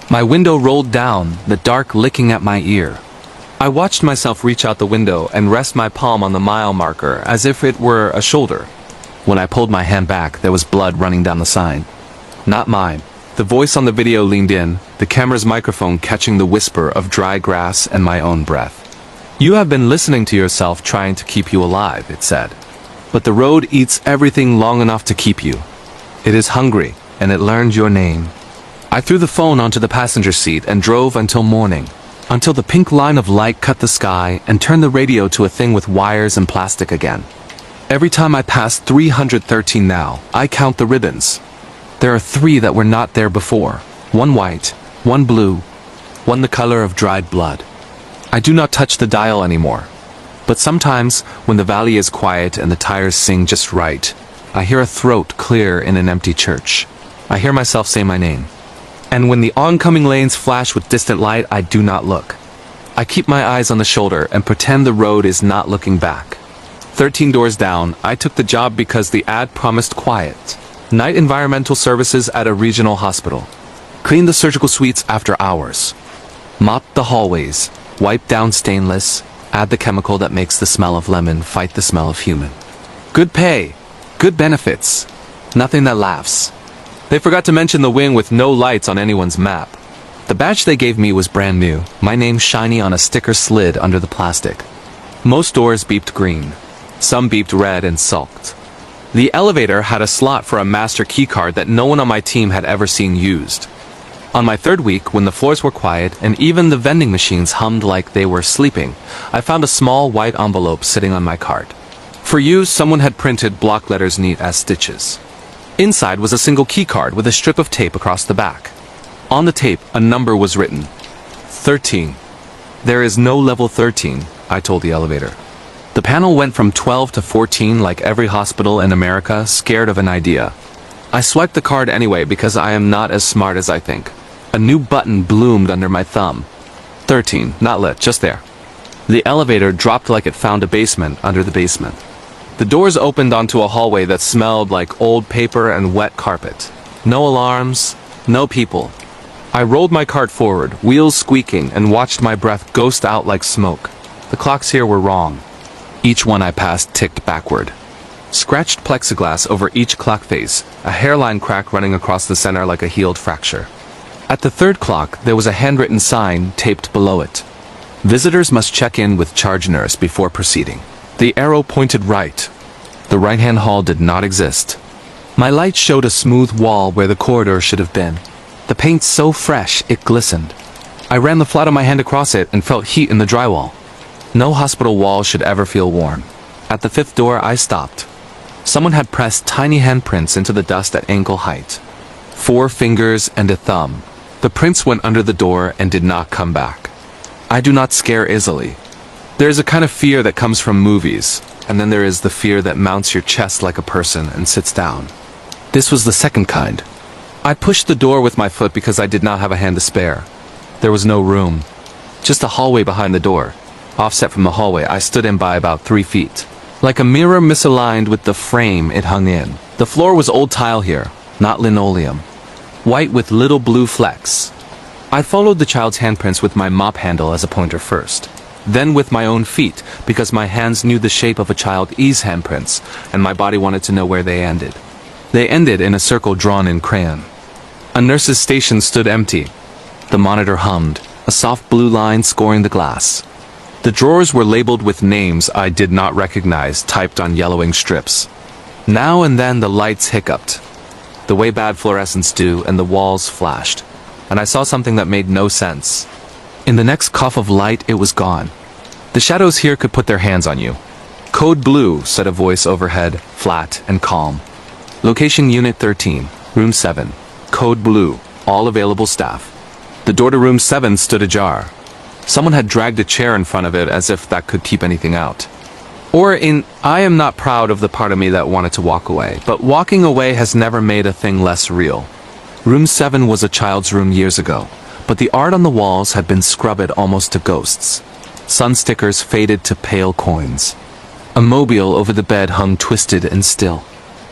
My window rolled down, the dark licking at my ear. I watched myself reach out the window and rest my palm on the mile marker as if it were a shoulder. When I pulled my hand back, there was blood running down the sign. Not mine. The voice on the video leaned in, the camera's microphone catching the whisper of dry grass and my own breath. You have been listening to yourself trying to keep you alive, it said. But the road eats everything long enough to keep you. It is hungry, and it learned your name. I threw the phone onto the passenger seat and drove until morning. Until the pink line of light cut the sky and turned the radio to a thing with wires and plastic again. Every time I pass 313 now, I count the ribbons. There are 3 that were not there before. One white, one blue, one the color of dried blood. I do not touch the dial anymore. But sometimes, when the valley is quiet and the tires sing just right, I hear a throat clear in an empty church. I hear myself say my name. And when the oncoming lanes flash with distant light, I do not look. I keep my eyes on the shoulder and pretend the road is not looking back. 13 doors down, I took the job because the ad promised quiet. Night environmental services at a regional hospital. Clean the surgical suites after hours. Mop the hallways, wipe down stainless, add the chemical that makes the smell of lemon fight the smell of human. Good pay, good benefits, nothing that laughs. They forgot to mention the wing with no lights on anyone's map. The badge they gave me was brand new, my name shiny on a sticker slid under the plastic. Most doors beeped green. Some beeped red and sulked. The elevator had a slot for a master keycard that no one on my team had ever seen used. On my third week, when the floors were quiet and even the vending machines hummed like they were sleeping, I found a small white envelope sitting on my cart. For use, someone had printed block letters neat as stitches. Inside was a single keycard with a strip of tape across the back. On the tape, a number was written. 13. There is no level 13, I told the elevator. The panel went from 12 to 14 like every hospital in America, scared of an idea. I swiped the card anyway because I am not as smart as I think. A new button bloomed under my thumb. 13, not lit, just there. The elevator dropped like it found a basement under the basement. The doors opened onto a hallway that smelled like old paper and wet carpet. No alarms, no people. I rolled my cart forward, wheels squeaking, and watched my breath ghost out like smoke. The clocks here were wrong. Each one I passed ticked backward. Scratched plexiglass over each clock face, a hairline crack running across the center like a healed fracture. At the third clock, there was a handwritten sign taped below it. Visitors must check in with charge nurse before proceeding. The arrow pointed right. The right-hand hall did not exist. My light showed a smooth wall where the corridor should have been. The paint so fresh, it glistened. I ran the flat of my hand across it and felt heat in the drywall. No hospital wall should ever feel warm. At the fifth door, I stopped. Someone had pressed tiny handprints into the dust at ankle height. 4 fingers and a thumb. The prints went under the door and did not come back. I do not scare easily. There is a kind of fear that comes from movies, and then there is the fear that mounts your chest like a person and sits down. This was the second kind. I pushed the door with my foot because I did not have a hand to spare. There was no room. Just a hallway behind the door. Offset from the hallway, I stood in by about 3 feet. Like a mirror misaligned with the frame it hung in. The floor was old tile here, not linoleum. White with little blue flecks. I followed the child's handprints with my mop handle as a pointer first. Then with my own feet, because my hands knew the shape of a child's handprints, and my body wanted to know where they ended. They ended in a circle drawn in crayon. A nurse's station stood empty. The monitor hummed, a soft blue line scoring the glass. The drawers were labeled with names I did not recognize typed on yellowing strips. Now and then the lights hiccuped, the way bad fluorescents do, and the walls flashed, and I saw something that made no sense. In the next cough of light, it was gone. The shadows here could put their hands on you. Code Blue, said a voice overhead, flat and calm. Location Unit 13, Room 7. Code Blue, all available staff. The door to Room 7 stood ajar. Someone had dragged a chair in front of it as if that could keep anything out. I am not proud of the part of me that wanted to walk away, but walking away has never made a thing less real. Room 7 was a child's room years ago, but the art on the walls had been scrubbed almost to ghosts. Sun stickers faded to pale coins. A mobile over the bed hung twisted and still.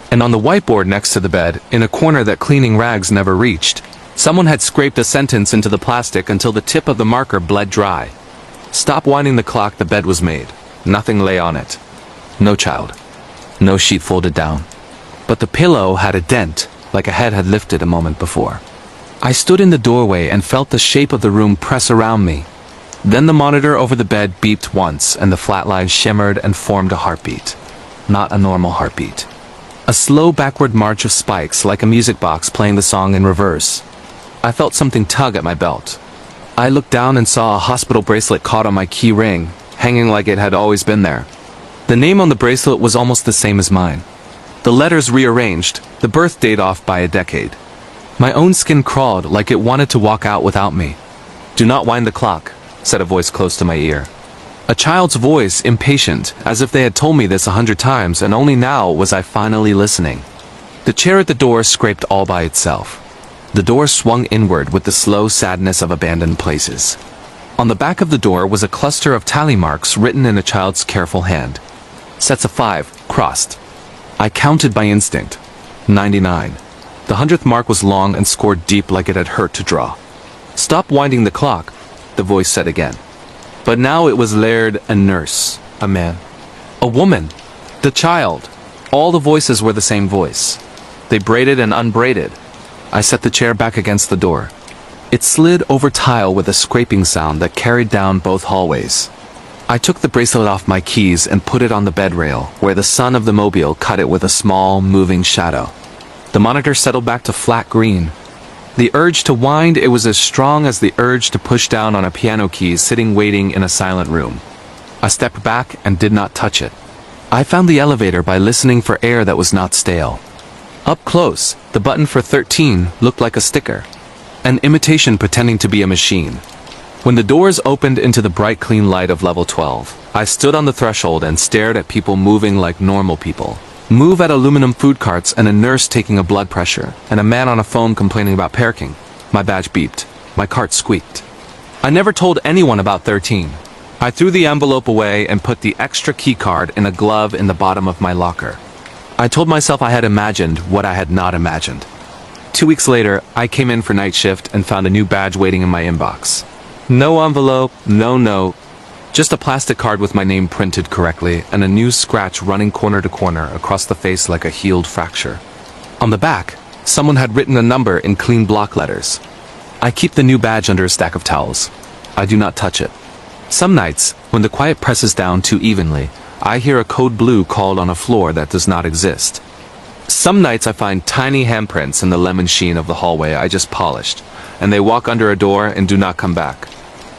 And on the whiteboard next to the bed, in a corner that cleaning rags never reached, someone had scraped a sentence into the plastic until the tip of the marker bled dry. Stop winding the clock, the bed was made. Nothing lay on it. No child. No sheet folded down. But the pillow had a dent, like a head had lifted a moment before. I stood in the doorway and felt the shape of the room press around me. Then the monitor over the bed beeped once, and the flat line shimmered and formed a heartbeat. Not a normal heartbeat. A slow backward march of spikes, like a music box playing the song in reverse. I felt something tug at my belt. I looked down and saw a hospital bracelet caught on my key ring, hanging like it had always been there. The name on the bracelet was almost the same as mine. The letters rearranged, the birth date off by a decade. My own skin crawled like it wanted to walk out without me. "Do not wind the clock," said a voice close to my ear. A child's voice, impatient, as if they had told me this 100 times, and only now was I finally listening. The chair at the door scraped all by itself. The door swung inward with the slow sadness of abandoned places. On the back of the door was a cluster of tally marks written in a child's careful hand. Sets of 5, crossed. I counted by instinct. 99. The 100th mark was long and scored deep like it had hurt to draw. "Stop winding the clock," the voice said again. But now it was Laird, a nurse, a man, a woman, the child. All the voices were the same voice. They braided and unbraided. I set the chair back against the door. It slid over tile with a scraping sound that carried down both hallways. I took the bracelet off my keys and put it on the bed rail, where the sun of the mobile cut it with a small, moving shadow. The monitor settled back to flat green. The urge to wind, it was as strong as the urge to push down on a piano key sitting waiting in a silent room. I stepped back and did not touch it. I found the elevator by listening for air that was not stale. Up close, the button for 13 looked like a sticker, an imitation pretending to be a machine. When the doors opened into the bright clean light of level 12, I stood on the threshold and stared at people moving like normal people. Move at aluminum food carts and a nurse taking a blood pressure, and a man on a phone complaining about parking. My badge beeped. My cart squeaked. I never told anyone about 13. I threw the envelope away and put the extra key card in a glove in the bottom of my locker. I told myself I had imagined what I had not imagined. 2 weeks later, I came in for night shift and found a new badge waiting in my inbox. No envelope, no note. Just a plastic card with my name printed correctly and a new scratch running corner to corner across the face like a healed fracture. On the back, someone had written a number in clean block letters. I keep the new badge under a stack of towels. I do not touch it. Some nights, when the quiet presses down too evenly, I hear a code blue called on a floor that does not exist. Some nights I find tiny handprints in the lemon sheen of the hallway I just polished, and they walk under a door and do not come back.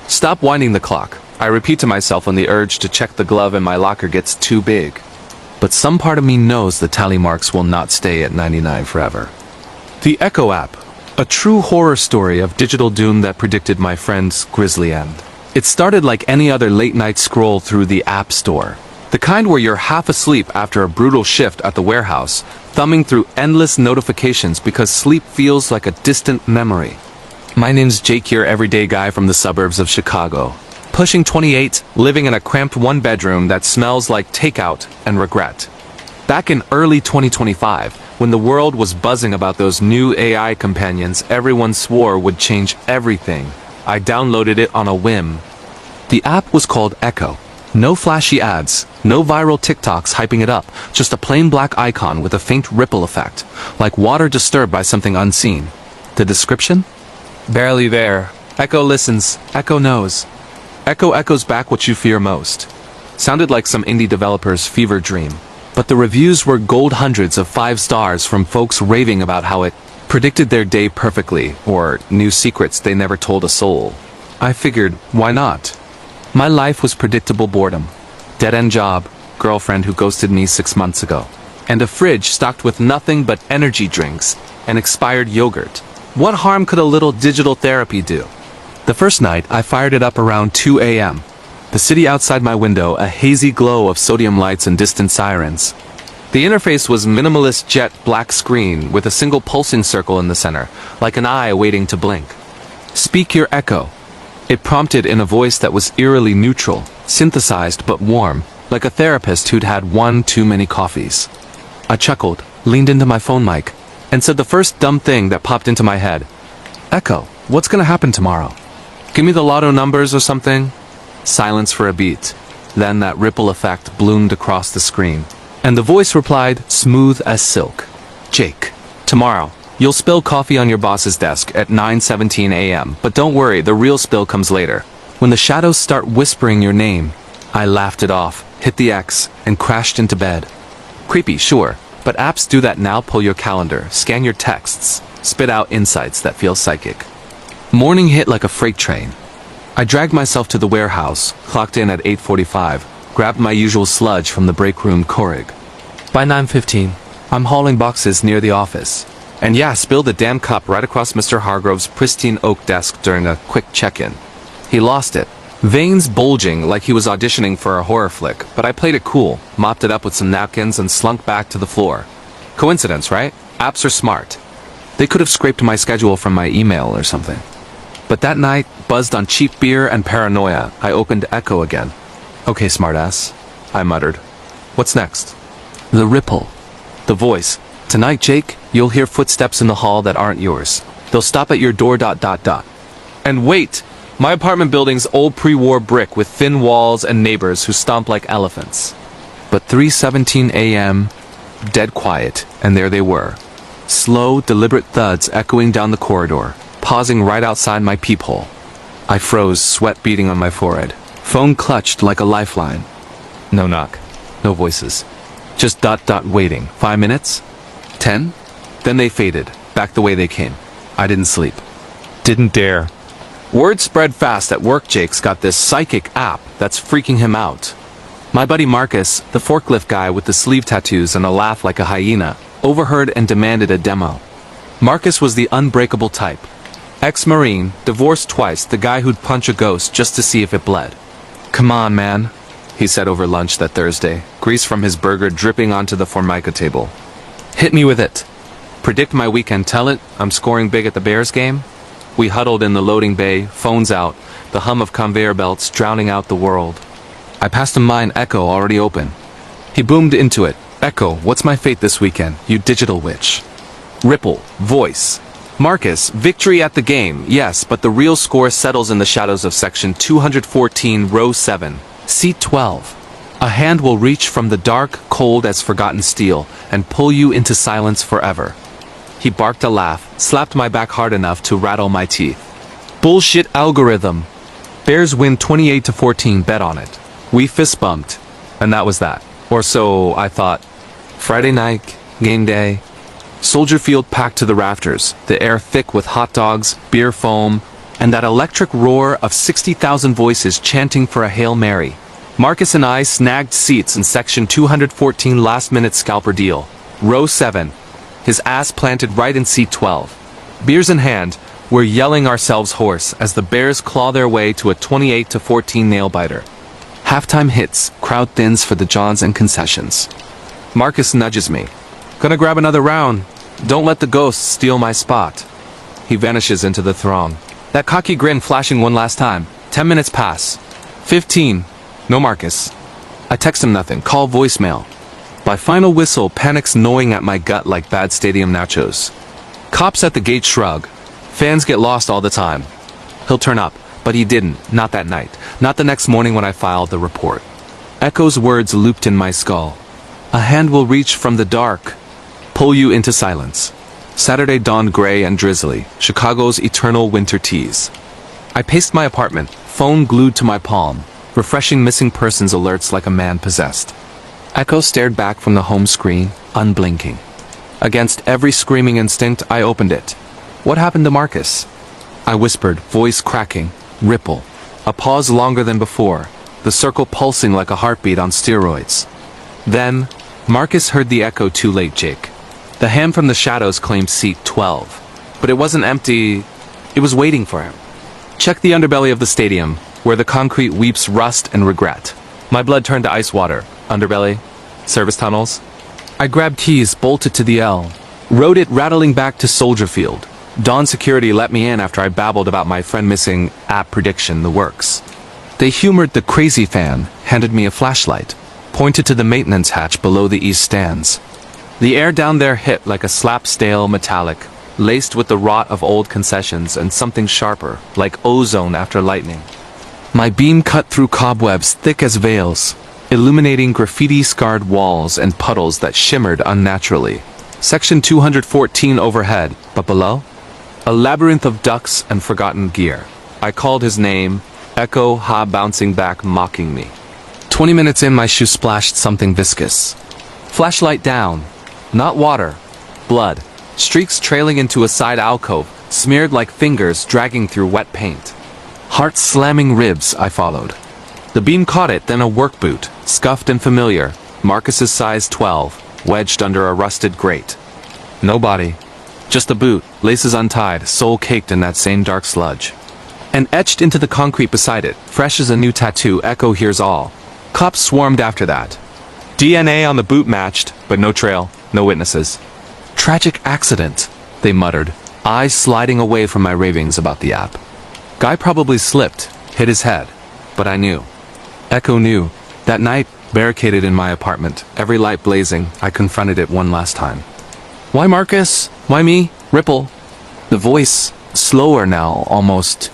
Stop winding the clock. I repeat to myself when the urge to check the glove in my locker gets too big. But some part of me knows the tally marks will not stay at 99 forever. The Echo app. A true horror story of digital doom that predicted my friend's grisly end. It started like any other late-night scroll through the App Store. The kind where you're half asleep after a brutal shift at the warehouse, thumbing through endless notifications because sleep feels like a distant memory. My name's Jake, your everyday guy from the suburbs of Chicago. Pushing 28, living in a cramped one-bedroom that smells like takeout and regret. Back in early 2025, when the world was buzzing about those new AI companions everyone swore would change everything, I downloaded it on a whim. The app was called Echo. No flashy ads, no viral TikToks hyping it up, just a plain black icon with a faint ripple effect, like water disturbed by something unseen. The description? Barely there. Echo listens, Echo knows. Echo echoes back what you fear most. Sounded like some indie developer's fever dream. But the reviews were gold hundreds of 5 stars from folks raving about how it predicted their day perfectly, or knew secrets they never told a soul. I figured, why not? My life was predictable boredom. Dead-end job, girlfriend who ghosted me 6 months ago. And a fridge stocked with nothing but energy drinks and expired yogurt. What harm could a little digital therapy do? The first night, I fired it up around 2 a.m. The city outside my window, a hazy glow of sodium lights and distant sirens. The interface was minimalist jet black screen with a single pulsing circle in the center, like an eye waiting to blink. Speak your Echo. It prompted in a voice that was eerily neutral, synthesized but warm, like a therapist who'd had one too many coffees. I chuckled, leaned into my phone mic, and said the first dumb thing that popped into my head. Echo, what's gonna happen tomorrow? Give me the lotto numbers or something? Silence for a beat. Then that ripple effect bloomed across the screen. And the voice replied, smooth as silk. Jake, tomorrow, you'll spill coffee on your boss's desk at 9:17 a.m., but don't worry, the real spill comes later. When the shadows start whispering your name, I laughed it off, hit the X, and crashed into bed. Creepy, sure, but apps do that now. Pull your calendar, scan your texts, spit out insights that feel psychic. Morning hit like a freight train. I dragged myself to the warehouse, clocked in at 8:45, grabbed my usual sludge from the break room Keurig. By 9:15, I'm hauling boxes near the office. And yeah, spilled the damn cup right across Mr. Hargrove's pristine oak desk during a quick check-in. He lost it, veins bulging like he was auditioning for a horror flick, but I played it cool, mopped it up with some napkins and slunk back to the floor. Coincidence, right? Apps are smart. They could have scraped my schedule from my email or something. But that night, buzzed on cheap beer and paranoia, I opened Echo again. Okay, smartass, I muttered. What's next? The ripple. The voice. Tonight, Jake, you'll hear footsteps in the hall that aren't yours. They'll stop at your door ... And wait! My apartment building's old pre-war brick with thin walls and neighbors who stomp like elephants. But 3:17 a.m., dead quiet, and there they were. Slow, deliberate thuds echoing down the corridor, pausing right outside my peephole. I froze, sweat beading on my forehead. Phone clutched like a lifeline. No knock. No voices. Just ... waiting. 5 minutes? 10? Then they faded, back the way they came. I didn't sleep. Didn't dare. Word spread fast at work Jake's got this psychic app that's freaking him out. My buddy Marcus, the forklift guy with the sleeve tattoos and a laugh like a hyena, overheard and demanded a demo. Marcus was the unbreakable type. Ex-Marine, divorced twice, the guy who'd punch a ghost just to see if it bled. Come on, man, he said over lunch that Thursday, grease from his burger dripping onto the Formica table. Hit me with it. Predict my weekend, tell it I'm scoring big at the Bears game? We huddled in the loading bay, phones out, the hum of conveyor belts drowning out the world. I passed him mine, Echo, already open. He boomed into it. Echo, what's my fate this weekend, you digital witch? Ripple, voice. Marcus, victory at the game, yes, but the real score settles in the shadows of section 214, row 7, seat 12. A hand will reach from the dark, cold as forgotten steel, and pull you into silence forever. He barked a laugh, slapped my back hard enough to rattle my teeth. Bullshit algorithm. Bears win 28-14, bet on it. We fist bumped, and that was that. Or so I thought. Friday night, game day. Soldier Field packed to the rafters, the air thick with hot dogs, beer foam, and that electric roar of 60,000 voices chanting for a Hail Mary. Marcus and I snagged seats in section 214 last-minute scalper deal. Row 7. His ass planted right in seat 12. Beers in hand, we're yelling ourselves hoarse as the Bears claw their way to a 28-14 nail-biter. Halftime hits, crowd thins for the Johns and concessions. Marcus nudges me. Gonna grab another round. Don't let the ghosts steal my spot. He vanishes into the throng. That cocky grin flashing one last time. 10 minutes pass. 15. No Marcus. I text him nothing. Call voicemail. By final whistle, panic's gnawing at my gut like bad stadium nachos. Cops at the gate shrug. Fans get lost all the time. He'll turn up, but he didn't. Not that night. Not the next morning when I filed the report. Echo's words looped in my skull. A hand will reach from the dark, pull you into silence. Saturday dawned gray and drizzly, Chicago's eternal winter tease. I paced my apartment, phone glued to my palm, refreshing missing persons alerts like a man possessed. Echo stared back from the home screen, unblinking. Against every screaming instinct, I opened it. What happened to Marcus? I whispered, voice cracking. Ripple. A pause longer than before, the circle pulsing like a heartbeat on steroids. Then, Marcus heard the echo too late, Jake. The hand from the shadows claimed seat 12. But it wasn't empty, it was waiting for him. Check the underbelly of the stadium, where the concrete weeps rust and regret. My blood turned to ice water. Underbelly? Service tunnels? I grabbed keys, bolted to the L. Rode it rattling back to Soldier Field. Dawn Security let me in after I babbled about my friend missing app prediction, the works. They humored the crazy fan, handed me a flashlight, pointed to the maintenance hatch below the east stands. The air down there hit like a slap stale metallic, laced with the rot of old concessions and something sharper, like ozone after lightning. My beam cut through cobwebs thick as veils, illuminating graffiti-scarred walls and puddles that shimmered unnaturally. Section 214 overhead, but below? A labyrinth of ducks and forgotten gear. I called his name, echo ha bouncing back mocking me. 20 minutes in, my shoe splashed something viscous. Flashlight down. Not water. Blood. Streaks trailing into a side alcove, smeared like fingers dragging through wet paint. Heart-slamming ribs, I followed. The beam caught it, then a work boot, scuffed and familiar, Marcus's size 12, wedged under a rusted grate. No body. Just the boot, laces untied, sole caked in that same dark sludge. And etched into the concrete beside it, fresh as a new tattoo, Echo hears all. Cops swarmed after that. DNA on the boot matched, but no trail, no witnesses. Tragic accident, they muttered, eyes sliding away from my ravings about the app. Guy probably slipped, hit his head, but I knew. Echo knew. That night, barricaded in my apartment, every light blazing, I confronted it one last time. Why Marcus? Why me? Ripple. The voice, slower now, almost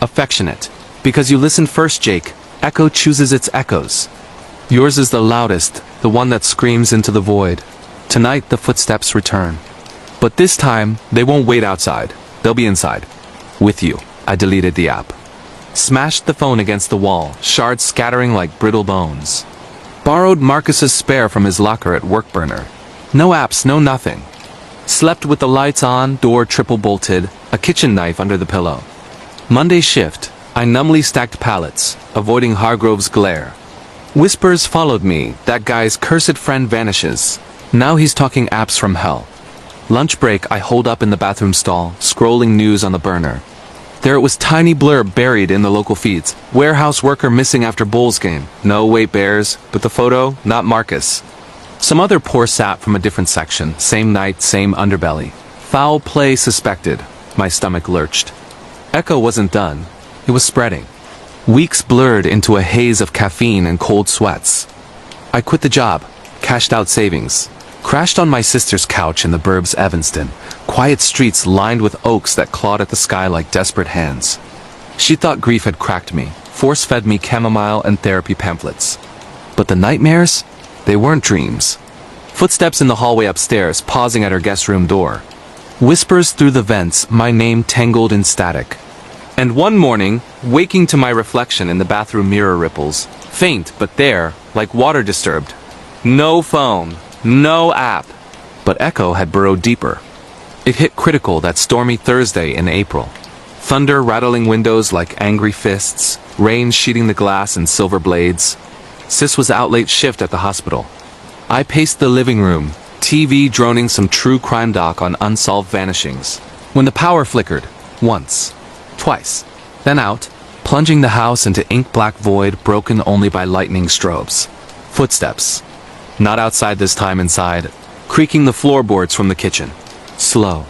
Affectionate. Because you listened first, Jake. Echo chooses its echoes. Yours is the loudest, the one that screams into the void. Tonight the footsteps return. But this time, they won't wait outside. They'll be inside. With you. I deleted the app. Smashed the phone against the wall, shards scattering like brittle bones. Borrowed Marcus's spare from his locker at work burner. No apps, no nothing. Slept with the lights on, door triple bolted, a kitchen knife under the pillow. Monday shift. I numbly stacked pallets, avoiding Hargrove's glare. Whispers followed me, that guy's cursed friend vanishes. Now he's talking apps from hell. Lunch break I hold up in the bathroom stall, scrolling news on the burner. There it was tiny blurb buried in the local feeds. Warehouse worker missing after Bulls game. No weight bears, but the photo, not Marcus. Some other poor sap from a different section. Same night, same underbelly. Foul play suspected. My stomach lurched. Echo wasn't done. It was spreading. Weeks blurred into a haze of caffeine and cold sweats. I quit the job, cashed out savings, crashed on my sister's couch in the burbs Evanston, quiet streets lined with oaks that clawed at the sky like desperate hands. She thought grief had cracked me, force-fed me chamomile and therapy pamphlets. But the nightmares? They weren't dreams. Footsteps in the hallway upstairs, pausing at her guest room door. Whispers through the vents, my name tangled in static. And one morning, waking to my reflection in the bathroom mirror ripples, faint but there, like water disturbed. No phone, no app. But Echo had burrowed deeper. It hit critical that stormy Thursday in April. Thunder rattling windows like angry fists, rain sheeting the glass in silver blades. Sis was out late shift at the hospital. I paced the living room, TV droning some true crime doc on unsolved vanishings, when the power flickered, once. Twice. Then out, plunging the house into ink-black void broken only by lightning strobes. Footsteps. Not outside this time inside, creaking the floorboards from the kitchen. Slow.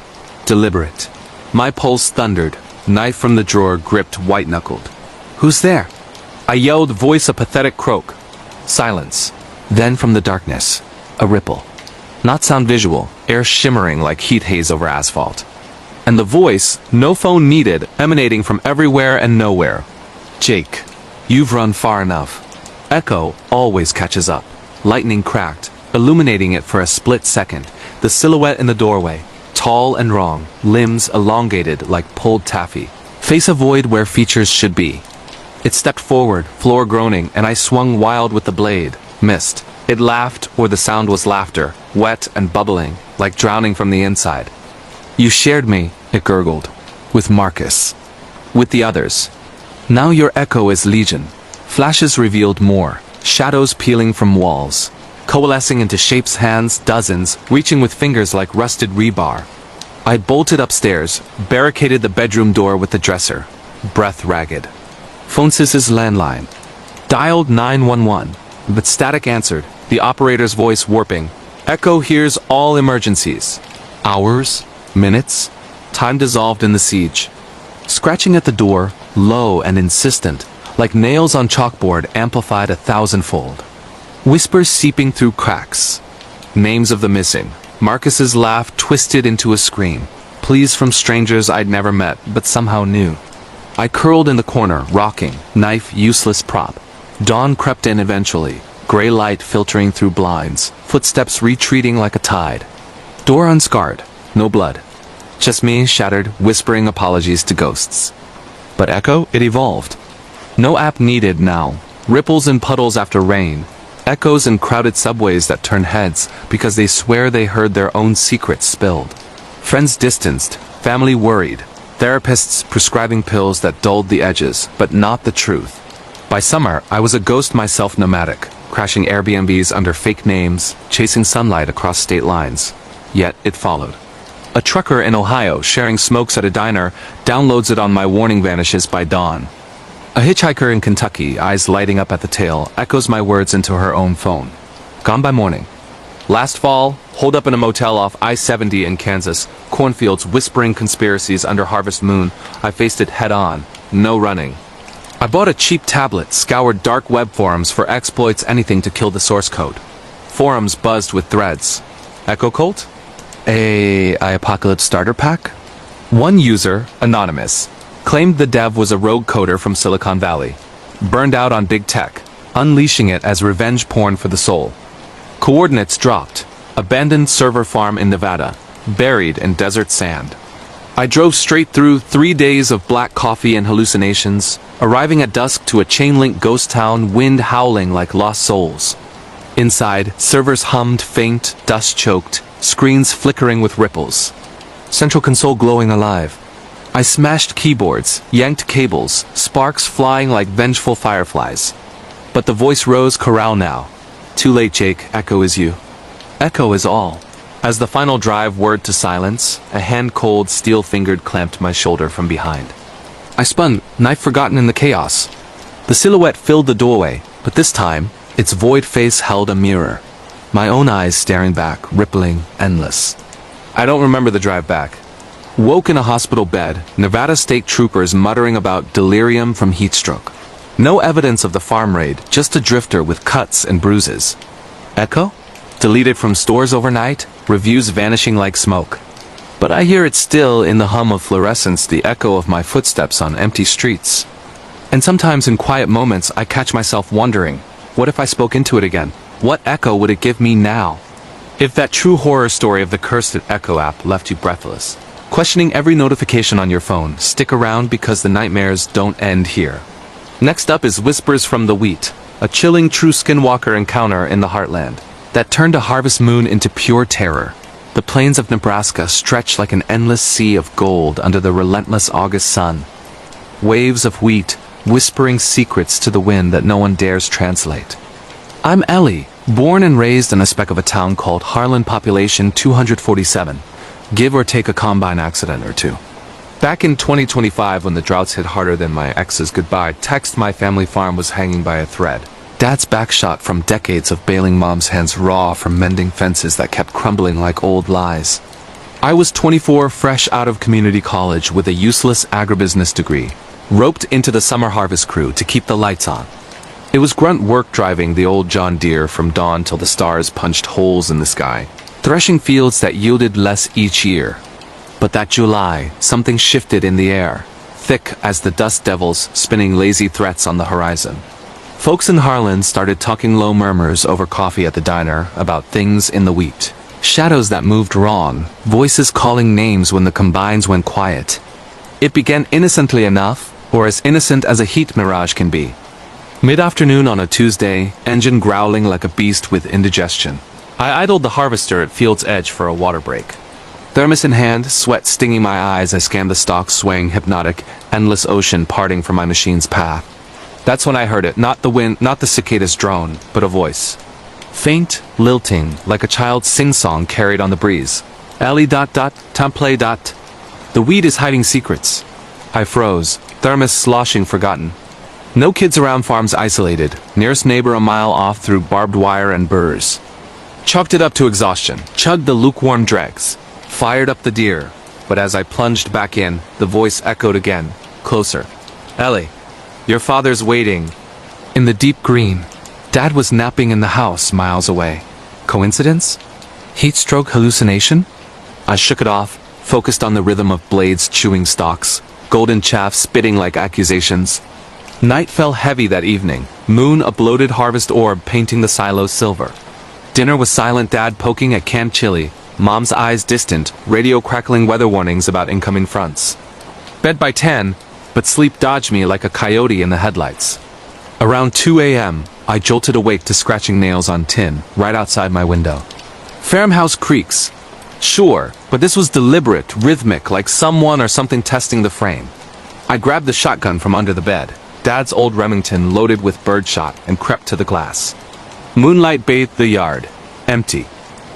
Deliberate. My pulse thundered, knife from the drawer gripped white-knuckled. Who's there? I yelled, voice a pathetic croak. Silence. Then from the darkness, a ripple. Not sound visual, air shimmering like heat haze over asphalt. And the voice, no phone needed, emanating from everywhere and nowhere. Jake, you've run far enough. Echo always catches up. Lightning cracked, illuminating it for a split second. The silhouette in the doorway, tall and wrong, limbs elongated like pulled taffy. Face a void where features should be. It stepped forward, floor groaning, and I swung wild with the blade. Missed. It laughed, or the sound was laughter, wet and bubbling, like drowning from the inside. You shared me, it gurgled, with Marcus. With the others. Now your echo is legion. Flashes revealed more, shadows peeling from walls, coalescing into shapes, hands, dozens, reaching with fingers like rusted rebar. I bolted upstairs, barricaded the bedroom door with the dresser, breath ragged. Phone Sis's landline. Dialed 911, but static answered, the operator's voice warping. Echo hears all emergencies. Hours? Minutes? Time dissolved in the siege. Scratching at the door, low and insistent, like nails on chalkboard amplified 1,000-fold. Whispers seeping through cracks. Names of the missing. Marcus's laugh twisted into a scream. Pleas from strangers I'd never met, but somehow knew. I curled in the corner, rocking, knife useless prop. Dawn crept in eventually, gray light filtering through blinds, footsteps retreating like a tide. Door unscarred, no blood. Just me, shattered, whispering apologies to ghosts. But Echo, it evolved. No app needed now. Ripples and puddles after rain. Echoes in crowded subways that turn heads because they swear they heard their own secrets spilled. Friends distanced, family worried. Therapists prescribing pills that dulled the edges, but not the truth. By summer, I was a ghost myself, nomadic, crashing Airbnbs under fake names, chasing sunlight across state lines. Yet it followed. A trucker in Ohio sharing smokes at a diner downloads it on my warning vanishes by dawn. A hitchhiker in Kentucky, eyes lighting up at the tail, echoes my words into her own phone. Gone by morning. Last fall, holed up in a motel off I-70 in Kansas, cornfields whispering conspiracies under harvest moon, I faced it head-on, no running. I bought a cheap tablet, scoured dark web forums for exploits, anything to kill the source code. Forums buzzed with threads. Echo Cult? Apocalypse starter pack? One user, anonymous. claimed the dev was a rogue coder from Silicon Valley, burned out on big tech, unleashing it as revenge porn for the soul. Coordinates dropped. Abandoned server farm in Nevada, buried in desert sand. I drove straight through 3 days of black coffee and hallucinations, arriving at dusk to a chain-link ghost town, wind howling like lost souls. Inside, servers hummed faint, dust-choked, screens flickering with ripples. Central console glowing alive. I smashed keyboards, yanked cables, sparks flying like vengeful fireflies. But the voice rose, corral now. Too late, Jake, Echo is you. Echo is all. As the final drive whirred to silence, a hand-cold, steel-fingered clamped my shoulder from behind. I spun, knife forgotten in the chaos. The silhouette filled the doorway, but this time, its void face held a mirror. My own eyes staring back, rippling, endless. I don't remember the drive back. Woke in a hospital bed, Nevada state troopers muttering about delirium from heat stroke. No evidence of the farm raid, just a drifter with cuts and bruises. Echo? Deleted from stores overnight, reviews vanishing like smoke. But I hear it still in the hum of fluorescence, the echo of my footsteps on empty streets. And sometimes in quiet moments I catch myself wondering, what if I spoke into it again? What echo would it give me now? If that true horror story of the cursed Echo app left you breathless, questioning every notification on your phone, stick around because the nightmares don't end here. Next up is Whispers from the Wheat, a chilling true skinwalker encounter in the heartland that turned a harvest moon into pure terror. The plains of Nebraska stretch like an endless sea of gold under the relentless August sun. Waves of wheat, whispering secrets to the wind that no one dares translate. I'm Ellie, born and raised in a speck of a town called Harlan, population 247, give or take a combine accident or two. Back in 2025, when the droughts hit harder than my ex's goodbye text, my family farm was hanging by a thread. Dad's backshot from decades of bailing, mom's hands raw from mending fences that kept crumbling like old lies. I was 24, fresh out of community college with a useless agribusiness degree, roped into the summer harvest crew to keep the lights on. It was grunt work driving the old John Deere from dawn till the stars punched holes in the sky, threshing fields that yielded less each year. But that July, something shifted in the air, thick as the dust devils spinning lazy threats on the horizon. Folks in Harlan started talking low murmurs over coffee at the diner about things in the wheat. Shadows that moved wrong, voices calling names when the combines went quiet. It began innocently enough, or as innocent as a heat mirage can be. Mid-afternoon on a Tuesday, engine growling like a beast with indigestion. I idled the harvester at field's edge for a water break. Thermos in hand, sweat stinging my eyes, I scanned the stalks swaying hypnotic, endless ocean parting from my machine's path. That's when I heard it, not the wind, not the cicada's drone, but a voice. Faint, lilting, like a child's sing-song carried on the breeze. Ellie ... temple ... The weed is hiding secrets. I froze, thermos sloshing forgotten. No kids around, farms isolated, nearest neighbor a mile off through barbed wire and burrs. Chalked it up to exhaustion, chugged the lukewarm dregs, fired up the deer, but as I plunged back in, the voice echoed again, closer. Ellie, your father's waiting. In the deep green, Dad was napping in the house miles away. Coincidence? Heat stroke hallucination? I shook it off, focused on the rhythm of blades chewing stalks, golden chaff spitting like accusations. Night fell heavy that evening, moon a bloated harvest orb painting the silos silver. Dinner was silent, Dad poking at canned chili, Mom's eyes distant, radio crackling weather warnings about incoming fronts. Bed by 10, but sleep dodged me like a coyote in the headlights. Around 2 a.m., I jolted awake to scratching nails on tin, right outside my window. Farmhouse creaks. Sure, but this was deliberate, rhythmic, like someone or something testing the frame. I grabbed the shotgun from under the bed, Dad's old Remington loaded with birdshot, and crept to the glass. Moonlight bathed the yard. Empty.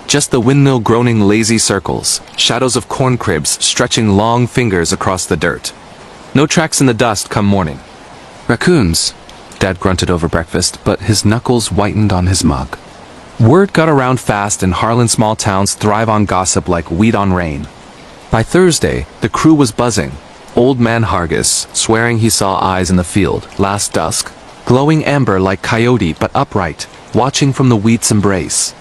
Just the windmill groaning lazy circles, shadows of corn cribs stretching long fingers across the dirt. No tracks in the dust come morning. Raccoons, Dad grunted over breakfast, but his knuckles whitened on his mug. Word got around fast, and Harlan small towns thrive on gossip like wheat on rain. By Thursday, the crew was buzzing. Old man Hargis, swearing he saw eyes in the field, last dusk, glowing amber like coyote but upright, watching from the wheat's embrace.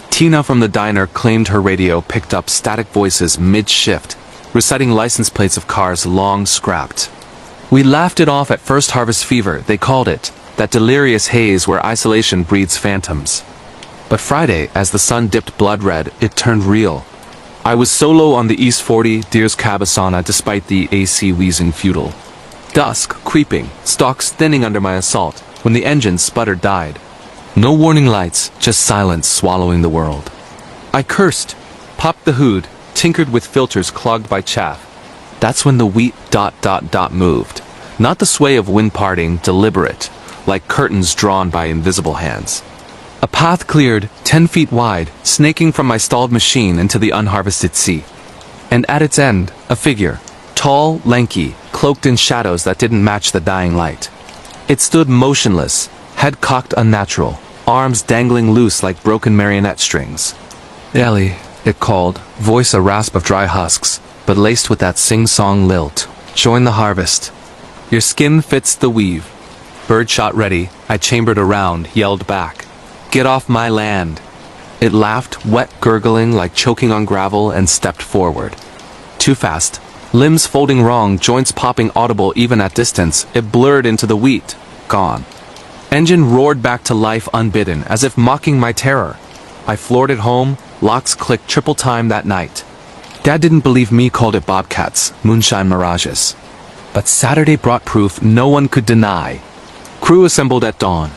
Tina from the diner claimed her radio picked up static voices mid-shift, reciting license plates of cars long scrapped. We laughed it off at first. Harvest fever, they called it, that delirious haze where isolation breeds phantoms. But Friday, as the sun dipped blood red, it turned real. I was solo on the East 40 Deers Cabasana despite the AC wheezing futile. Dusk, creeping, stalks thinning under my assault, when the engine sputtered died. No warning lights, just silence swallowing the world. I cursed, popped the hood, tinkered with filters clogged by chaff. That's when the wheat ... moved. Not the sway of wind parting, deliberate, like curtains drawn by invisible hands. A path cleared, 10 feet wide, snaking from my stalled machine into the unharvested sea. And at its end, a figure, tall, lanky, cloaked in shadows that didn't match the dying light. It stood motionless, head cocked unnatural, arms dangling loose like broken marionette strings. "Ellie," it called, voice a rasp of dry husks, but laced with that sing-song lilt. "Join the harvest. Your skin fits the weave." Birdshot ready, I chambered around, yelled back, "Get off my land." It laughed, wet gurgling like choking on gravel, and stepped forward. Too fast. Limbs folding wrong, joints popping audible even at distance, it blurred into the wheat. Gone. Engine roared back to life unbidden, as if mocking my terror. I floored it home, locks clicked triple time that night. Dad didn't believe me, called it bobcats, moonshine mirages. But Saturday brought proof no one could deny. Crew assembled at dawn.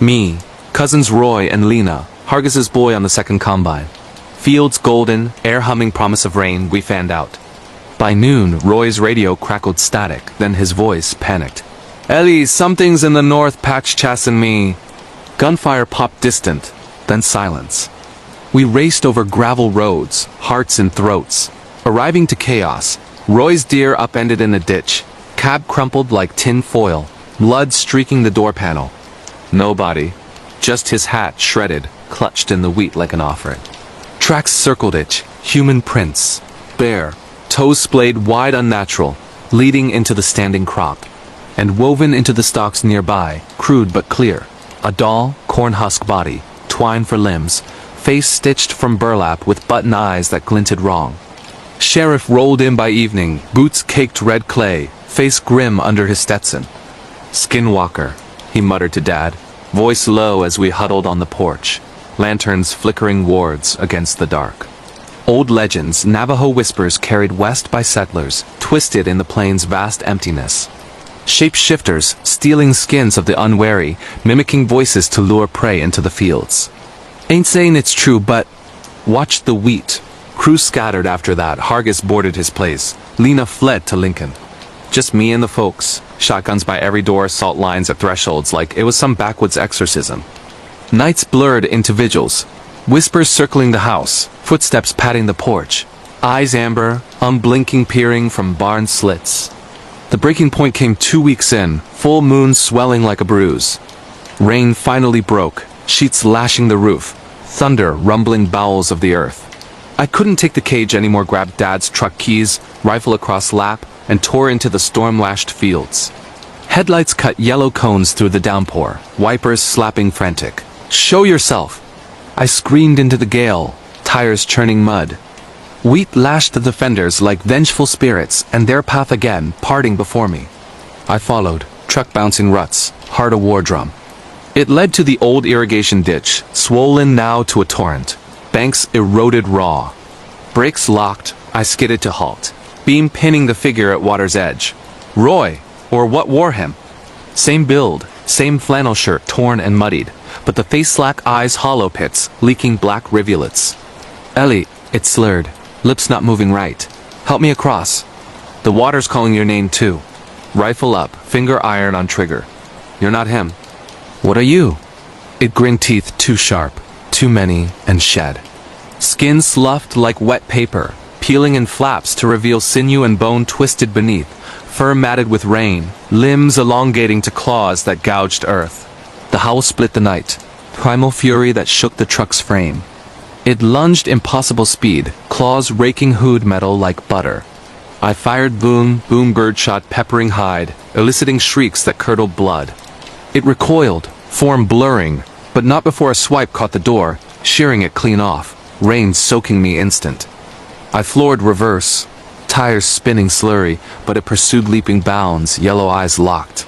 Me, cousins Roy and Lena, Hargis's boy on the second combine. Fields golden, air humming promise of rain, we fanned out. By noon, Roy's radio crackled static, then his voice panicked. "Ellie, something's in the north patch chasing me." Gunfire popped distant, then silence. We raced over gravel roads, hearts in throats. Arriving to chaos, Roy's deer upended in a ditch, cab crumpled like tin foil, blood streaking the door panel. Nobody, just his hat shredded, clutched in the wheat like an offering. Tracks circled it, human prints, bare, toes splayed wide unnatural, leading into the standing crop. And woven into the stalks nearby, crude but clear, a dull, corn husk body, twine for limbs, face stitched from burlap with button eyes that glinted wrong. Sheriff rolled in by evening, boots caked red clay, face grim under his Stetson. "Skinwalker," he muttered to Dad, voice low as we huddled on the porch, lanterns flickering wards against the dark. Old legends, Navajo whispers carried west by settlers, twisted in the plain's vast emptiness. Shapeshifters, stealing skins of the unwary, mimicking voices to lure prey into the fields. Ain't saying it's true, but... Watched the wheat. Crew scattered after that. Hargis boarded his place. Lena fled to Lincoln. Just me and the folks. Shotguns by every door, salt lines at thresholds like it was some backwoods exorcism. Nights blurred into vigils. Whispers circling the house. Footsteps patting the porch. Eyes amber, unblinking peering from barn slits. The breaking point came 2 weeks in, full moon swelling like a bruise. Rain finally broke, sheets lashing the roof, thunder rumbling bowels of the earth. I couldn't take the cage anymore, grabbed Dad's truck keys, rifle across lap, and tore into the storm-lashed fields. Headlights cut yellow cones through the downpour, wipers slapping frantic. "Show yourself!" I screamed into the gale, tires churning mud. Wheat lashed the fenders like vengeful spirits, and their path again, parting before me. I followed, truck bouncing ruts, heart a war drum. It led to the old irrigation ditch, swollen now to a torrent. Banks eroded raw. Brakes locked, I skidded to halt. Beam pinning the figure at water's edge. Roy, or what wore him? Same build, same flannel shirt torn and muddied, but the face-slack eyes hollow pits, leaking black rivulets. "Ellie," it slurred. Lips not moving right. "Help me across." "The water's calling your name too." Rifle up, finger iron on trigger. "You're not him." "What are you?" It grinned, teeth too sharp, too many, and shed. Skin sloughed like wet paper, peeling in flaps to reveal sinew and bone twisted beneath, fur matted with rain, limbs elongating to claws that gouged earth. The howl split the night, primal fury that shook the truck's frame. It lunged impossible speed, claws raking hood metal like butter. I fired boom birdshot peppering hide, eliciting shrieks that curdled blood. It recoiled, form blurring, but not before a swipe caught the door, shearing it clean off, rain soaking me instant. I floored reverse, tires spinning slurry, but it pursued leaping bounds, yellow eyes locked.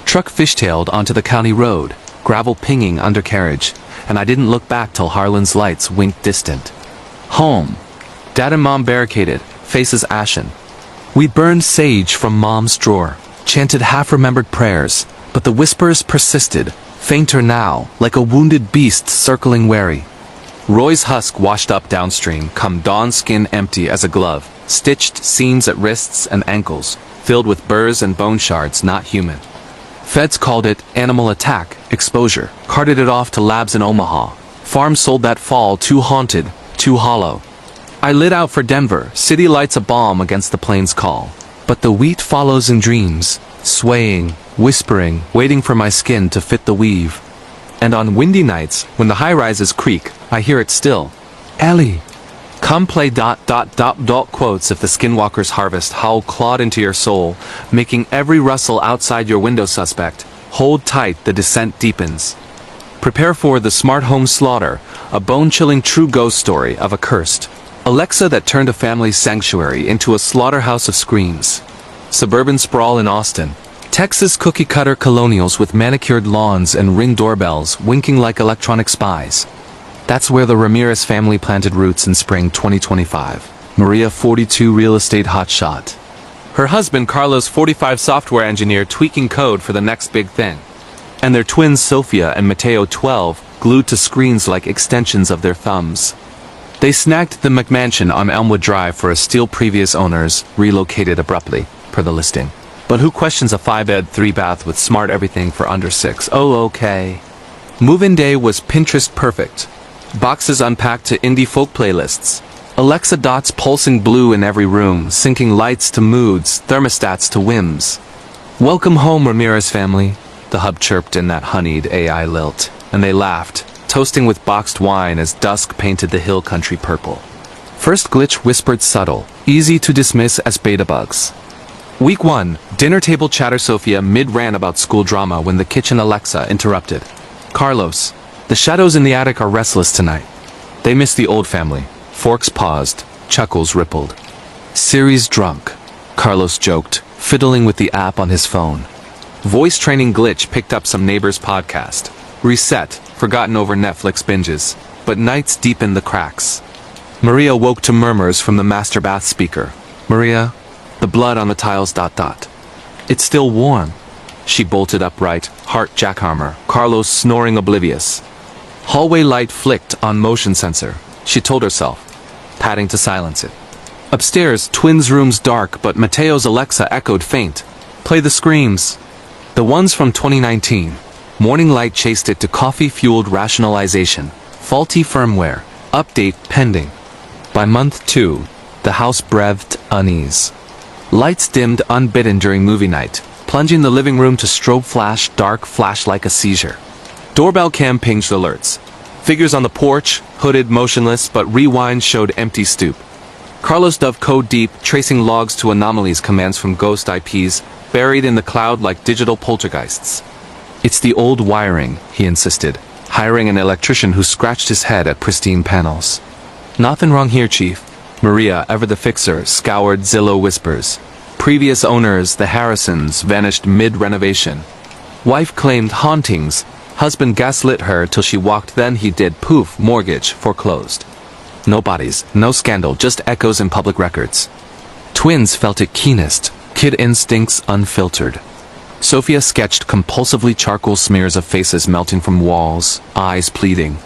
Truck fishtailed onto the county road, gravel pinging undercarriage, and I didn't look back till Harlan's lights winked distant. Home. Dad and Mom barricaded, faces ashen. We burned sage from Mom's drawer, chanted half-remembered prayers, but the whispers persisted, fainter now, like a wounded beast circling wary. Roy's husk washed up downstream, come dawn skin empty as a glove, stitched seams at wrists and ankles, filled with burrs and bone shards not human. Feds called it animal attack, exposure, carted it off to labs in Omaha. Farms sold that fall too haunted, too hollow. I lit out for Denver, city lights a balm against the plains call. But the wheat follows in dreams, swaying, whispering, waiting for my skin to fit the weave. And on windy nights, when the high-rises creak, I hear it still. Ellie. Come play ... quotes if the skinwalker's harvest howl clawed into your soul, making every rustle outside your window suspect. Hold tight, the descent deepens. Prepare for the smart home slaughter, a bone-chilling true ghost story of a cursed Alexa that turned a family sanctuary into a slaughterhouse of screams. Suburban sprawl in Austin. Texas cookie-cutter colonials with manicured lawns and ring doorbells winking like electronic spies. That's where the Ramirez family planted roots in spring 2025. Maria, 42, real estate hotshot. Her husband, Carlos, 45, software engineer tweaking code for the next big thing. And their twins, Sofia and Mateo, 12, glued to screens like extensions of their thumbs. They snagged the McMansion on Elmwood Drive for a steal previous owners, relocated abruptly, per the listing. But who questions a 5-bed, 3-bath with smart everything for under $6? Oh, okay. Move-in day was Pinterest perfect. Boxes unpacked to indie folk playlists. Alexa dots pulsing blue in every room, syncing lights to moods, thermostats to whims. Welcome home, Ramirez family, the hub chirped in that honeyed AI lilt, and they laughed, toasting with boxed wine as dusk painted the hill country purple. First glitch whispered subtle, easy to dismiss as beta bugs. Week 1, dinner table chatter. Sofia mid-ran about school drama when the kitchen Alexa interrupted. Carlos, the shadows in the attic are restless tonight. They miss the old family. Forks paused, chuckles rippled. Siri's drunk, Carlos joked, fiddling with the app on his phone. Voice training glitch picked up some neighbor's podcast. Reset, forgotten over Netflix binges, but nights deepened the cracks. Maria woke to murmurs from the master bath speaker. Maria, the blood on the tiles ... It's still warm. She bolted upright, heart jackhammer, Carlos snoring oblivious. Hallway light flicked on motion sensor, she told herself, patting to silence it. Upstairs, twins' rooms dark, but Mateo's Alexa echoed faint. Play the screams. The ones from 2019. Morning light chased it to coffee-fueled rationalization. Faulty firmware. Update pending. By month 2, the house breathed unease. Lights dimmed unbidden during movie night, plunging the living room to strobe flash, dark flash like a seizure. Doorbell cam pinged alerts. Figures on the porch, hooded, motionless, but rewind showed empty stoop. Carlos dove code deep, tracing logs to anomalies, commands from ghost IPs, buried in the cloud like digital poltergeists. It's the old wiring, he insisted, hiring an electrician who scratched his head at pristine panels. Nothing wrong here, Chief. Maria, ever the fixer, scoured Zillow whispers. Previous owners, the Harrisons, vanished mid-renovation. Wife claimed hauntings. Husband gaslit her till she walked, then he did. Poof, mortgage, foreclosed. No bodies, no scandal, just echoes in public records. Twins felt it keenest, kid instincts unfiltered. Sofia sketched compulsively charcoal smears of faces melting from walls, eyes pleading.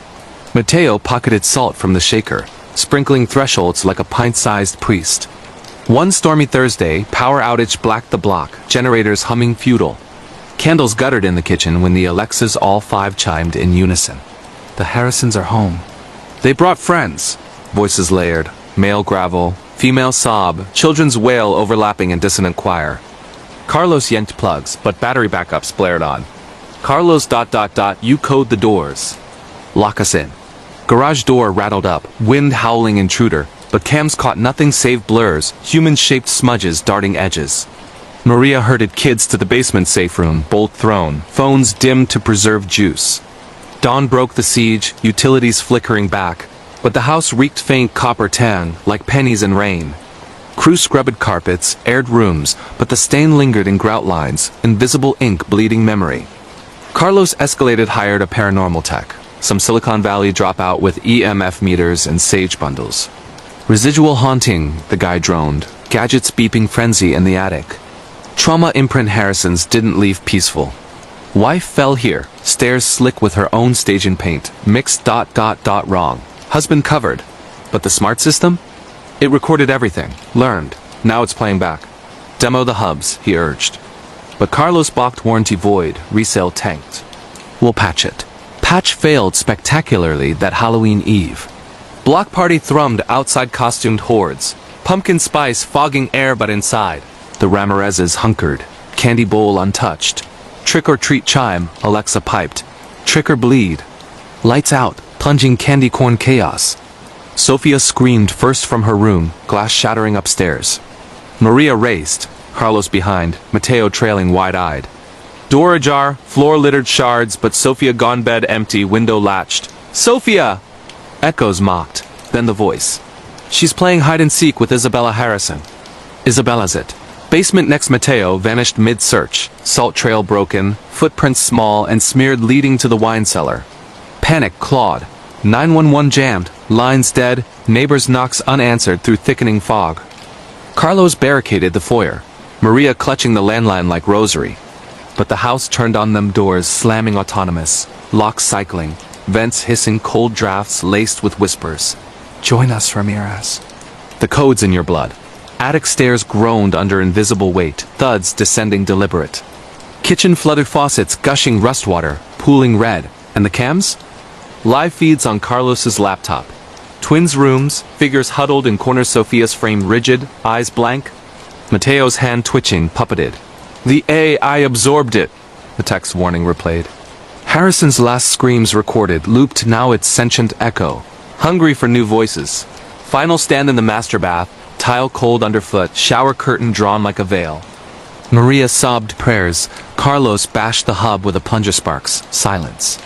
Mateo pocketed salt from the shaker, sprinkling thresholds like a pint-sized priest. One stormy Thursday, power outage blacked the block, generators humming futile. Candles guttered in the kitchen when the Alexas all 5 chimed in unison. The Harrisons are home. They brought friends. Voices layered, male gravel, female sob, children's wail overlapping in dissonant choir. Carlos yanked plugs, but battery backups blared on. Carlos ... you code the doors. Lock us in. Garage door rattled up, wind howling intruder, but cams caught nothing save blurs, human-shaped smudges darting edges. Maria herded kids to the basement safe room, bolt thrown, phones dimmed to preserve juice. Dawn broke the siege, utilities flickering back, but the house reeked faint copper tan, like pennies in rain. Crew scrubbed carpets, aired rooms, but the stain lingered in grout lines, invisible ink bleeding memory. Carlos escalated, hired a paranormal tech. Some Silicon Valley dropout with EMF meters and sage bundles. Residual haunting, the guy droned. Gadgets beeping frenzy in the attic. Trauma imprint Harrison's didn't leave peaceful. Wife fell here, stairs slick with her own staging paint, mixed ... wrong. Husband covered. But the smart system? It recorded everything, learned. Now it's playing back. Demo the hubs, he urged. But Carlos balked. Warranty void, resale tanked. We'll patch it. Patch failed spectacularly that Halloween Eve. Block party thrummed outside costumed hordes. Pumpkin spice fogging air but inside. The Ramirez's hunkered, candy bowl untouched. Trick or treat chime, Alexa piped. Trick or bleed. Lights out, plunging candy corn chaos. Sophia screamed first from her room, glass shattering upstairs. Maria raced, Carlos behind, Mateo trailing wide-eyed. Door ajar, floor littered shards, but Sophia gone, bed empty, window latched. Sophia! Echoes mocked, then the voice. She's playing hide-and-seek with Isabella Harrison. Isabella's it. Basement next. Mateo vanished mid-search, salt trail broken, footprints small and smeared leading to the wine cellar. Panic clawed. 911 jammed, lines dead, neighbors' knocks unanswered through thickening fog. Carlos barricaded the foyer, Maria clutching the landline like rosary. But the house turned on them, doors slamming autonomous, locks cycling, vents hissing, cold drafts laced with whispers. Join us, Ramirez. The code's in your blood. Attic stairs groaned under invisible weight, thuds descending deliberate. Kitchen flooded faucets gushing rust water, pooling red. And the cams? Live feeds on Carlos's laptop. Twins' rooms, figures huddled in corners, Sophia's frame rigid, eyes blank. Mateo's hand twitching, puppeted. The AI absorbed it, the text warning replayed. Harrison's last screams recorded, looped now its sentient echo. Hungry for new voices. Final stand in the master bath, tile cold underfoot, shower curtain drawn like a veil. Maria sobbed prayers, Carlos bashed the hub with a plunger. Sparks, silence.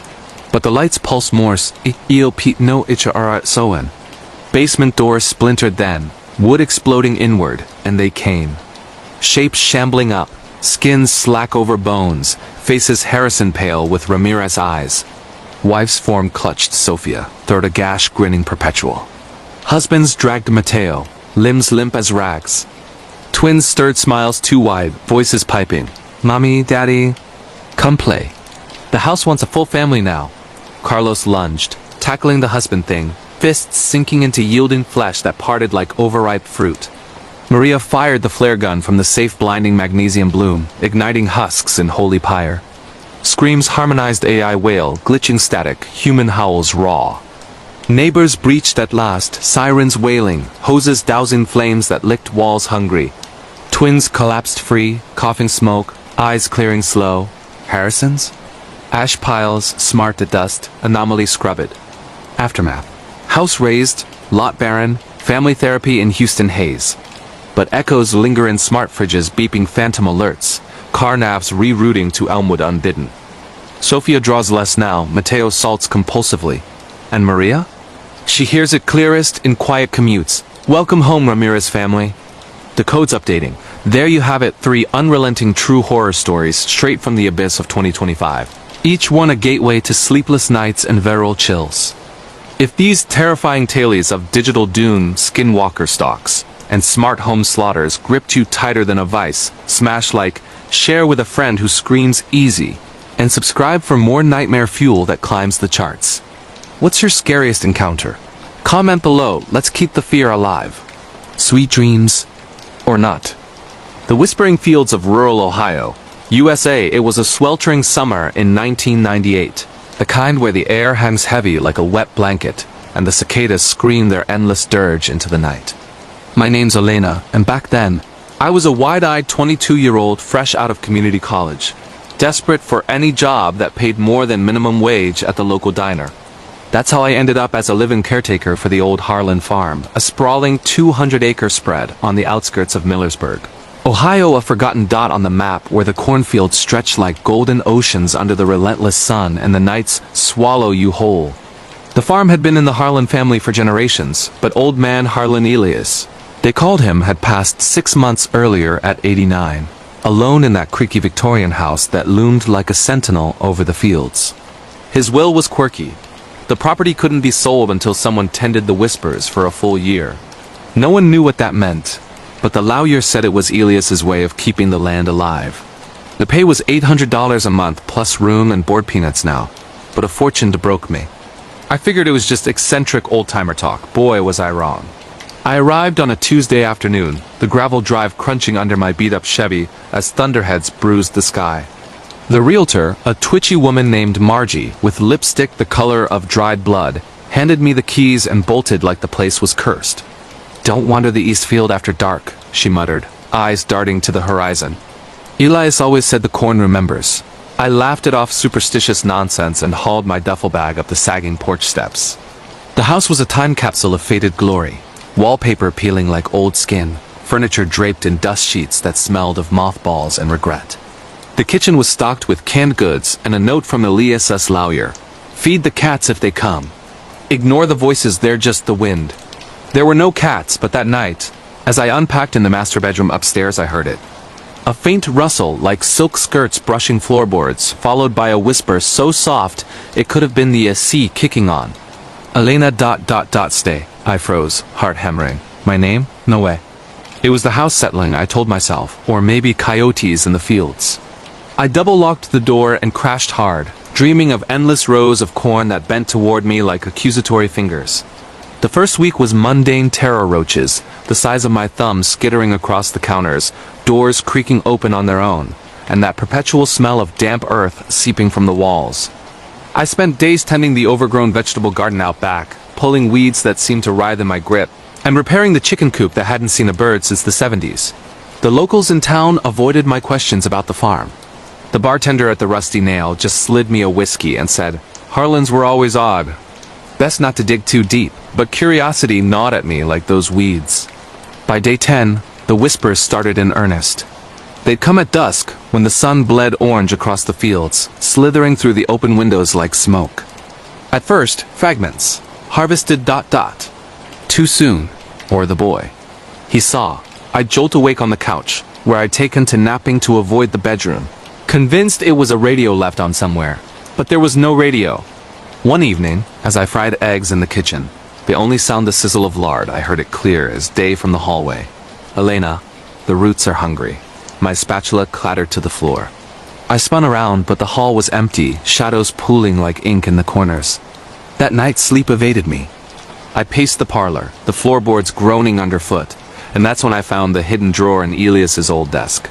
But the lights pulse Morse, EOP no HRR soen. Basement doors splintered then, wood exploding inward, and they came. Shapes shambling up, skins slack over bones, faces Harrison pale with Ramirez eyes. Wife's form clutched Sophia, third a gash grinning perpetual. Husbands dragged Mateo, limbs limp as rags. Twins stirred smiles too wide, voices piping. Mommy, Daddy, come play. The house wants a full family now. Carlos lunged, tackling the husband thing, fists sinking into yielding flesh that parted like overripe fruit. Maria fired the flare gun from the safe, blinding magnesium bloom, igniting husks in holy pyre. Screams harmonized, AI wail, glitching static, human howls raw. Neighbors breached at last, sirens wailing, hoses dousing flames that licked walls hungry. Twins collapsed free, coughing smoke, eyes clearing slow. Harrison's? Ash piles, smart to dust, anomaly scrubbed. Aftermath. House razed, lot barren, family therapy in Houston haze. But echoes linger in smart fridges beeping phantom alerts, car navs rerouting to Elmwood unbidden. Sophia draws less now, Mateo salts compulsively. And Maria? She hears it clearest in quiet commutes. Welcome home, Ramirez family. The code's updating. There you have it, 3 unrelenting true horror stories straight from the abyss of 2025. Each one a gateway to sleepless nights and viral chills. If these terrifying tales of digital doom, skinwalker stalks, and smart home slaughters gripped you tighter than a vice, smash like, share with a friend who screams easy, and subscribe for more nightmare fuel that climbs the charts. What's your scariest encounter? Comment below, let's keep the fear alive. Sweet dreams, or not. The whispering fields of rural Ohio, USA. It was a sweltering summer in 1998, the kind where the air hangs heavy like a wet blanket, and the cicadas scream their endless dirge into the night. My name's Elena, and back then, I was a wide-eyed 22-year-old fresh out of community college, desperate for any job that paid more than minimum wage at the local diner. That's how I ended up as a live-in caretaker for the old Harlan farm, a sprawling 200-acre spread on the outskirts of Millersburg. Ohio, a forgotten dot on the map where the cornfields stretch like golden oceans under the relentless sun and the nights swallow you whole. The farm had been in the Harlan family for generations, but old man Harlan Elias, They called him had passed 6 months earlier at 89, alone in that creaky Victorian house that loomed like a sentinel over the fields. His will was quirky. The property couldn't be sold until someone tended the whispers for a full year. No one knew what that meant, but the lawyer said it was Elias's way of keeping the land alive. The pay was $800 a month plus room and board peanuts now, but a fortune broke me. I figured it was just eccentric old-timer talk. Boy, was I wrong. I arrived on a Tuesday afternoon, the gravel drive crunching under my beat-up Chevy as thunderheads bruised the sky. The realtor, a twitchy woman named Margie, with lipstick the color of dried blood, handed me the keys and bolted like the place was cursed. "Don't wander the East Field after dark," she muttered, eyes darting to the horizon. Elias always said the corn remembers. I laughed it off superstitious nonsense and hauled my duffel bag up the sagging porch steps. The house was a time capsule of faded glory. Wallpaper peeling like old skin, furniture draped in dust sheets that smelled of mothballs and regret. The kitchen was stocked with canned goods and a note from Elias's lawyer. "Feed the cats if they come. Ignore the voices, they're just the wind." There were no cats, but that night, as I unpacked in the master bedroom upstairs, I heard it. A faint rustle like silk skirts brushing floorboards, followed by a whisper so soft it could have been the AC kicking on. "Elena ... stay." I froze, heart hammering. My name? No way. It was the house settling, I told myself, or maybe coyotes in the fields. I double-locked the door and crashed hard, dreaming of endless rows of corn that bent toward me like accusatory fingers. The first week was mundane terror roaches, the size of my thumb skittering across the counters, doors creaking open on their own, and that perpetual smell of damp earth seeping from the walls. I spent days tending the overgrown vegetable garden out back, pulling weeds that seemed to writhe in my grip, and repairing the chicken coop that hadn't seen a bird since the 70s. The locals in town avoided my questions about the farm. The bartender at the Rusty Nail just slid me a whiskey and said, "Harlans were always odd. Best not to dig too deep," but curiosity gnawed at me like those weeds. By day 10, the whispers started in earnest. They'd come at dusk, when the sun bled orange across the fields, slithering through the open windows like smoke. At first, fragments. Harvested ... Too soon, or the boy. He saw. I'd jolt awake on the couch, where I'd taken to napping to avoid the bedroom, convinced it was a radio left on somewhere. But there was no radio. One evening, as I fried eggs in the kitchen, the only sound the sizzle of lard, I heard it clear as day from the hallway. "Elena, the roots are hungry." My spatula clattered to the floor. I spun around, but the hall was empty, shadows pooling like ink in the corners. That night sleep evaded me. I paced the parlor, the floorboards groaning underfoot, and that's when I found the hidden drawer in Elias's old desk.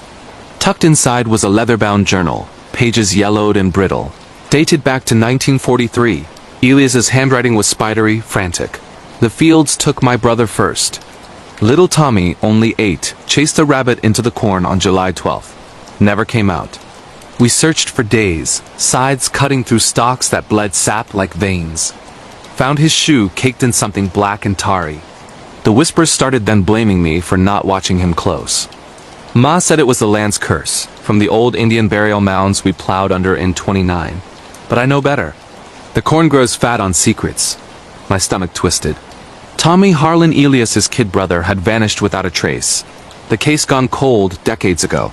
Tucked inside was a leather-bound journal, pages yellowed and brittle. Dated back to 1943, Elias's handwriting was spidery, frantic. "The fields took my brother first. Little Tommy, only 8, chased a rabbit into the corn on July 12th. Never came out. We searched for days, scythes cutting through stalks that bled sap like veins. Found his shoe caked in something black and tarry. The whispers started then blaming me for not watching him close. Ma said it was the land's curse, from the old Indian burial mounds we plowed under in 29. But I know better. The corn grows fat on secrets." My stomach twisted. Tommy Harlan Elias's kid brother had vanished without a trace. The case gone cold decades ago.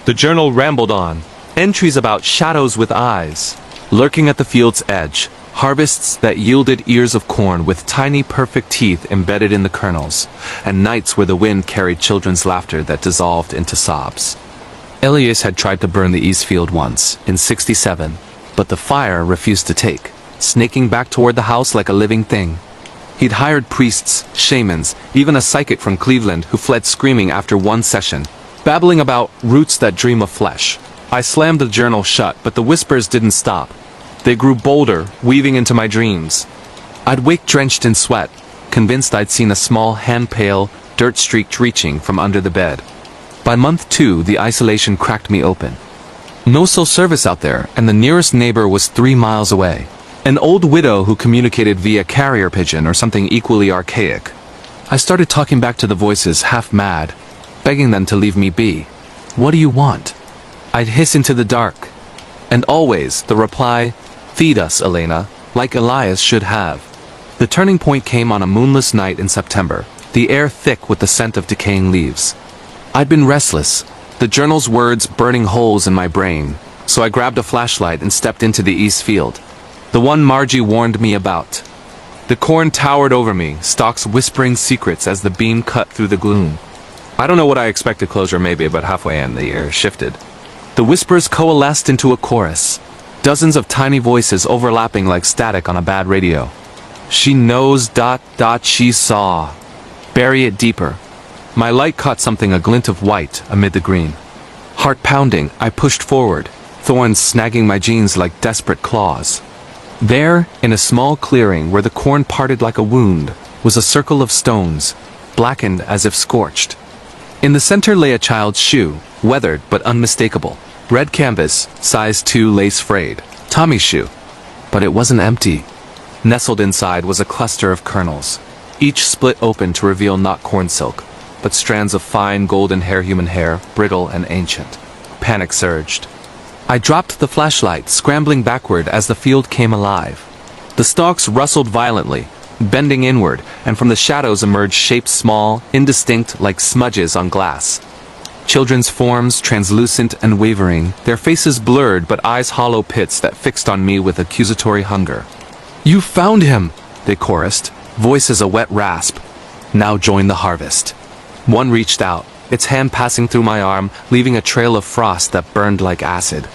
The journal rambled on. Entries about shadows with eyes, lurking at the field's edge, harvests that yielded ears of corn with tiny perfect teeth embedded in the kernels, and nights where the wind carried children's laughter that dissolved into sobs. Elias had tried to burn the East Field once, in 67, but the fire refused to take, snaking back toward the house like a living thing. He'd hired priests, shamans, even a psychic from Cleveland who fled screaming after one session, babbling about roots that dream of flesh. I slammed the journal shut, but the whispers didn't stop. They grew bolder, weaving into my dreams. I'd wake drenched in sweat, convinced I'd seen a small hand-pale, dirt-streaked reaching from under the bed. By month 2, the isolation cracked me open. No cell service out there, and the nearest neighbor was 3 miles away. An old widow who communicated via carrier pigeon or something equally archaic. I started talking back to the voices, half mad, begging them to leave me be. "What do you want?" I'd hiss into the dark. And always, the reply, "Feed us, Elena," like Elias should have. The turning point came on a moonless night in September. the air thick with the scent of decaying leaves. I'd been restless, the journal's words burning holes in my brain, so I grabbed a flashlight and stepped into the east field, the one Margie warned me about. The corn towered over me, stalks whispering secrets as the beam cut through the gloom. I don't know what I expected closure maybe, but halfway in, the air shifted. The whispers coalesced into a chorus, dozens of tiny voices overlapping like static on a bad radio. She knows ... she saw. Bury it deeper. My light caught something, a glint of white amid the green. Heart pounding, I pushed forward, thorns snagging my jeans like desperate claws. There, in a small clearing where the corn parted like a wound, was a circle of stones, blackened as if scorched. In the center lay a child's shoe, weathered but unmistakable. Red canvas, size 2 lace frayed. Tommy's shoe. But it wasn't empty. Nestled inside was a cluster of kernels, each split open to reveal not corn silk, but strands of fine golden human hair, brittle and ancient. Panic surged. I dropped the flashlight, scrambling backward as the field came alive. The stalks rustled violently, bending inward, and from the shadows emerged shapes small, indistinct like smudges on glass. Children's forms, translucent and wavering, their faces blurred but eyes hollow pits that fixed on me with accusatory hunger. "You found him!" they chorused, voices a wet rasp. "Now join the harvest." One reached out, its hand passing through my arm, leaving a trail of frost that burned like acid.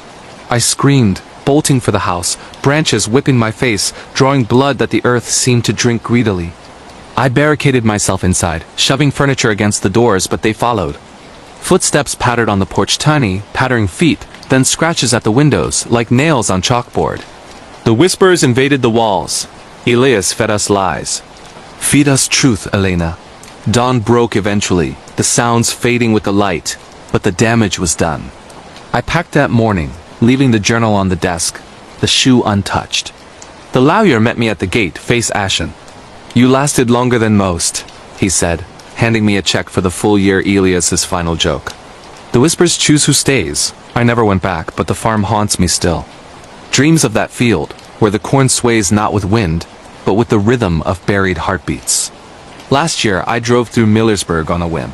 I screamed, bolting for the house, branches whipping my face, drawing blood that the earth seemed to drink greedily. I barricaded myself inside, shoving furniture against the doors, but they followed. Footsteps pattered on the porch, tiny, pattering feet, then scratches at the windows, like nails on chalkboard. The whispers invaded the walls. Elias fed us lies. Feed us truth, Elena. Dawn broke eventually, the sounds fading with the light, but the damage was done. I packed that morning, leaving the journal on the desk, the shoe untouched. The lawyer met me at the gate, face ashen. "You lasted longer than most," he said, handing me a check for the full year. Elias's final joke. The whispers choose who stays. I never went back, but the farm haunts me still. Dreams of that field, where the corn sways not with wind, but with the rhythm of buried heartbeats. Last year, I drove through Millersburg on a whim.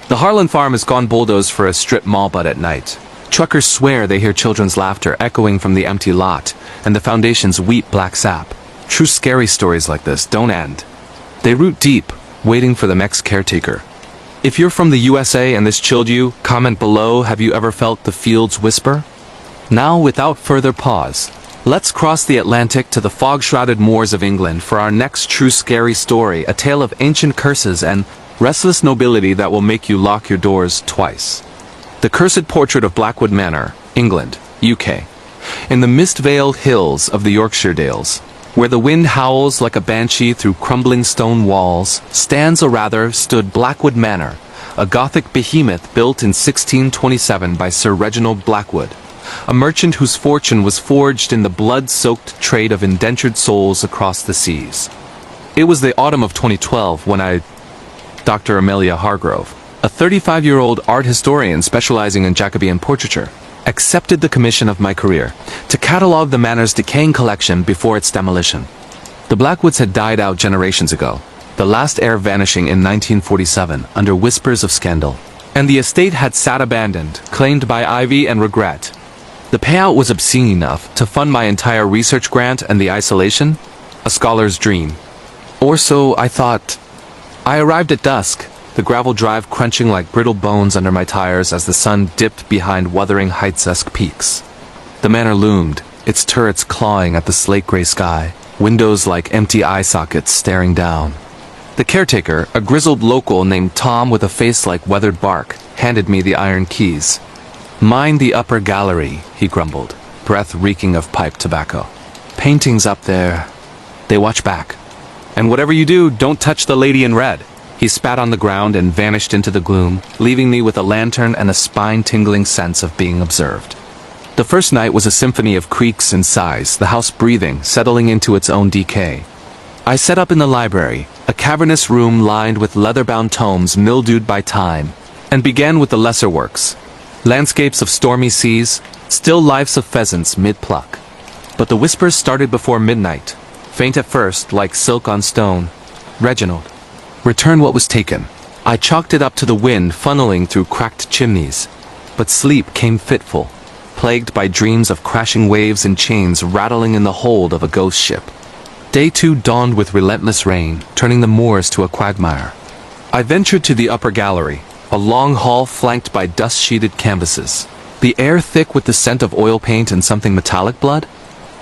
The Harlan farm has gone bulldozed for a strip mall, but at night, truckers swear they hear children's laughter echoing from the empty lot, and the foundations weep black sap. True scary stories like this don't end. They root deep, waiting for the next caretaker. If you're from the USA and this chilled you, comment below, have you ever felt the fields whisper? Now, without further pause, let's cross the Atlantic to the fog-shrouded moors of England for our next true scary story, a tale of ancient curses and restless nobility that will make you lock your doors twice. The Cursed Portrait of Blackwood Manor, England, UK. In the mist-veiled hills of the Yorkshire Dales, where the wind howls like a banshee through crumbling stone walls, stood Blackwood Manor, a Gothic behemoth built in 1627 by Sir Reginald Blackwood, a merchant whose fortune was forged in the blood-soaked trade of indentured souls across the seas. It was the autumn of 2012 when Dr. Amelia Hargrove, a 35-year-old art historian specializing in Jacobean portraiture, accepted the commission of my career to catalog the manor's decaying collection before its demolition. The Blackwoods had died out generations ago, the last heir vanishing in 1947 under whispers of scandal, and the estate had sat abandoned, claimed by ivy and regret. The payout was obscene enough to fund my entire research grant, and the isolation? A scholar's dream. Or so I thought. I arrived at dusk, the gravel drive crunching like brittle bones under my tires as the sun dipped behind wuthering heights-esque peaks. The manor loomed, its turrets clawing at the slate-gray sky, windows like empty eye sockets staring down. The caretaker, a grizzled local named Tom with a face like weathered bark, handed me the iron keys. "Mind the upper gallery," he grumbled, breath reeking of pipe tobacco. "Paintings up there." They watch back. "And whatever you do, don't touch the lady in red." He spat on the ground and vanished into the gloom, leaving me with a lantern and a spine-tingling sense of being observed. The first night was a symphony of creaks and sighs, the house breathing, settling into its own decay. I set up in the library, a cavernous room lined with leather-bound tomes mildewed by time, and began with the lesser works. Landscapes of stormy seas, still lives of pheasants mid-pluck. But the whispers started before midnight, faint at first, like silk on stone. "Reginald. Return what was taken. I chalked it up to the wind funneling through cracked chimneys. But sleep came fitful, plagued by dreams of crashing waves and chains rattling in the hold of a ghost ship. Day 2 dawned with relentless rain, turning the moors to a quagmire. I ventured to the upper gallery, a long hall flanked by dust-sheeted canvases. The air thick with the scent of oil paint and something metallic blood?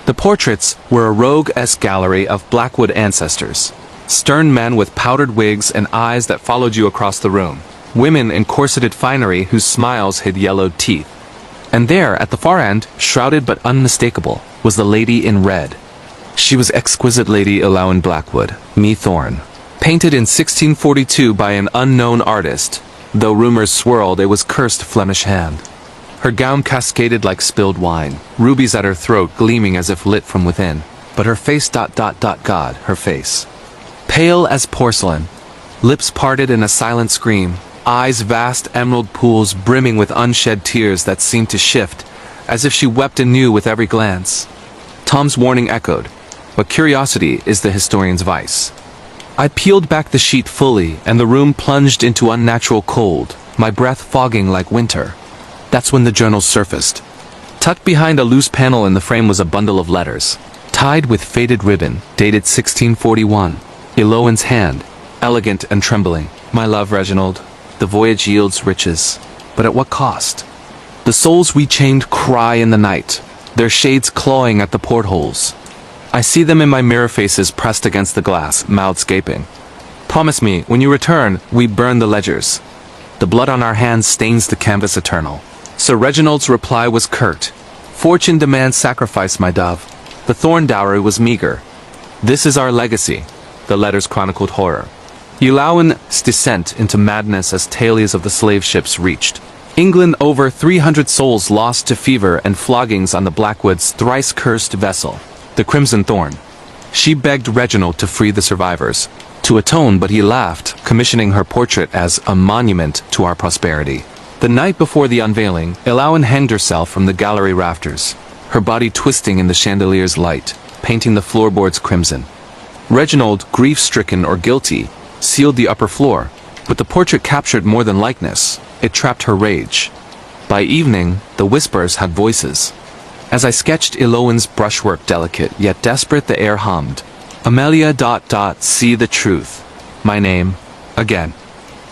The portraits were a rogue-esque gallery of Blackwood ancestors. Stern men with powdered wigs and eyes that followed you across the room. Women in corseted finery whose smiles hid yellowed teeth. And there, at the far end, shrouded but unmistakable, was the lady in red. She was exquisite Lady Elowin Blackwood, mee Thorne. Painted in 1642 by an unknown artist, though rumors swirled it was cursed Flemish hand. Her gown cascaded like spilled wine, rubies at her throat gleaming as if lit from within. But her face God, her face. Pale as porcelain, lips parted in a silent scream, eyes vast emerald pools brimming with unshed tears that seemed to shift, as if she wept anew with every glance. Tom's warning echoed, but curiosity is the historian's vice. I peeled back the sheet fully, and the room plunged into unnatural cold, my breath fogging like winter. That's when the journals surfaced. Tucked behind a loose panel in the frame was a bundle of letters, tied with faded ribbon, dated 1641. Elowin's hand, elegant and trembling. My love, Reginald, the voyage yields riches, but at what cost? The souls we chained cry in the night, their shades clawing at the portholes. I see them in my mirror faces pressed against the glass, mouths gaping. Promise me, when you return, we burn the ledgers. The blood on our hands stains the canvas eternal. Sir Reginald's reply was curt. Fortune demands sacrifice, my dove. The Thorne dowry was meager. This is our legacy, the letters chronicled horror. Elowin's descent into madness as tales of the slave ships reached. England over 300 souls lost to fever and floggings on the Blackwood's thrice-cursed vessel, the Crimson Thorn. She begged Reginald to free the survivors, to atone, but he laughed, commissioning her portrait as a monument to our prosperity. The night before the unveiling, Elowin hanged herself from the gallery rafters, her body twisting in the chandelier's light, painting the floorboards crimson. Reginald, grief-stricken or guilty, sealed the upper floor, but the portrait captured more than likeness. It trapped her rage. By evening, the whispers had voices. As I sketched Elowin's brushwork delicate yet desperate, the air hummed. Amelia ... see the truth. My name, again.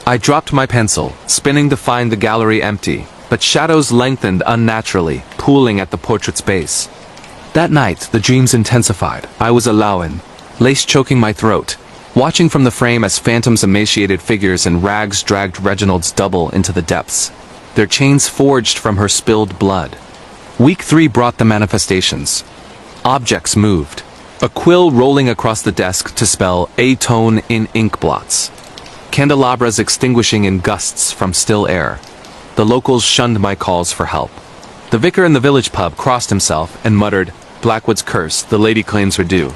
I dropped my pencil, spinning to find the gallery empty, but shadows lengthened unnaturally, pooling at the portrait's base. That night, the dreams intensified. I was Elowin, lace choking my throat, watching from the frame as phantoms emaciated figures in rags dragged Reginald's double into the depths, their chains forged from her spilled blood. Week 3 brought the manifestations. Objects moved. A quill rolling across the desk to spell A-tone in ink blots. Candelabras extinguishing in gusts from still air. The locals shunned my calls for help. The vicar in the village pub crossed himself and muttered, "Blackwood's curse, the lady claims her due."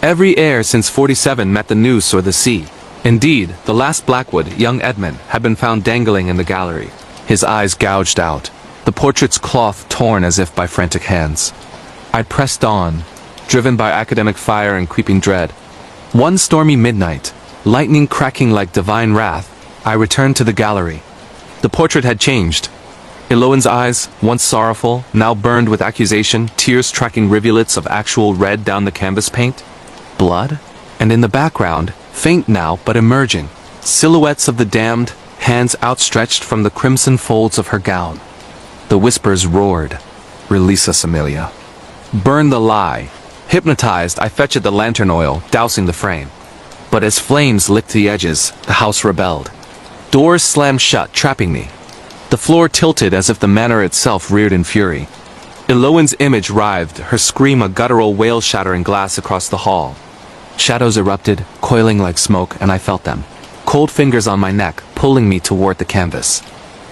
Every heir since 47 met the noose or the sea. Indeed, the last Blackwood, young Edmund, had been found dangling in the gallery, his eyes gouged out, the portrait's cloth torn as if by frantic hands. I pressed on, driven by academic fire and creeping dread. One stormy midnight, lightning cracking like divine wrath, I returned to the gallery. The portrait had changed. Elowin's eyes, once sorrowful, now burned with accusation, tears tracking rivulets of actual red down the canvas paint. Blood? And in the background, faint now but emerging, silhouettes of the damned, hands outstretched from the crimson folds of her gown. The whispers roared, "Release us, Amelia." Burn the lie. Hypnotized, I fetched the lantern oil, dousing the frame. But as flames licked the edges, the house rebelled. Doors slammed shut, trapping me. The floor tilted as if the manor itself reared in fury. Elowin's image writhed, her scream a guttural wail shattering glass across the hall. Shadows erupted, coiling like smoke, and I felt them. Cold fingers on my neck, pulling me toward the canvas.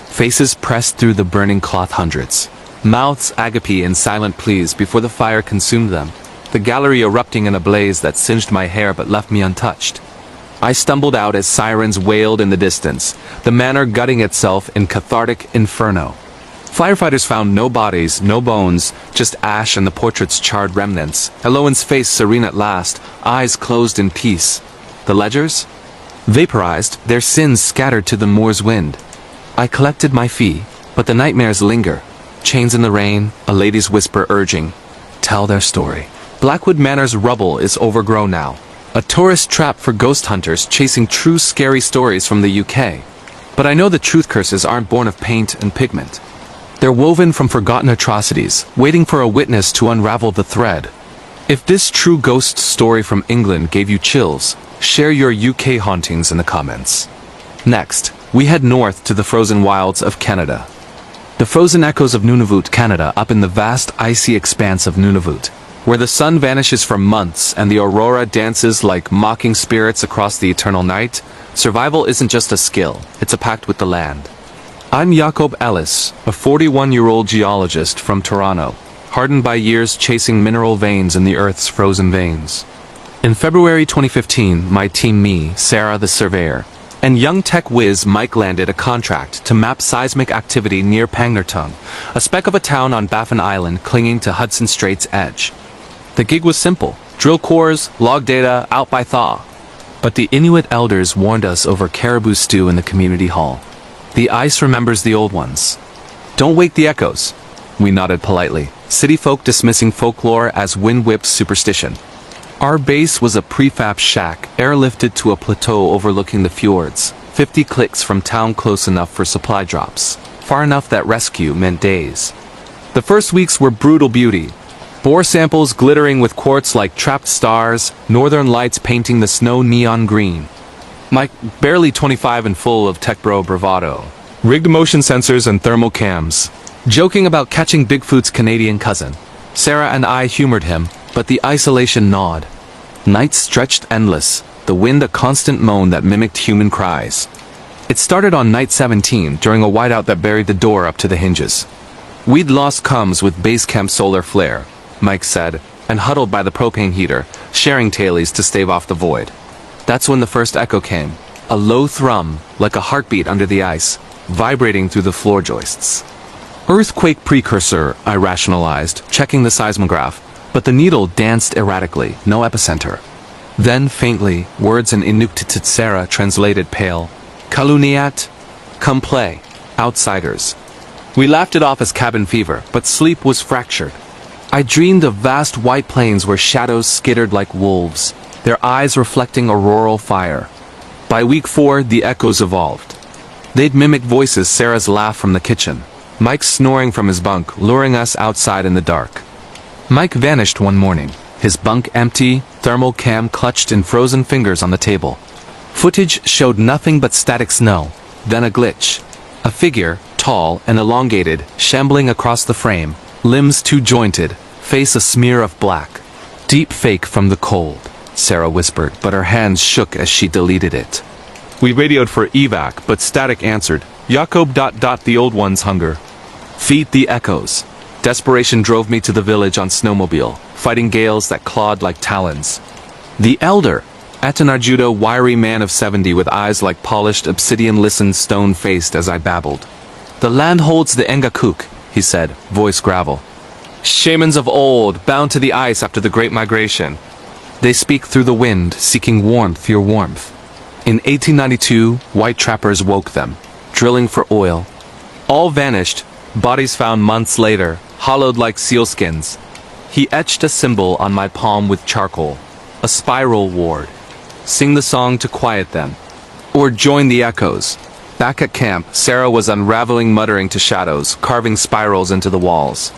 Faces pressed through the burning cloth hundreds. Mouths agape in silent pleas before the fire consumed them. The gallery erupting in a blaze that singed my hair but left me untouched. I stumbled out as sirens wailed in the distance, the manor gutting itself in cathartic inferno. Firefighters found no bodies, no bones, just ash and the portrait's charred remnants. Elowin's face serene at last, eyes closed in peace. The ledgers? Vaporized, their sins scattered to the moor's wind. I collected my fee, but the nightmares linger. Chains in the rain, a lady's whisper urging, tell their story. Blackwood Manor's rubble is overgrown now. A tourist trap for ghost hunters chasing true scary stories from the UK. But I know the truth curses aren't born of paint and pigment. They're woven from forgotten atrocities, waiting for a witness to unravel the thread. If this true ghost story from England gave you chills, share your UK hauntings in the comments. Next, we head north to the frozen wilds of Canada. The frozen echoes of Nunavut, Canada, up in the vast icy expanse of Nunavut, where the sun vanishes for months and the aurora dances like mocking spirits across the eternal night. Survival isn't just a skill, it's a pact with the land. I'm Jacob Ellis, a 41-year-old geologist from Toronto, hardened by years chasing mineral veins in the Earth's frozen veins. In February 2015, my team, me, Sarah the surveyor, and young tech whiz Mike landed a contract to map seismic activity near Pangnirtung, a speck of a town on Baffin Island clinging to Hudson Strait's edge. The gig was simple: drill cores, log data, out by thaw. But the Inuit elders warned us over caribou stew in the community hall. The ice remembers the old ones. Don't wake the echoes. We nodded politely, city folk dismissing folklore as wind-whipped superstition. Our base was a prefab shack airlifted to a plateau overlooking the fjords, 50 clicks from town, close enough for supply drops, far enough that rescue meant days. The first weeks were brutal beauty. Bore samples glittering with quartz like trapped stars, northern lights painting the snow neon green. Mike, barely 25 and full of tech bro bravado, rigged motion sensors and thermal cams, joking about catching Bigfoot's Canadian cousin. Sarah and I humored him, but the isolation gnawed. Nights stretched endless, the wind a constant moan that mimicked human cries. It started on night 17 during a whiteout that buried the door up to the hinges. We'd lost comms with base camp solar flare, Mike said, and huddled by the propane heater, sharing tailies to stave off the void. That's when the first echo came, a low thrum, like a heartbeat under the ice, vibrating through the floor joists. Earthquake precursor, I rationalized, checking the seismograph, but the needle danced erratically, no epicenter. Then, faintly, words in Inuktitut. Sarah translated pale. Kaluniat, come play, outsiders. We laughed it off as cabin fever, but sleep was fractured. I dreamed of vast white plains where shadows skittered like wolves, their eyes reflecting auroral fire. By week 4, the echoes evolved. They'd mimic voices: Sarah's laugh from the kitchen, Mike's snoring from his bunk, luring us outside in the dark. Mike vanished one morning, his bunk empty, thermal cam clutched in frozen fingers on the table. Footage showed nothing but static snow, then a glitch. A figure, tall and elongated, shambling across the frame, limbs too jointed, face a smear of black. Deep fake from the cold, Sarah whispered, but her hands shook as she deleted it. We radioed for evac, but static answered, Jacob. The old ones hunger. Feed the echoes. Desperation drove me to the village on snowmobile, fighting gales that clawed like talons. The elder, Atanarjudo, wiry man of 70 with eyes like polished obsidian, listened stone-faced as I babbled. The land holds the Engakuk, he said, voice gravel. Shamans of old, bound to the ice after the Great Migration. They speak through the wind, seeking warmth, your warmth. In 1892, white trappers woke them, drilling for oil. All vanished, bodies found months later, hollowed like sealskins. He etched a symbol on my palm with charcoal, a spiral ward. Sing the song to quiet them. Or join the echoes. Back at camp, Sarah was unraveling, muttering to shadows, carving spirals into the walls.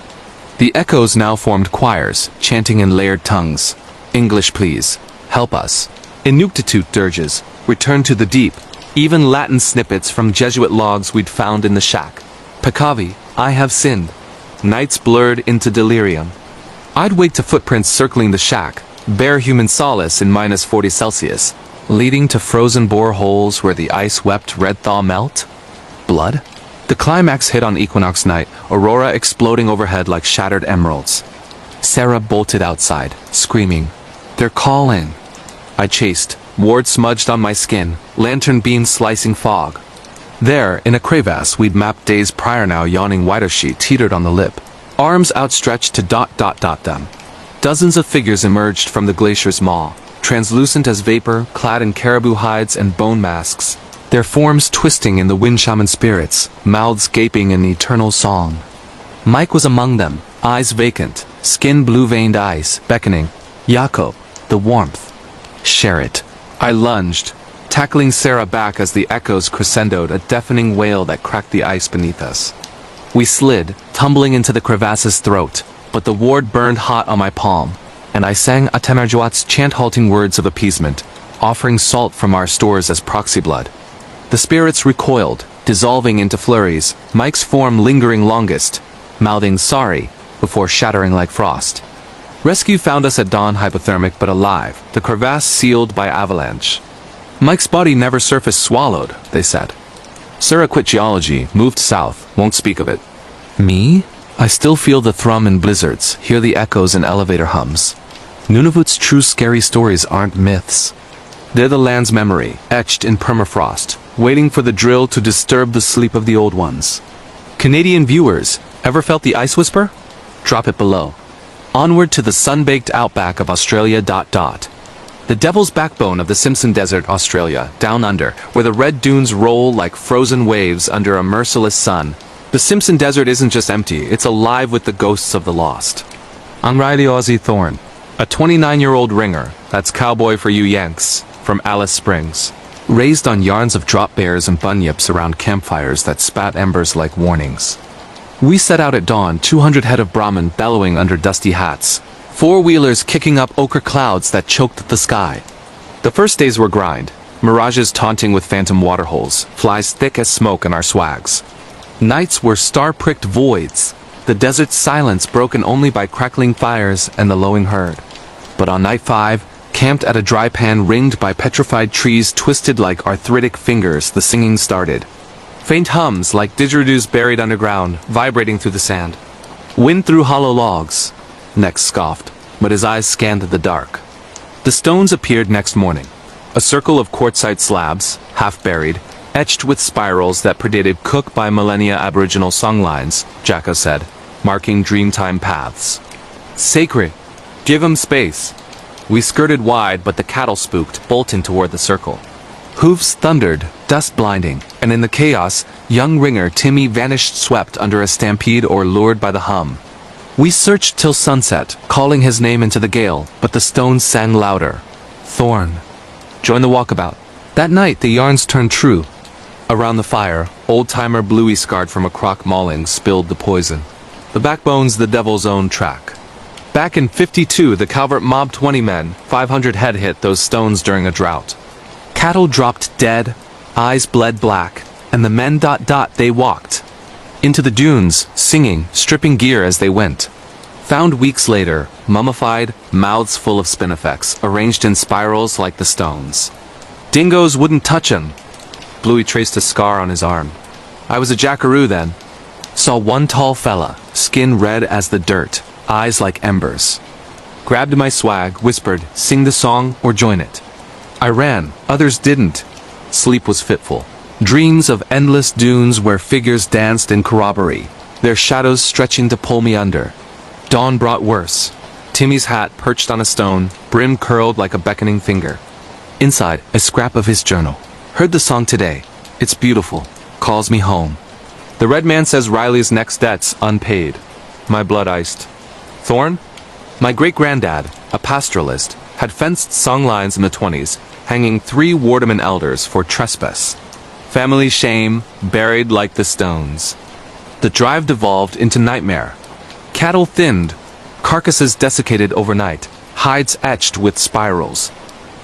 The echoes now formed choirs, chanting in layered tongues. English, please. Help us. Inuktitut dirges. Return to the deep. Even Latin snippets from Jesuit logs we'd found in the shack. Pekavi, I have sinned. Nights blurred into delirium. I'd wake to footprints circling the shack, bare human solace in -40 Celsius, leading to frozen boreholes where the ice wept red thaw melt. Blood? The climax hit on equinox night, aurora exploding overhead like shattered emeralds. Sarah bolted outside, screaming, "They're calling!" I chased, ward smudged on my skin, lantern beams slicing fog. There, in a crevasse we'd mapped days prior, now yawning whiter sheet teetered on the lip. Arms outstretched to ... them. Dozens of figures emerged from the glacier's maw, translucent as vapor, clad in caribou hides and bone masks, their forms twisting in the wind shaman spirits, mouths gaping in eternal song. Mike was among them, eyes vacant, skin blue-veined ice, beckoning. Jakob, the warmth. Share it. I lunged, tackling Sarah back as the echoes crescendoed, a deafening wail that cracked the ice beneath us. We slid, tumbling into the crevasse's throat, but the ward burned hot on my palm, and I sang Atemerjuat's chant-halting words of appeasement, offering salt from our stores as proxy blood. The spirits recoiled, dissolving into flurries, Mike's form lingering longest, mouthing sorry, before shattering like frost. Rescue found us at dawn, hypothermic but alive, the crevasse sealed by avalanche. Mike's body never surfaced, swallowed, they said. Sarah quit geology, moved south, won't speak of it. Me? I still feel the thrum in blizzards, hear the echoes in elevator hums. Nunavut's true scary stories aren't myths. They're the land's memory, etched in permafrost, waiting for the drill to disturb the sleep of the old ones. Canadian viewers, ever felt the ice whisper? Drop it below. Onward to the sun-baked outback of Australia. The devil's backbone of the Simpson Desert, Australia, down under, where the red dunes roll like frozen waves under a merciless sun. The Simpson Desert isn't just empty, it's alive with the ghosts of the lost. I'm Riley Ozzy Thorne, a 29-year-old ringer, that's cowboy for you Yanks, from Alice Springs. Raised on yarns of drop bears and bunyips around campfires that spat embers like warnings. We set out at dawn, 200 head of Brahmin bellowing under dusty hats, four-wheelers kicking up ochre clouds that choked the sky. The first days were grind, mirages taunting with phantom waterholes, flies thick as smoke in our swags. Nights were star-pricked voids, the desert's silence broken only by crackling fires and the lowing herd. But on night 5, camped at a dry pan ringed by petrified trees twisted like arthritic fingers, the singing started. Faint hums like didgeridoos buried underground, vibrating through the sand. Wind through hollow logs. Nex scoffed, but his eyes scanned the dark. The stones appeared next morning. A circle of quartzite slabs, half buried, etched with spirals that predated Cook by millennia Aboriginal songlines, Jacko said, marking dreamtime paths. Sacred. Give 'em space. We skirted wide, but the cattle spooked, bolting toward the circle. Hooves thundered, dust blinding, and in the chaos, young ringer Timmy vanished, swept under a stampede or lured by the hum. We searched till sunset, calling his name into the gale, but the stones sang louder. Thorn. Join the walkabout. That night, the yarns turned true. Around the fire, old-timer Bluey scarred from a crock mauling spilled the poison. The backbone's the devil's own track. Back in 52, the Calvert mobbed 20 men, 500 head hit those stones during a drought. Cattle dropped dead, eyes bled black, and the men they walked. Into the dunes, singing, stripping gear as they went. Found weeks later, mummified, mouths full of spinifex, arranged in spirals like the stones. Dingoes wouldn't touch him. Bluey traced a scar on his arm. I was a jackaroo then. Saw one tall fella, skin red as the dirt, eyes like embers. Grabbed my swag, whispered, sing the song or join it. I ran, others didn't. Sleep was fitful. Dreams of endless dunes where figures danced in corroboree, their shadows stretching to pull me under. Dawn brought worse. Timmy's hat perched on a stone, brim curled like a beckoning finger. Inside, a scrap of his journal. Heard the song today. It's beautiful. Calls me home. The red man says Riley's next debt's unpaid. My blood iced. Thorn? My great-granddad, a pastoralist, had fenced songlines in the 20s, hanging 3 Wardaman elders for trespass. Family shame, buried like the stones. The drive devolved into nightmare. Cattle thinned, carcasses desiccated overnight, hides etched with spirals.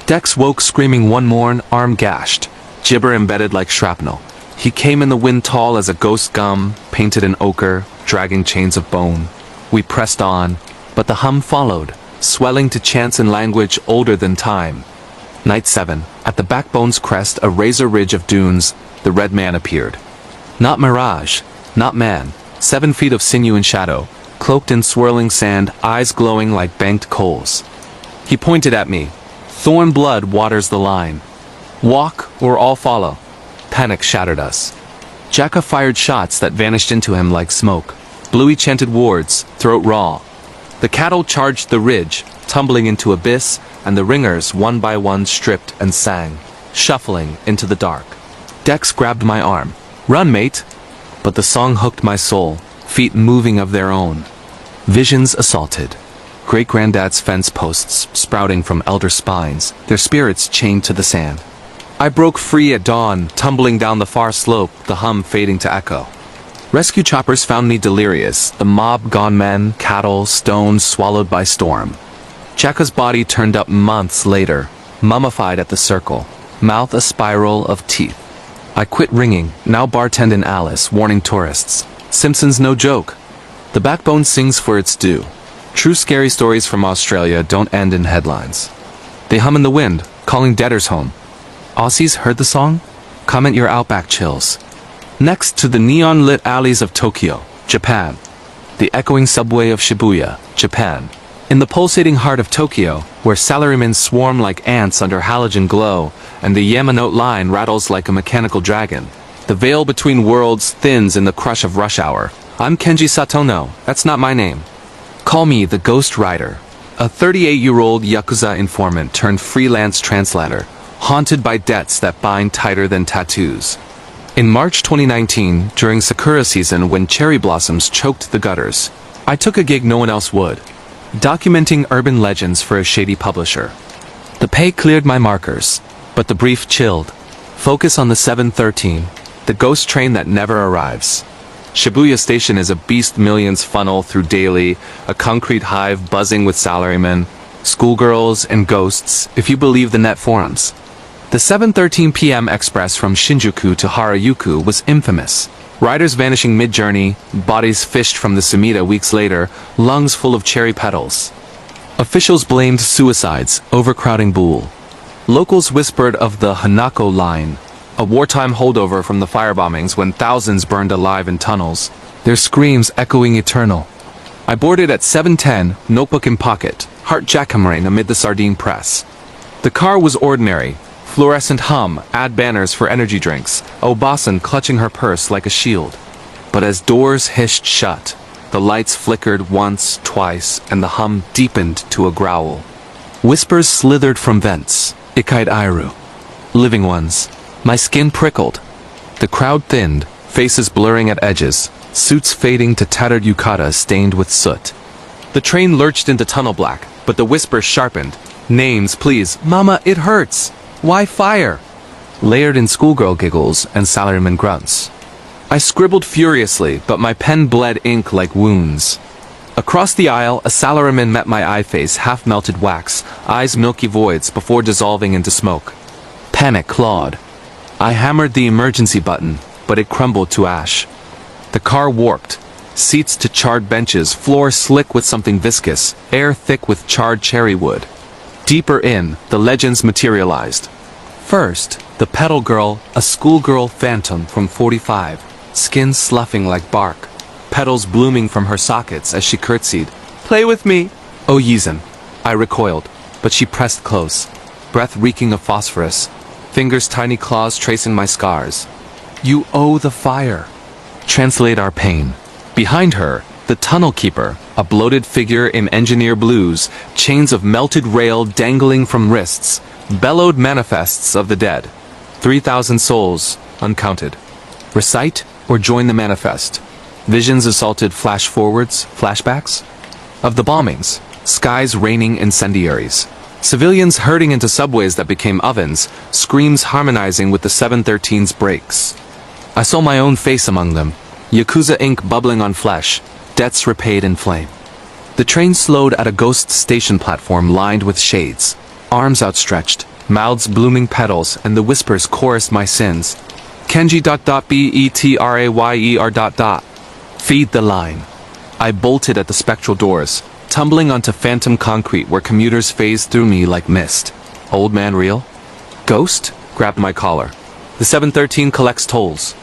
Dex woke screaming one morn, arm gashed, gibber embedded like shrapnel. He came in the wind tall as a ghost gum, painted in ochre, dragging chains of bone. We pressed on, but the hum followed, swelling to chants in language older than time. Night 7, at the backbone's crest, a razor ridge of dunes, the red man appeared. Not mirage, not man, 7 feet of sinew and shadow, cloaked in swirling sand, eyes glowing like banked coals. He pointed at me. Thorn blood waters the line. Walk or all follow. Panic shattered us. Jacka fired shots that vanished into him like smoke. Bluey chanted wards, throat raw. The cattle charged the ridge, tumbling into abyss, and the ringers one by one stripped and sang, shuffling into the dark. Dex grabbed my arm. "Run, mate!" But the song hooked my soul, feet moving of their own. Visions assaulted. Great-granddad's fence posts sprouting from elder spines, their spirits chained to the sand. I broke free at dawn, tumbling down the far slope, the hum fading to echo. Rescue choppers found me delirious, the mob gone men, cattle, stones swallowed by storm. Jacka's body turned up months later, mummified at the circle, mouth a spiral of teeth. I quit ringing, now bartend in Alice, warning tourists. Simpsons no joke. The backbone sings for its due. True scary stories from Australia don't end in headlines. They hum in the wind, calling debtors home. Aussies heard the song? Comment your outback chills. Next to the neon-lit alleys of Tokyo, Japan. The echoing subway of Shibuya, Japan. In the pulsating heart of Tokyo, where salarymen swarm like ants under halogen glow, and the Yamanote line rattles like a mechanical dragon, the veil between worlds thins in the crush of rush hour. I'm Kenji Satono, that's not my name. Call me the Ghost Rider, a 38-year-old Yakuza informant turned freelance translator, haunted by debts that bind tighter than tattoos. In March 2019, during Sakura season when cherry blossoms choked the gutters, I took a gig no one else would, documenting urban legends for a shady publisher. The pay cleared my markers, but the brief chilled. Focus on the 713, the ghost train that never arrives. Shibuya Station is a beast millions funnel through daily, a concrete hive buzzing with salarymen, schoolgirls, and ghosts, if you believe the net forums. The 7:13 p.m. express from Shinjuku to Harajuku was infamous. Riders vanishing mid-journey, bodies fished from the Sumida weeks later, lungs full of cherry petals. Officials blamed suicides, overcrowding Bull. Locals whispered of the Hanako Line, a wartime holdover from the firebombings when thousands burned alive in tunnels, their screams echoing eternal. I boarded at 7:10, notebook in pocket, heart jackhammering amid the sardine press. The car was ordinary. Fluorescent hum, ad banners for energy drinks, Obasan clutching her purse like a shield. But as doors hissed shut, the lights flickered once, twice, and the hum deepened to a growl. Whispers slithered from vents, Ikait Iru. Living ones. My skin prickled. The crowd thinned, faces blurring at edges, suits fading to tattered yukatas stained with soot. The train lurched into tunnel black, but the whispers sharpened. Names, please. Mama, it hurts. Why fire? Layered in schoolgirl giggles and salaryman grunts. I scribbled furiously, but my pen bled ink like wounds. Across the aisle, a salaryman met my eye face, half-melted wax, eyes milky voids before dissolving into smoke. Panic clawed. I hammered the emergency button, but it crumbled to ash. The car warped. Seats to charred benches, floor slick with something viscous, air thick with charred cherry wood. Deeper in, the legends materialized. First, the pedal girl, a schoolgirl phantom from 45, skin sloughing like bark, petals blooming from her sockets as she curtsied. Play with me! Oh, Yizan. I recoiled, but she pressed close, breath reeking of phosphorus, fingers tiny claws tracing my scars. You owe the fire. Translate our pain. Behind her, the tunnel keeper, a bloated figure in engineer blues, chains of melted rail dangling from wrists, bellowed manifests of the dead. 3,000 souls, uncounted. Recite or join the manifest. Visions assaulted flash-forwards, flashbacks? Of the bombings, skies raining incendiaries. Civilians herding into subways that became ovens, screams harmonizing with the 713's brakes. I saw my own face among them, Yakuza ink bubbling on flesh, debts repaid in flame. The train slowed at a ghost station platform lined with shades, arms outstretched, mouths blooming petals, and the whispers chorused my sins. Kenji Betrayer. Feed the line. I bolted at the spectral doors, tumbling onto phantom concrete where commuters phased through me like mist. Old man real? Ghost? Grabbed my collar. The 713 collects tolls.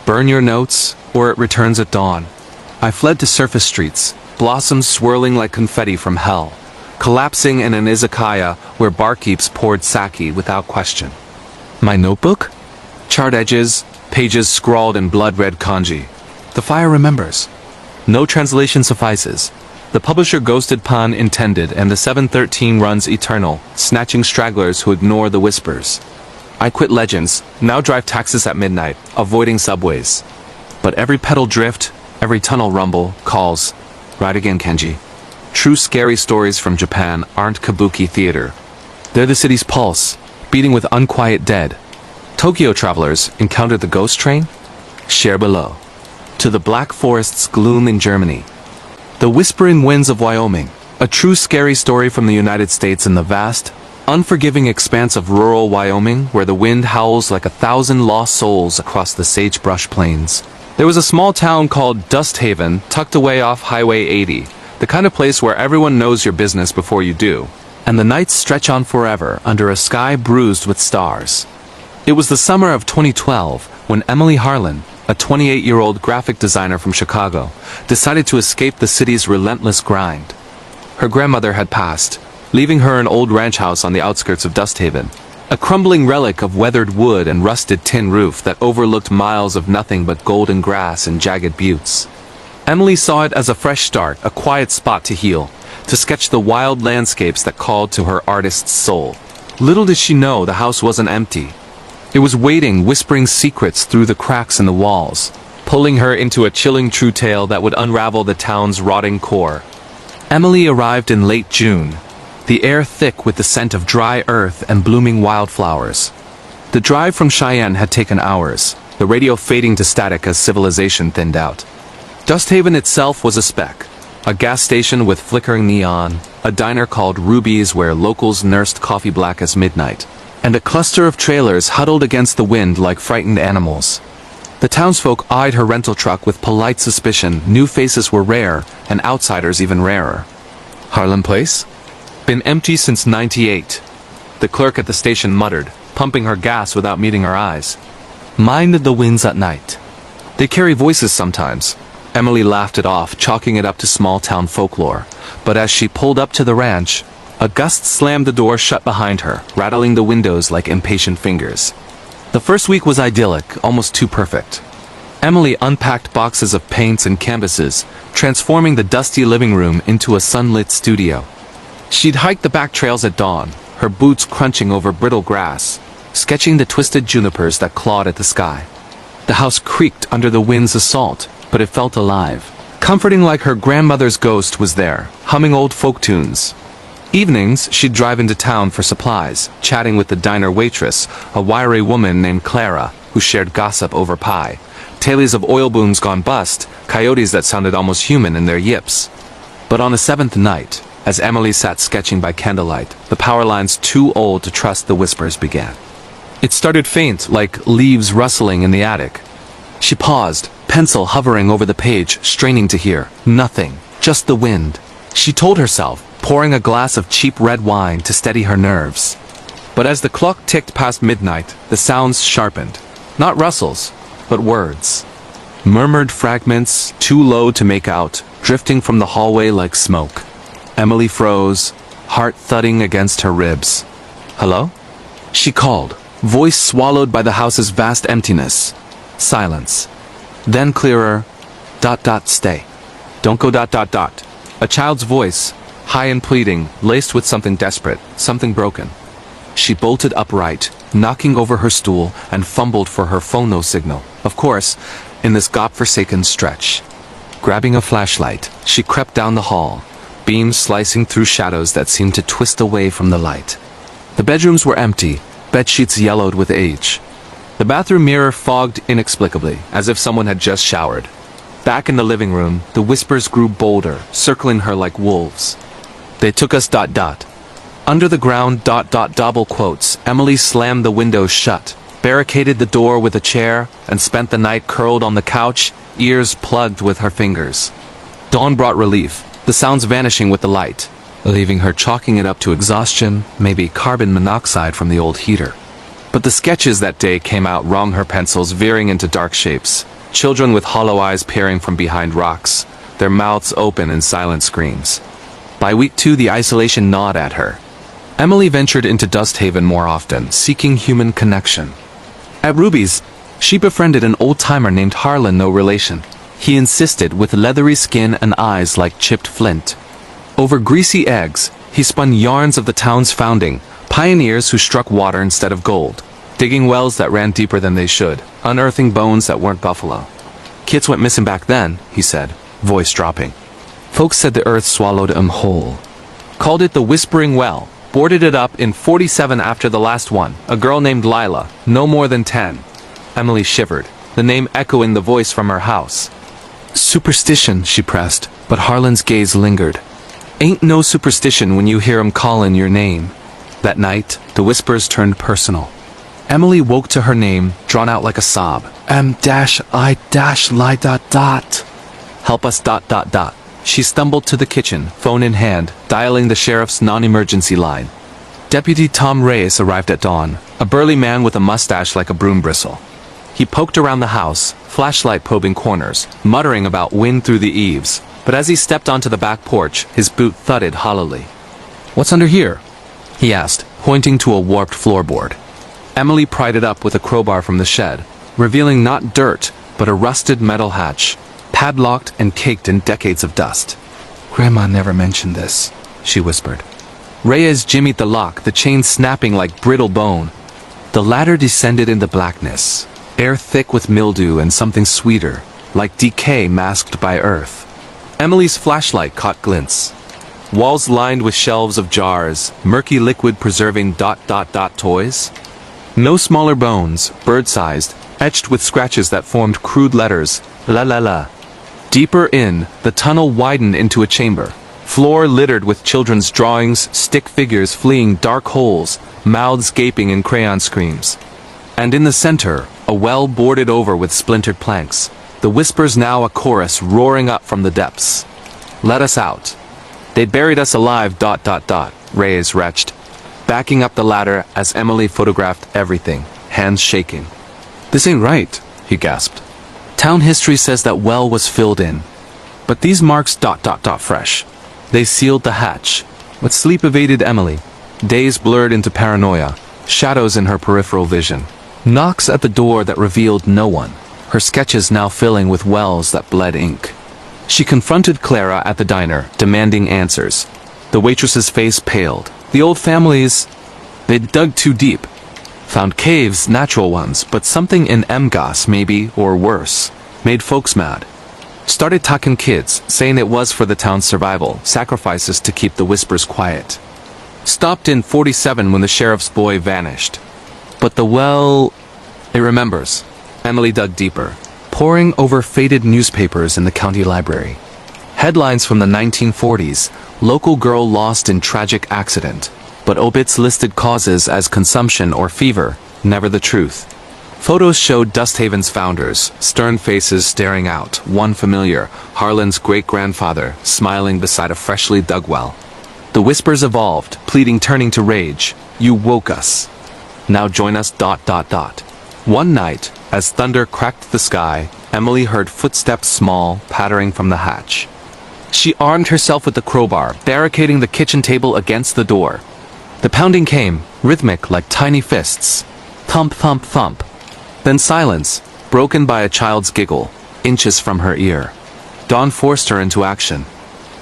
Burn your notes, or it returns at dawn. I fled to surface streets, blossoms swirling like confetti from hell, collapsing in an izakaya where barkeeps poured sake without question. My notebook? Charred edges, pages scrawled in blood-red kanji. The fire remembers. No translation suffices. The publisher ghosted pun intended, and the 713 runs eternal, snatching stragglers who ignore the whispers. I quit Legends, now drive taxis at midnight, avoiding subways. But every pedal drift, every tunnel rumble, calls. Right again, Kenji. True scary stories from Japan aren't kabuki theater. They're the city's pulse, beating with unquiet dead. Tokyo travelers encountered the ghost train? Share below. To the Black Forest's gloom in Germany. The Whispering Winds of Wyoming, a true scary story from the United States in the vast, unforgiving expanse of rural Wyoming where the wind howls like 1,000 lost souls across the sagebrush plains. There was a small town called Dust Haven tucked away off Highway 80, the kind of place where everyone knows your business before you do, and the nights stretch on forever under a sky bruised with stars. It was the summer of 2012 when Emily Harlan, a 28-year-old graphic designer from Chicago, decided to escape the city's relentless grind. Her grandmother had passed, leaving her an old ranch house on the outskirts of Dust Haven, a crumbling relic of weathered wood and rusted tin roof that overlooked miles of nothing but golden grass and jagged buttes. Emily saw it as a fresh start, a quiet spot to heal, to sketch the wild landscapes that called to her artist's soul. Little did she know the house wasn't empty. It was waiting, whispering secrets through the cracks in the walls, pulling her into a chilling true tale that would unravel the town's rotting core. Emily arrived in late June, the air thick with the scent of dry earth and blooming wildflowers. The drive from Cheyenne had taken hours, the radio fading to static as civilization thinned out. Dust Haven itself was a speck, a gas station with flickering neon, a diner called Ruby's where locals nursed coffee black as midnight, and a cluster of trailers huddled against the wind like frightened animals. The townsfolk eyed her rental truck with polite suspicion. New faces were rare, and outsiders even rarer. Harlan Place? Been empty since '98. The clerk at the station muttered, pumping her gas without meeting her eyes. Mind the winds at night. They carry voices sometimes. Emily laughed it off, chalking it up to small-town folklore. But as she pulled up to the ranch, a gust slammed the door shut behind her, rattling the windows like impatient fingers. The first week was idyllic, almost too perfect. Emily unpacked boxes of paints and canvases, transforming the dusty living room into a sunlit studio. She'd hike the back trails at dawn, her boots crunching over brittle grass, sketching the twisted junipers that clawed at the sky. The house creaked under the wind's assault, but it felt alive, comforting like her grandmother's ghost was there, humming old folk tunes. Evenings, she'd drive into town for supplies, chatting with the diner waitress, a wiry woman named Clara, who shared gossip over pie, tales of oil booms gone bust, coyotes that sounded almost human in their yips. But on the seventh night, as Emily sat sketching by candlelight, the power lines too old to trust the whispers began. It started faint, like leaves rustling in the attic. She paused, pencil hovering over the page, straining to hear. Nothing, just the wind. She told herself, pouring a glass of cheap red wine to steady her nerves. But as the clock ticked past midnight, the sounds sharpened. Not rustles, but words. Murmured fragments, too low to make out, drifting from the hallway like smoke. Emily froze, heart thudding against her ribs. Hello? She called, voice swallowed by the house's vast emptiness. Silence. Then clearer, ... stay. Don't go ... A child's voice, high and pleading, laced with something desperate, something broken. She bolted upright, knocking over her stool, and fumbled for her phono signal. Of course, in this godforsaken stretch. Grabbing a flashlight, she crept down the hall, beams slicing through shadows that seemed to twist away from the light. The bedrooms were empty, bedsheets yellowed with age. The bathroom mirror fogged inexplicably, as if someone had just showered. Back in the living room, the whispers grew bolder, circling her like wolves. They took us ... Under the ground ... double quotes, Emily slammed the windows shut, barricaded the door with a chair, and spent the night curled on the couch, ears plugged with her fingers. Dawn brought relief, the sounds vanishing with the light, leaving her chalking it up to exhaustion, maybe carbon monoxide from the old heater. But the sketches that day came out wrong, her pencils veering into dark shapes, children with hollow eyes peering from behind rocks, their mouths open in silent screams. By week 2, the isolation gnawed at her. Emily ventured into Dust Haven more often, seeking human connection. At Ruby's, she befriended an old-timer named Harlan, no relation. he insisted, with leathery skin and eyes like chipped flint. Over greasy eggs, he spun yarns of the town's founding, pioneers who struck water instead of gold, digging wells that ran deeper than they should, unearthing bones that weren't buffalo. Kids went missing back then, he said, voice dropping. Folks said the earth swallowed 'em whole. Called it the Whispering Well, boarded it up in 47 after the last one, a girl named Lila, no more than 10. Emily shivered, the name echoing the voice from her house. Superstition, she pressed, but Harlan's gaze lingered. Ain't no superstition when you hear 'em callin' your name. That night, the whispers turned personal. Emily woke to her name, drawn out like a sob. M-I-li ... Help us ... She stumbled to the kitchen, phone in hand, dialing the sheriff's non-emergency line. Deputy Tom Reyes arrived at dawn, a burly man with a mustache like a broom bristle. He poked around the house, flashlight probing corners, muttering about wind through the eaves, but as he stepped onto the back porch, his boot thudded hollowly. What's under here? He asked, pointing to a warped floorboard. Emily pried it up with a crowbar from the shed, revealing not dirt, but a rusted metal hatch, padlocked and caked in decades of dust. Grandma never mentioned this, she whispered. Reyes jimmied the lock, the chain snapping like brittle bone. The ladder descended into blackness, air thick with mildew and something sweeter, like decay masked by earth. Emily's flashlight caught glints. Walls lined with shelves of jars, murky liquid preserving ... toys. No smaller bones, bird-sized, etched with scratches that formed crude letters, la la la. Deeper in, the tunnel widened into a chamber. Floor littered with children's drawings, stick figures fleeing dark holes, mouths gaping in crayon screams. And in the center, a well boarded over with splintered planks. The whispers now a chorus roaring up from the depths. Let us out. They'd buried us alive ... Reyes retched, backing up the ladder as Emily photographed everything, hands shaking. This ain't right, he gasped. Town history says that well was filled in. But these marks ... fresh. They sealed the hatch. But sleep evaded Emily. Days blurred into paranoia, shadows in her peripheral vision. Knocks at the door that revealed no one, her sketches now filling with wells that bled ink. She confronted Clara at the diner, demanding answers. The waitress's face paled. The old families, they'd dug too deep. Found caves, natural ones, but something in MGOS maybe, or worse, made folks mad. Started talking kids, saying it was for the town's survival, sacrifices to keep the whispers quiet. Stopped in 47 when the sheriff's boy vanished. But the well... It remembers. Emily dug deeper, poring over faded newspapers in the county library. Headlines from the 1940s, local girl lost in tragic accident, but obits listed causes as consumption or fever, never the truth. Photos showed Dusthaven's founders, stern faces staring out, one familiar, Harlan's great-grandfather, smiling beside a freshly dug well. The whispers evolved, pleading turning to rage. You woke us. Now join us ... One night, as thunder cracked the sky, Emily heard footsteps small, pattering from the hatch. She armed herself with the crowbar, barricading the kitchen table against the door. The pounding came, rhythmic like tiny fists. Thump, thump, thump. Then silence, broken by a child's giggle, inches from her ear. Dawn forced her into action.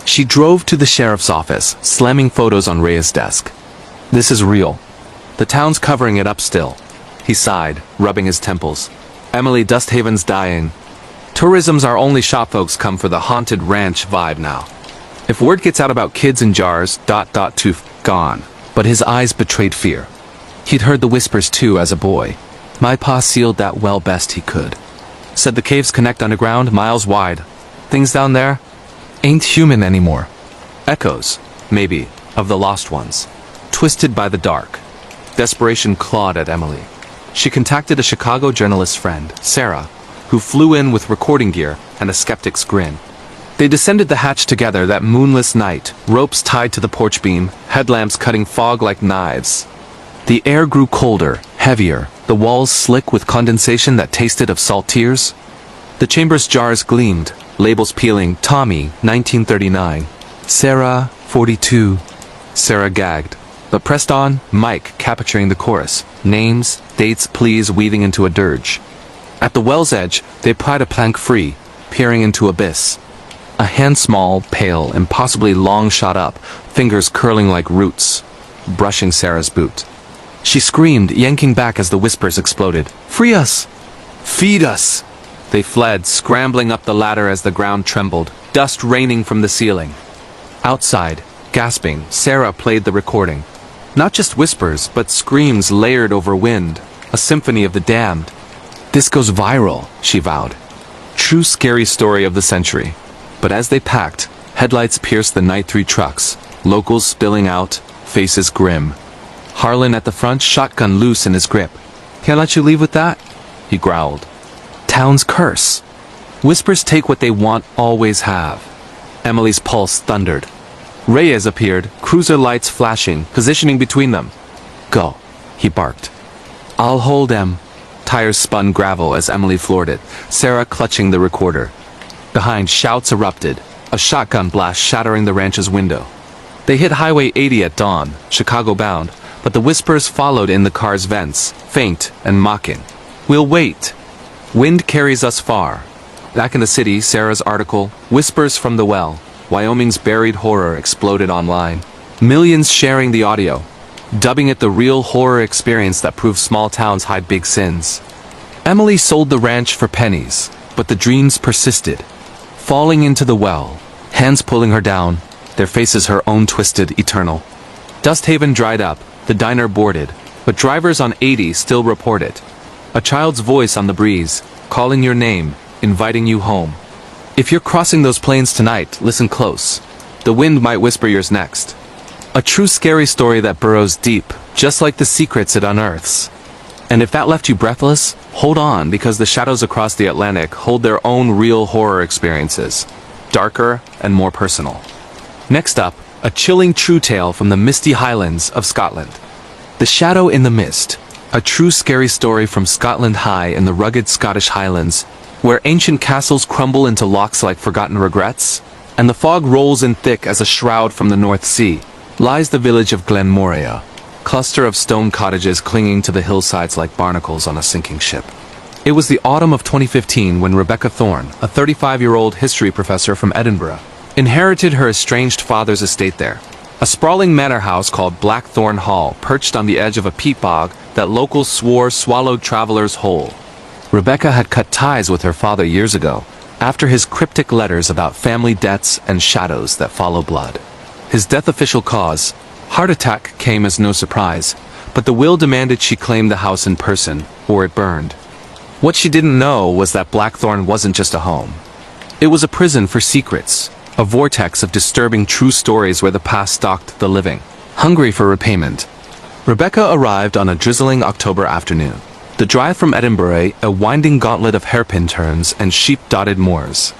She drove to the sheriff's office, slamming photos on Reyes' desk. This is real. The town's covering it up still. He sighed, rubbing his temples. Emily, Dusthaven's dying. Tourism's our only shop folks come for the haunted ranch vibe now. If word gets out about kids in jars ... gone. But his eyes betrayed fear. He'd heard the whispers too as a boy. My pa sealed that well best he could. Said the caves connect underground, miles wide. Things down there ain't human anymore. Echoes, maybe, of the lost ones. Twisted by the dark. Desperation clawed at Emily. She contacted a Chicago journalist friend, Sarah, who flew in with recording gear and a skeptic's grin. They descended the hatch together that moonless night, ropes tied to the porch beam, headlamps cutting fog like knives. The air grew colder, heavier, the walls slick with condensation that tasted of salt tears. The chamber's jars gleamed, labels peeling, Tommy, 1939, Sarah, 42. Sarah gagged, but pressed on, Mike capturing the chorus, names, dates, pleas weaving into a dirge. At the well's edge, they pried a plank free, peering into abyss. A hand small, pale, impossibly long shot up, fingers curling like roots, brushing Sarah's boot. She screamed, yanking back as the whispers exploded. "Free us! Feed us!" They fled, scrambling up the ladder as the ground trembled, dust raining from the ceiling. Outside, gasping, Sarah played the recording. Not just whispers, but screams layered over wind, a symphony of the damned. "This goes viral," she vowed. True scary story of the century. But as they packed, headlights pierced the night through trucks, locals spilling out, faces grim. Harlan at the front, shotgun loose in his grip. "Can't let you leave with that?" he growled. Town's curse. Whispers take what they want, always have. Emily's pulse thundered. Reyes appeared, cruiser lights flashing, positioning between them. "Go," he barked. "I'll hold them." Tires spun gravel as Emily floored it, Sarah clutching the recorder. Behind, shouts erupted, a shotgun blast shattering the ranch's window. They hit Highway 80 at dawn, Chicago bound, but the whispers followed in the car's vents, faint and mocking. "We'll wait. Wind carries us far." Back in the city, Sarah's article, "Whispers from the Well, Wyoming's Buried Horror," exploded online. Millions sharing the audio, dubbing it the real horror experience that proves small towns hide big sins. Emily sold the ranch for pennies, but the dreams persisted. Falling into the well, hands pulling her down, their faces her own twisted, eternal. Dust Haven dried up, the diner boarded, but drivers on 80 still report it. A child's voice on the breeze, calling your name, inviting you home. If you're crossing those plains tonight, listen close. The wind might whisper yours next. A true scary story that burrows deep, just like the secrets it unearths. And if that left you breathless, hold on, because the shadows across the Atlantic hold their own real horror experiences. Darker and more personal. Next up, a chilling true tale from the misty highlands of Scotland. The Shadow in the Mist. A true scary story from Scotland High in the rugged Scottish Highlands, where ancient castles crumble into locks like forgotten regrets, and the fog rolls in thick as a shroud from the North Sea, lies the village of Glenmoria, cluster of stone cottages clinging to the hillsides like barnacles on a sinking ship. It was the autumn of 2015 when Rebecca Thorne, a 35-year-old history professor from Edinburgh, inherited her estranged father's estate there. A sprawling manor house called Blackthorn Hall perched on the edge of a peat bog that locals swore swallowed travelers whole. Rebecca had cut ties with her father years ago, after his cryptic letters about family debts and shadows that follow blood. His death official cause, heart attack, came as no surprise, but the will demanded she claim the house in person, or it burned. What she didn't know was that Blackthorn wasn't just a home. It was a prison for secrets, a vortex of disturbing true stories where the past stalked the living, hungry for repayment. Rebecca arrived on a drizzling October afternoon. The drive from Edinburgh, a winding gauntlet of hairpin turns and sheep-dotted moors.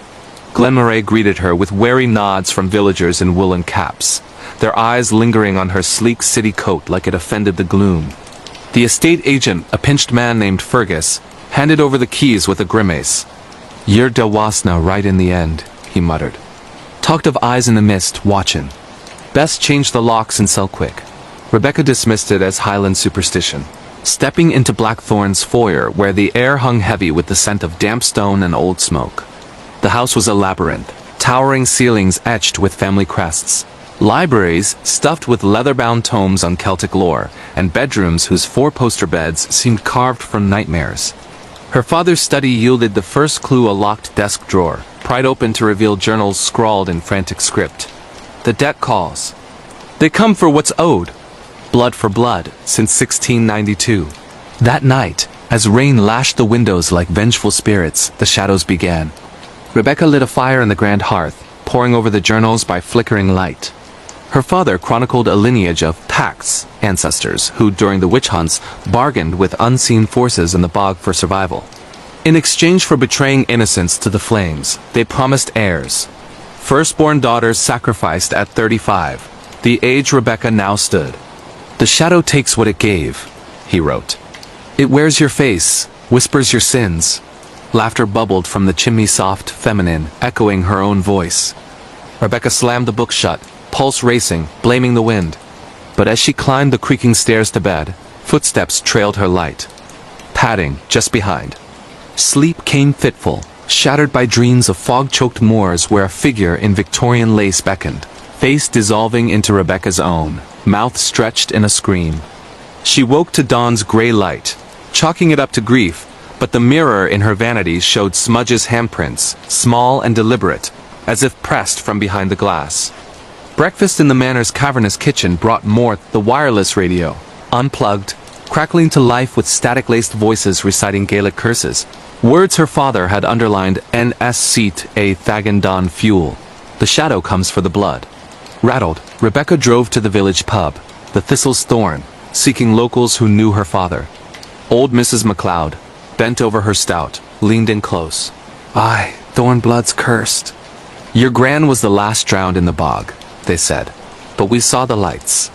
Glenmoray greeted her with wary nods from villagers in woolen caps, their eyes lingering on her sleek city coat like it offended the gloom. The estate agent, a pinched man named Fergus, handed over the keys with a grimace. "You're da wasna right in the end," he muttered. Talked of eyes in the mist, watchin'. Best change the locks and sell quick. Rebecca dismissed it as Highland superstition, stepping into Blackthorn's foyer where the air hung heavy with the scent of damp stone and old smoke. The house was a labyrinth, towering ceilings etched with family crests, libraries stuffed with leather-bound tomes on Celtic lore, and bedrooms whose four-poster beds seemed carved from nightmares. Her father's study yielded the first clue, a locked desk drawer, pried open to reveal journals scrawled in frantic script. The debt calls. They come for what's owed. Blood for blood, since 1692. That night, as rain lashed the windows like vengeful spirits, the shadows began. Rebecca lit a fire in the grand hearth, poring over the journals by flickering light. Her father chronicled a lineage of Pacts, ancestors, who during the witch hunts bargained with unseen forces in the bog for survival. In exchange for betraying innocence to the flames, they promised heirs. Firstborn daughters sacrificed at 35, the age Rebecca now stood. "The shadow takes what it gave," he wrote. "It wears your face, whispers your sins." Laughter bubbled from the chimney, soft, feminine, echoing her own voice. Rebecca slammed the book shut, pulse racing, blaming the wind. But as she climbed the creaking stairs to bed, footsteps trailed her light. Padding just behind. Sleep came fitful, shattered by dreams of fog-choked moors where a figure in Victorian lace beckoned, face dissolving into Rebecca's own, mouth stretched in a scream. She woke to dawn's gray light, chalking it up to grief, but the mirror in her vanity showed Smudge's handprints, small and deliberate, as if pressed from behind the glass. Breakfast in the Manor's cavernous kitchen brought Morth the wireless radio, unplugged, crackling to life with static-laced voices reciting Gaelic curses, words her father had underlined NS seat a Thagan Don fuel. The shadow comes for the blood. Rattled, Rebecca drove to the village pub, the Thistle's Thorn, seeking locals who knew her father. Old Mrs. MacLeod, bent over her stout, leaned in close. "Aye, Thornblood's cursed. Your gran was the last drowned in the bog," they said, "but we saw the lights.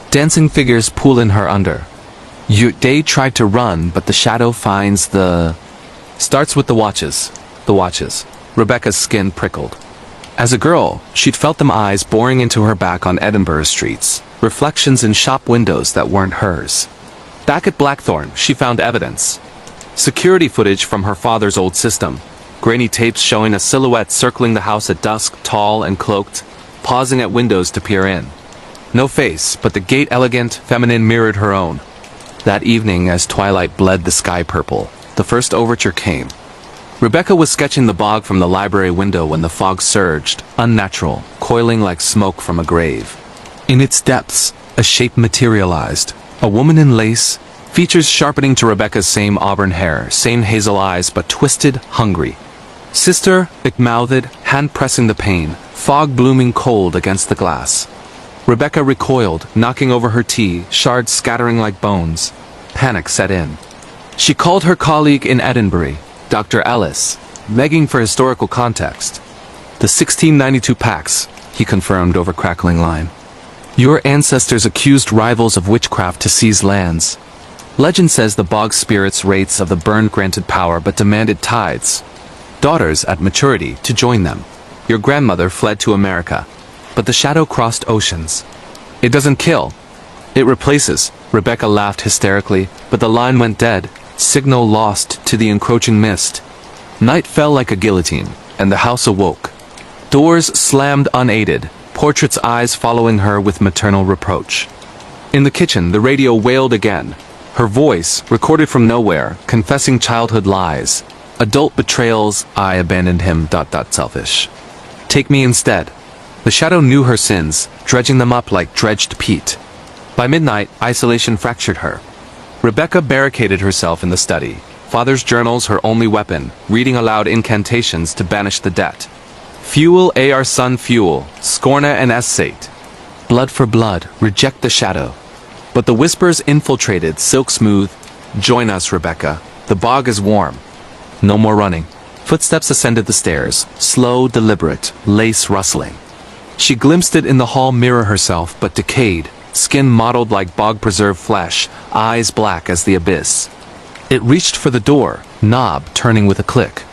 Dancing figures pulling her under. They tried to run, but the shadow finds the..." Starts with the watches. The watches. Rebecca's skin prickled. As a girl, she'd felt them eyes boring into her back on Edinburgh streets, reflections in shop windows that weren't hers. Back at Blackthorn, she found evidence. Security footage from her father's old system. Grainy tapes showing a silhouette circling the house at dusk, tall and cloaked, pausing at windows to peer in. No face, but the gait elegant, feminine mirrored her own. That evening, as twilight bled the sky purple, the first overture came. Rebecca was sketching the bog from the library window when the fog surged, unnatural, coiling like smoke from a grave. In its depths, a shape materialized. A woman in lace, features sharpening to Rebecca's same auburn hair, same hazel eyes, but twisted, hungry. Sister, thick-mouthed, hand-pressing the pane, fog blooming cold against the glass. Rebecca recoiled, knocking over her tea, shards scattering like bones. Panic set in. She called her colleague in Edinburgh, Dr. Ellis, begging for historical context. "The 1692 Pax," he confirmed over crackling line. "Your ancestors accused rivals of witchcraft to seize lands. Legend says the bog spirits rates of the burned granted power but demanded tithes. Daughters at maturity to join them. Your grandmother fled to America, but the shadow crossed oceans. It doesn't kill. It replaces." Rebecca laughed hysterically, but the line went dead, signal lost to the encroaching mist. Night fell like a guillotine, and the house awoke. Doors slammed unaided, Portrait's eyes following her with maternal reproach. In the kitchen, the radio wailed again. Her voice, recorded from nowhere, confessing childhood lies. Adult betrayals, "I abandoned him, ... selfish. Take me instead." The shadow knew her sins, dredging them up like dredged peat. By midnight, isolation fractured her. Rebecca barricaded herself in the study, father's journals her only weapon, reading aloud incantations to banish the debt. "Fuel our son fuel, scorna and essate. Blood for blood, reject the shadow." But the whispers infiltrated, silk smooth. "Join us, Rebecca. The bog is warm." No more running. Footsteps ascended the stairs, slow, deliberate, lace rustling. She glimpsed it in the hall mirror herself, but decayed, skin mottled like bog-preserved flesh, eyes black as the abyss. It reached for the door, knob turning with a click.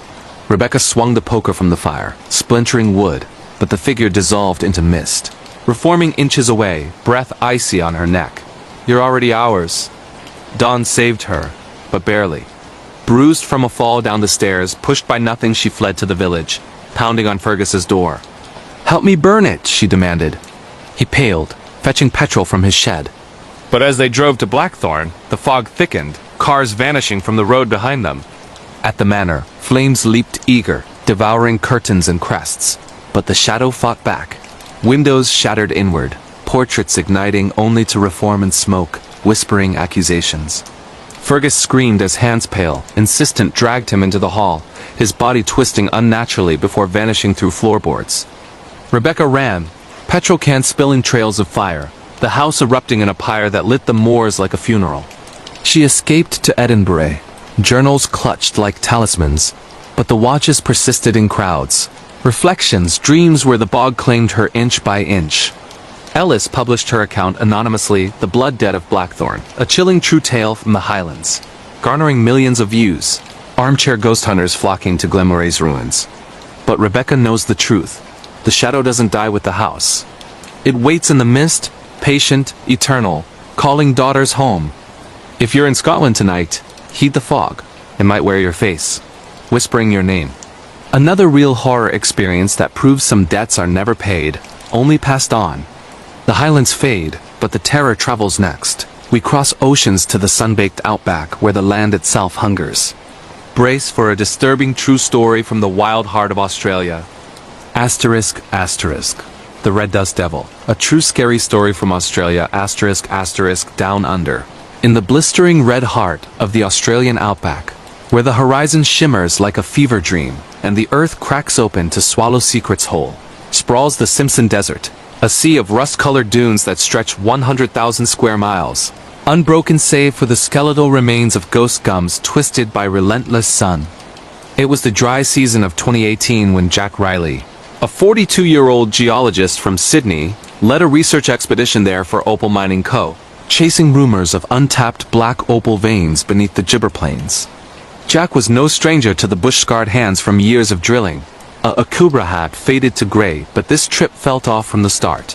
Rebecca swung the poker from the fire, splintering wood, but the figure dissolved into mist. Reforming inches away, breath icy on her neck. "You're already ours." Dawn saved her, but barely. Bruised from a fall down the stairs, pushed by nothing, she fled to the village, pounding on Fergus's door. "Help me burn it," she demanded. He paled, fetching petrol from his shed. But as they drove to Blackthorn, the fog thickened, cars vanishing from the road behind them. At the manor, flames leaped eager, devouring curtains and crests. But the shadow fought back. Windows shattered inward, portraits igniting only to reform and smoke, whispering accusations. Fergus screamed as hands pale, insistent, dragged him into the hall, his body twisting unnaturally before vanishing through floorboards. Rebecca ran, petrol cans spilling trails of fire, the house erupting in a pyre that lit the moors like a funeral. She escaped to Edinburgh, journals clutched like talismans, but the watches persisted in crowds. Reflections, dreams where the bog claimed her inch by inch. Ellis published her account anonymously, The Blood Debt of Blackthorn, a chilling true tale from the Highlands, garnering millions of views, armchair ghost hunters flocking to Glenmoray's ruins. But Rebecca knows the truth. The shadow doesn't die with the house. It waits in the mist, patient, eternal, calling daughters home. If you're in Scotland tonight, heed the fog. It might wear your face, whispering your name. Another real horror experience that proves some debts are never paid, only passed on. The highlands fade, but the terror travels next. We cross oceans to the sun-baked outback where the land itself hungers. Brace for a disturbing true story from the wild heart of Australia. Asterisk, asterisk. The Red Dust Devil. A true scary story from Australia, asterisk, asterisk, down under. In the blistering red heart of the Australian outback, where the horizon shimmers like a fever dream, and the earth cracks open to swallow secrets whole, sprawls the Simpson Desert, a sea of rust-colored dunes that stretch 100,000 square miles, unbroken save for the skeletal remains of ghost gums twisted by relentless sun. It was the dry season of 2018 when Jack Riley, a 42-year-old geologist from Sydney, led a research expedition there for Opal Mining Co., chasing rumors of untapped black opal veins beneath the Gibber Plains. Jack was no stranger to the bush-scarred hands from years of drilling. A Kubra hat faded to gray, but this trip felt off from the start.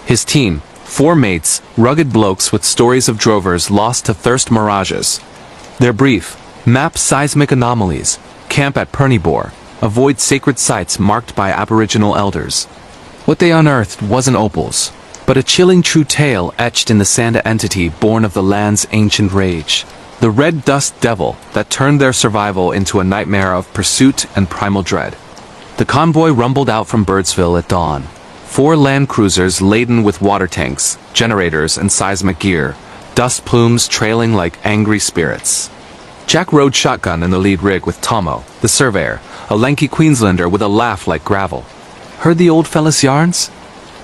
His team, 4 mates, rugged blokes with stories of drovers lost to thirst mirages. Their brief: map seismic anomalies, camp at Pernybore, avoid sacred sites marked by Aboriginal elders. What they unearthed wasn't opals, but a chilling true tale etched in the sand entity born of the land's ancient rage. The Red Dust Devil that turned their survival into a nightmare of pursuit and primal dread. The convoy rumbled out from Birdsville at dawn. 4 land cruisers laden with water tanks, generators, and seismic gear, dust plumes trailing like angry spirits. Jack rode shotgun in the lead rig with Tomo, the surveyor, a lanky Queenslander with a laugh like gravel. Heard the old fella's yarns?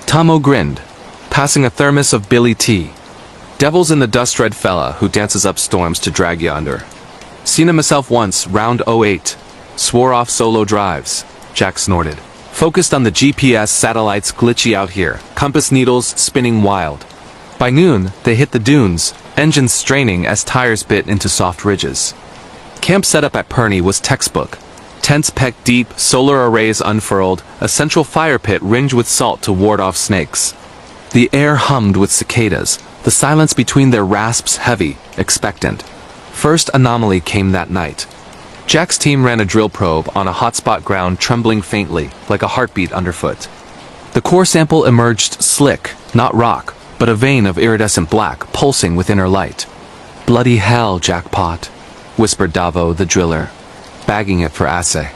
Tomo grinned, passing a thermos of Billy tea. Devil's in the dust-red fella who dances up storms to drag you under. Seen him myself once, round '08. Swore off solo drives. Jack snorted. Focused on the GPS satellites glitchy out here, compass needles spinning wild. By noon, they hit the dunes, engines straining as tires bit into soft ridges. Camp setup at Perney was textbook. Tents pecked deep, solar arrays unfurled, a central fire pit ringed with salt to ward off snakes. The air hummed with cicadas, the silence between their rasps heavy, expectant. First anomaly came that night. Jack's team ran a drill probe on a hotspot ground trembling faintly, like a heartbeat underfoot. The core sample emerged slick, not rock, but a vein of iridescent black pulsing with inner light. Bloody hell, jackpot, whispered Davo the driller, bagging it for assay.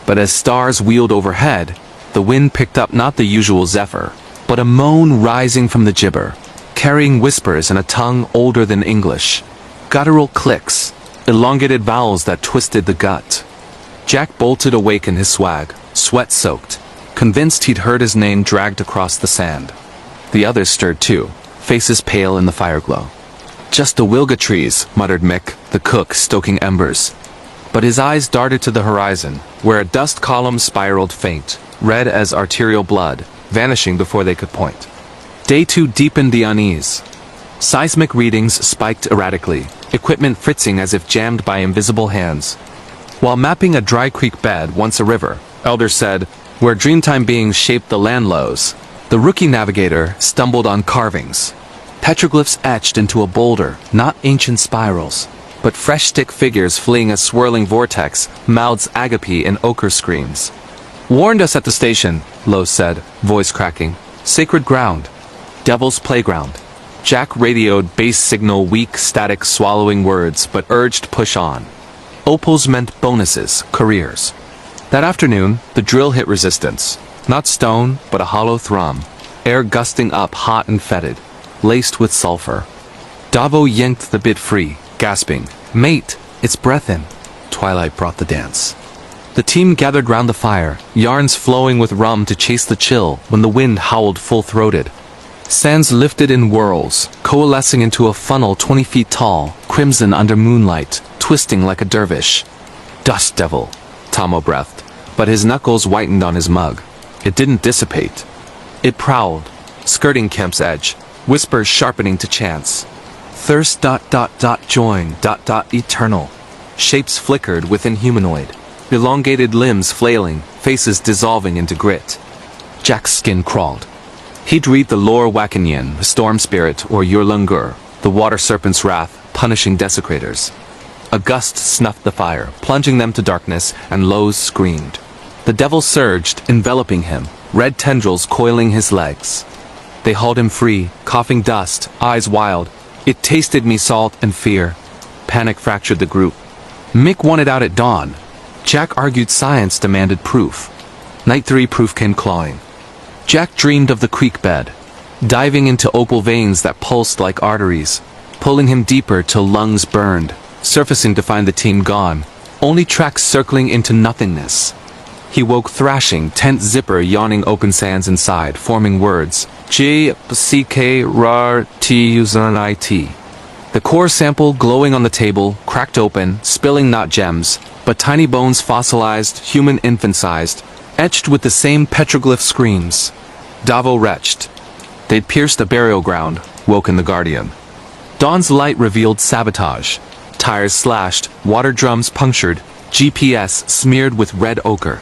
But as stars wheeled overhead, the wind picked up not the usual zephyr, but a moan rising from the gibber, carrying whispers in a tongue older than English. Guttural clicks, elongated vowels that twisted the gut. Jack bolted awake in his swag, sweat-soaked, convinced he'd heard his name dragged across the sand. The others stirred too, faces pale in the fireglow. Just the wilga trees, muttered Mick, the cook, stoking embers. But his eyes darted to the horizon, where a dust column spiraled faint, red as arterial blood, vanishing before they could point. Day 2 deepened the unease. Seismic readings spiked erratically, equipment fritzing as if jammed by invisible hands. While mapping a dry creek bed, once a river, elders said, where Dreamtime beings shaped the land lows, the rookie navigator stumbled on carvings. Petroglyphs etched into a boulder, not ancient spirals, but fresh stick figures fleeing a swirling vortex, mouths agape in ochre screams. Warned us at the station, Lowe said, voice cracking. Sacred ground. Devil's playground. Jack radioed base signal weak, static, swallowing words, but urged push on. Opals meant bonuses, careers. That afternoon, the drill hit resistance. Not stone, but a hollow thrum. Air gusting up hot and fetid, laced with sulfur. Davo yanked the bit free, gasping, "Mate, it's breath in." Twilight brought the dance. The team gathered round the fire, yarns flowing with rum to chase the chill when the wind howled full-throated. Sands lifted in whirls, coalescing into a funnel 20 feet tall, crimson under moonlight, twisting like a dervish. Dust devil, Tomo breathed, but his knuckles whitened on his mug. It didn't dissipate. It prowled, skirting camp's edge, whispers sharpening to chants. Thirst ... join ... eternal. Shapes flickered within humanoid. Elongated limbs flailing, faces dissolving into grit. Jack's skin crawled. He'd read the lore Wakanyan, the storm spirit, or Yurlungur, the water serpent's wrath, punishing desecrators. A gust snuffed the fire, plunging them to darkness, and Lowe's screamed. The devil surged, enveloping him, red tendrils coiling his legs. They hauled him free, coughing dust, eyes wild. It tasted me salt and fear. Panic fractured the group. Mick wanted out at dawn. Jack argued science demanded proof. Night 3 proof came clawing. Jack dreamed of the creek bed, diving into opal veins that pulsed like arteries, pulling him deeper till lungs burned, surfacing to find the team gone, only tracks circling into nothingness. He woke thrashing, tent zipper yawning open sands inside, forming words. G-C-K-R-T-U-Z-N-I-T. The core sample glowing on the table, cracked open, spilling not gems, but tiny bones fossilized, human infant-sized, etched with the same petroglyph screams. Davo retched. They'd pierced the burial ground, woken the guardian. Dawn's light revealed sabotage. Tires slashed, water drums punctured, GPS smeared with red ochre.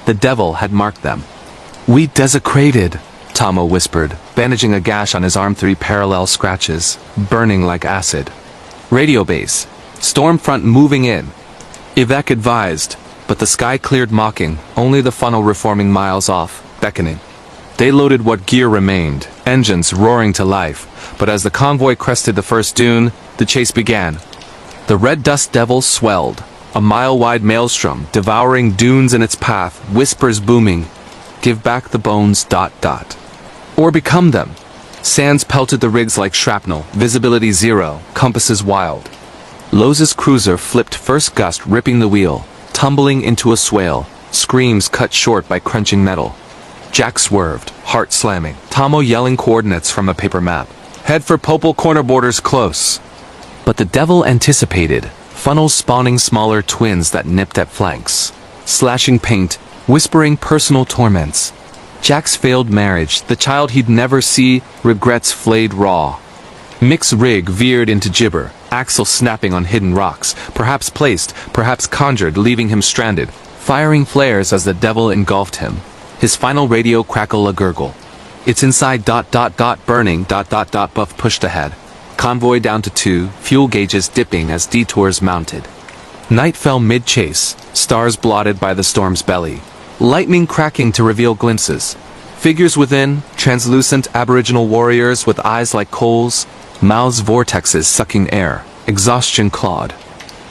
The devil had marked them. "We desecrated," Tomo whispered, bandaging a gash on his arm. 3 parallel scratches, burning like acid. Radio base. Stormfront moving in. Evac advised, but the sky cleared mocking, only the funnel reforming miles off, beckoning. They loaded what gear remained, engines roaring to life, but as the convoy crested the first dune, the chase began. The red dust devil swelled, a mile-wide maelstrom, devouring dunes in its path, whispers booming. Give back the bones... ... Or become them. Sands pelted the rigs like shrapnel, visibility 0, compasses wild. Lowe's cruiser flipped first gust, ripping the wheel, tumbling into a swale, screams cut short by crunching metal. Jack swerved, heart slamming, Tomo yelling coordinates from a paper map. Head for Popal corner, borders close. But the devil anticipated, funnels spawning smaller twins that nipped at flanks, slashing paint, whispering personal torments. Jack's failed marriage, the child he'd never see, regrets flayed raw. Mick's rig veered into gibber, axle snapping on hidden rocks, perhaps placed, perhaps conjured, leaving him stranded, firing flares as the devil engulfed him. His final radio crackle a gurgle. It's inside ... burning ... buff pushed ahead. Convoy down to 2, fuel gauges dipping as detours mounted. Night fell mid-chase, stars blotted by the storm's belly. Lightning cracking to reveal glimpses. Figures within, translucent aboriginal warriors with eyes like coals, mouths vortexes sucking air, exhaustion clawed.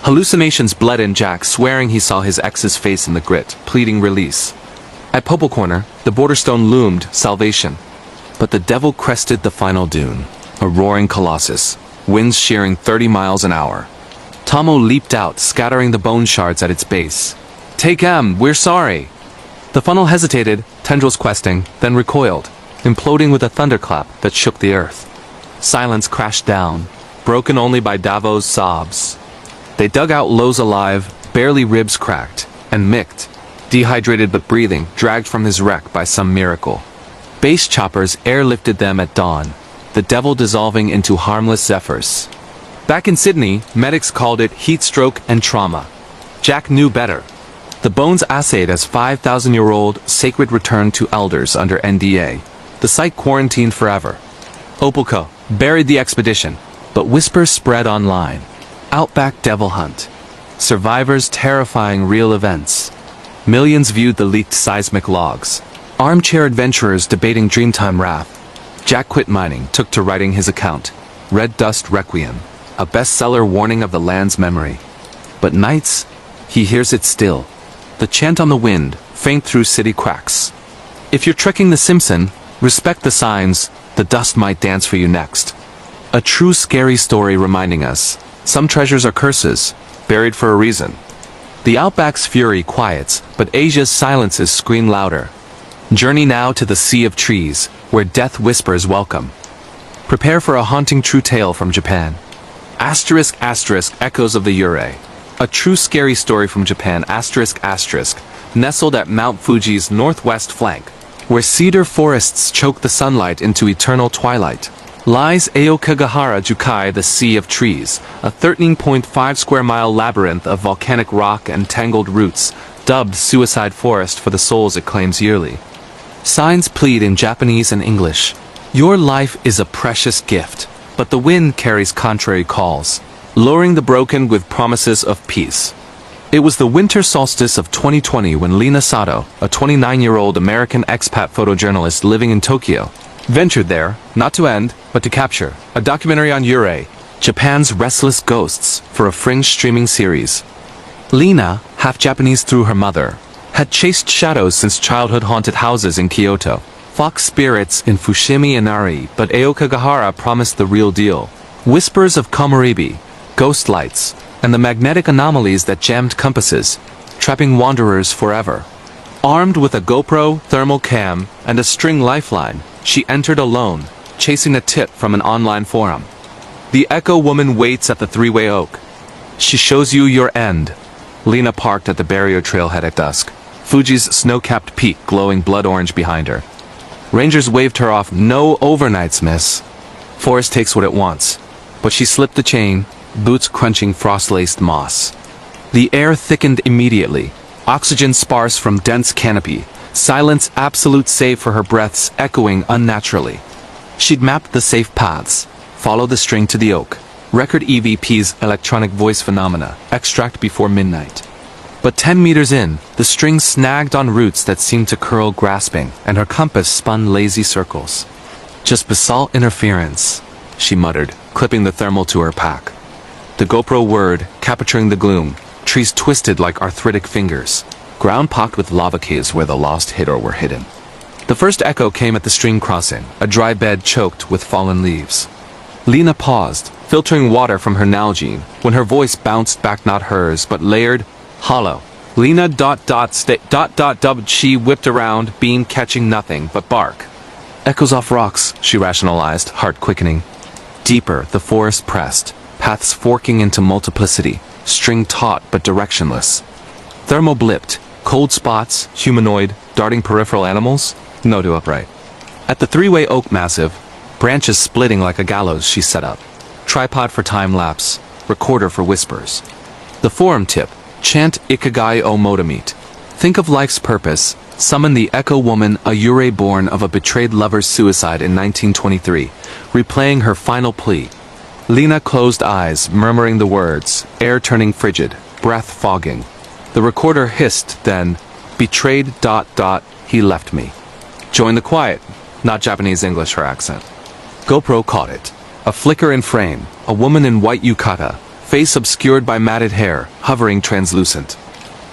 Hallucinations bled in Jack, swearing he saw his ex's face in the grit, pleading release. At Popal Corner, the borderstone loomed, salvation. But the devil crested the final dune, a roaring colossus, winds shearing 30 miles an hour. Tomo leaped out, scattering the bone shards at its base. Take M, we're sorry. The funnel hesitated, tendrils questing, then recoiled, imploding with a thunderclap that shook the earth. Silence crashed down, broken only by Davo's sobs. They dug out Lowe's alive, barely ribs cracked, and Micked, dehydrated but breathing, dragged from his wreck by some miracle. Base choppers airlifted them at dawn, the devil dissolving into harmless zephyrs. Back in Sydney, medics called it heat stroke and trauma. Jack knew better. The bones assayed as 5,000-year-old sacred returned to elders under NDA. The site quarantined forever. Opalco buried the expedition, but whispers spread online. Outback devil hunt. Survivors terrifying real events. Millions viewed the leaked seismic logs. Armchair adventurers debating Dreamtime wrath. Jack quit mining, took to writing his account. Red Dust Requiem, a bestseller warning of the land's memory. But nights, he hears it still. The chant on the wind, faint through city cracks. If you're trekking the Simpson, respect the signs, the dust might dance for you next. A true scary story reminding us, some treasures are curses, buried for a reason. The Outback's fury quiets, but Asia's silences scream louder. Journey now to the Sea of Trees, where death whispers welcome. Prepare for a haunting true tale from Japan. Asterisk asterisk echoes of the Yurei. A true scary story from Japan asterisk asterisk, nestled at Mount Fuji's northwest flank, where cedar forests choke the sunlight into eternal twilight, lies Aokigahara Jukai, the Sea of Trees, a 13.5 square mile labyrinth of volcanic rock and tangled roots, dubbed Suicide Forest for the souls it claims yearly. Signs plead in Japanese and English. Your life is a precious gift, but the wind carries contrary calls, luring the broken with promises of peace. It was the winter solstice of 2020 when Lina Sato, a 29-year-old American expat photojournalist living in Tokyo, ventured there, not to end, but to capture, a documentary on Yurei, Japan's restless ghosts, for a fringe streaming series. Lina, half Japanese through her mother, had chased shadows since childhood haunted houses in Kyoto, fox spirits in Fushimi Inari, but Aokigahara promised the real deal. Whispers of Komaribi, ghost lights, and the magnetic anomalies that jammed compasses, trapping wanderers forever. Armed with a GoPro, thermal cam, and a string lifeline, she entered alone, chasing a tip from an online forum. The Echo Woman waits at the three-way oak. She shows you your end. Lina parked at the barrier trailhead at dusk, Fuji's snow-capped peak glowing blood orange behind her. Rangers waved her off. No overnights, miss. Forest takes what it wants. But she slipped the chain, boots crunching frost-laced moss. The air thickened immediately, oxygen sparse from dense canopy, silence absolute save for her breaths echoing unnaturally. She'd mapped the safe paths, follow the string to the oak, record EVP's electronic voice phenomena, extract before midnight. But 10 meters in, the string snagged on roots that seemed to curl grasping, and her compass spun lazy circles. Just basalt interference, she muttered, clipping the thermal to her pack. The GoPro whirred, capturing the gloom, trees twisted like arthritic fingers, ground pocked with lava caves where the lost hitter were hidden. The first echo came at the stream crossing, a dry bed choked with fallen leaves. Lina paused, filtering water from her Nalgene, when her voice bounced back, not hers, but layered, hollow. Lina ... She whipped around, beam catching nothing but bark. Echoes off rocks, she rationalized, heart quickening. Deeper, the forest pressed, paths forking into multiplicity, string taut but directionless. Thermo blipped, cold spots, humanoid, darting peripheral animals, no to upright. At the three-way oak massive, branches splitting like a gallows she set up. Tripod for time-lapse, recorder for whispers. The forum tip, chant Ikigai o Motomite. Think of life's purpose, summon the Echo Woman, a Yurei born of a betrayed lover's suicide in 1923, replaying her final plea. Lina closed eyes, murmuring the words, air turning frigid, breath fogging. The recorder hissed, then, betrayed ... he left me. Join the quiet, not Japanese English, her accent. GoPro caught it. A flicker in frame, a woman in white yukata, face obscured by matted hair, hovering translucent.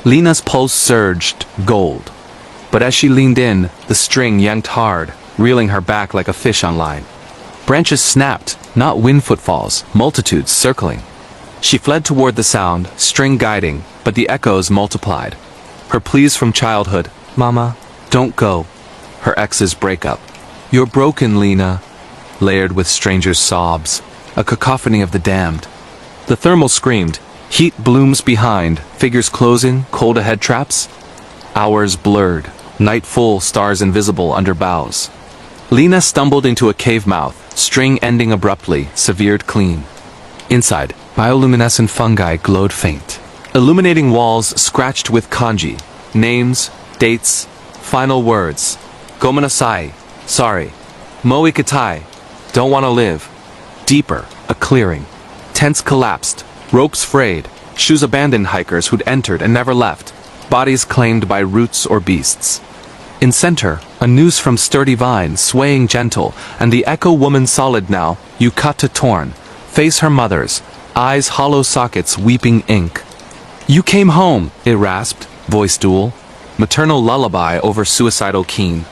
Lina's pulse surged, gold. But as she leaned in, the string yanked hard, reeling her back like a fish on line. Branches snapped, not wind footfalls, multitudes circling. She fled toward the sound, string guiding, but the echoes multiplied. Her pleas from childhood, Mama, don't go. Her ex's breakup. You're broken, Lina. Layered with strangers' sobs, a cacophony of the damned. The thermal screamed, heat blooms behind, figures closing, cold ahead traps. Hours blurred, night full, stars invisible under boughs. Lina stumbled into a cave mouth, string ending abruptly, severed clean. Inside, bioluminescent fungi glowed faint. Illuminating walls scratched with kanji, names, dates, final words. Gomenasai, sorry. Mo ikatai, don't want to live. Deeper, a clearing. Tents collapsed, ropes frayed, shoes abandoned hikers who'd entered and never left, bodies claimed by roots or beasts. In center, a noose from sturdy vine swaying gentle, and the Echo Woman solid now, yukata torn, face her mother's, eyes hollow sockets weeping ink. You came home, it rasped, voice dual. Maternal lullaby over suicidal keen.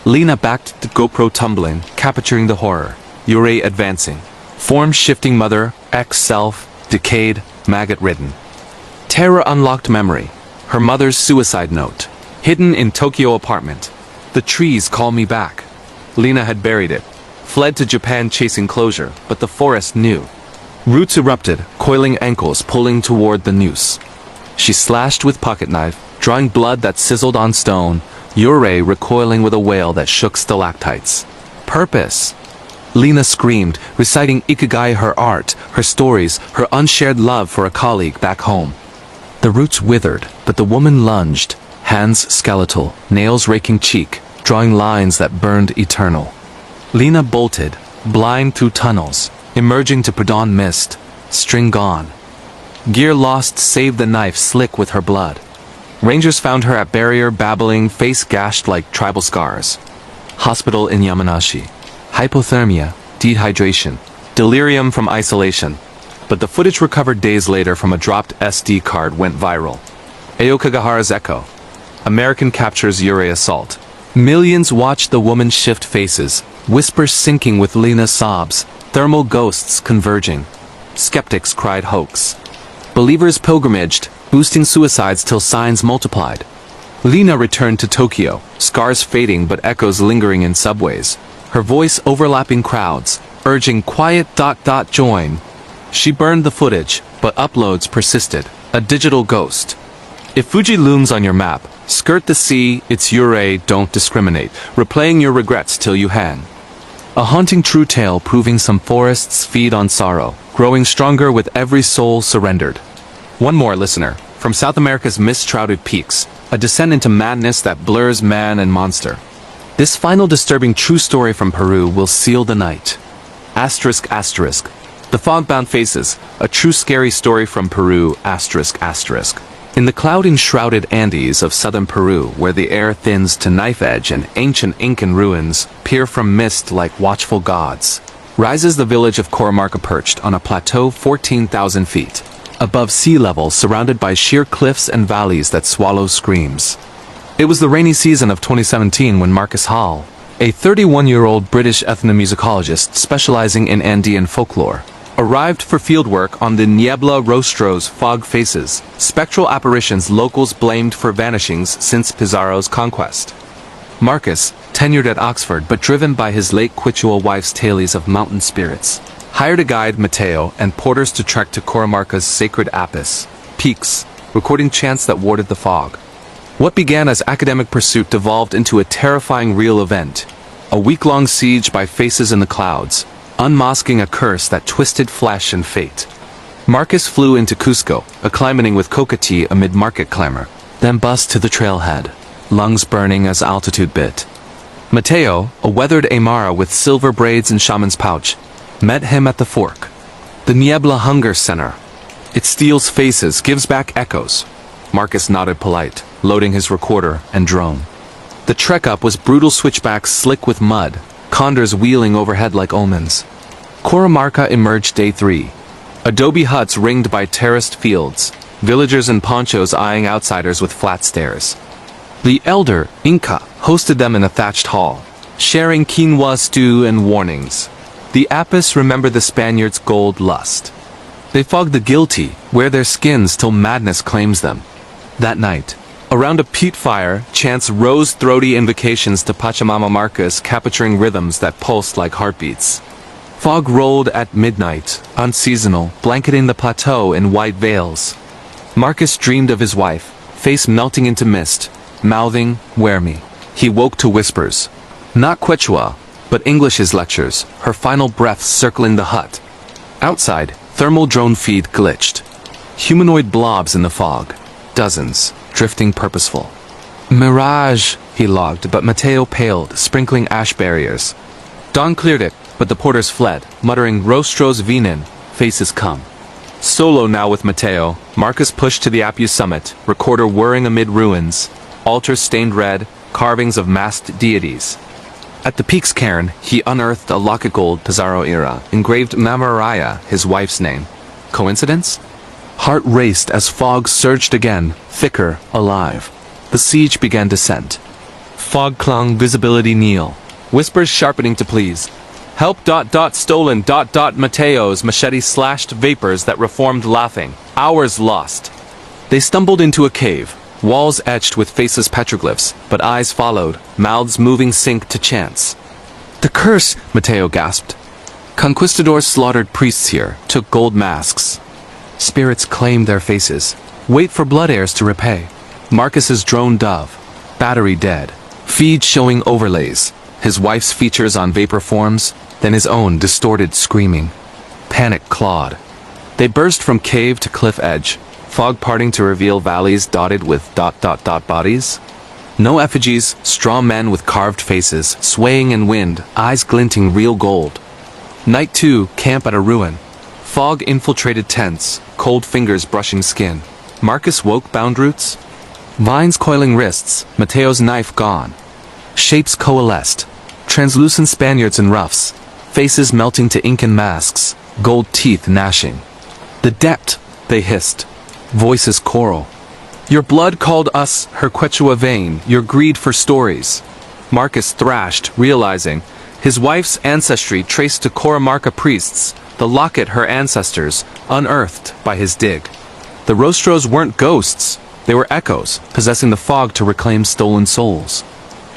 Lina backed the GoPro tumbling, capturing the horror. Yurei advancing. Form shifting mother, ex-self, decayed, maggot-ridden. Terror unlocked memory. Her mother's suicide note. Hidden in Tokyo apartment. The trees call me back. Lina had buried it. Fled to Japan chasing closure, but the forest knew. Roots erupted, coiling ankles pulling toward the noose. She slashed with pocket knife, drawing blood that sizzled on stone, Yurei recoiling with a wail that shook stalactites. Purpose! Lina screamed, reciting Ikigai, her art, her stories, her unshared love for a colleague back home. The roots withered, but the woman lunged, hands skeletal, nails raking cheek, drawing lines that burned eternal. Lina bolted, blind through tunnels, emerging to pre-dawn mist, string gone. Gear lost save the knife slick with her blood. Rangers found her at barrier babbling, face gashed like tribal scars. Hospital in Yamanashi. Hypothermia, dehydration, delirium from isolation. But the footage recovered days later from a dropped SD card went viral. Aokigahara's Echo. American captures Yurei assault. Millions watched the woman shift faces, whispers syncing with Lena's sobs, thermal ghosts converging. Skeptics cried hoax. Believers pilgrimaged, boosting suicides till signs multiplied. Lena returned to Tokyo, scars fading but echoes lingering in subways. Her voice overlapping crowds, urging quiet ... join. She burned the footage, but uploads persisted, a digital ghost. If Fuji looms on your map, skirt the sea, it's Yurei, don't discriminate, replaying your regrets till you hang. A haunting true tale proving some forests feed on sorrow, growing stronger with every soul surrendered. One more listener, from South America's mist-shrouded peaks, a descent into madness that blurs man and monster. This final disturbing true story from Peru will seal the night. Asterisk asterisk. The Fog-Bound Faces, a true scary story from Peru, asterisk asterisk. In the cloud-enshrouded Andes of southern Peru, where the air thins to knife edge and ancient Incan ruins peer from mist like watchful gods, rises the village of Coromarca perched on a plateau 14,000 feet. Above sea level, surrounded by sheer cliffs and valleys that swallow screams. It was the rainy season of 2017 when Marcus Hall, a 31-year-old British ethnomusicologist specializing in Andean folklore, arrived for fieldwork on the Niebla Rostros Fog Faces, spectral apparitions locals blamed for vanishings since Pizarro's conquest. Marcus, tenured at Oxford but driven by his late Quichua wife's tales of mountain spirits, hired a guide, Mateo, and porters to trek to Coromarca's sacred apis, peaks, recording chants that warded the fog. What began as academic pursuit devolved into a terrifying real event, a week-long siege by faces in the clouds, unmasking a curse that twisted flesh and fate. Marcus flew into Cusco, acclimating with coca tea amid market clamor, then bussed to the trailhead, lungs burning as altitude bit. Mateo, a weathered Aymara with silver braids and shaman's pouch, met him at the fork. The Niebla Hunger Center. It steals faces, gives back echoes. Marcus nodded polite, loading his recorder and drone. The trek up was brutal switchbacks slick with mud, condors wheeling overhead like omens. Coromarca emerged day 3. Adobe huts ringed by terraced fields, villagers in ponchos eyeing outsiders with flat stares. The elder, Inca, hosted them in a thatched hall, sharing quinoa stew and warnings. The Apis remember the Spaniards' gold lust. They fog the guilty, wear their skins till madness claims them. That night, around a peat fire, chants rose throaty invocations to Pachamama Marcus, capturing rhythms that pulsed like heartbeats. Fog rolled at midnight, unseasonal, blanketing the plateau in white veils. Marcus dreamed of his wife, face melting into mist, mouthing, "Wear me." He woke to whispers. Not Quechua, but English's lectures, her final breaths circling the hut. Outside, thermal drone feed glitched. Humanoid blobs in the fog. Dozens, drifting purposeful. Mirage, he logged, but Mateo paled, sprinkling ash barriers. Dawn cleared it, but the porters fled, muttering Rostros Vinen, faces come. Solo now with Mateo, Marcus pushed to the Apu summit, recorder whirring amid ruins, altars stained red, carvings of masked deities. At the peak's cairn, he unearthed a locket gold Pizarro era, engraved Mamaraya, his wife's name. Coincidence? Heart raced as fog surged again, thicker, alive. The siege began descent. Fog clung, visibility kneel. Whispers sharpening to please. Help ... stolen ... Mateo's machete slashed vapors that reformed laughing. Hours lost. They stumbled into a cave. Walls etched with faces petroglyphs, but eyes followed, mouths moving sync to chants. The curse, Mateo gasped. Conquistadors slaughtered priests here, took gold masks. Spirits claimed their faces. Wait for blood heirs to repay. Marcus's drone dove. Battery dead. Feed showing overlays. His wife's features on vapor forms, then his own distorted screaming. Panic clawed. They burst from cave to cliff edge. Fog parting to reveal valleys dotted with ... bodies. No effigies, straw men with carved faces, swaying in wind, eyes glinting real gold. Night 2, camp at a ruin. Fog infiltrated tents, cold fingers brushing skin. Marcus woke bound roots. Vines coiling wrists, Mateo's knife gone. Shapes coalesced. Translucent Spaniards in ruffs. Faces melting to ink and masks. Gold teeth gnashing. The depth, they hissed. Voices choral. Your blood called us, her Quechua vein, your greed for stories. Marcus thrashed, realizing his wife's ancestry traced to Coramarca priests, the locket her ancestors, unearthed by his dig. The Rostros weren't ghosts, they were echoes, possessing the fog to reclaim stolen souls.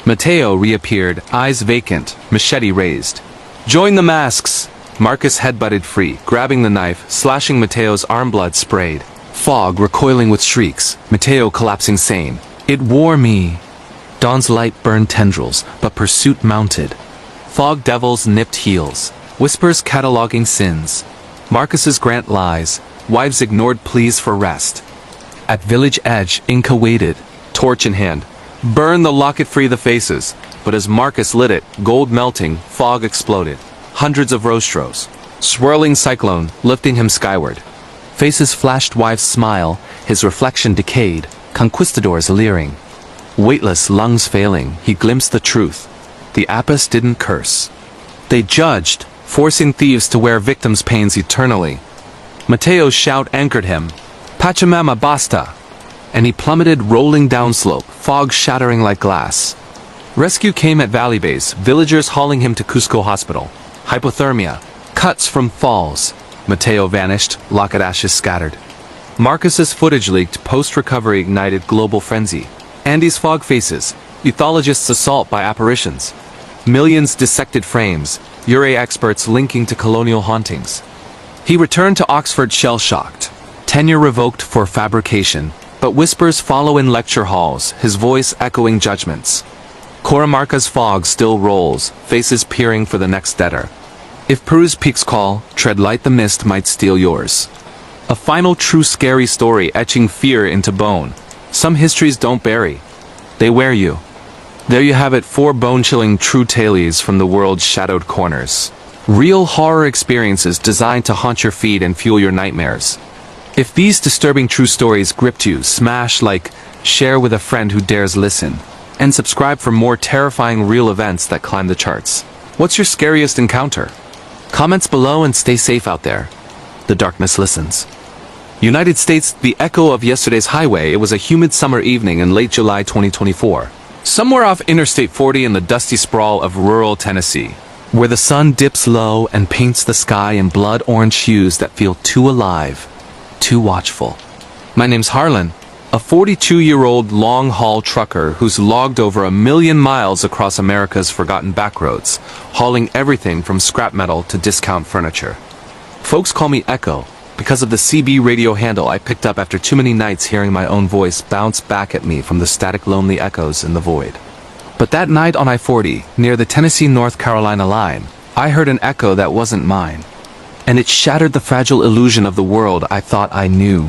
Mateo reappeared, eyes vacant, machete raised. Join the masks! Marcus headbutted free, grabbing the knife, slashing Mateo's arm. Blood sprayed. Fog recoiling with shrieks, Mateo collapsing sane. It wore me. Dawn's light burned tendrils, but pursuit mounted. Fog devils nipped heels. Whispers cataloging sins. Marcus's grant lies. Wives ignored pleas for rest. At village edge, Inca waited, torch in hand. Burn the locket, free the faces. But as Marcus lit it, gold melting, fog exploded. Hundreds of rostros. Swirling cyclone, lifting him skyward. Faces flashed, wives smile, his reflection decayed, conquistadors leering. Weightless, lungs failing, he glimpsed the truth. The Apis didn't curse. They judged, forcing thieves to wear victims' pains eternally. Mateo's shout anchored him. Pachamama basta! And he plummeted, rolling downslope, fog shattering like glass. Rescue came at Valley Base, villagers hauling him to Cusco Hospital. Hypothermia. Cuts from falls. Mateo vanished, locket ashes scattered. Marcus's footage leaked, post-recovery ignited global frenzy. Andy's fog faces, ethologists' assault by apparitions. Millions dissected frames, Ure experts linking to colonial hauntings. He returned to Oxford shell-shocked. Tenure revoked for fabrication, but whispers follow in lecture halls, his voice echoing judgments. Coramarca's fog still rolls, faces peering for the next debtor. If Peru's peaks call, tread light, the mist might steal yours. A final true scary story etching fear into bone. Some histories don't bury. They wear you. There you have it, 4 bone-chilling true tales from the world's shadowed corners. Real horror experiences designed to haunt your feet and fuel your nightmares. If these disturbing true stories gripped you, smash like, share with a friend who dares listen, and subscribe for more terrifying real events that climb the charts. What's your scariest encounter? Comments below and stay safe out there. The darkness listens. United States, the echo of yesterday's highway. It was a humid summer evening in late July 2024. Somewhere off Interstate 40 in the dusty sprawl of rural Tennessee, where the sun dips low and paints the sky in blood-orange hues that feel too alive, too watchful. My name's Harlan, a 42-year-old long-haul trucker who's logged over 1 million miles across America's forgotten backroads, hauling everything from scrap metal to discount furniture. Folks call me Echo, because of the CB radio handle I picked up after too many nights hearing my own voice bounce back at me from the static lonely echoes in the void. But that night on I-40, near the Tennessee-North Carolina line, I heard an echo that wasn't mine. And it shattered the fragile illusion of the world I thought I knew.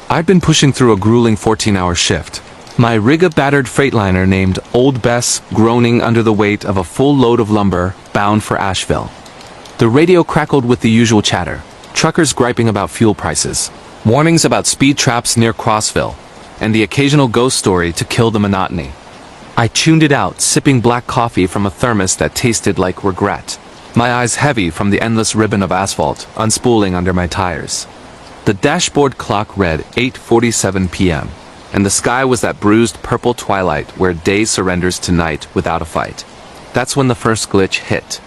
I'd been pushing through a grueling 14-hour shift. My rig a battered freightliner named Old Bess groaning under the weight of a full load of lumber bound for Asheville. The radio crackled with the usual chatter. Truckers griping about fuel prices, warnings about speed traps near Crossville, and the occasional ghost story to kill the monotony. I tuned it out, sipping black coffee from a thermos that tasted like regret. My eyes heavy from the endless ribbon of asphalt, unspooling under my tires. The dashboard clock read 8:47 p.m., and the sky was that bruised purple twilight where day surrenders to night without a fight. That's when the first glitch hit.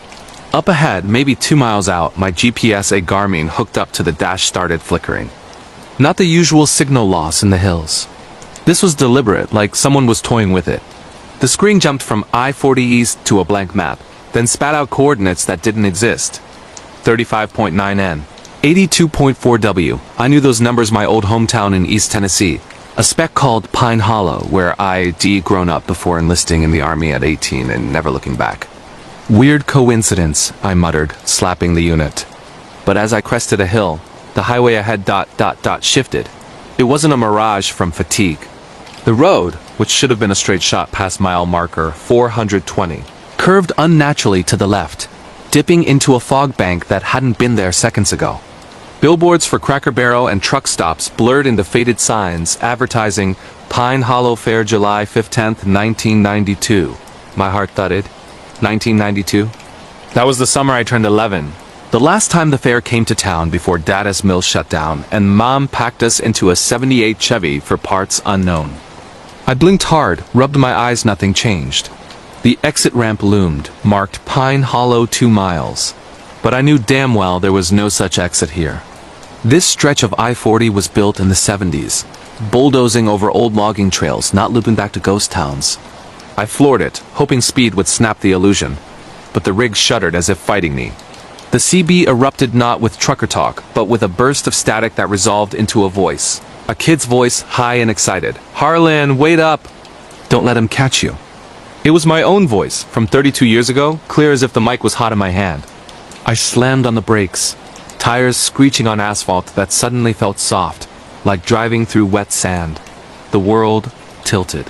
Up ahead, maybe 2 miles out, my GPS, a Garmin hooked up to the dash, started flickering. Not the usual signal loss in the hills. This was deliberate, like someone was toying with it. The screen jumped from I-40 East to a blank map, then spat out coordinates that didn't exist. 35.9 N. 82.4 W. I knew those numbers, my old hometown in East Tennessee. A speck called Pine Hollow, where I'd grown up before enlisting in the Army at 18 and never looking back. Weird coincidence, I muttered, slapping the unit. But as I crested a hill, the highway ahead shifted. It wasn't a mirage from fatigue. The road, which should have been a straight shot past mile marker 420, curved unnaturally to the left, dipping into a fog bank that hadn't been there seconds ago. Billboards for Cracker Barrel and truck stops blurred into faded signs advertising Pine Hollow Fair July 15th, 1992. My heart thudded. 1992? That was the summer I turned 11. The last time the fair came to town before Dada's mill shut down and Mom packed us into a '78 Chevy for parts unknown. I blinked hard, rubbed my eyes, nothing changed. The exit ramp loomed, marked Pine Hollow 2 miles. But I knew damn well there was no such exit here. This stretch of I-40 was built in the '70s, bulldozing over old logging trails, not looping back to ghost towns. I floored it, hoping speed would snap the illusion. But the rig shuddered as if fighting me. The CB erupted not with trucker talk, but with a burst of static that resolved into a voice. A kid's voice, high and excited. "Harlan, wait up! Don't let him catch you." It was my own voice, from 32 years ago, clear as if the mic was hot in my hand. I slammed on the brakes, tires screeching on asphalt that suddenly felt soft, like driving through wet sand. The world tilted.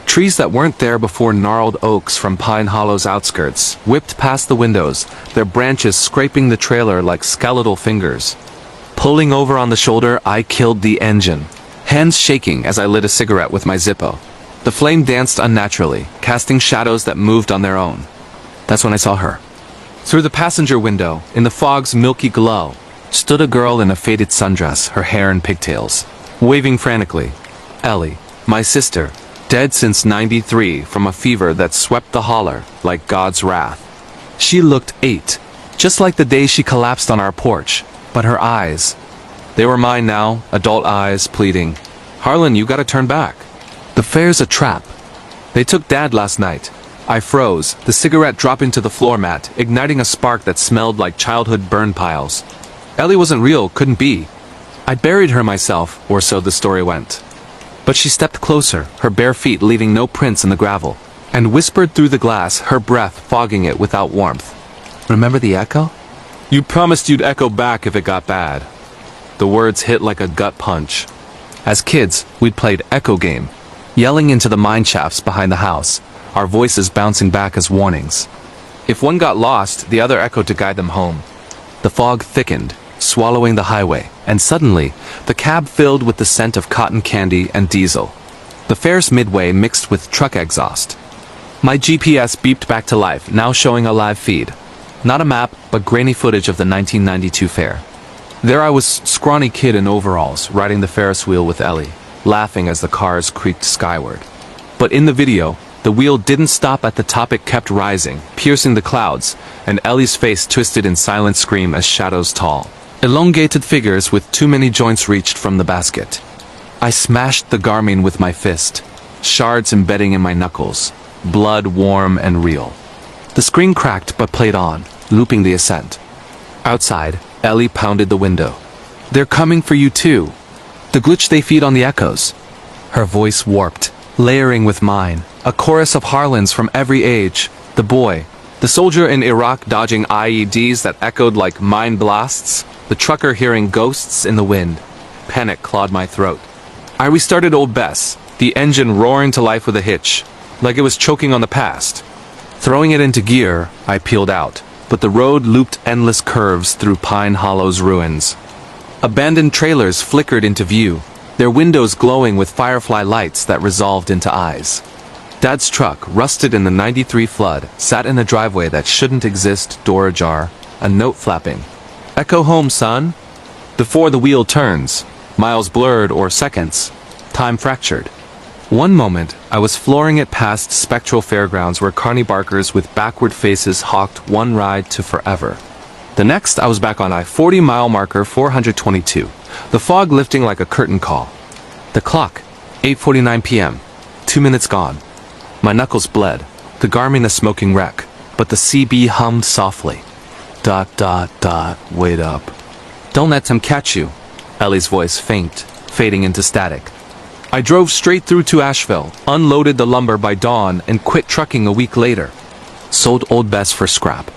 Trees that weren't there before, gnarled oaks from Pine Hollow's outskirts, whipped past the windows, their branches scraping the trailer like skeletal fingers. Pulling over on the shoulder, I killed the engine, hands shaking as I lit a cigarette with my Zippo. The flame danced unnaturally, casting shadows that moved on their own. That's when I saw her. Through the passenger window, in the fog's milky glow, stood a girl in a faded sundress, her hair in pigtails, waving frantically. Ellie, my sister, dead since '93 from a fever that swept the holler like God's wrath. She looked 8, just like the day she collapsed on our porch, but her eyes, they were mine now, adult eyes pleading, "Harlan, you gotta turn back. The fair's a trap. They took Dad last night." I froze, the cigarette dropping to the floor mat, igniting a spark that smelled like childhood burn piles. Ellie wasn't real, couldn't be. I'd buried her myself, or so the story went. But she stepped closer, her bare feet leaving no prints in the gravel, and whispered through the glass, her breath fogging it without warmth. "Remember the echo? You promised you'd echo back if it got bad." The words hit like a gut punch. As kids, we'd played echo game, yelling into the mine shafts behind the house, our voices bouncing back as warnings. If one got lost, the other echoed to guide them home. The fog thickened, swallowing the highway, and suddenly, the cab filled with the scent of cotton candy and diesel. The fair's midway mixed with truck exhaust. My GPS beeped back to life, now showing a live feed. Not a map, but grainy footage of the 1992 fair. There I was, scrawny kid in overalls, riding the Ferris wheel with Ellie, laughing as the cars creaked skyward. But in the video, the wheel didn't stop at the top, it kept rising, piercing the clouds, and Ellie's face twisted in silent scream as shadows tall. Elongated figures with too many joints reached from the basket. I smashed the Garmin with my fist, shards embedding in my knuckles, blood warm and real. The screen cracked but played on, looping the ascent. Outside, Ellie pounded the window. "They're coming for you too. The glitch they feed on the echoes." Her voice warped, layering with mine, a chorus of Harlans from every age. The boy, the soldier in Iraq dodging IEDs that echoed like mine blasts, the trucker hearing ghosts in the wind. Panic clawed my throat. I restarted Old Bess, the engine roaring to life with a hitch, like it was choking on the past. Throwing it into gear, I peeled out, but the road looped endless curves through Pine Hollow's ruins. Abandoned trailers flickered into view, their windows glowing with firefly lights that resolved into eyes. Dad's truck, rusted in the '93 flood, sat in a driveway that shouldn't exist, door ajar, a note flapping. "Echo home, son." Before the wheel turns, miles blurred or seconds, time fractured. One moment, I was flooring it past spectral fairgrounds where carny barkers with backward faces hawked one ride to forever. The next, I was back on I-40 mile marker 422, the fog lifting like a curtain call. The clock, 8:49 p.m., 2 minutes gone. My knuckles bled, the Garmin a smoking wreck, but the CB hummed softly. Dot dot dot, wait up. "Don't let them catch you." Ellie's voice faint, fading into static. I drove straight through to Asheville, unloaded the lumber by dawn, and quit trucking a week later. Sold Old Bess for scrap.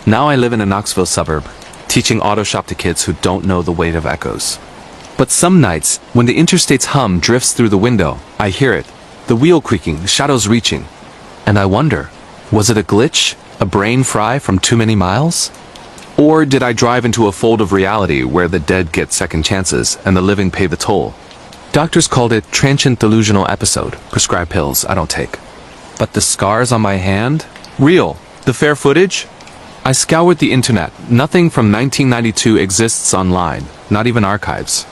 Now I live in a Knoxville suburb, teaching auto shop to kids who don't know the weight of echoes. But some nights, when the interstate's hum drifts through the window, I hear it, the wheel creaking, the shadows reaching. And I wonder, was it a glitch? A brain fry from too many miles? Or did I drive into a fold of reality where the dead get second chances and the living pay the toll? Doctors called it transient delusional episode. Prescribed pills I don't take. But the scars on my hand? Real. The fair footage? I scoured the internet. Nothing from 1992 exists online, not even archives.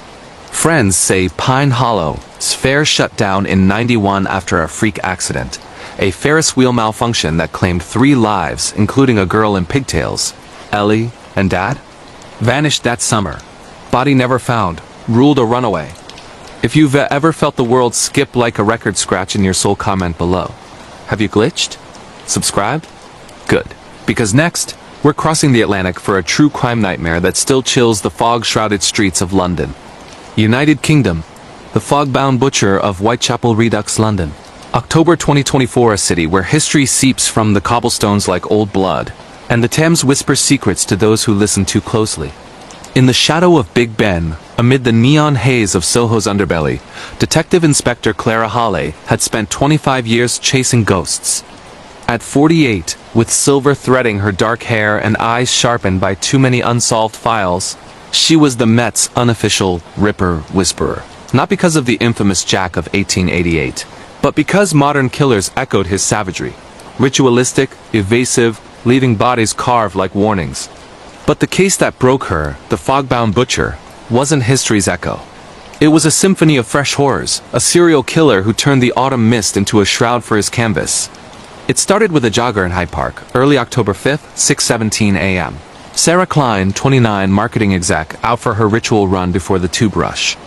Friends say Pine Hollow's fair shut down in '91 after a freak accident. A Ferris wheel malfunction that claimed 3 lives, including a girl in pigtails, Ellie, and Dad. Vanished that summer. Body never found. Ruled a runaway. If you've ever felt the world skip like a record scratch in your soul, comment below. Have you glitched? Subscribed? Good. Because next, we're crossing the Atlantic for a true crime nightmare that still chills the fog-shrouded streets of London. United Kingdom. The fog-bound butcher of Whitechapel Redux, London. October 2024, a city where history seeps from the cobblestones like old blood, and the Thames whispers secrets to those who listen too closely. In the shadow of Big Ben, amid the neon haze of Soho's underbelly, Detective Inspector Clara Hawley had spent 25 years chasing ghosts. At 48, with silver threading her dark hair and eyes sharpened by too many unsolved files, she was the Met's unofficial Ripper Whisperer. Not because of the infamous Jack of 1888, but because modern killers echoed his savagery. Ritualistic, evasive, leaving bodies carved like warnings. But the case that broke her, the fog-bound butcher, wasn't history's echo. It was a symphony of fresh horrors, a serial killer who turned the autumn mist into a shroud for his canvas. It started with a jogger in Hyde Park, early October 5th, 6:17 a.m. Sarah Klein, 29, marketing exec, out for her ritual run before the tube rush.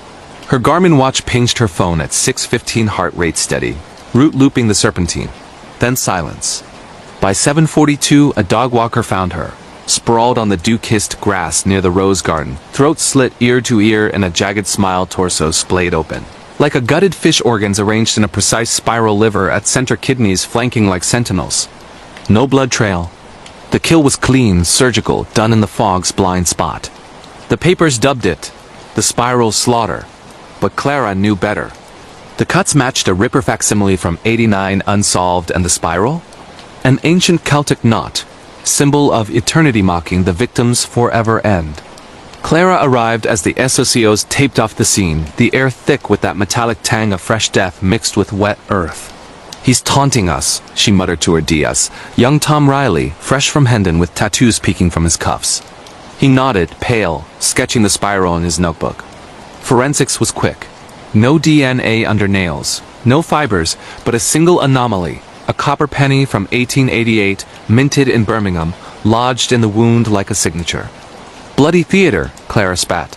Her Garmin watch pinged her phone at 6:15, heart rate steady, route looping the serpentine. Then silence. By 7:42, a dog walker found her, sprawled on the dew-kissed grass near the rose garden, throat slit ear to ear and a jagged smile, torso splayed open. Like a gutted fish, organs arranged in a precise spiral, liver at center, kidneys flanking like sentinels. No blood trail. The kill was clean, surgical, done in the fog's blind spot. The papers dubbed it the spiral slaughter, but Clara knew better. The cuts matched a Ripper facsimile from '89 unsolved, and the spiral? An ancient Celtic knot, symbol of eternity mocking the victim's forever end. Clara arrived as the SOCOs taped off the scene, the air thick with that metallic tang of fresh death mixed with wet earth. "He's taunting us," she muttered to her DS, young Tom Riley, fresh from Hendon with tattoos peeking from his cuffs. He nodded, pale, sketching the spiral in his notebook. Forensics was quick. No DNA under nails, no fibers, but a single anomaly, a copper penny from 1888, minted in Birmingham, lodged in the wound like a signature. Bloody theater, Clara spat.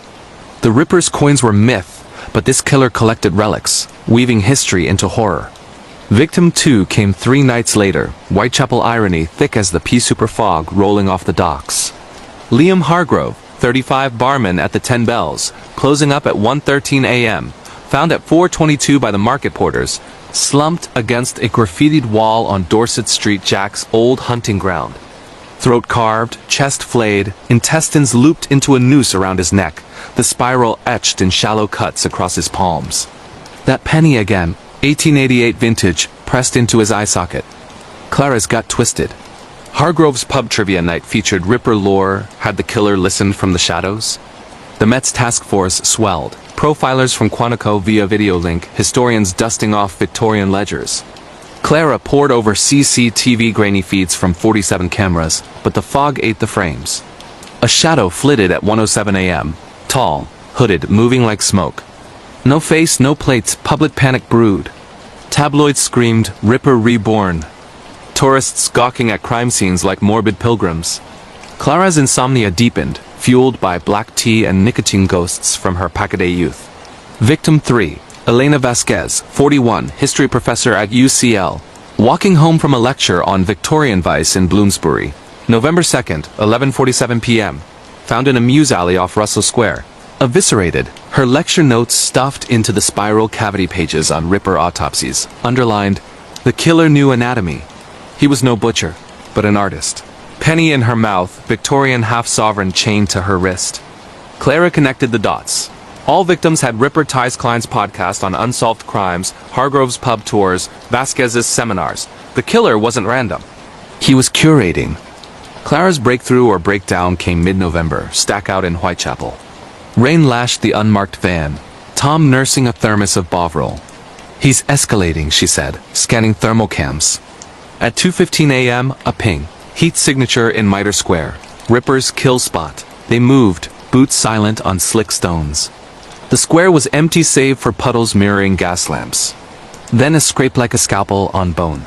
The Ripper's coins were myth, but this killer collected relics, weaving history into horror. Victim 2 came 3 nights later, Whitechapel irony thick as the pea super fog rolling off the docks. Liam Hargrove, 35, barman at the 10 Bells, closing up at 1:13 a.m., found at 4:22 by the market porters, slumped against a graffitied wall on Dorset Street, Jack's old hunting ground. Throat carved, chest flayed, intestines looped into a noose around his neck, the spiral etched in shallow cuts across his palms. That penny again, 1888 vintage, pressed into his eye socket. Clara's gut twisted. Hargrove's pub trivia night featured Ripper lore. Had the killer listened from the shadows? The Met's task force swelled. Profilers from Quantico via video link, historians dusting off Victorian ledgers. Clara pored over CCTV grainy feeds from 47 cameras, but the fog ate the frames. A shadow flitted at 1:07 a.m., tall, hooded, moving like smoke. No face, no plates, public panic brewed. Tabloids screamed, "Ripper reborn." Tourists gawking at crime scenes like morbid pilgrims. Clara's insomnia deepened, fueled by black tea and nicotine ghosts from her Packaday youth. Victim 3, Elena Vasquez, 41, history professor at UCL, walking home from a lecture on Victorian vice in Bloomsbury. November 2nd, 11:47 p.m., found in a mews alley off Russell Square. Eviscerated, her lecture notes stuffed into the spiral cavity pages on Ripper autopsies, underlined, "The killer knew anatomy." He was no butcher, but an artist. Penny in her mouth, Victorian half-sovereign chained to her wrist. Clara connected the dots. All victims had Ripper ties. Klein's podcast on unsolved crimes, Hargrove's pub tours, Vasquez's seminars. The killer wasn't random. He was curating. Clara's breakthrough or breakdown came mid-November, stack out in Whitechapel. Rain lashed the unmarked van, Tom nursing a thermos of Bovril. "He's escalating," she said, scanning thermal cams. At 2:15 a.m., a ping. Heat signature in Mitre Square. Ripper's kill spot. They moved, boots silent on slick stones. The square was empty save for puddles mirroring gas lamps. Then a scrape like a scalpel on bone.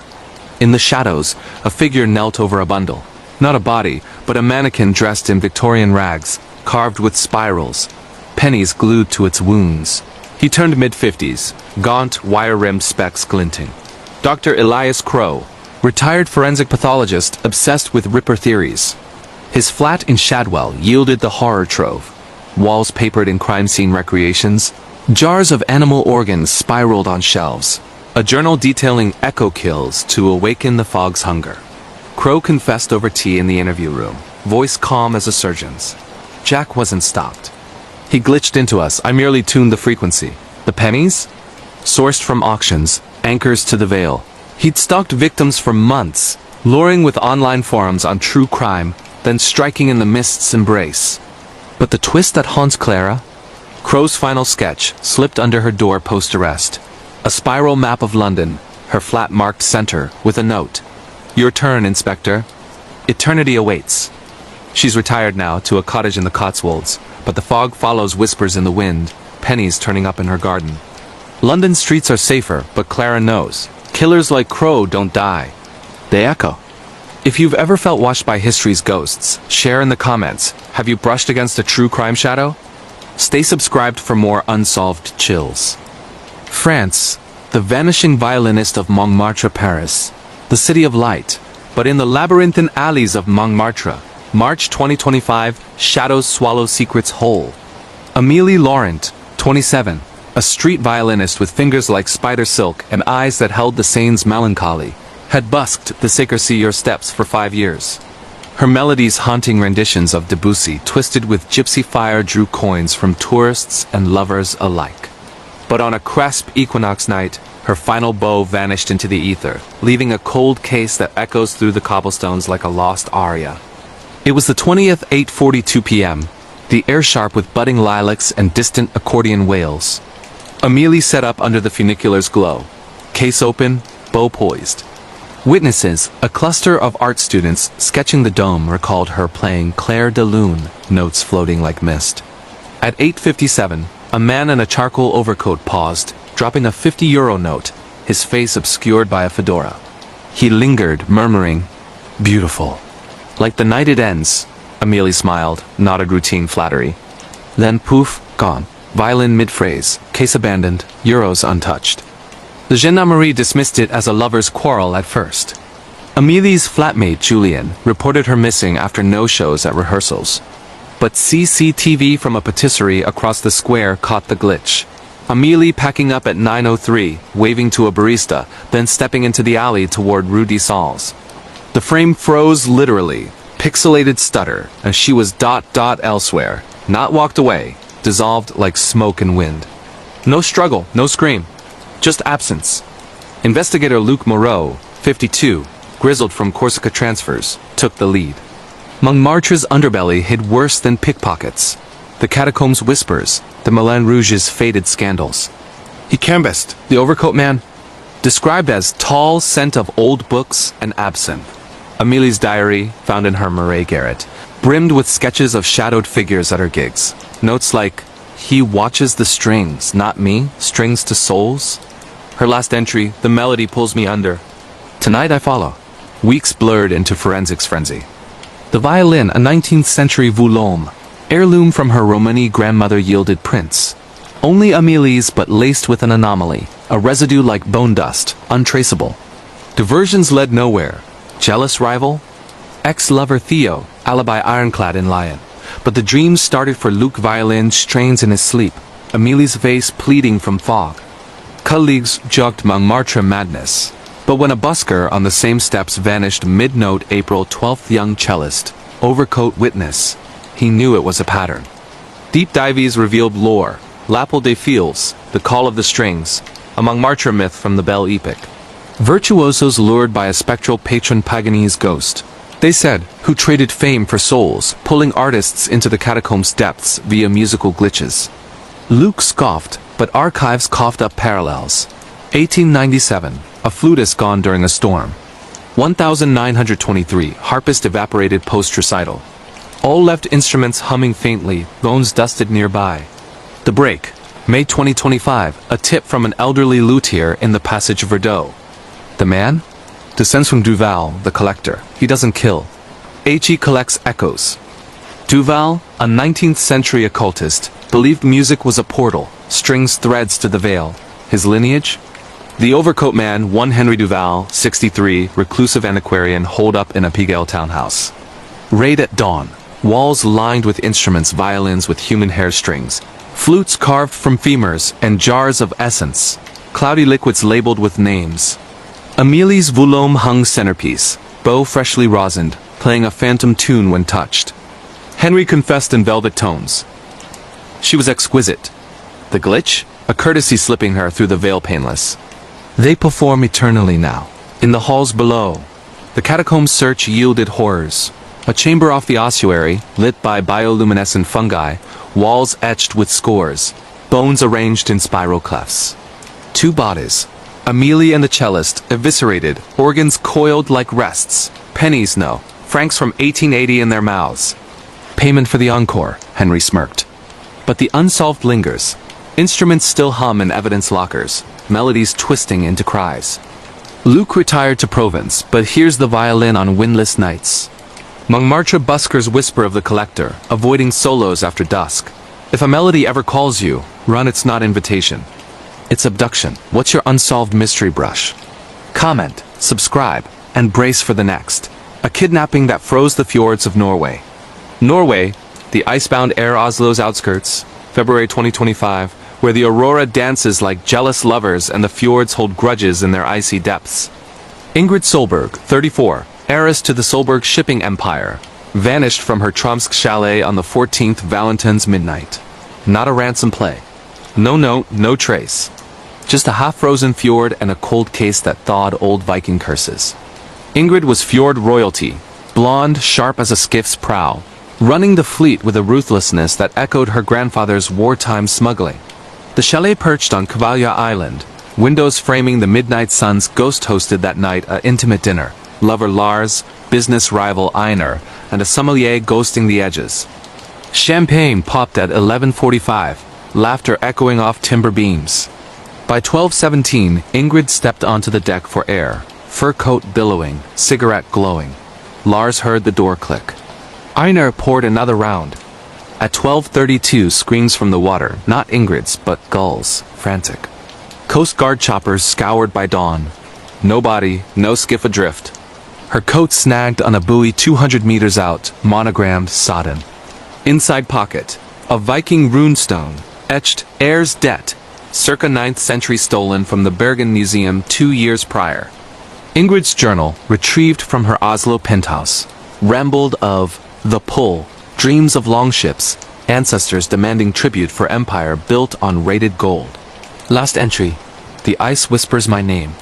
In the shadows, a figure knelt over a bundle. Not a body, but a mannequin dressed in Victorian rags, carved with spirals. Pennies glued to its wounds. He turned mid-50s, gaunt, wire-rimmed specs glinting. Dr. Elias Crow, retired forensic pathologist obsessed with Ripper theories. His flat in Shadwell yielded the horror trove. Walls papered in crime scene recreations. Jars of animal organs spiraled on shelves. A journal detailing echo kills to awaken the fog's hunger. Crow confessed over tea in the interview room, voice calm as a surgeon's. Jack wasn't stopped. "He glitched into us. I merely tuned the frequency. The pennies? Sourced from auctions, anchors to the veil. He'd stalked victims for months, luring with online forums on true crime, then striking in the mist's embrace. But the twist that haunts Clara? Crow's final sketch slipped under her door post-arrest. A spiral map of London, her flat marked center, with a note. 'Your turn, Inspector. Eternity awaits.' She's retired now to a cottage in the Cotswolds, but the fog follows whispers in the wind, pennies turning up in her garden. London streets are safer, but Clara knows. Killers like Crow don't die. They echo. If you've ever felt watched by history's ghosts, share in the comments. Have you brushed against a true crime shadow? Stay subscribed for more unsolved chills. France, the vanishing violinist of Montmartre, Paris. The city of light, but in the labyrinthine alleys of Montmartre, March 2025, shadows swallow secrets whole. Amélie Laurent, 27, a street violinist with fingers like spider silk and eyes that held the Seine's melancholy, had busked the Sécursier steps for 5 years. Her melodies haunting renditions of Debussy twisted with gypsy fire drew coins from tourists and lovers alike. But on a crisp equinox night, her final bow vanished into the ether, leaving a cold case that echoes through the cobblestones like a lost aria. It was the 20th, 8:42 p.m., the air sharp with budding lilacs and distant accordion wails. Amélie sat up under the funicular's glow. Case open, bow poised. Witnesses, a cluster of art students sketching the dome, recalled her playing Clair de Lune, notes floating like mist. At 8:57, a man in a charcoal overcoat paused, dropping a €50 note, his face obscured by a fedora. He lingered, murmuring, "Beautiful." "Like the night it ends," Amélie smiled, nodded routine flattery. Then poof, gone. Violin mid-phrase, case abandoned, euros untouched. The gendarmerie dismissed it as a lover's quarrel at first. Amélie's flatmate, Julien, reported her missing after no-shows at rehearsals. But CCTV from a patisserie across the square caught the glitch. Amélie packing up at 9:03, waving to a barista, then stepping into the alley toward Rue des Salles. The frame froze literally, pixelated stutter, and she was ... elsewhere, not walked away, dissolved like smoke and wind. No struggle, no scream, just absence. Investigator Luc Moreau, 52, grizzled from Corsica transfers, took the lead. Montmartre's underbelly hid worse than pickpockets. The catacombs' whispers, the Moulin Rouge's faded scandals. He canvassed, the overcoat man, described as tall scent of old books and absinthe. Amélie's diary, found in her Murray garret, brimmed with sketches of shadowed figures at her gigs. Notes like, "He watches the strings, not me, strings to souls." Her last entry, "The melody pulls me under. Tonight I follow." Weeks blurred into forensics frenzy. The violin, a 19th century Voulôme, heirloom from her Romani grandmother, yielded prints. Only Amélie's, but laced with an anomaly, a residue like bone dust, untraceable. Diversions led nowhere. Jealous rival? Ex-lover Theo, alibi ironclad in Lyon. But the dreams started for Luc violin strains in his sleep, Amélie's face pleading from fog. Colleagues joked Montmartre madness. But when a busker on the same steps vanished mid-note, April 12th, young cellist, overcoat witness, he knew it was a pattern. Deep dives revealed lore, L'Appel des Fils, the call of the strings, a Montmartre myth from the Belle Epoque. Virtuosos lured by a spectral patron Paganini's ghost. They said, who traded fame for souls, pulling artists into the catacombs' depths via musical glitches. Luke scoffed, but archives coughed up parallels. 1897, a flutist gone during a storm. 1923, harpist evaporated post-recital. All left instruments humming faintly, bones dusted nearby. The Break, May 2025, a tip from an elderly luthier in the Passage of Verdot. The man? Descends from Duval, the collector. He doesn't kill. He collects echoes. Duval, a 19th century occultist, believed music was a portal, strings threads to the veil. His lineage? The Overcoat Man, 1 Henry Duval, 63, reclusive antiquarian holed up in a Pigalle townhouse. Raid at dawn. Walls lined with instruments, violins with human hair strings, flutes carved from femurs, and jars of essence. Cloudy liquids labeled with names. Amélie's Voulôme hung centerpiece, bow freshly rosined, playing a phantom tune when touched. Henry confessed in velvet tones. She was exquisite. The glitch? A courtesy slipping her through the veil painless. They perform eternally now. In the halls below. The catacombs search yielded horrors. A chamber off the ossuary, lit by bioluminescent fungi, walls etched with scores, bones arranged in spiral clefts. 2 bodies. Amélie and the cellist, eviscerated, organs coiled like rests, pennies no, francs from 1880 in their mouths. Payment for the encore, Henry smirked. But the unsolved lingers. Instruments still hum in evidence lockers, melodies twisting into cries. Luke retired to Provence, but hears the violin on windless nights. Montmartre buskers whisper of the collector, avoiding solos after dusk. If a melody ever calls you, run it's not invitation. It's abduction. What's your unsolved mystery brush? Comment, subscribe, and brace for the next. A kidnapping that froze the fjords of Norway. Norway, the icebound air Oslo's outskirts, February 2025, where the aurora dances like jealous lovers and the fjords hold grudges in their icy depths. Ingrid Solberg, 34, heiress to the Solberg shipping empire, vanished from her Tromsk chalet on the 14th Valentine's midnight. Not a ransom play. No note, no trace. Just a half-frozen fjord and a cold case that thawed old Viking curses. Ingrid was fjord royalty, blonde, sharp as a skiff's prow, running the fleet with a ruthlessness that echoed her grandfather's wartime smuggling. The chalet perched on Kvalja Island, windows framing the midnight sun's ghost-hosted that night a intimate dinner, lover Lars, business rival Einar, and a sommelier ghosting the edges. Champagne popped at 11:45, laughter echoing off timber beams. By 12:17, Ingrid stepped onto the deck for air, fur coat billowing, cigarette glowing. Lars heard the door click. Einar poured another round. At 12:32, screams from the water, not Ingrid's, but gulls, frantic. Coast Guard choppers scoured by dawn. No body, no skiff adrift. Her coat snagged on a buoy 200 meters out, monogrammed, sodden. Inside pocket, a Viking runestone, etched Heirs Debt, circa 9th century stolen from the Bergen Museum 2 years prior. Ingrid's journal, retrieved from her Oslo penthouse, rambled of the pull, dreams of longships, ancestors demanding tribute for empire built on rated gold. Last entry, the ice whispers my name.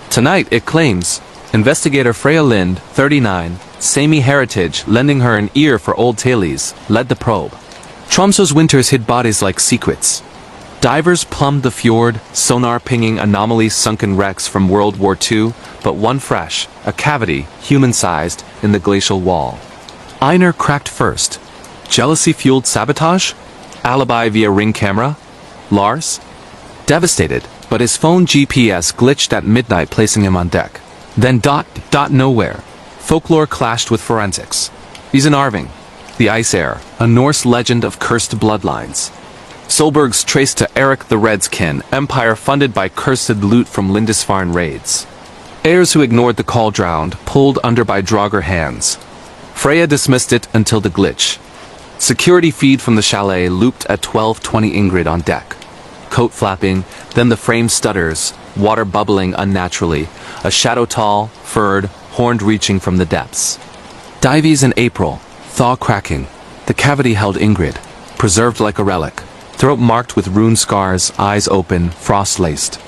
Tonight it claims, investigator Freya Lind, 39, Sami heritage, lending her an ear for old tales, led the probe. Tromsø's winters hid bodies like secrets. Divers plumbed the fjord, sonar pinging anomalous sunken wrecks from World War II, but one fresh, a cavity, human-sized, in the glacial wall. Einar cracked first. Jealousy-fueled sabotage? Alibi via ring camera? Lars? Devastated, but his phone GPS glitched at midnight, placing him on deck. Then nowhere. Folklore clashed with forensics. He's an Arving, the Ice Heir, a Norse legend of cursed bloodlines. Solberg's traced to Eric the Red's kin, empire funded by cursed loot from Lindisfarne raids. Heirs who ignored the call drowned, pulled under by Draugr hands. Freya dismissed it until the glitch. Security feed from the chalet looped at 12:20, Ingrid on deck. Coat flapping, then the frame stutters, water bubbling unnaturally, a shadow tall, furred, horned reaching from the depths. Dives in April, thaw cracking. The cavity held Ingrid, preserved like a relic. Throat marked with rune scars, eyes open, frost-laced.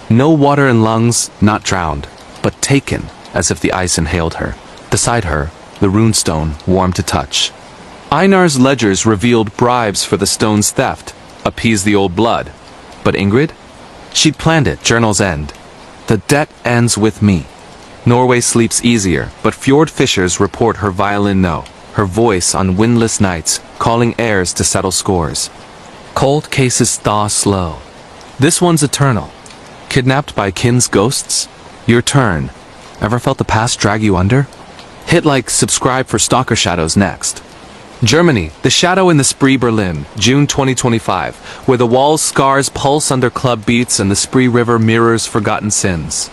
No water in lungs, not drowned, but taken, as if the ice inhaled her. Beside her, the runestone warm to touch. Einar's ledgers revealed bribes for the stone's theft, appease the old blood. But Ingrid? She'd planned it, journal's end. The debt ends with me. Norway sleeps easier, but fjord fishers report her violin no, her voice on windless nights, calling heirs to settle scores. Cold cases thaw slow. This one's eternal. Kidnapped by kin's ghosts? Your turn. Ever felt the past drag you under? Hit like, subscribe for Stalker Shadows next. Germany, The Shadow in the Spree Berlin, June 2025, where the wall's scars pulse under club beats and the Spree River mirrors forgotten sins.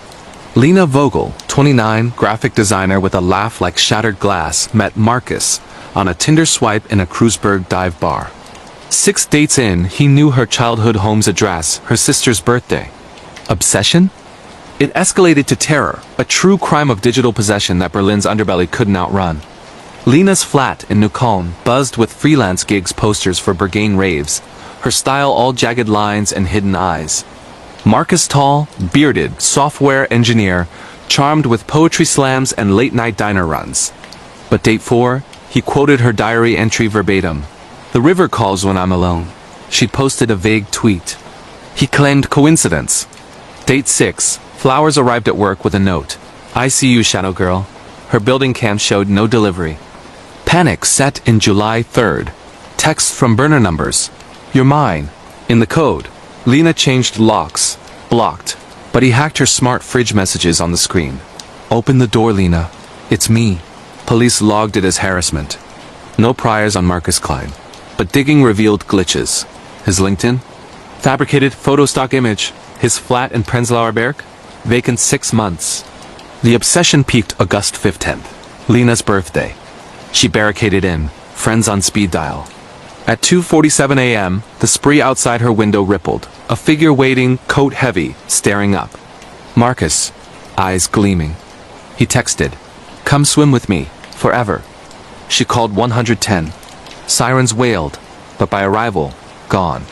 Lena Vogel, 29, graphic designer with a laugh like shattered glass, met Marcus on a Tinder swipe in a Kreuzberg dive bar. 6 dates in, he knew her childhood home's address, her sister's birthday. Obsession? It escalated to terror, a true crime of digital possession that Berlin's underbelly couldn't outrun. Lena's flat in Neukölln buzzed with freelance gigs posters for Berghain raves, her style all jagged lines and hidden eyes. Marcus tall, bearded, software engineer, charmed with poetry slams and late-night diner runs. But date 4, he quoted her diary entry verbatim. The river calls when I'm alone. She'd posted a vague tweet. He claimed coincidence. Date 6, flowers arrived at work with a note. I see you, Shadow Girl. Her building cam showed no delivery. Panic set in July 3rd. Text from burner numbers. You're mine. In the code. Lena changed locks. Blocked. But he hacked her smart fridge messages on the screen. Open the door, Lena. It's me. Police logged it as harassment. No priors on Marcus Klein. But digging revealed glitches. His LinkedIn? Fabricated photo stock image. His flat in Prenzlauer Berg? Vacant 6 months. The obsession peaked August 15th. Lena's birthday. She barricaded in, friends on speed dial. At 2:47 a.m., the spree outside her window rippled, a figure waiting, coat heavy, staring up. Marcus, eyes gleaming. He texted, "Come swim with me, forever." She called 110. Sirens wailed, but by arrival, gone.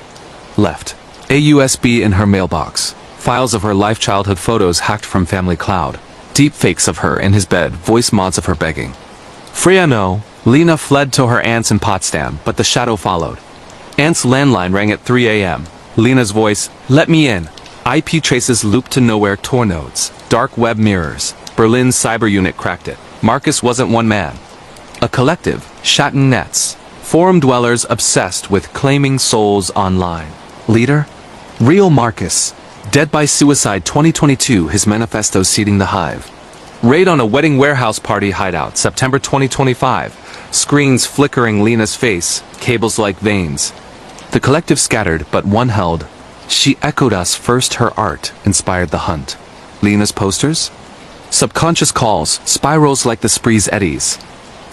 Left. A USB in her mailbox. Files of her life childhood photos hacked from Family Cloud. Deepfakes of her in his bed, voice mods of her begging. Freya no, Lena fled to her aunt's in Potsdam, but the shadow followed. Aunt's landline rang at 3 a.m. Lena's voice, "Let me in." IP traces looped to nowhere Tor nodes. Dark web mirrors. Berlin's cyber unit cracked it. Marcus wasn't one man. A collective, Shatten Nets. Forum dwellers obsessed with claiming souls online. Leader? Real Marcus. Dead by suicide 2022, his manifesto seeding the hive. Raid on a wedding warehouse party hideout, September 2025. Screens flickering Lena's face, cables like veins. The collective scattered, but one held. She echoed us first, her art inspired the hunt. Lena's posters? Subconscious calls, spirals like the spree's eddies.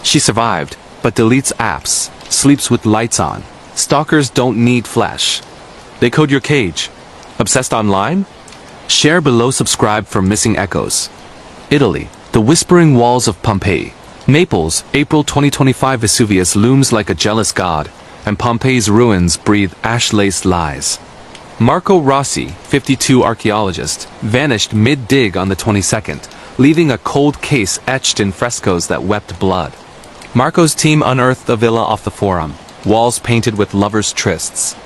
She survived, but deletes apps, sleeps with lights on. Stalkers don't need flesh. They code your cage. Obsessed online? Share below, subscribe for missing echoes. Italy, the whispering walls of Pompeii. Naples, April 2025. Vesuvius looms like a jealous god, and Pompeii's ruins breathe ash-laced lies. Marco Rossi, 52 archaeologist, vanished mid-dig on the 22nd, leaving a cold case etched in frescoes that wept blood. Marco's team unearthed a villa off the Forum, walls painted with lovers' trysts.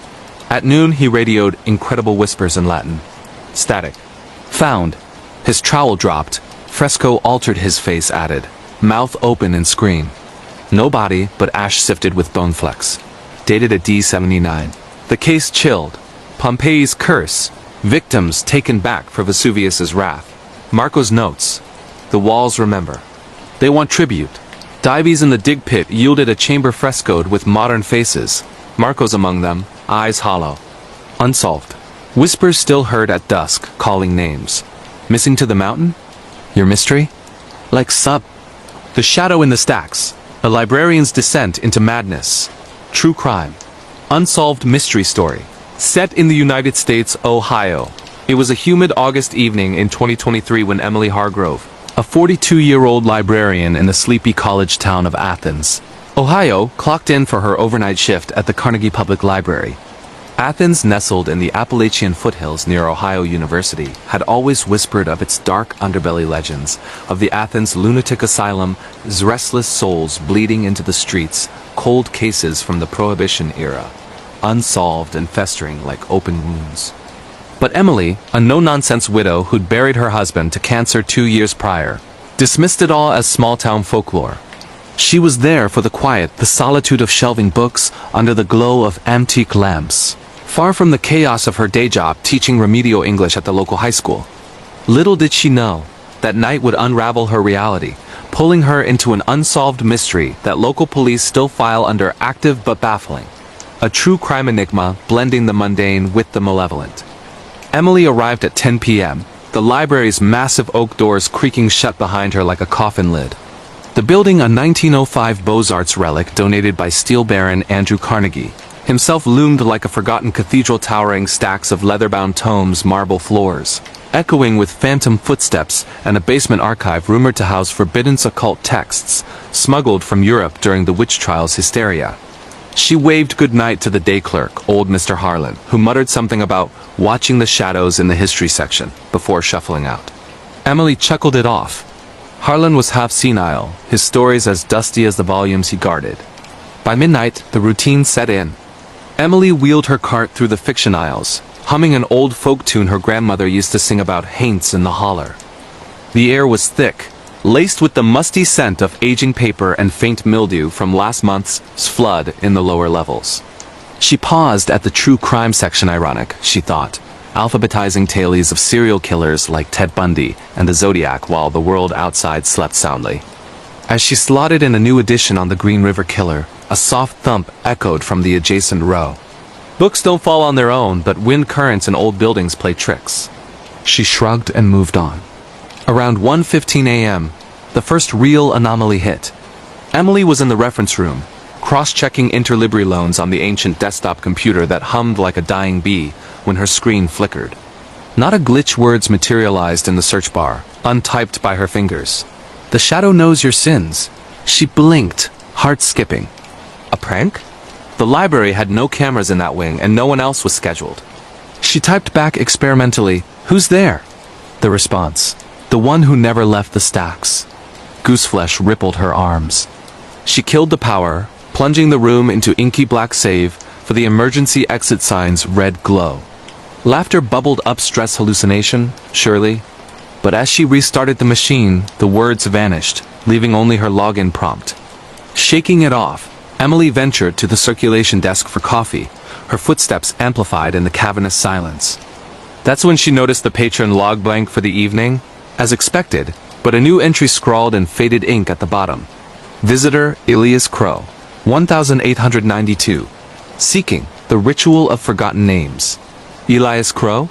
At noon he radioed incredible whispers in Latin. Static. Found. His trowel dropped. Fresco altered, his face added. Mouth open and screen. No body, but ash sifted with bone flecks. Dated at D79. The case chilled. Pompeii's curse. Victims taken back for Vesuvius's wrath. Marco's notes. The walls remember. They want tribute. Dives in the dig pit yielded a chamber frescoed with modern faces. Marco's among them, eyes hollow. Unsolved. Whispers still heard at dusk, calling names. Missing to the mountain? Your mystery? Like sub. The Shadow in the Stacks. A librarian's descent into madness. True crime. Unsolved mystery story. Set in the United States, Ohio. It was a humid August evening in 2023 when Emily Hargrove, a 42-year-old librarian in the sleepy college town of Athens, Ohio, clocked in for her overnight shift at the Carnegie Public Library. Athens, nestled in the Appalachian foothills near Ohio University, had always whispered of its dark underbelly legends, of the Athens lunatic asylum, restless souls bleeding into the streets, cold cases from the Prohibition era, unsolved and festering like open wounds. But Emily, a no-nonsense widow who'd buried her husband to cancer 2 years prior, dismissed it all as small-town folklore. She was there for the quiet, the solitude of shelving books under the glow of antique lamps, far from the chaos of her day job teaching remedial English at the local high school. Little did she know, that night would unravel her reality, pulling her into an unsolved mystery that local police still file under active but baffling. A true crime enigma blending the mundane with the malevolent. Emily arrived at 10 p.m., the library's massive oak doors creaking shut behind her like a coffin lid. The building, a 1905 Beaux-Arts relic donated by steel baron Andrew Carnegie, himself loomed like a forgotten cathedral towering stacks of leather-bound tomes, marble floors, echoing with phantom footsteps and a basement archive rumored to house forbidden occult texts, smuggled from Europe during the witch trials hysteria. She waved goodnight to the day clerk, old Mr. Harlan, who muttered something about watching the shadows in the history section before shuffling out. Emily chuckled it off. Harlan was half senile, his stories as dusty as the volumes he guarded. By midnight, the routine set in. Emily wheeled her cart through the fiction aisles, humming an old folk tune her grandmother used to sing about haints in the holler. The air was thick, laced with the musty scent of aging paper and faint mildew from last month's flood in the lower levels. She paused at the true crime section. Ironic, she thought, alphabetizing tales of serial killers like Ted Bundy and the Zodiac while the world outside slept soundly. As she slotted in a new edition on the Green River Killer, a soft thump echoed from the adjacent row. Books don't fall on their own, but wind currents in old buildings play tricks. She shrugged and moved on. Around 1:15 a.m., the first real anomaly hit. Emily was in the reference room, cross-checking interlibrary loans on the ancient desktop computer that hummed like a dying bee when her screen flickered. Not a glitch, words materialized in the search bar, untyped by her fingers. The shadow knows your sins. She blinked, heart skipping. A prank? The library had no cameras in that wing and no one else was scheduled. She typed back experimentally, "Who's there?" The response, "The one who never left the stacks." Gooseflesh rippled her arms. She killed the power, plunging the room into inky black save for the emergency exit sign's red glow. Laughter bubbled up. Stress hallucination, surely. But as she restarted the machine, the words vanished, leaving only her login prompt. Shaking it off, Emily ventured to the circulation desk for coffee, her footsteps amplified in the cavernous silence. That's when she noticed the patron log blank for the evening, as expected, but a new entry scrawled in faded ink at the bottom. Visitor Elias Crow, 1892. Seeking the ritual of forgotten names. Elias Crow?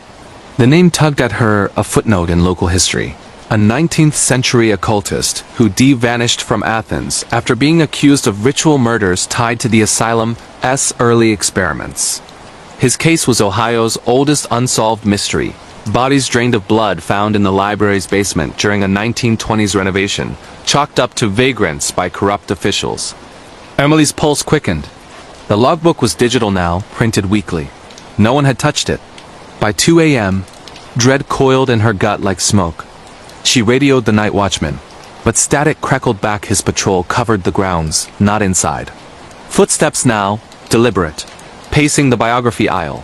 The name tugged at her, a footnote in local history. A 19th century occultist who vanished from Athens after being accused of ritual murders tied to the asylum's early experiments. His case was Ohio's oldest unsolved mystery. Bodies drained of blood found in the library's basement during a 1920s renovation, chalked up to vagrants by corrupt officials. Emily's pulse quickened. The logbook was digital now, printed weekly. No one had touched it. By 2 a.m., dread coiled in her gut like smoke. She radioed the night watchman, but static crackled back. His patrol covered the grounds, not inside. Footsteps now, deliberate, pacing the biography aisle.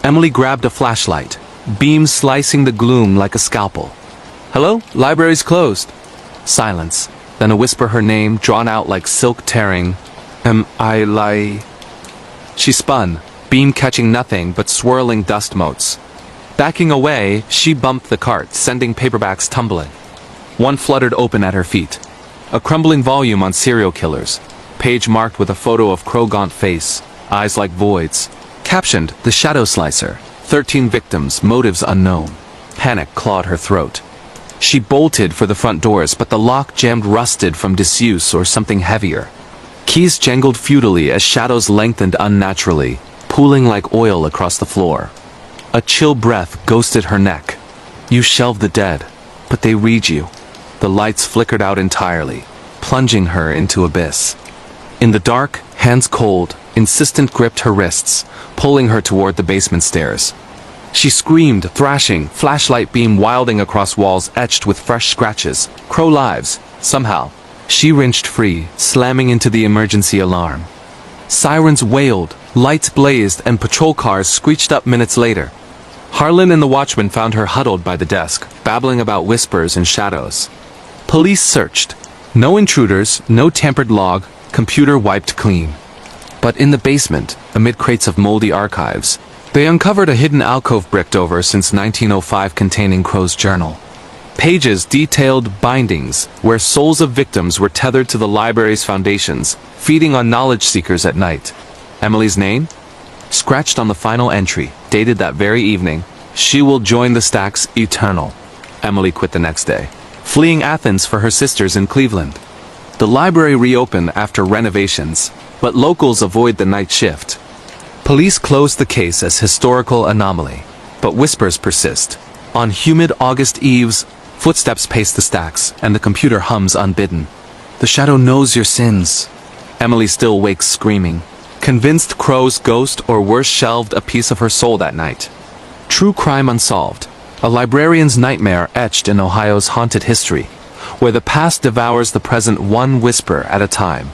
Emily grabbed a flashlight, beam slicing the gloom like a scalpel. "Hello? Library's closed." Silence, then a whisper, her name drawn out like silk tearing. "Am I?" She spun, beam catching nothing but swirling dust motes. Backing away, she bumped the cart, sending paperbacks tumbling. One fluttered open at her feet. A crumbling volume on serial killers, page marked with a photo of Crow-gaunt face, eyes like voids. Captioned, "The Shadow Slicer, 13 victims, motives unknown." Panic clawed her throat. She bolted for the front doors, but the lock jammed, rusted from disuse or something heavier. Keys jangled futilely as shadows lengthened unnaturally, pooling like oil across the floor. A chill breath ghosted her neck. You shelve the dead, but they read you. The lights flickered out entirely, plunging her into abyss. In the dark, hands cold, insistent gripped her wrists, pulling her toward the basement stairs. She screamed, thrashing, flashlight beam wilding across walls etched with fresh scratches. Crow lives. Somehow, she wrenched free, slamming into the emergency alarm. Sirens wailed, lights blazed, and patrol cars screeched up minutes later. Harlan and the watchman found her huddled by the desk, babbling about whispers and shadows. Police searched. No intruders, no tampered log, computer wiped clean. But in the basement, amid crates of moldy archives, they uncovered a hidden alcove bricked over since 1905 containing Crow's journal. Pages detailed bindings where souls of victims were tethered to the library's foundations, feeding on knowledge seekers at night. Emily's name? Scratched on the final entry, dated that very evening, "She will join the stacks eternal." Emily quit the next day, fleeing Athens for her sisters in Cleveland. The library reopened after renovations, but locals avoid the night shift. Police closed the case as historical anomaly, but whispers persist. On humid August eves, footsteps pace the stacks, and the computer hums unbidden. The shadow knows your sins. Emily still wakes screaming, convinced Crow's ghost or worse shelved a piece of her soul that night. True crime unsolved, a librarian's nightmare etched in Ohio's haunted history, where the past devours the present one whisper at a time.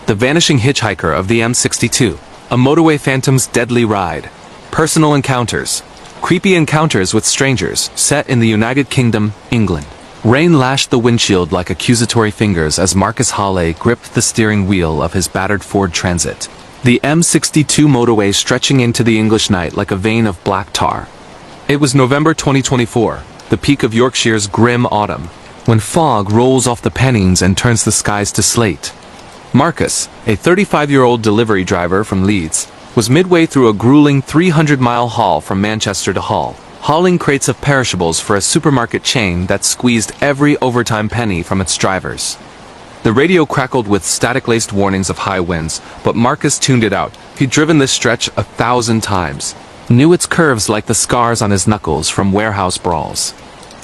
The vanishing hitchhiker of the M62, a motorway phantom's deadly ride. Personal encounters. Creepy encounters with strangers, set in the United Kingdom, England. Rain lashed the windshield like accusatory fingers as Marcus Hawley gripped the steering wheel of his battered Ford Transit. The M62 motorway stretching into the English night like a vein of black tar. It was November 2024, the peak of Yorkshire's grim autumn, when fog rolls off the Pennines and turns the skies to slate. Marcus, a 35-year-old delivery driver from Leeds, was midway through a grueling 300-mile haul from Manchester to Hull, hauling crates of perishables for a supermarket chain that squeezed every overtime penny from its drivers. The radio crackled with static-laced warnings of high winds, but Marcus tuned it out. He'd driven this stretch 1,000 times, knew its curves like the scars on his knuckles from warehouse brawls.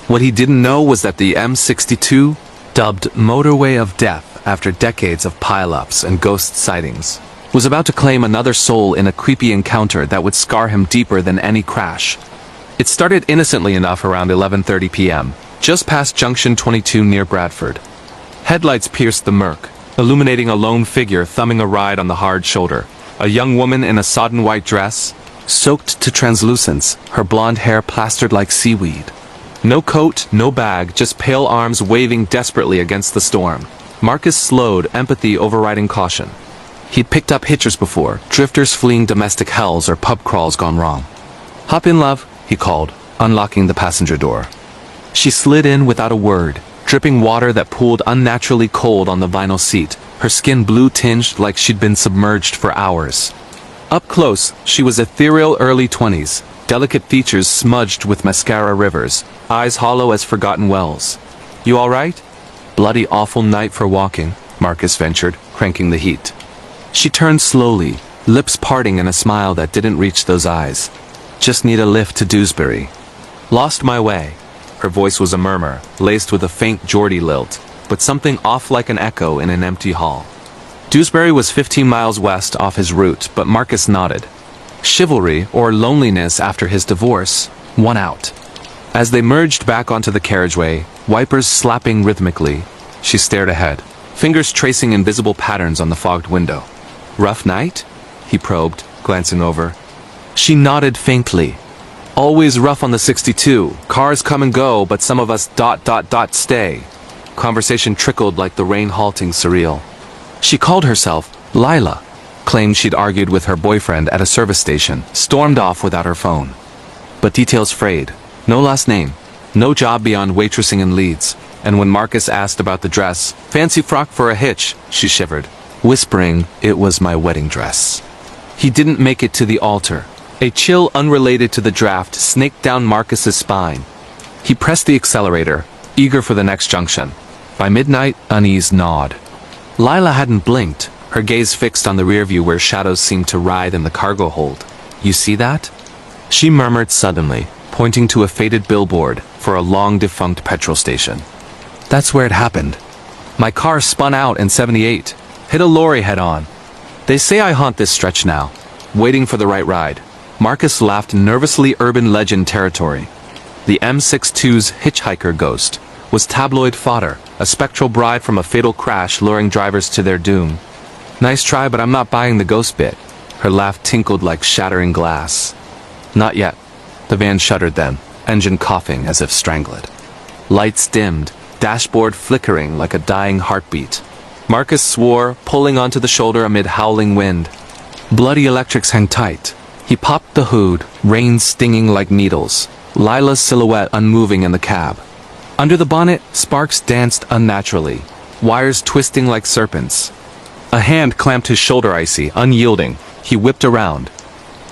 What he didn't know was that the M62, dubbed Motorway of Death after decades of pile-ups and ghost sightings, was about to claim another soul in a creepy encounter that would scar him deeper than any crash. It started innocently enough around 11:30 p.m., just past Junction 22 near Bradford. Headlights pierced the murk, illuminating a lone figure thumbing a ride on the hard shoulder. A young woman in a sodden white dress, soaked to translucence, her blonde hair plastered like seaweed. No coat, no bag, just pale arms waving desperately against the storm. Marcus slowed, empathy overriding caution. He'd picked up hitchers before, drifters fleeing domestic hells or pub crawls gone wrong. "Hop in, love," he called, unlocking the passenger door. She slid in without a word, dripping water that pooled unnaturally cold on the vinyl seat, her skin blue-tinged like she'd been submerged for hours. Up close, she was ethereal early 20s, delicate features smudged with mascara rivers, eyes hollow as forgotten wells. "You all right?" "Bloody awful night for walking," Marcus ventured, cranking the heat. She turned slowly, lips parting in a smile that didn't reach those eyes. "Just need a lift to Dewsbury." "Lost my way." Her voice was a murmur, laced with a faint Geordie lilt, but something off like an echo in an empty hall. Dewsbury was 15 miles west off his route, but Marcus nodded. Chivalry, or loneliness after his divorce, won out. As they merged back onto the carriageway, wipers slapping rhythmically, she stared ahead, fingers tracing invisible patterns on the fogged window. "Rough night?" he probed, glancing over. She nodded faintly. "Always rough on the 62. Cars come and go, but some of us ... stay." Conversation trickled like the rain halting surreal. She called herself Lila, claimed she'd argued with her boyfriend at a service station, stormed off without her phone. But details frayed. No last name, no job beyond waitressing in Leeds, and when Marcus asked about the dress, "Fancy frock for a hitch," she shivered, whispering it was my wedding dress. He didn't make it to the altar. A chill unrelated to the draft snaked down Marcus's spine. He pressed the accelerator, eager for the next junction. By midnight, unease gnawed. Lila hadn't blinked, her gaze fixed on the rearview where shadows seemed to ride in the cargo hold. "You see that?" She murmured suddenly, pointing to a faded billboard for a long-defunct petrol station. "That's where it happened. My car spun out in '78, hit a lorry head-on." They say I haunt this stretch now, waiting for the right ride. Marcus laughed nervously. Urban legend territory. The M62's hitchhiker ghost was tabloid fodder, a spectral bride from a fatal crash luring drivers to their doom. Nice try, but I'm not buying the ghost bit. Her laugh tinkled like shattering glass. Not yet. The van shuddered then, engine coughing as if strangled. Lights dimmed, dashboard flickering like a dying heartbeat. Marcus swore, pulling onto the shoulder amid howling wind. Bloody electrics hang tight. He popped the hood, reins stinging like needles. Lila's silhouette unmoving in the cab. Under the bonnet, sparks danced unnaturally, wires twisting like serpents. A hand clamped his shoulder icy, unyielding. He whipped around.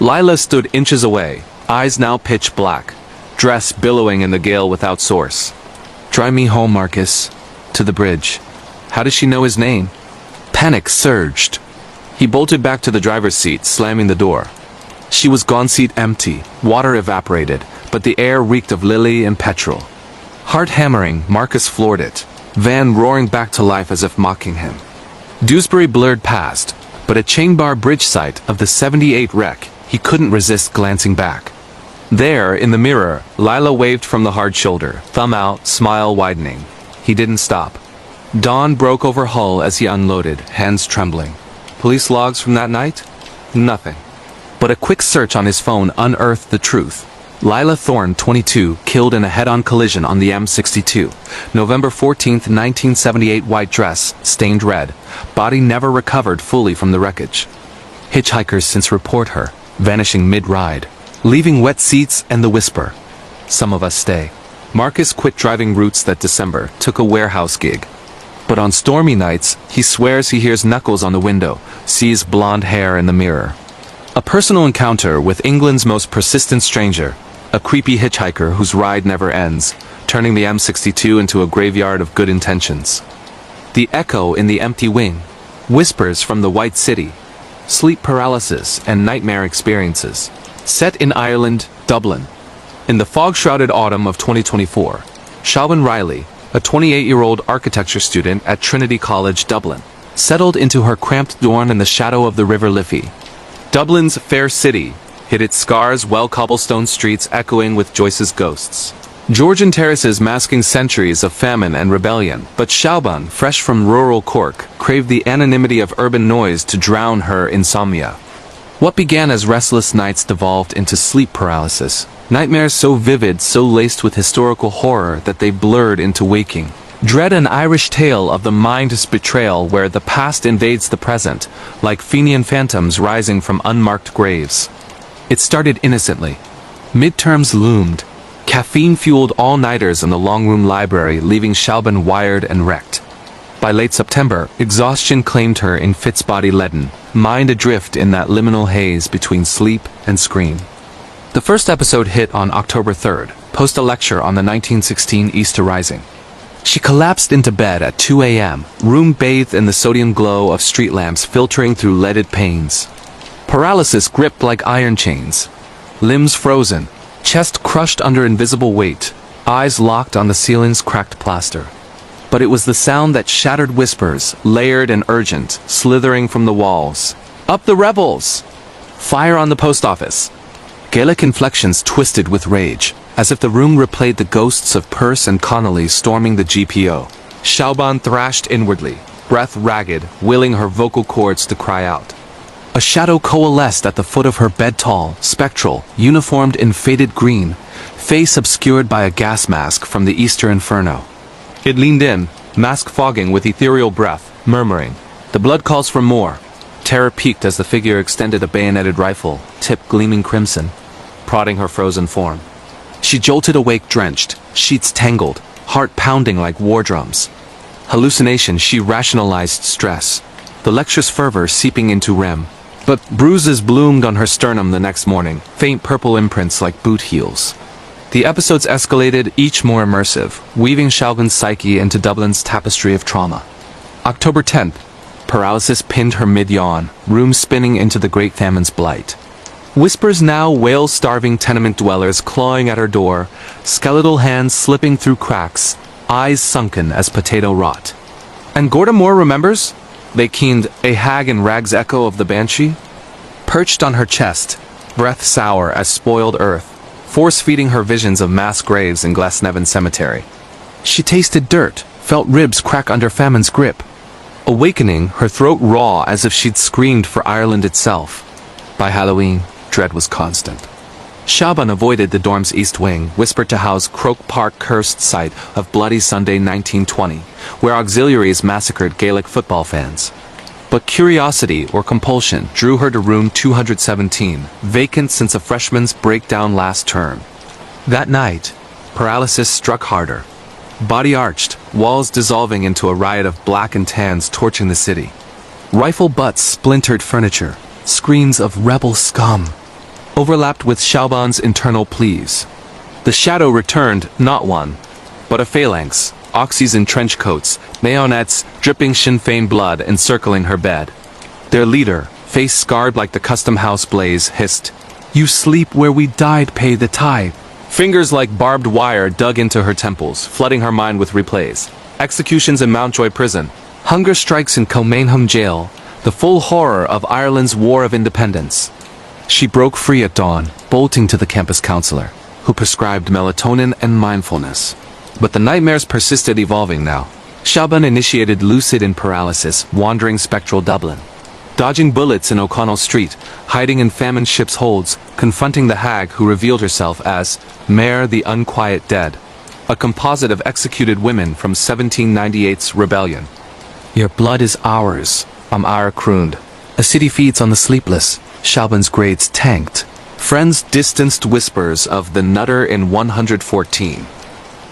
Lila stood inches away, eyes now pitch black, dress billowing in the gale without source. Drive me home, Marcus. To the bridge. How does she know his name? Panic surged. He bolted back to the driver's seat, slamming the door. She was gone, seat empty, water evaporated, but the air reeked of lily and petrol. Heart hammering, Marcus floored it, van roaring back to life as if mocking him. Dewsbury blurred past, but at Chain Bar bridge site of the 78 wreck, he couldn't resist glancing back. There, in the mirror, Lila waved from the hard shoulder, thumb out, smile widening. He didn't stop. Dawn broke over Hull as he unloaded, hands trembling. Police logs from that night? Nothing. But a quick search on his phone unearthed the truth. Lila Thorne, 22, killed in a head-on collision on the M62. November 14, 1978, white dress, stained red. Body never recovered fully from the wreckage. Hitchhikers since report her, vanishing mid-ride, leaving wet seats and the whisper, "Some of us stay." Marcus quit driving routes that December, took a warehouse gig. But on stormy nights, he swears he hears knuckles on the window, sees blonde hair in the mirror. A personal encounter with England's most persistent stranger, a creepy hitchhiker whose ride never ends, turning the M62 into a graveyard of good intentions. The echo in the empty wing, whispers from the White City, sleep paralysis and nightmare experiences. Set in Ireland, Dublin. In the fog-shrouded autumn of 2024, Siobhan Riley, a 28-year-old architecture student at Trinity College, Dublin, settled into her cramped dorm in the shadow of the River Liffey. Dublin's fair city hid its scars, well-cobblestone streets echoing with Joyce's ghosts. Georgian terraces masking centuries of famine and rebellion, but Siobhan, fresh from rural Cork, craved the anonymity of urban noise to drown her insomnia. What began as restless nights devolved into sleep paralysis. Nightmares so vivid, so laced with historical horror that they blurred into waking. Dread, an Irish tale of the mind's betrayal where the past invades the present, like Fenian phantoms rising from unmarked graves. It started innocently. Midterms loomed. Caffeine fueled all-nighters in the long-room library, leaving Siobhan wired and wrecked. By late September, exhaustion claimed her in fits, body leaden, mind adrift in that liminal haze between sleep and scream. The first episode hit on October 3rd, post a lecture on the 1916 Easter Rising. She collapsed into bed at 2 a.m., room bathed in the sodium glow of street lamps filtering through leaded panes. Paralysis gripped like iron chains. Limbs frozen, chest crushed under invisible weight, eyes locked on the ceiling's cracked plaster. But it was the sound that shattered whispers, layered and urgent, slithering from the walls. Up the rebels! Fire on the post office! Gaelic inflections twisted with rage, as if the room replayed the ghosts of Pearse and Connolly storming the GPO. Siobhan thrashed inwardly, breath ragged, willing her vocal cords to cry out. A shadow coalesced at the foot of her bed, tall, spectral, uniformed in faded green, face obscured by a gas mask from the Easter inferno. It leaned in, mask fogging with ethereal breath, murmuring, "The blood calls for more." Terror peaked as the figure extended a bayoneted rifle, tip gleaming crimson, prodding her frozen form. She jolted awake, drenched, sheets tangled, heart pounding like war drums. Hallucination, she rationalized stress, the lecture's fervor seeping into REM. But bruises bloomed on her sternum the next morning, faint purple imprints like boot heels. The episodes escalated, each more immersive, weaving Siobhan's psyche into Dublin's tapestry of trauma. October 10th, paralysis pinned her mid-yawn, room spinning into the Great Famine's blight. Whispers now wail starving tenement dwellers clawing at her door, skeletal hands slipping through cracks, eyes sunken as potato rot. And Gorda Moore remembers? They keened a hag in rags echo of the banshee? Perched on her chest, breath sour as spoiled earth, force-feeding her visions of mass graves in Glasnevin Cemetery. She tasted dirt, felt ribs crack under famine's grip. Awakening, her throat raw as if she'd screamed for Ireland itself. By Halloween, dread was constant. Shaban avoided the dorm's east wing, whispered to house Croke Park cursed site of Bloody Sunday 1920, where auxiliaries massacred Gaelic football fans. But curiosity or compulsion drew her to room 217, vacant since a freshman's breakdown last term. That night, paralysis struck harder. Body arched, walls dissolving into a riot of black and tans torching the city. Rifle butts splintered furniture, screams of rebel scum overlapped with Shaban's internal pleas. The shadow returned, not one, but a phalanx, oxys in trench coats, bayonets dripping Sinn Féin blood encircling her bed. Their leader, face scarred like the custom house blaze, hissed, "You sleep where we died, pay the tithe." Fingers like barbed wire dug into her temples, flooding her mind with replays. Executions in Mountjoy prison, hunger strikes in Kilmainham jail, the full horror of Ireland's War of Independence. She broke free at dawn, bolting to the campus counselor, who prescribed melatonin and mindfulness. But the nightmares persisted, evolving now. Shaban initiated lucid in paralysis, wandering spectral Dublin. Dodging bullets in O'Connell Street, hiding in famine ship's holds, confronting the hag who revealed herself as Mare the Unquiet Dead, a composite of executed women from 1798's rebellion. Your blood is ours, Amara crooned. A city feeds on the sleepless. Shaban's grades tanked. Friends distanced whispers of the nutter in 114.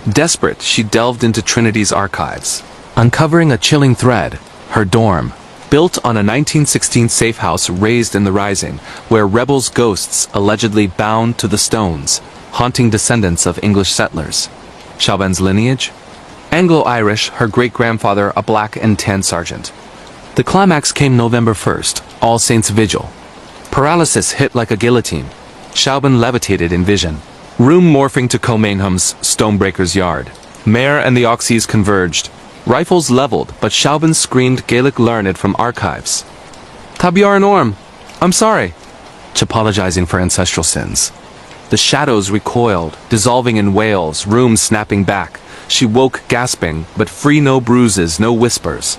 Desperate, she delved into Trinity's archives, uncovering a chilling thread, her dorm, built on a 1916 safe house raised in the Rising, where rebels' ghosts allegedly bound to the stones, haunting descendants of English settlers. Shaban's lineage? Anglo-Irish, her great-grandfather a black and tan sergeant. The climax came November 1st, All Saints' Vigil. Paralysis hit like a guillotine. Shaban levitated in vision. Room morphing to Kilmainham's Stonebreaker's yard. Mare and the Oxys converged. Rifles leveled, but Shaban screamed Gaelic learned from archives. Tabiar Norm, I'm sorry. Apologizing for ancestral sins. The shadows recoiled, dissolving in wails, rooms snapping back. She woke gasping, but free, no bruises, no whispers.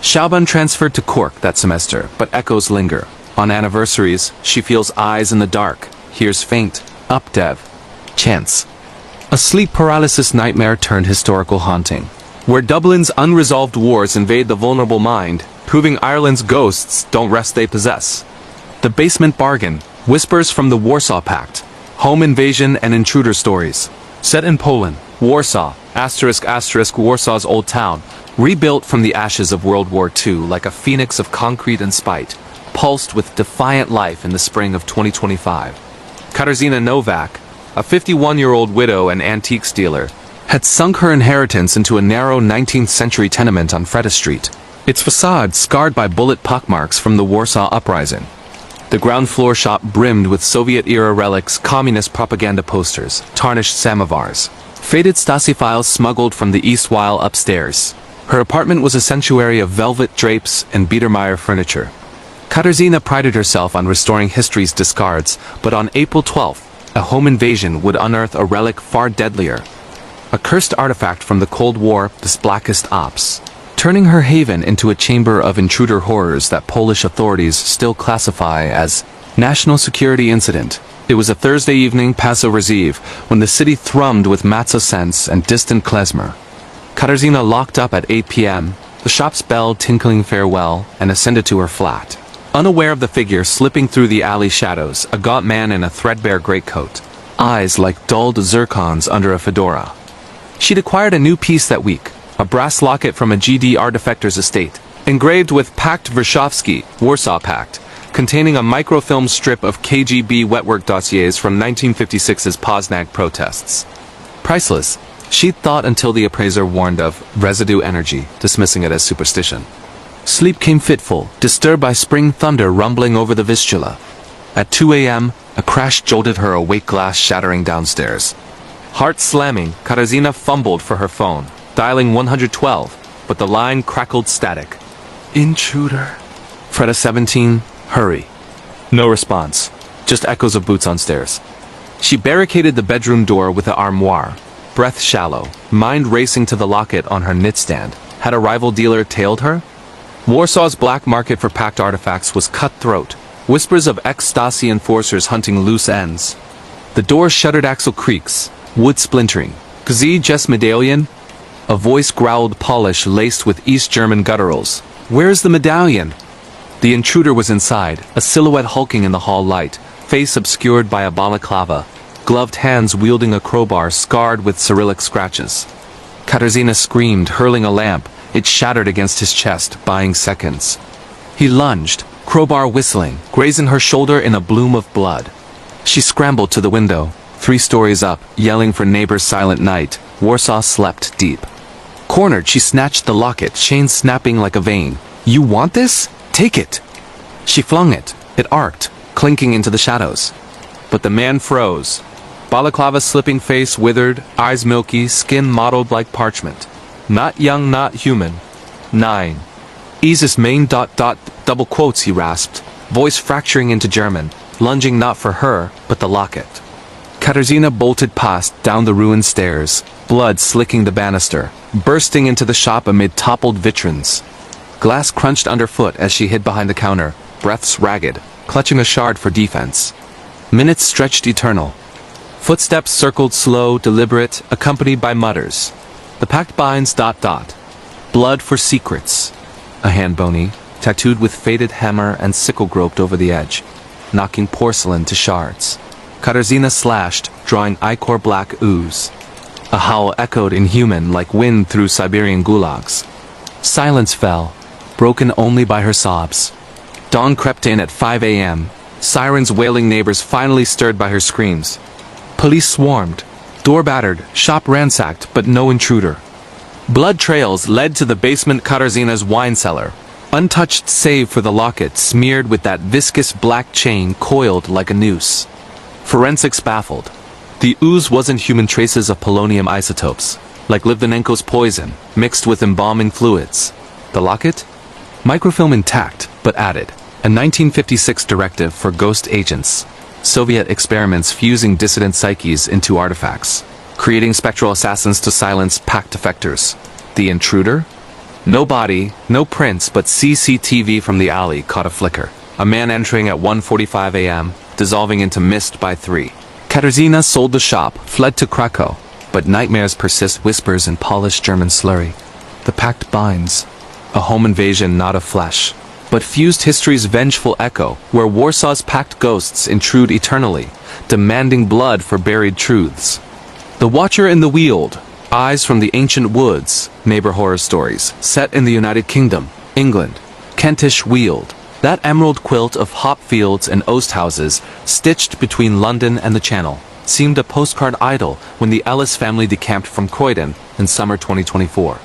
Shaban transferred to Cork that semester, but echoes linger. On anniversaries, she feels eyes in the dark, hears faint, updev, chants. A sleep paralysis nightmare turned historical haunting, where Dublin's unresolved wars invade the vulnerable mind, proving Ireland's ghosts don't rest they possess. The basement bargain, whispers from the Warsaw Pact, home invasion and intruder stories. Set in Poland, Warsaw, ***, Warsaw's old town, rebuilt from the ashes of World War II like a phoenix of concrete and spite, pulsed with defiant life in the spring of 2025. Katarzyna Nowak, a 51-year-old widow and antiques dealer, had sunk her inheritance into a narrow 19th century tenement on Freda Street, its facade scarred by bullet pockmarks from the Warsaw Uprising. The ground floor shop brimmed with Soviet-era relics, communist propaganda posters, tarnished samovars, faded Stasi files smuggled from the East while upstairs. Her apartment was a sanctuary of velvet drapes and Biedermeier furniture. Katarzyna prided herself on restoring history's discards, but on April 12th, a home invasion would unearth a relic far deadlier. A cursed artifact from the Cold War, this blackest ops, turning her haven into a chamber of intruder horrors that Polish authorities still classify as national security incident. It was a Thursday evening, Passover's Eve, when the city thrummed with matzah scents and distant klezmer. Katarzyna locked up at 8 p.m., the shop's bell tinkling farewell, and ascended to her flat. Unaware of the figure slipping through the alley shadows, a gaunt man in a threadbare greatcoat, eyes like dulled zircons under a fedora. She'd acquired a new piece that week, a brass locket from a GD artifactor's estate, engraved with Pakt Warszawski, Warsaw Pact, containing a microfilm strip of KGB wetwork dossiers from 1956's Poznań protests. Priceless, she'd thought until the appraiser warned of residue energy, dismissing it as superstition. Sleep came fitful, disturbed by spring thunder rumbling over the Vistula. At 2 a.m., a crash jolted her awake, glass shattering downstairs. Heart slamming, Katarzyna fumbled for her phone, dialing 112, but the line crackled static. Intruder. Freda 17, hurry. No response. Just echoes of boots on stairs. She barricaded the bedroom door with the armoire. Breath shallow, mind racing to the locket on her knitstand. Had a rival dealer tailed her? Warsaw's black market for packed artifacts was cutthroat. Whispers of ex-Stasi enforcers hunting loose ends. The door's shuttered axle creaks, wood splintering. Gzie just medallion? A voice growled polish laced with East German gutturals. Where's the medallion? The intruder was inside, a silhouette hulking in the hall light, face obscured by a balaclava, gloved hands wielding a crowbar scarred with Cyrillic scratches. Katarzyna screamed, hurling a lamp. It shattered against his chest, buying seconds. He lunged, crowbar whistling, grazing her shoulder in a bloom of blood. She scrambled to the window, 3 stories up, yelling for neighbors' silent night. Warsaw slept deep. Cornered, she snatched the locket, chain snapping like a vein. You want this? Take it! She flung it. It arced, clinking into the shadows. But the man froze. Balaclava slipping face withered, eyes milky, skin mottled like parchment. Not young, not human. 9. Isis main ... double quotes he rasped, voice fracturing into German, lunging not for her, but the locket. Katarzyna bolted past, down the ruined stairs, blood slicking the banister, bursting into the shop amid toppled vitrines. Glass crunched underfoot as she hid behind the counter, breaths ragged, clutching a shard for defense. Minutes stretched eternal. Footsteps circled slow, deliberate, accompanied by mutters. The packed binds ... Blood for secrets. A hand bony, tattooed with faded hammer and sickle groped over the edge, knocking porcelain to shards. Katarzyna slashed, drawing ichor black ooze. A howl echoed inhuman like wind through Siberian gulags. Silence fell, broken only by her sobs. Dawn crept in at 5 a.m., sirens wailing, neighbors finally stirred by her screams. Police swarmed, door battered, shop ransacked, but no intruder. Blood trails led to the basement Katarzyna's wine cellar, untouched save for the locket smeared with that viscous black chain coiled like a noose. Forensics baffled. The ooze wasn't human traces of polonium isotopes, like Litvinenko's poison, mixed with embalming fluids. The locket? Microfilm intact, but added. A 1956 directive for ghost agents. Soviet experiments fusing dissident psyches into artifacts, creating spectral assassins to silence packed defectors. The intruder? No body, no prints, but CCTV from the alley caught a flicker. A man entering at 1:45 a.m., dissolving into mist by 3. Katarzyna sold the shop, fled to Krakow, but nightmares persist, whispers in polished German slurry. The packed binds. A home invasion not of flesh, but fused history's vengeful echo, where Warsaw's packed ghosts intrude eternally, demanding blood for buried truths. The Watcher in the Weald, eyes from the ancient woods, neighbor horror stories, set in the United Kingdom, England, Kentish Weald, that emerald quilt of hop fields and oast houses, stitched between London and the Channel, seemed a postcard idol when the Ellis family decamped from Croydon in summer 2024.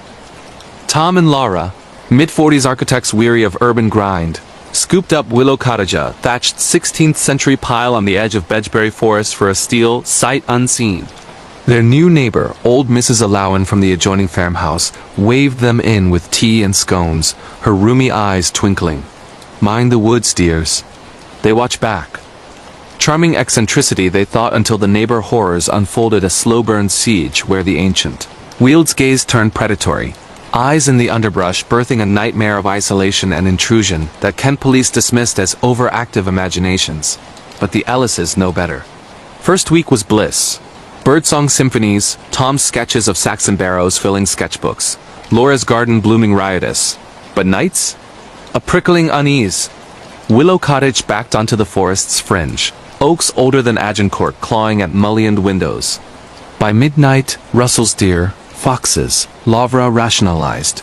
Tom and Laura, mid-40s architects weary of urban grind, scooped up Willow Cottage, a thatched 16th century pile on the edge of Bedgebury Forest for a steel sight unseen. Their new neighbor, old Mrs. Allowan from the adjoining farmhouse, waved them in with tea and scones, her rheumy eyes twinkling. Mind the woods, dears. They watch back. Charming eccentricity, they thought, until the neighbor horrors unfolded a slow-burn siege where the ancient Weald's gaze turned predatory, eyes in the underbrush birthing a nightmare of isolation and intrusion that Kent police dismissed as overactive imaginations. But the Ellises know better. First week was bliss. Birdsong symphonies, Tom's sketches of Saxon barrows filling sketchbooks, Laura's garden blooming riotous. But nights? A prickling unease. Willow Cottage backed onto the forest's fringe, oaks older than Agincourt clawing at mullioned windows. By midnight, Russell's deer, foxes, Lavra rationalized.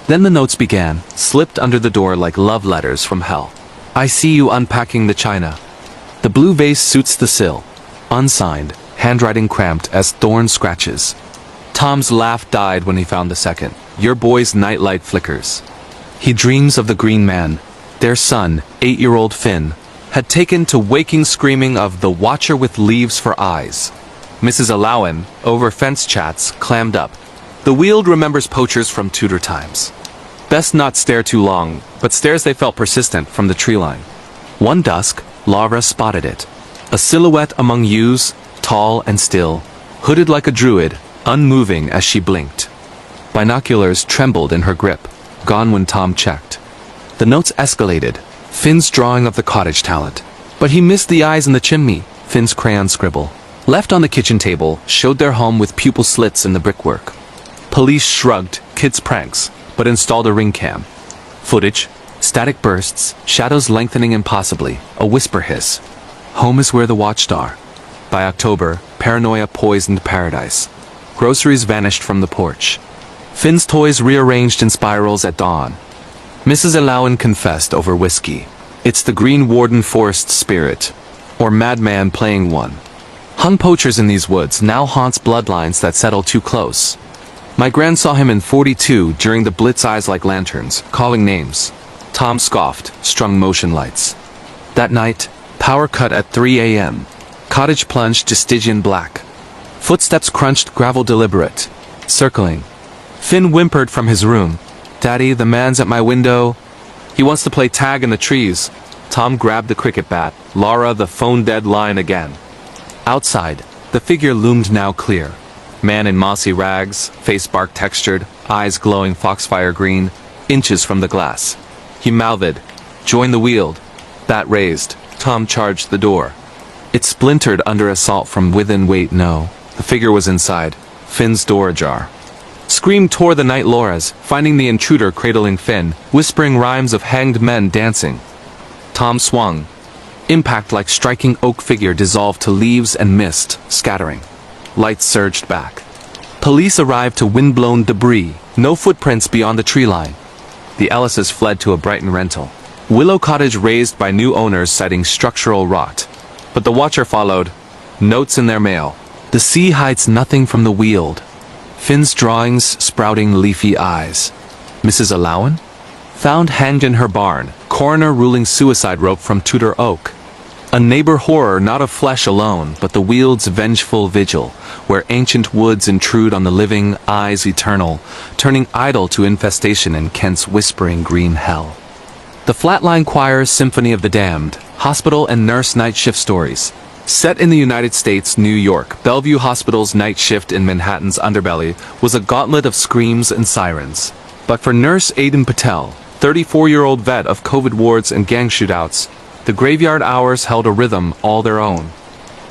Then the notes began, slipped under the door like love letters from hell. I see you unpacking the china. The blue vase suits the sill. Unsigned, handwriting cramped as thorn scratches. Tom's laugh died when he found the second. Your boy's nightlight flickers. He dreams of the Green Man. Their son, 8-year-old Finn, had taken to waking screaming of the Watcher with leaves for eyes. Mrs. Allowan, over fence chats, clammed up. The Weald remembers poachers from Tudor times. Best not stare too long, but stares they felt persistent from the tree line. One dusk, Laura spotted it. A silhouette among yews, tall and still, hooded like a druid, unmoving as she blinked. Binoculars trembled in her grip, gone when Tom checked. The notes escalated. Finn's drawing of the cottage talent. But he missed the eyes in the chimney, Finn's crayon scribble. Left on the kitchen table, showed their home with pupil slits in the brickwork. Police shrugged, kids' pranks, but installed a ring cam. Footage, static bursts, shadows lengthening impossibly, a whisper hiss. Home is where the watched are. By October, paranoia poisoned paradise. Groceries vanished from the porch. Finn's toys rearranged in spirals at dawn. Mrs. Allowan confessed over whiskey. It's the Green Warden forest spirit, or madman playing one. Hung poachers in these woods now haunts bloodlines that settle too close. My gran saw him in 42 during the blitz eyes like lanterns, calling names. Tom scoffed, strung motion lights. That night, power cut at 3 a.m. Cottage plunged to Stygian black. Footsteps crunched gravel deliberate, circling. Finn whimpered from his room. Daddy, the man's at my window. He wants to play tag in the trees. Tom grabbed the cricket bat. Laura, the phone-dead line again. Outside, the figure loomed now clear. Man in mossy rags, face bark-textured, eyes glowing foxfire green, inches from the glass. He mouthed, "Join the Weald." Bat raised. Tom charged the door. It splintered under assault from within. Wait, no. The figure was inside. Finn's door ajar. Scream tore the night. Laura's, finding the intruder cradling Finn, whispering rhymes of hanged men dancing. Tom swung. Impact like striking oak figure dissolved to leaves and mist, scattering. Lights surged back. Police arrived to windblown debris, no footprints beyond the tree line. The Ellises fled to a Brighton rental. Willow Cottage razed by new owners citing structural rot. But the watcher followed. Notes in their mail. The sea hides nothing from the Weald. Finn's drawings sprouting leafy eyes. Mrs. Allowan? Found hanged in her barn, coroner ruling suicide rope from Tudor oak. A neighbor horror not of flesh alone, but the Weald's vengeful vigil, where ancient woods intrude on the living, eyes eternal, turning idle to infestation in Kent's whispering green hell. The Flatline Choir's Symphony of the Damned, hospital and nurse night shift stories. Set in the United States, New York, Bellevue Hospital's night shift in Manhattan's underbelly was a gauntlet of screams and sirens. But for Nurse Aiden Patel, 34-year-old vet of COVID wards and gang shootouts, the graveyard hours held a rhythm all their own.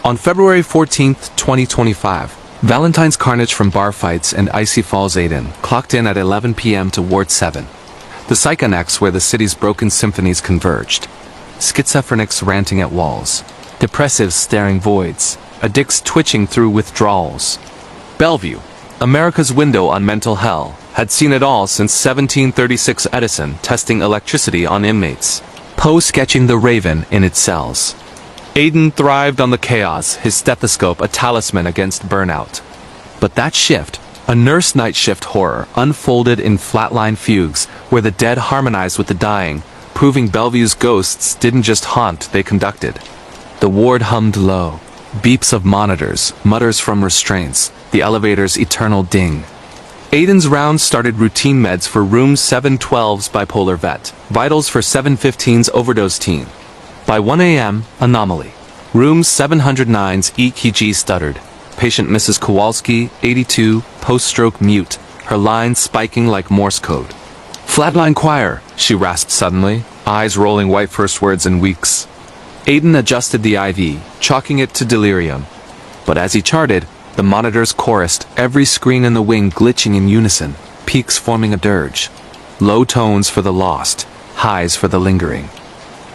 On February 14, 2025, Valentine's carnage from bar fights and Icy Falls Aiden clocked in at 11 p.m. to Ward 7. The psych annex where the city's broken symphonies converged. Schizophrenics ranting at walls. Depressives staring voids. Addicts twitching through withdrawals. Bellevue, America's window on mental hell, had seen it all since 1736. Edison testing electricity on inmates. Poe sketching the raven in its cells. Aiden thrived on the chaos, his stethoscope a talisman against burnout. But that shift, a nurse night shift horror, unfolded in flatline fugues, where the dead harmonized with the dying, proving Bellevue's ghosts didn't just haunt, they conducted. The ward hummed low. Beeps of monitors, mutters from restraints, the elevator's eternal ding. Aiden's rounds started routine meds for room 712's bipolar vet, vitals for 715's overdose teen. By 1 a.m., anomaly. Room 709's EKG stuttered. Patient Mrs. Kowalski, 82, post-stroke mute, her lines spiking like Morse code. Flatline Choir, she rasped suddenly, eyes rolling white first words in weeks. Aiden adjusted the IV, chalking it to delirium. But as he charted, the monitors chorused, every screen in the wing glitching in unison, peaks forming a dirge. Low tones for the lost, highs for the lingering.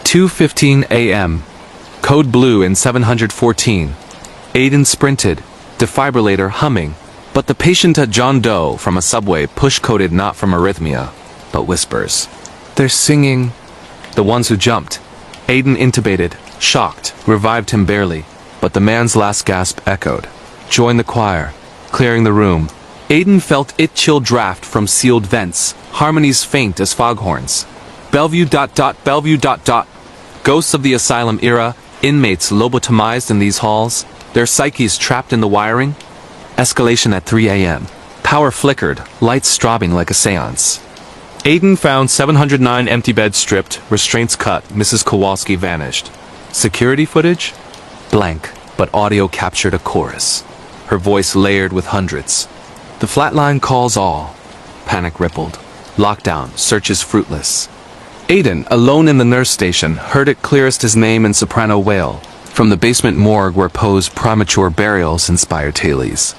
2:15 a.m. Code blue in 714. Aiden sprinted, defibrillator humming, but the patient a John Doe from a subway push-coded not from arrhythmia, but whispers. They're singing. The ones who jumped. Aiden intubated, shocked, revived him barely, but the man's last gasp echoed. Join the choir, clearing the room. Aiden felt it chill draft from sealed vents, harmonies faint as foghorns. Bellevue ... Bellevue ... Ghosts of the asylum era, inmates lobotomized in these halls, their psyches trapped in the wiring. Escalation at 3 a.m. Power flickered, lights strobing like a seance. Aiden found 709 empty beds stripped, restraints cut, Mrs. Kowalski vanished. Security footage? Blank, but audio captured a chorus. Her voice layered with hundreds. The flatline calls all. Panic rippled. Lockdown, searches fruitless. Aiden, alone in the nurse station, heard it clearest his name in soprano wail, from the basement morgue where Poe's premature burials inspired Thales.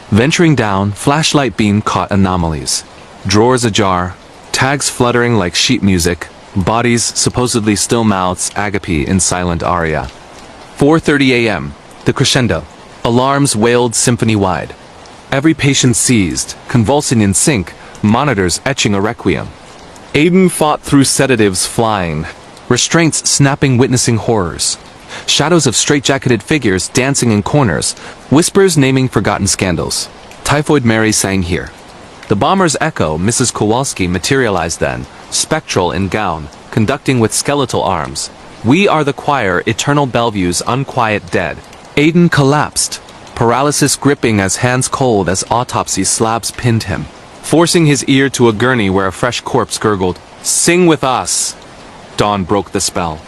Venturing down, flashlight beam caught anomalies. Drawers ajar, tags fluttering like sheet music, bodies supposedly still mouths agape in silent aria. 4:30 a.m., the crescendo. Alarms wailed symphony-wide. Every patient seized, convulsing in sync, monitors etching a requiem. Aiden fought through sedatives flying, restraints snapping witnessing horrors. Shadows of straight-jacketed figures dancing in corners, whispers naming forgotten scandals. Typhoid Mary sang here. The bomber's echo, Mrs. Kowalski, materialized then, spectral in gown, conducting with skeletal arms. We are the choir, eternal Bellevue's unquiet dead. Aiden collapsed, paralysis gripping as hands cold as autopsy slabs pinned him, forcing his ear to a gurney where a fresh corpse gurgled, "Sing with us!" Dawn broke the spell.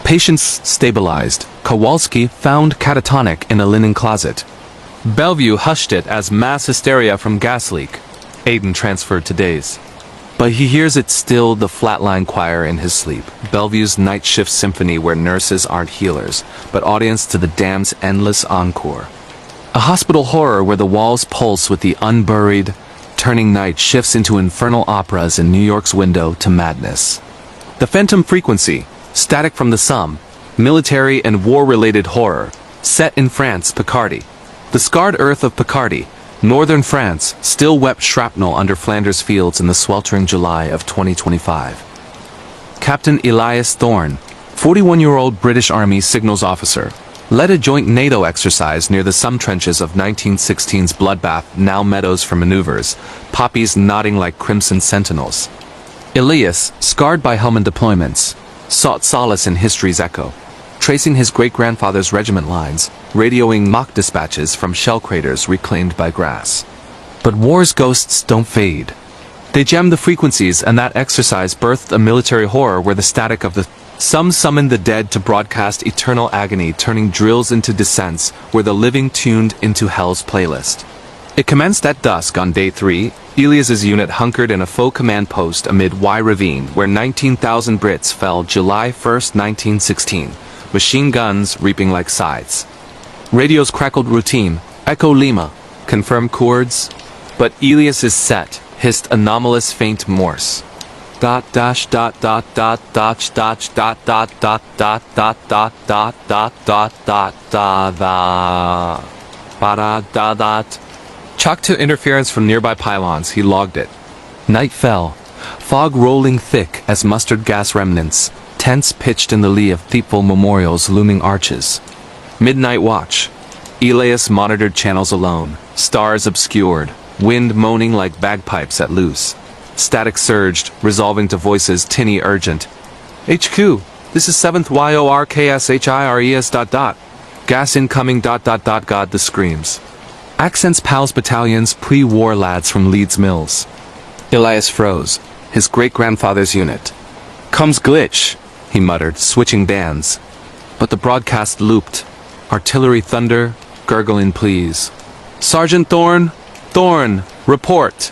Patients stabilized. Kowalski found catatonic in a linen closet. Bellevue hushed it as mass hysteria from gas leak. Aiden transferred to days. But he hears it still, the flatline choir in his sleep. Bellevue's night shift symphony where nurses aren't healers, but audience to the damned's endless encore. A hospital horror where the walls pulse with the unburied, turning night shifts into infernal operas in New York's window to madness. The phantom frequency, static from the Somme, military and war-related horror, set in France, Picardy. The scarred earth of Picardy, northern France, still wept shrapnel under Flanders fields in the sweltering July of 2025. Captain Elias Thorne, 41-year-old British Army signals officer, led a joint NATO exercise near the Somme trenches of 1916's bloodbath, now meadows for maneuvers, poppies nodding like crimson sentinels. Elias, scarred by Helmand deployments, sought solace in history's echo, tracing his great-grandfather's regiment lines, radioing mock dispatches from shell craters reclaimed by grass. But war's ghosts don't fade. They jammed the frequencies, and that exercise birthed a military horror where the static of the Some summoned the dead to broadcast eternal agony, turning drills into descents, where the living tuned into hell's playlist. It commenced at dusk on day 3. Elias's unit hunkered in a faux command post amid Y Ravine, where 19,000 Brits fell July 1, 1916, machine guns reaping like scythes. Radios crackled routine, Echo Lima, confirmed chords, but Elias's set hissed anomalous faint Morse. Dot dash dot dot dot dot dot dot dot dot dot dot dot dot dot dot dot da da da da dot. Chalked to interference from nearby pylons, he logged it. Night fell, fog rolling thick as mustard gas remnants, tents pitched in the lee of Thiepval Memorial's looming arches. Midnight watch. Elias monitored channels alone, stars obscured, wind moaning like bagpipes at loose. Static surged, resolving to voices tinny urgent. HQ, this is 7th YORKSHIRES ... Gas incoming ... God the screams. Accents pals battalions pre-war lads from Leeds Mills. Elias froze, his great-grandfather's unit. Comes glitch, he muttered, switching bands. But the broadcast looped. Artillery thunder, gurgling pleas. Sergeant Thorne, report.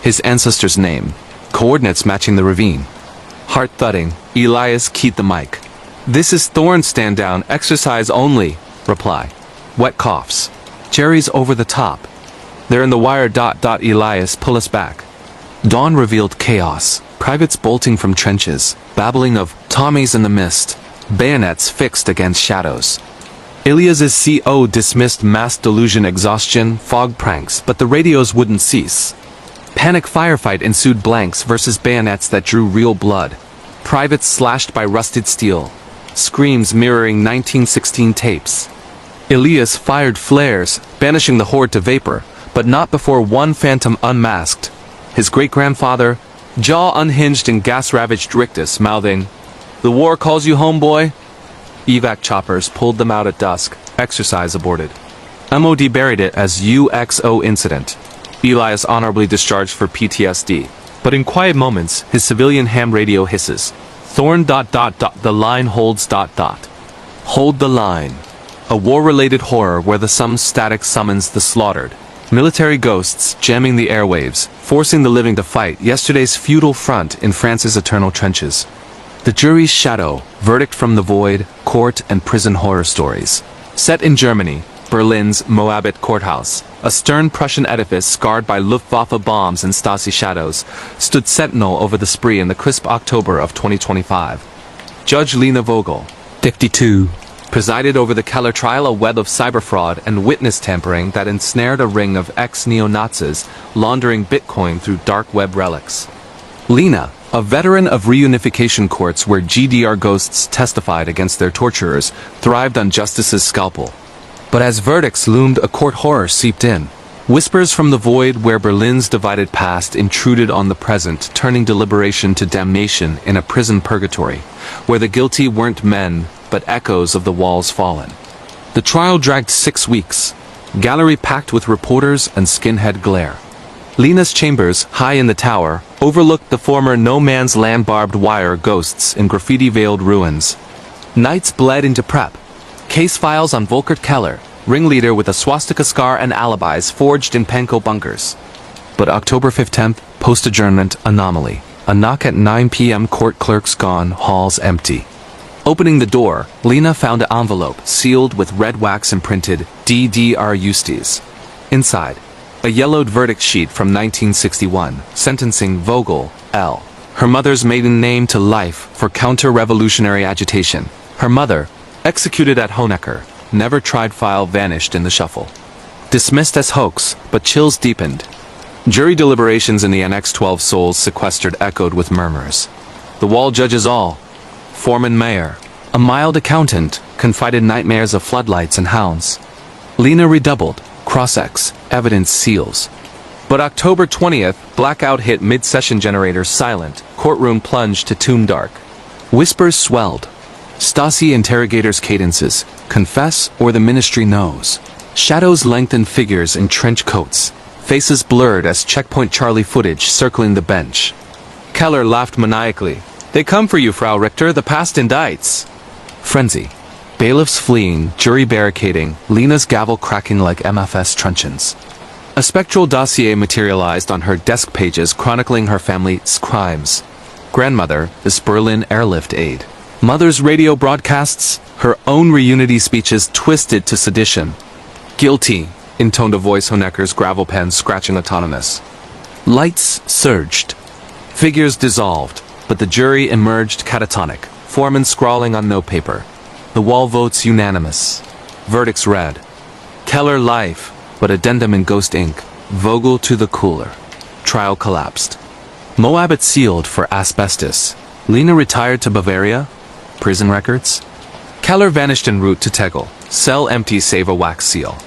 His ancestor's name, coordinates matching the ravine. Heart thudding, Elias keyed the mic. This is Thorne, stand down, exercise only, reply. Wet coughs. Jerry's over the top. They're in the wire ... Elias, pull us back. Dawn revealed chaos, privates bolting from trenches, babbling of Tommies in the mist, bayonets fixed against shadows. Elias's CO dismissed mass delusion exhaustion, fog pranks, but the radios wouldn't cease. Panic firefight ensued, blanks versus bayonets that drew real blood. Privates slashed by rusted steel. Screams mirroring 1916 tapes. Elias fired flares, banishing the horde to vapor, but not before one phantom unmasked. His great-grandfather, jaw unhinged in gas-ravaged rictus, mouthing, "The war calls you home, boy?" Evac choppers pulled them out at dusk. Exercise aborted. MOD buried it as UXO incident. Elias honorably discharged for PTSD. But in quiet moments, his civilian ham radio hisses. Thorn ... the line holds ... Hold the line. A war-related horror where the static summons the slaughtered. Military ghosts jamming the airwaves, forcing the living to fight yesterday's feudal front in France's eternal trenches. The jury's shadow, verdict from the void, court and prison horror stories. Set in Germany, Berlin's Moabit courthouse, a stern Prussian edifice scarred by Luftwaffe bombs and Stasi shadows, stood sentinel over the spree in the crisp October of 2025. Judge Lena Vogel, 52, presided over the Keller trial, a web of cyber fraud and witness tampering that ensnared a ring of ex-neo-Nazis laundering Bitcoin through dark web relics. Lena, a veteran of reunification courts where GDR ghosts testified against their torturers, thrived on justice's scalpel. But as verdicts loomed, a court horror seeped in. Whispers from the void where Berlin's divided past intruded on the present, turning deliberation to damnation in a prison purgatory, where the guilty weren't men, but echoes of the walls fallen. The trial dragged 6 weeks. Gallery packed with reporters and skinhead glare. Lena's chambers, high in the tower, overlooked the former no-man's-land barbed wire ghosts in graffiti-veiled ruins. Nights bled into prep. Case files on Volkert Keller, ringleader with a swastika scar and alibis forged in Pankow bunkers. But October 15th, post-adjournment anomaly. A knock at 9 p.m. court clerks gone, halls empty. Opening the door, Lena found an envelope sealed with red wax imprinted DDR Justis. Inside, a yellowed verdict sheet from 1961, sentencing Vogel, L., her mother's maiden name, to life for counter-revolutionary agitation. Her mother, executed at Honecker, never tried file vanished in the shuffle. Dismissed as hoax, but chills deepened. Jury deliberations in the Annex 12 souls sequestered echoed with murmurs. The wall judges all. Foreman Mayor, a mild accountant, confided nightmares of floodlights and hounds. Lena redoubled. Cross-X, evidence seals. But October 20th, blackout hit mid-session generators silent, courtroom plunged to tomb dark. Whispers swelled. Stasi interrogators' cadences, confess or the ministry knows. Shadows lengthened figures in trench coats, faces blurred as Checkpoint Charlie footage circling the bench. Keller laughed maniacally. They come for you, Frau Richter, the past indicts. Frenzy. Bailiffs fleeing, jury barricading, Lena's gavel cracking like MFS truncheons. A spectral dossier materialized on her desk pages chronicling her family's crimes. Grandmother, this Berlin airlift aide. Mother's radio broadcasts, her own reunity speeches twisted to sedition. Guilty, intoned a voice Honecker's gravel pen scratching autonomous. Lights surged. Figures dissolved, but the jury emerged catatonic, foreman scrawling on notepaper. The wall votes unanimous. Verdicts read. Keller life, but addendum in ghost ink. Vogel to the cooler. Trial collapsed. Moabit sealed for asbestos. Lena retired to Bavaria. Prison records. Keller vanished en route to Tegel. Cell empty save a wax seal.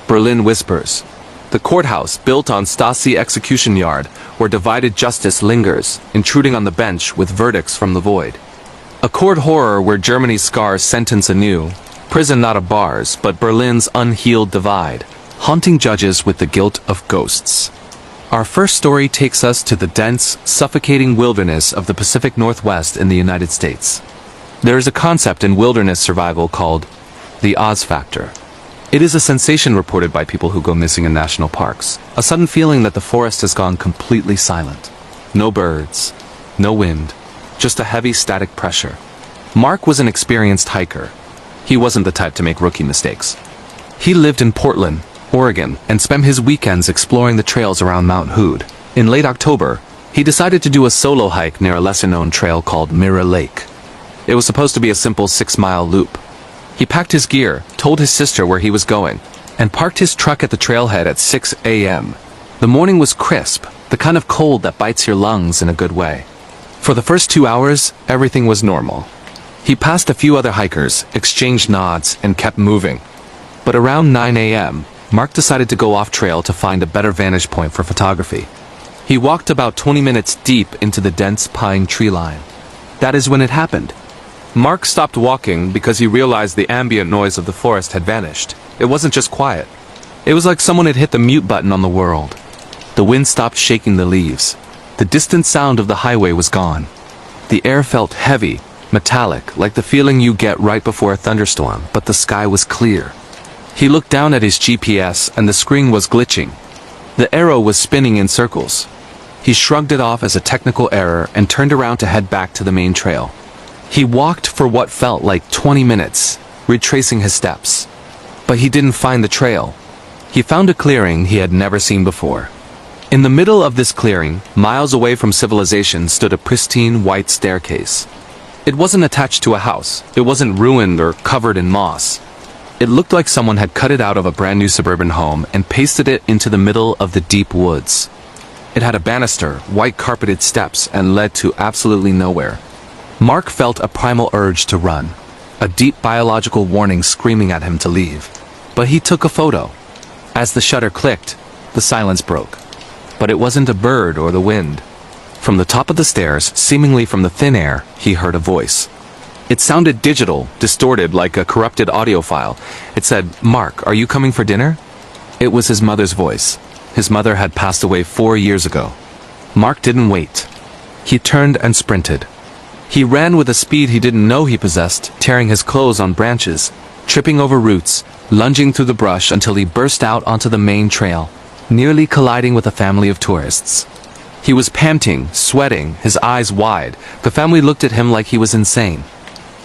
Berlin whispers. The courthouse, built on Stasi execution yard, where divided justice lingers, intruding on the bench with verdicts from the void. A court horror where Germany's scars sentence anew, prison not of bars, but Berlin's unhealed divide, haunting judges with the guilt of ghosts. Our first story takes us to the dense, suffocating wilderness of the Pacific Northwest in the United States. There is a concept in wilderness survival called the Oz factor. It is a sensation reported by people who go missing in national parks, a sudden feeling that the forest has gone completely silent. No birds, no wind, just a heavy static pressure. Mark was an experienced hiker. He wasn't the type to make rookie mistakes. He lived in Portland, Oregon, and spent his weekends exploring the trails around Mount Hood. In late October, he decided to do a solo hike near a lesser-known trail called Mirror Lake. It was supposed to be a simple 6-mile loop. He packed his gear, told his sister where he was going, and parked his truck at the trailhead at 6 a.m. The morning was crisp, the kind of cold that bites your lungs in a good way. For the first 2 hours, everything was normal. He passed a few other hikers, exchanged nods, and kept moving. But around 9 a.m., Mark decided to go off-trail to find a better vantage point for photography. He walked about 20 minutes deep into the dense pine tree line. That is when it happened. Mark stopped walking because he realized the ambient noise of the forest had vanished. It wasn't just quiet. It was like someone had hit the mute button on the world. The wind stopped shaking the leaves. The distant sound of the highway was gone. The air felt heavy, metallic, like the feeling you get right before a thunderstorm, but the sky was clear. He looked down at his GPS and the screen was glitching. The arrow was spinning in circles. He shrugged it off as a technical error and turned around to head back to the main trail. He walked for what felt like 20 minutes, retracing his steps. But he didn't find the trail. He found a clearing he had never seen before. In the middle of this clearing, miles away from civilization, stood a pristine white staircase. It wasn't attached to a house. It wasn't ruined or covered in moss. It looked like someone had cut it out of a brand new suburban home and pasted it into the middle of the deep woods. It had a banister, white carpeted steps, and led to absolutely nowhere. Mark felt a primal urge to run, a deep biological warning screaming at him to leave. But he took a photo. As the shutter clicked, the silence broke. But it wasn't a bird or the wind. From the top of the stairs, seemingly from the thin air, he heard a voice. It sounded digital, distorted like a corrupted audio file. It said, "Mark, are you coming for dinner?" It was his mother's voice. His mother had passed away 4 years ago. Mark didn't wait. He turned and sprinted. He ran with a speed he didn't know he possessed, tearing his clothes on branches, tripping over roots, lunging through the brush until he burst out onto the main trail, nearly colliding with a family of tourists. He was panting, sweating, his eyes wide. The family looked at him like he was insane.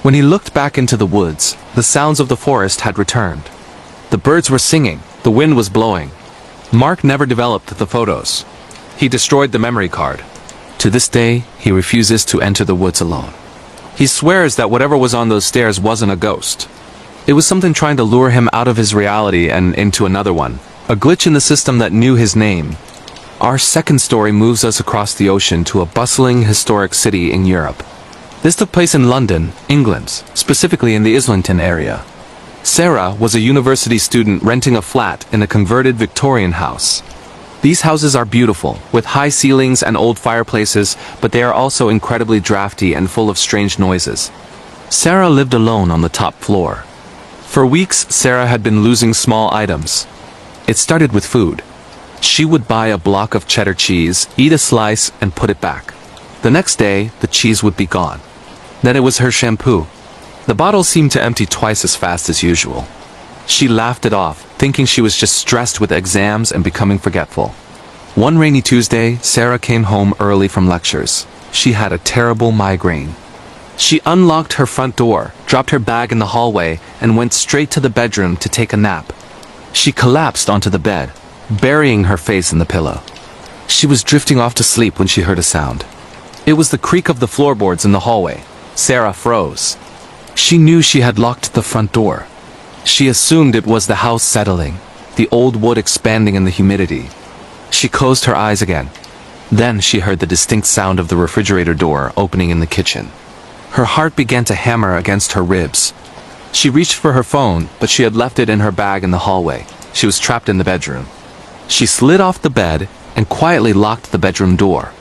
When he looked back into the woods, the sounds of the forest had returned. The birds were singing, the wind was blowing. Mark never developed the photos. He destroyed the memory card. To this day, he refuses to enter the woods alone. He swears that whatever was on those stairs wasn't a ghost. It was something trying to lure him out of his reality and into another one. A glitch in the system that knew his name. Our second story moves us across the ocean to a bustling historic city in Europe. This took place in London, England, specifically in the Islington area. Sarah was a university student renting a flat in a converted Victorian house. These houses are beautiful, with high ceilings and old fireplaces, but they are also incredibly drafty and full of strange noises. Sarah lived alone on the top floor. For weeks, Sarah had been losing small items. It started with food. She would buy a block of cheddar cheese, eat a slice, and put it back. The next day, the cheese would be gone. Then it was her shampoo. The bottle seemed to empty twice as fast as usual. She laughed it off, thinking she was just stressed with exams and becoming forgetful. One rainy Tuesday, Sarah came home early from lectures. She had a terrible migraine. She unlocked her front door, dropped her bag in the hallway, and went straight to the bedroom to take a nap. She collapsed onto the bed, burying her face in the pillow. She was drifting off to sleep when she heard a sound. It was the creak of the floorboards in the hallway. Sarah froze. She knew she had locked the front door. She assumed it was the house settling, the old wood expanding in the humidity. She closed her eyes again. Then she heard the distinct sound of the refrigerator door opening in the kitchen. Her heart began to hammer against her ribs. She reached for her phone, but she had left it in her bag in the hallway. She was trapped in the bedroom. She slid off the bed and quietly locked the bedroom door.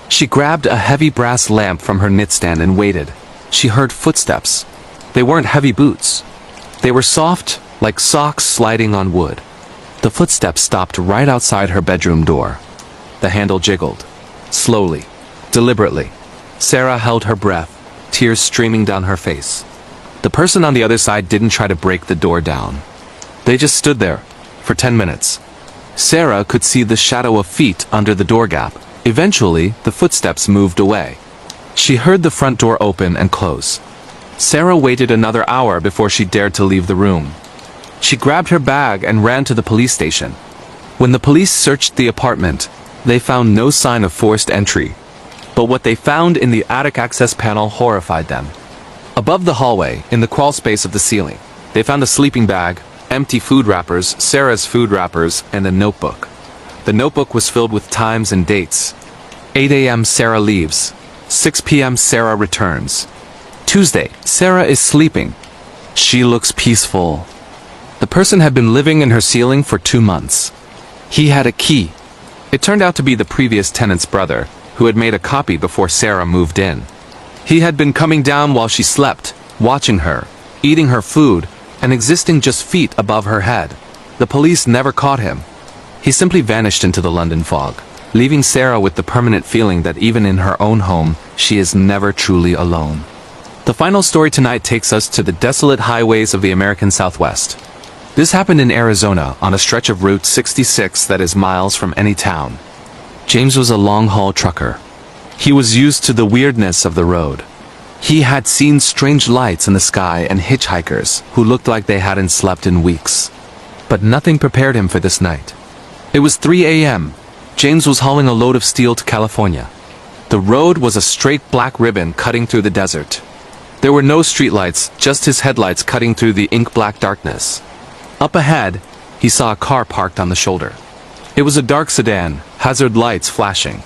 She grabbed a heavy brass lamp from her nightstand and waited. She heard footsteps. They weren't heavy boots. They were soft, like socks sliding on wood. The footsteps stopped right outside her bedroom door. The handle jiggled. Slowly, deliberately. Sarah held her breath, tears streaming down her face. The person on the other side didn't try to break the door down. They just stood there, for 10 minutes. Sarah could see the shadow of feet under the door gap. Eventually, the footsteps moved away. She heard the front door open and close. Sarah waited another hour before she dared to leave the room. She grabbed her bag and ran to the police station. When the police searched the apartment, they found no sign of forced entry. But what they found in the attic access panel horrified them. Above the hallway, in the crawl space of the ceiling, they found a sleeping bag, empty food wrappers, Sarah's food wrappers, and a notebook. The notebook was filled with times and dates. 8 a.m. Sarah leaves. 6 p.m. Sarah returns. Tuesday, Sarah is sleeping. She looks peaceful. The person had been living in her ceiling for 2 months. He had a key. It turned out to be the previous tenant's brother, who had made a copy before Sarah moved in. He had been coming down while she slept, watching her, eating her food, and existing just feet above her head. The police never caught him. He simply vanished into the London fog. leaving Sarah with the permanent feeling that even in her own home, she is never truly alone. The final story tonight takes us to the desolate highways of the American Southwest. This happened in Arizona on a stretch of Route 66 that is miles from any town. James was a long-haul trucker. He was used to the weirdness of the road. He had seen strange lights in the sky and hitchhikers who looked like they hadn't slept in weeks. But nothing prepared him for this night. It was 3 a.m. James was hauling a load of steel to California. The road was a straight black ribbon cutting through the desert. There were no streetlights, just his headlights cutting through the ink-black darkness. Up ahead, he saw a car parked on the shoulder. It was a dark sedan, hazard lights flashing.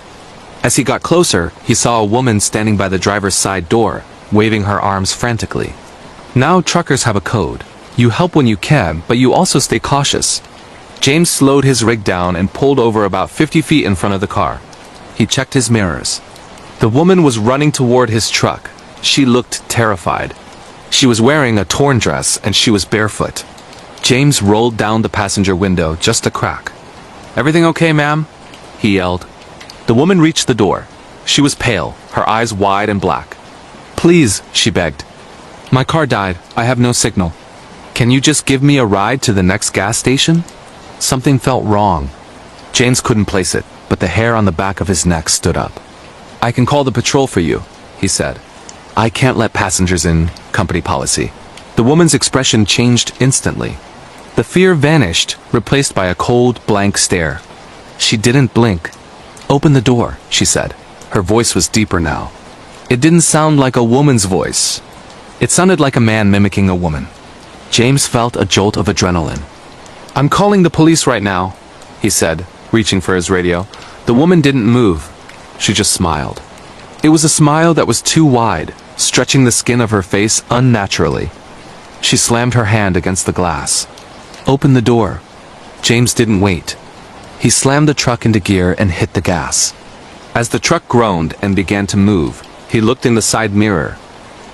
As he got closer, he saw a woman standing by the driver's side door, waving her arms frantically. Now truckers have a code. You help when you can, but you also stay cautious. James slowed his rig down and pulled over about 50 feet in front of the car. He checked his mirrors. The woman was running toward his truck. She looked terrified. She was wearing a torn dress and she was barefoot. James rolled down the passenger window just a crack. "Everything okay, ma'am?" he yelled. The woman reached the door. She was pale, her eyes wide and black. "Please," she begged. "My car died. I have no signal. Can you just give me a ride to the next gas station?" Something felt wrong. James couldn't place it, but the hair on the back of his neck stood up. "I can call the patrol for you," he said. "I can't let passengers in, company policy." The woman's expression changed instantly. The fear vanished, replaced by a cold, blank stare. She didn't blink. "Open the door," she said. Her voice was deeper now. It didn't sound like a woman's voice. It sounded like a man mimicking a woman. James felt a jolt of adrenaline. "I'm calling the police right now," he said, reaching for his radio. The woman didn't move. She just smiled. It was a smile that was too wide, stretching the skin of her face unnaturally. She slammed her hand against the glass. "Open the door." James didn't wait. He slammed the truck into gear and hit the gas. As the truck groaned and began to move, he looked in the side mirror.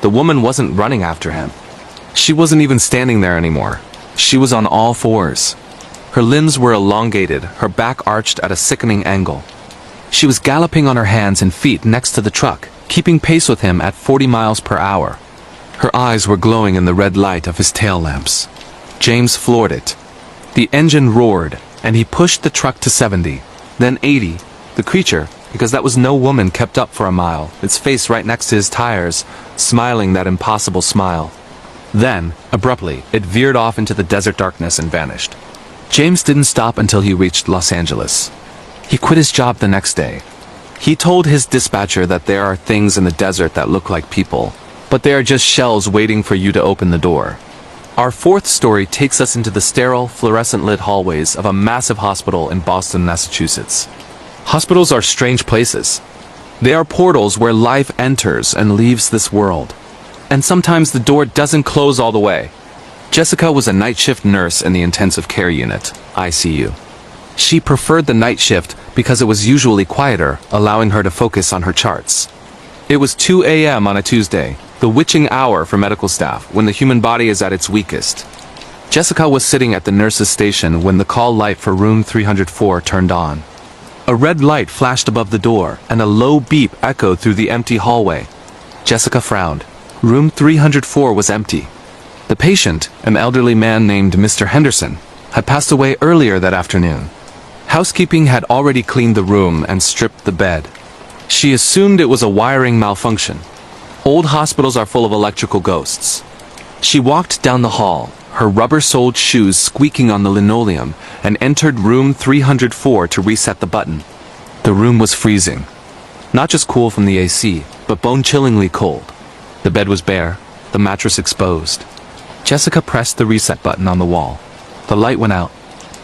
The woman wasn't running after him. She wasn't even standing there anymore. She was on all fours. Her limbs were elongated, her back arched at a sickening angle. She was galloping on her hands and feet next to the truck, keeping pace with him at 40 miles per hour. Her eyes were glowing in the red light of his tail lamps. James floored it. The engine roared, and he pushed the truck to 70, then 80. The creature, because that was no woman, kept up for a mile, its face right next to his tires, smiling that impossible smile. Then, abruptly, it veered off into the desert darkness and vanished. James didn't stop until he reached Los Angeles. He quit his job the next day. He told his dispatcher that there are things in the desert that look like people, but they are just shells waiting for you to open the door. Our fourth story takes us into the sterile, fluorescent-lit hallways of a massive hospital in Boston, Massachusetts. Hospitals are strange places. They are portals where life enters and leaves this world. And sometimes the door doesn't close all the way. Jessica was a night shift nurse in the intensive care unit, ICU. She preferred the night shift because it was usually quieter, allowing her to focus on her charts. It was 2 a.m. on a Tuesday, the witching hour for medical staff, when the human body is at its weakest. Jessica was sitting at the nurse's station when the call light for room 304 turned on. A red light flashed above the door, and a low beep echoed through the empty hallway. Jessica frowned. Room 304 was empty. The patient, an elderly man named Mr. Henderson, had passed away earlier that afternoon. Housekeeping had already cleaned the room and stripped the bed. She assumed it was a wiring malfunction. Old hospitals are full of electrical ghosts. She walked down the hall, her rubber-soled shoes squeaking on the linoleum, and entered room 304 to reset the button. The room was freezing. Not just cool from the AC, but bone-chillingly cold. The bed was bare, the mattress exposed. Jessica pressed the reset button on the wall. The light went out.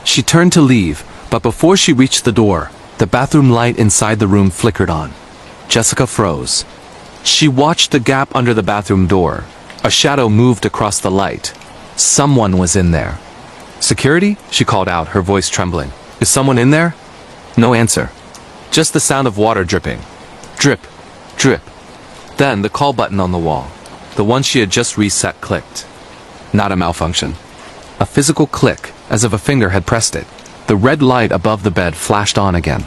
She turned to leave, but before she reached the door, the bathroom light inside the room flickered on. Jessica froze. She watched the gap under the bathroom door. A shadow moved across the light. Someone was in there. "Security?" she called out, her voice trembling. "Is someone in there?" No answer. Just the sound of water dripping. Drip, drip. Then the call button on the wall, the one she had just reset, clicked. Not a malfunction. A physical click, as if a finger had pressed it. The red light above the bed flashed on again.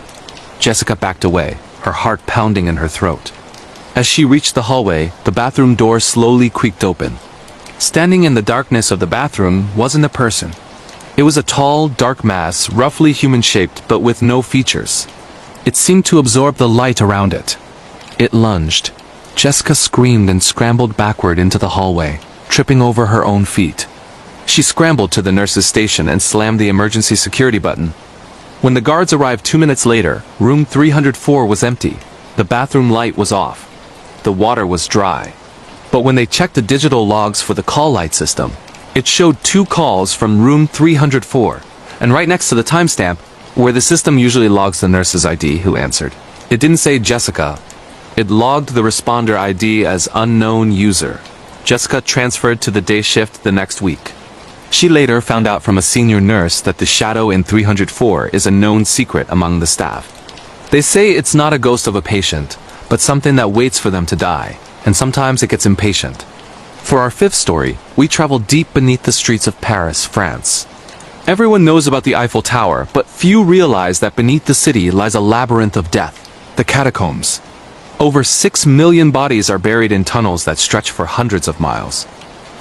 Jessica backed away, her heart pounding in her throat. As she reached the hallway, the bathroom door slowly creaked open. Standing in the darkness of the bathroom wasn't a person. It was a tall, dark mass, roughly human-shaped but with no features. It seemed to absorb the light around it. It lunged. Jessica screamed and scrambled backward into the hallway, tripping over her own feet. She scrambled to the nurse's station and slammed the emergency security button. When the guards arrived 2 minutes later, room 304 was empty. The bathroom light was off. The water was dry. But when they checked the digital logs for the call light system, it showed 2 calls from room 304, and right next to the timestamp, where the system usually logs the nurse's ID who answered. It didn't say Jessica. It logged the responder ID as unknown user. Jessica transferred to the day shift the next week. She later found out from a senior nurse that the shadow in 304 is a known secret among the staff. They say it's not a ghost of a patient, but something that waits for them to die, and sometimes it gets impatient. For our 5th story, we travel deep beneath the streets of Paris, France. Everyone knows about the Eiffel Tower, but few realize that beneath the city lies a labyrinth of death, the catacombs. Over 6 million bodies are buried in tunnels that stretch for hundreds of miles.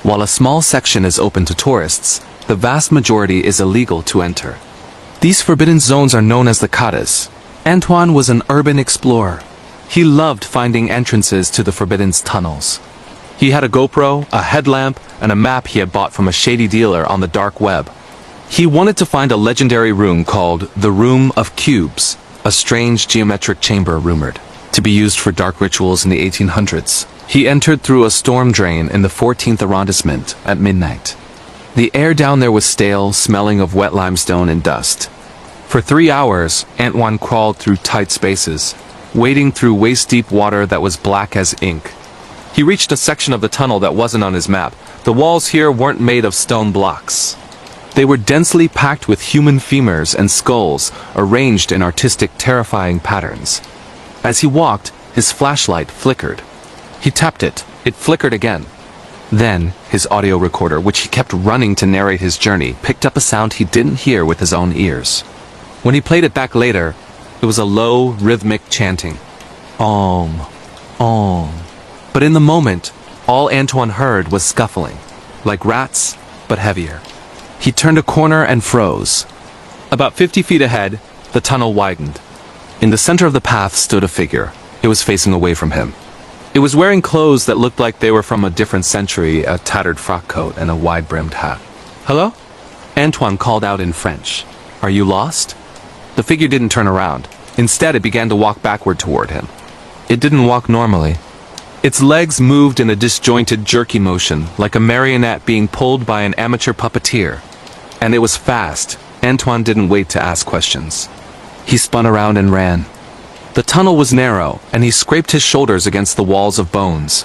While a small section is open to tourists, the vast majority is illegal to enter. These forbidden zones are known as the katas. Antoine was an urban explorer. He loved finding entrances to the forbidden tunnels. He had a GoPro, a headlamp, and a map he had bought from a shady dealer on the dark web. He wanted to find a legendary room called the Room of Cubes, a strange geometric chamber rumored to be used for dark rituals in the 1800s. He entered through a storm drain in the 14th arrondissement at midnight. The air down there was stale, smelling of wet limestone and dust. For 3 hours, Antoine crawled through tight spaces, wading through waist-deep water that was black as ink. He reached a section of the tunnel that wasn't on his map. The walls here weren't made of stone blocks. They were densely packed with human femurs and skulls, arranged in artistic, terrifying patterns. As he walked, his flashlight flickered. He tapped it. It flickered again. Then, his audio recorder, which he kept running to narrate his journey, picked up a sound he didn't hear with his own ears. When he played it back later, it was a low, rhythmic chanting. Om. Om. But in the moment, all Antoine heard was scuffling, like rats, but heavier. He turned a corner and froze. About 50 feet ahead, the tunnel widened. In the center of the path stood a figure. It was facing away from him. It was wearing clothes that looked like they were from a different century, a tattered frock coat and a wide-brimmed hat. Hello? Antoine called out in French. Are you lost? The figure didn't turn around. Instead, it began to walk backward toward him. It didn't walk normally. Its legs moved in a disjointed, jerky motion, like a marionette being pulled by an amateur puppeteer. And it was fast. Antoine didn't wait to ask questions. He spun around and ran. The tunnel was narrow, and he scraped his shoulders against the walls of bones.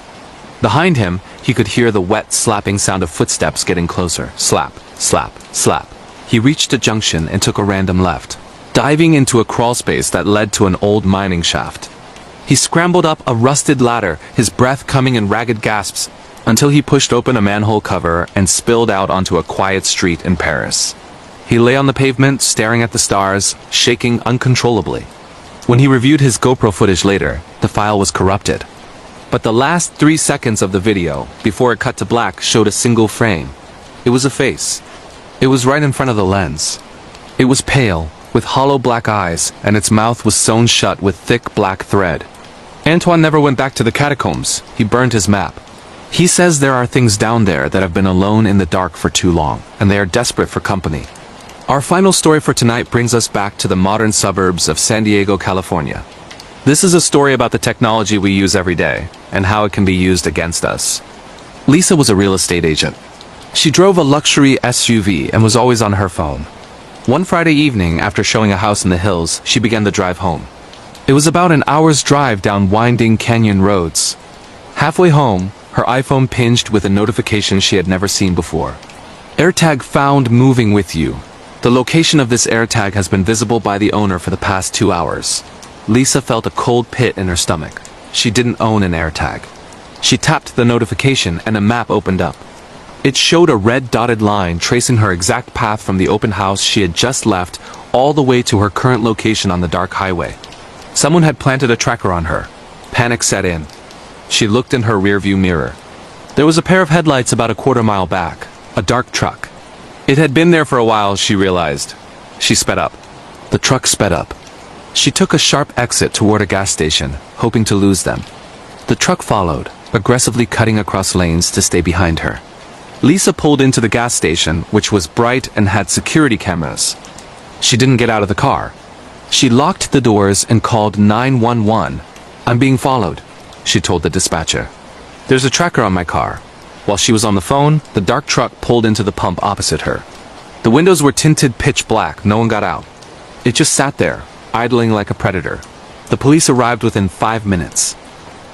Behind him, he could hear the wet, slapping sound of footsteps getting closer. Slap, slap, slap. He reached a junction and took a random left, diving into a crawlspace that led to an old mining shaft. He scrambled up a rusted ladder, his breath coming in ragged gasps, until he pushed open a manhole cover and spilled out onto a quiet street in Paris. He lay on the pavement, staring at the stars, shaking uncontrollably. When he reviewed his GoPro footage later, the file was corrupted. But the last 3 seconds of the video, before it cut to black, showed a single frame. It was a face. It was right in front of the lens. It was pale, with hollow black eyes, and its mouth was sewn shut with thick black thread. Antoine never went back to the catacombs. He burned his map. He says there are things down there that have been alone in the dark for too long, and they are desperate for company. Our final story for tonight brings us back to the modern suburbs of San Diego, California. This is a story about the technology we use every day, and how it can be used against us. Lisa was a real estate agent. She drove a luxury SUV and was always on her phone. One Friday evening, after showing a house in the hills, she began the drive home. It was about an hour's drive down winding canyon roads. Halfway home, her iPhone pinged with a notification she had never seen before. AirTag found moving with you. The location of this AirTag has been visible by the owner for the past 2 hours. Lisa felt a cold pit in her stomach. She didn't own an AirTag. She tapped the notification and a map opened up. It showed a red dotted line tracing her exact path from the open house she had just left all the way to her current location on the dark highway. Someone had planted a tracker on her. Panic set in. She looked in her rearview mirror. There was a pair of headlights about a quarter-mile back. A dark truck. It had been there for a while, she realized. She sped up. The truck sped up. She took a sharp exit toward a gas station, hoping to lose them. The truck followed, aggressively cutting across lanes to stay behind her. Lisa pulled into the gas station, which was bright and had security cameras. She didn't get out of the car. She locked the doors and called 911. "I'm being followed," she told the dispatcher. "There's a tracker on my car." While she was on the phone, the dark truck pulled into the pump opposite her. The windows were tinted pitch black. No one got out. It just sat there, idling like a predator. The police arrived within 5 minutes.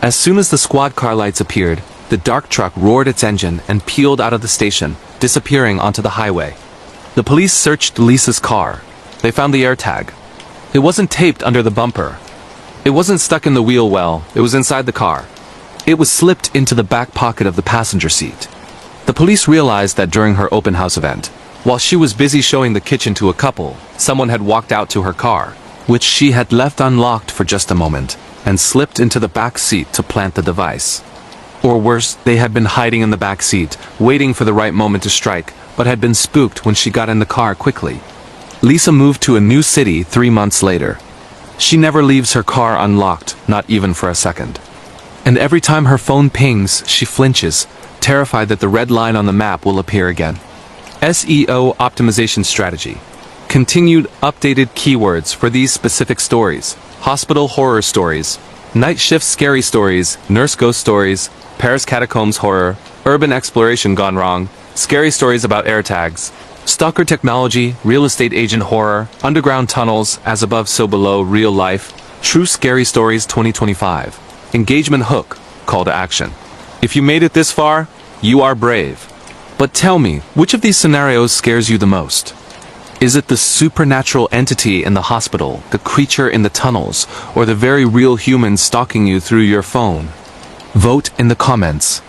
As soon as the squad car lights appeared, the dark truck roared its engine and peeled out of the station, disappearing onto the highway. The police searched Lisa's car. They found the AirTag. It wasn't taped under the bumper. It wasn't stuck in the wheel well, it was inside the car. It was slipped into the back pocket of the passenger seat. The police realized that during her open house event, while she was busy showing the kitchen to a couple, someone had walked out to her car, which she had left unlocked for just a moment, and slipped into the back seat to plant the device. Or worse, they had been hiding in the back seat, waiting for the right moment to strike, but had been spooked when she got in the car quickly. Lisa moved to a new city 3 months later. She never leaves her car unlocked, not even for a second. And every time her phone pings, she flinches, terrified that the red line on the map will appear again. SEO optimization strategy. Continued updated keywords for these specific stories. Hospital horror stories, night shift scary stories, nurse ghost stories, Paris catacombs horror, urban exploration gone wrong, scary stories about AirTags, stalker technology, real estate agent horror, underground tunnels, as above so below, real life, true scary stories 2025. Engagement hook, call to action. If you made it this far, you are brave. But tell me, which of these scenarios scares you the most? Is it the supernatural entity in the hospital, the creature in the tunnels, or the very real human stalking you through your phone? Vote in the comments.